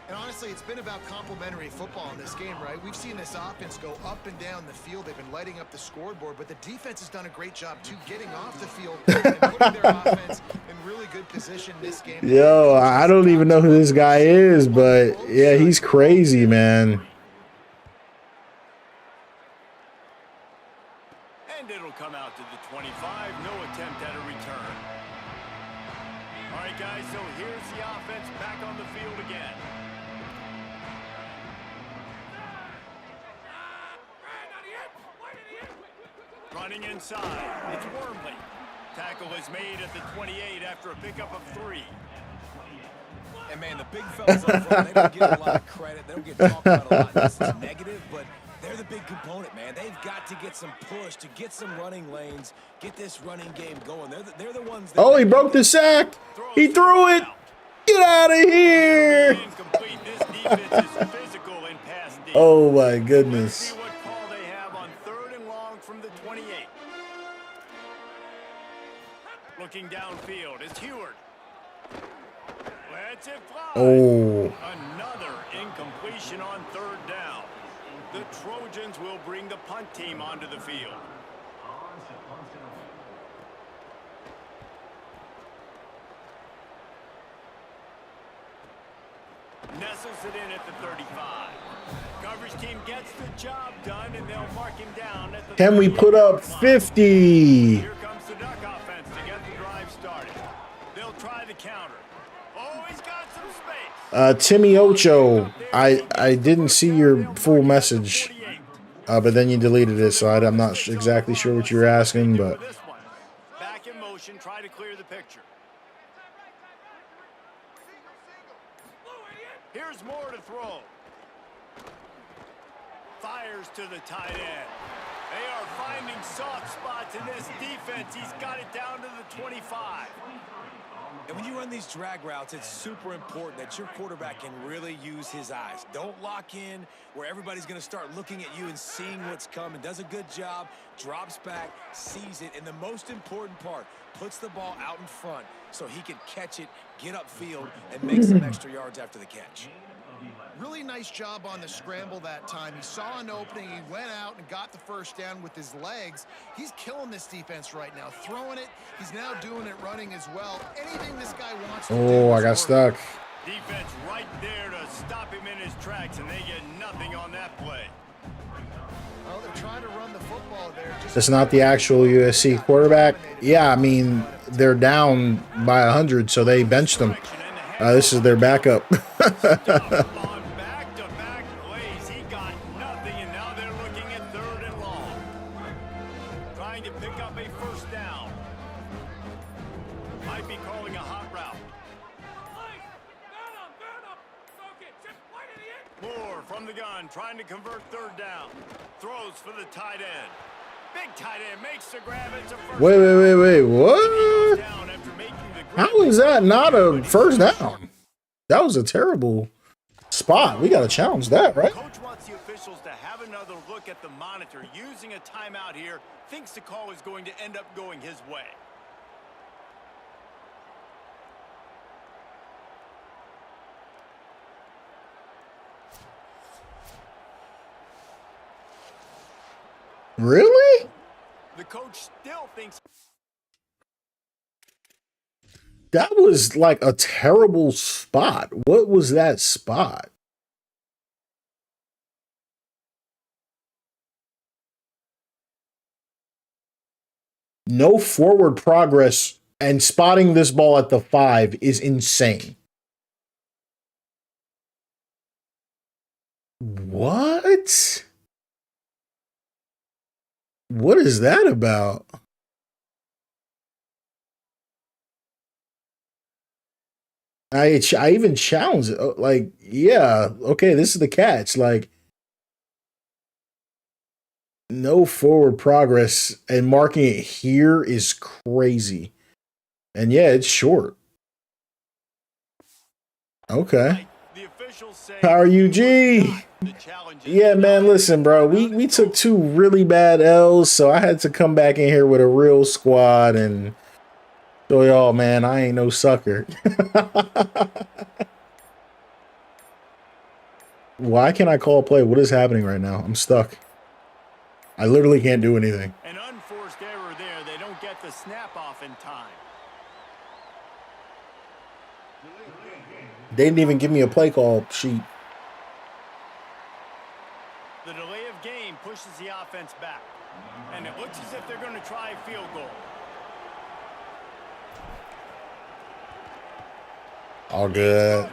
and honestly, it's been about complementary football in this game, right? We've seen this offense go up and down the field. They've been lighting up the scoreboard, but the defense has done a great job too, getting off the field and putting their offense in really good position this game. Yo, I don't even know who this guy is, but yeah, he's crazy, man. And it'll come out to the 25. No attempt at a return. All right, guys, so here's the offense back on the field again. Running inside, it's Wormley. Tackle is made at the 28 after a pickup of 3. And man, the big fellas up front, they don't get a lot of credit. They don't get talked about a lot. This is negative, but they're the big component, man. They've got to get some push, to get some running lanes, get this running game going. They're the ones that... Oh, he broke the sack. He threw it. Get out of here. Oh, my goodness. Looking downfield is Heward. Lets it fly. Oh. Another incompletion on 3rd down. The Trojans will bring the punt team onto the field. Nestles it in at the 35. Coverage team gets the job done, and they'll mark him down at the Can we put up 50? Here comes the Duck offense to get the drive started. They'll try the counter. Oh, he's got some space. Timmy Ocho, I didn't see your full message, but then you deleted it, so I'm not exactly sure what you're asking, but... Back in motion, try to clear the picture. Here's more to throw. Fires to the tight end. They are finding soft spots in this defense. He's got it down to the 25. And when you run these drag routes, it's super important that your quarterback can really use his eyes. Don't lock in where everybody's going to start looking at you and seeing what's coming. Does a good job, drops back, sees it, and the most important part, puts the ball out in front so he can catch it, get upfield, and make some extra yards after the catch. Really nice job on the scramble that time. He saw an opening. He went out and got the first down with his legs. He's killing this defense right now. Throwing it. He's now doing it running as well. Anything this guy wants to do. Oh, I got stuck. Defense right there to stop him in his tracks, and they get nothing on that play. Well, they're trying to run the football there. It's not the actual USC quarterback. Yeah, I mean, they're down by 100, so they benched them. This is their backup. On back-to-back plays, he got nothing, and now they're looking at 3rd and long. Trying to pick up from the gun, trying to convert third down. Throws for the tight end. Big tight end makes the grab. It's a first Wait, down. wait, wait, wait. He goes What? down after making the grab. How is that not a first down? That was a terrible spot. We got to challenge that, right? Coach wants the officials to have another look at the monitor. Using a timeout here, thinks the call is going to end up going his way. Really? The coach still thinks. That was like a terrible spot. What was that spot? No forward progress, and spotting this ball at the 5 is insane. What? What is that about? I even challenged it. Like, yeah, okay, this is the catch. Like, no forward progress, and marking it here is crazy. And yeah, it's short. Okay. Power UG. Yeah, man, listen, bro. We took 2 really bad L's, so I had to come back in here with a real squad and show y'all, man, I ain't no sucker. Why can't I call a play? What is happening right now? I'm stuck. I literally can't do anything. An unforced error there. They don't get the snap off in time. They didn't even give me a play call sheet. The delay of game pushes the offense back. And it looks as if they're going to try a field goal. All good.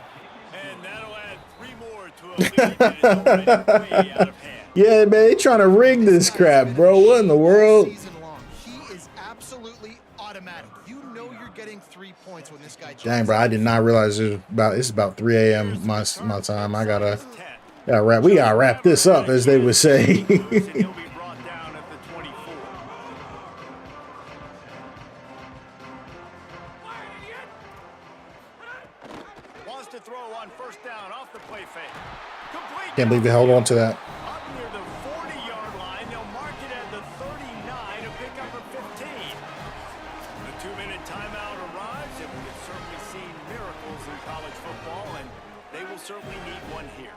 And that'll add 3 more to a lead that is already way out of hand. Yeah, man, they trying to rig this crap, bro. What in the world? Season long. He is absolutely automatic. You know you're getting 3 points when this guy. Dang, bro, I did not realize it's about 3 a.m. my time. I gotta wrap. We gotta wrap this up, as they would say. Wants to throw on first down off the play fake. Can't believe they held on to that. Up near the 40-yard line, they'll mark it at the 39 to pick up a 15. The 2-minute timeout arrives, and we've certainly seen miracles in college football, and they will certainly need one here.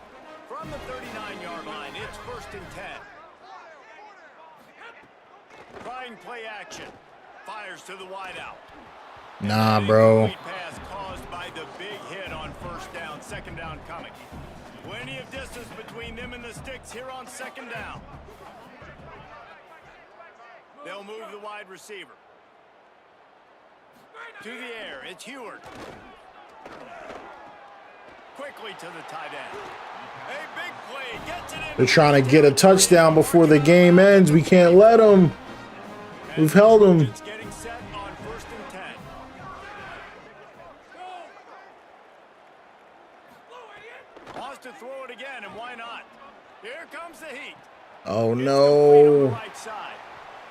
From the 39-yard line, it's 1st and 10. Trying play action. Fires to the wideout. Nah, bro. Pass caused by the big hit on first down. 2nd down coming. Plenty of distance between them and the sticks here on 2nd down. They'll move the wide receiver. To the air, it's Heward. Quickly to the tight end. A big play gets it in. They're trying to get a touchdown before the game ends. We can't let them. We've held them. It's getting set on 1st and 10. Wants to throw it again, and why not? Here comes the heat. Oh On the no. right side.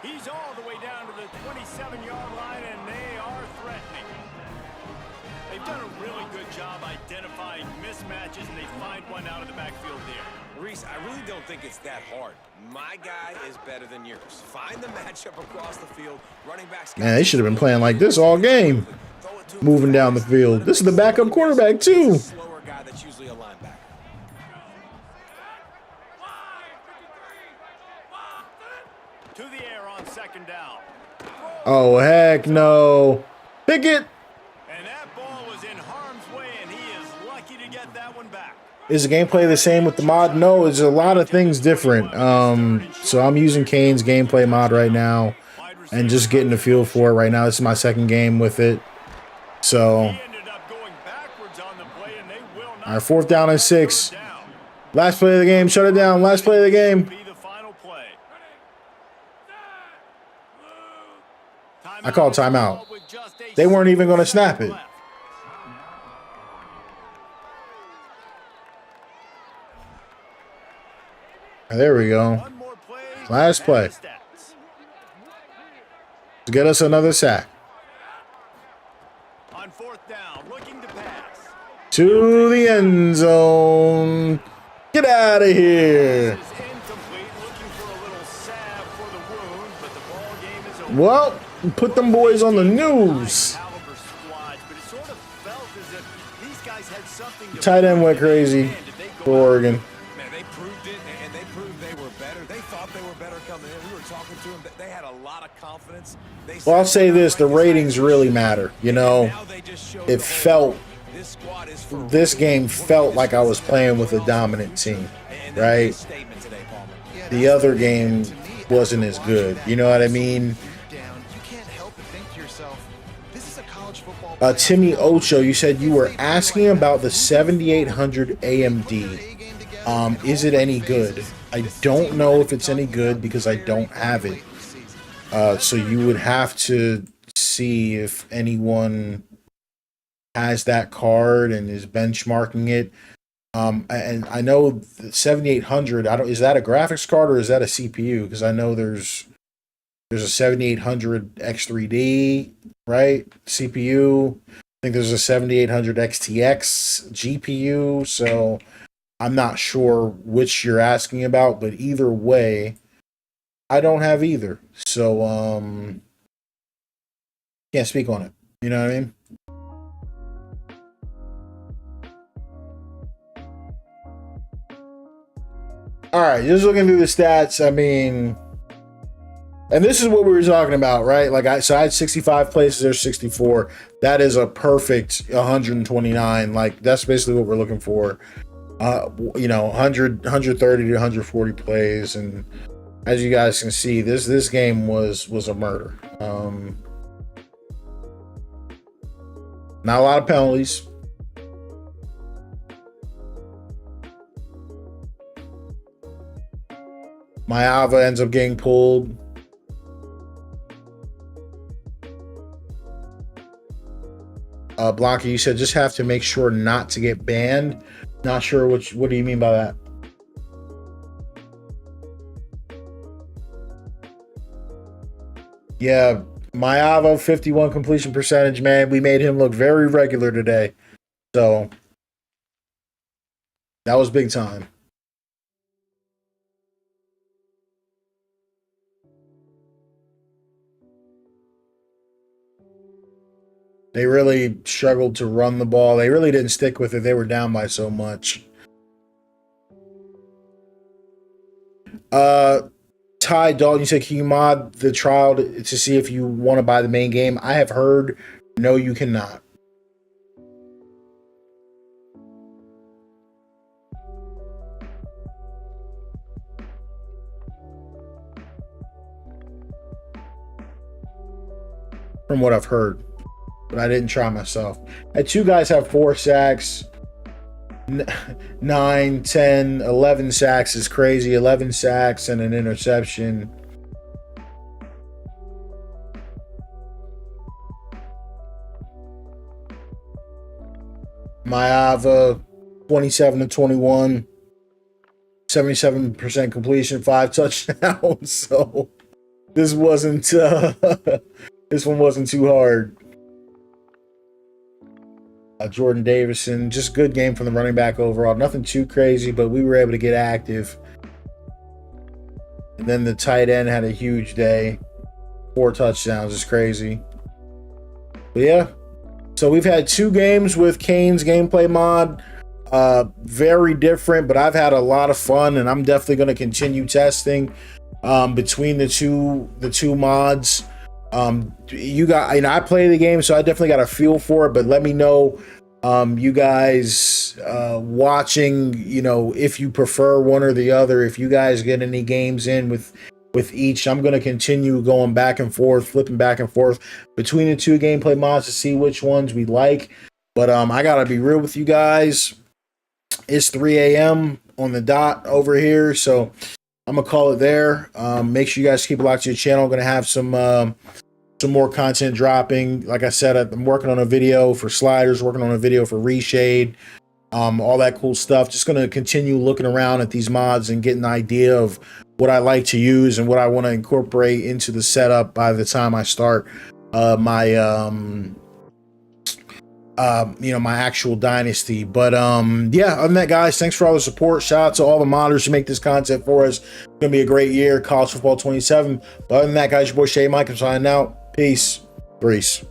He's all the way down to the 27-yard line, and they are threatening. They've done a really good job identifying mismatches, and they find one out of the backfield there. Reese, I really don't think it's that hard. My guy is better than yours. Find the matchup across the field. Running backs. Man, they should have been playing like this all game. Moving down the field. This is the backup quarterback too. Slower guy that's usually a linebacker. To the air on 2nd down. Oh heck no. Pickett. And that ball was in harm's way, and he is lucky to get that one back. Is the gameplay the same with the mod? No, there's a lot of things different. So I'm using Kane's gameplay mod right now and just getting the feel for it right now. This is my 2nd game with it. So, He ended up going backwards on the play, and they will not. all right, 4th down and 6. Down. Last play of the game. Shut it down. Last play of the game. Be the final play. I called timeout. With just a They weren't even going to snap it. left. There we go. One more play. Last play. and the stats. To get us another sack. On fourth down, looking to pass. To the end zone. Get out of here. This is incomplete. Looking for a little salve for the wound, but the ball game is over. Well, put them boys on the news. Caliber squads, but it sort of felt as if these guys had something to Tight end went crazy for Oregon. Man, they proved it, and they proved they were better. They thought they were better coming in. We were talking to them. They had a lot of confidence. Well, I'll say this, the ratings really matter. You know, it felt, this game felt like I was playing with a dominant team, right? The other game wasn't as good. You know what I mean? Timmy Ocho, you said you were asking about the 7800 AMD. Is it any good? I don't know if it's any good because I don't have it. So you would have to see if anyone has that card and is benchmarking it. And I know the 7800. Is that a graphics card or is that a CPU? Because I know there's a 7800 X3D, right? CPU. I think there's a 7800 XTX GPU. So I'm not sure which you're asking about, but either way, I don't have either. So can't speak on it. You know what I mean? All right, just looking through the stats, I mean, and this is what we were talking about, right? Like I had 65 places, there's 64. That is a perfect 129. Like that's basically what we're looking for. 130 to 140 plays, and as you guys can see, this game was a murder. Not a lot of penalties. My Ava ends up getting pulled. Blanca, you said just have to make sure not to get banned. Not sure what do you mean by that? Yeah, my Ava 51 completion percentage, man. We made him look very regular today. So that was big time. They really struggled to run the ball. They really didn't stick with it. They were down by so much. Ty Dalton, you said, can you mod the trial to see if you want to buy the main game? I have heard, no, you cannot. From what I've heard. But I didn't try myself. I had two guys have 4 sacks. 9, 10, 11 sacks is crazy. 11 sacks and an interception. Mayava, 27 to 21. 77% completion, 5 touchdowns. So this wasn't this one wasn't too hard. Jordan Davison, just good game from the running back overall. Nothing too crazy, but we were able to get active. And then the tight end had a huge day. 4 touchdowns is crazy. But yeah, so we've had 2 games with Kane's gameplay mod. Very different, but I've had a lot of fun, and I'm definitely going to continue testing between the two mods. I play the game, so I definitely got a feel for it, but let me know, you guys watching, if you prefer one or the other, if you guys get any games in with each. I'm going to continue going back and forth, flipping back and forth between the 2 gameplay mods to see which ones we like. But I got to be real with you guys. It's 3 a.m. on the dot over here, so I'm going to call it there. Make sure you guys keep a lock to your channel. I'm going to have some more content dropping. Like I said, I'm working on a video for sliders, working on a video for reshade. all that cool stuff. Just going to continue looking around at these mods and getting an idea of what I like to use and what I want to incorporate into the setup by the time I start my my actual dynasty. But yeah, other than that, guys, thanks for all the support. Shout out to all the modders who make this content for us. It's gonna be a great year, college football 27. But other than that, guys, your boy Shady Mike, I'm signing out. Peace. Breeze.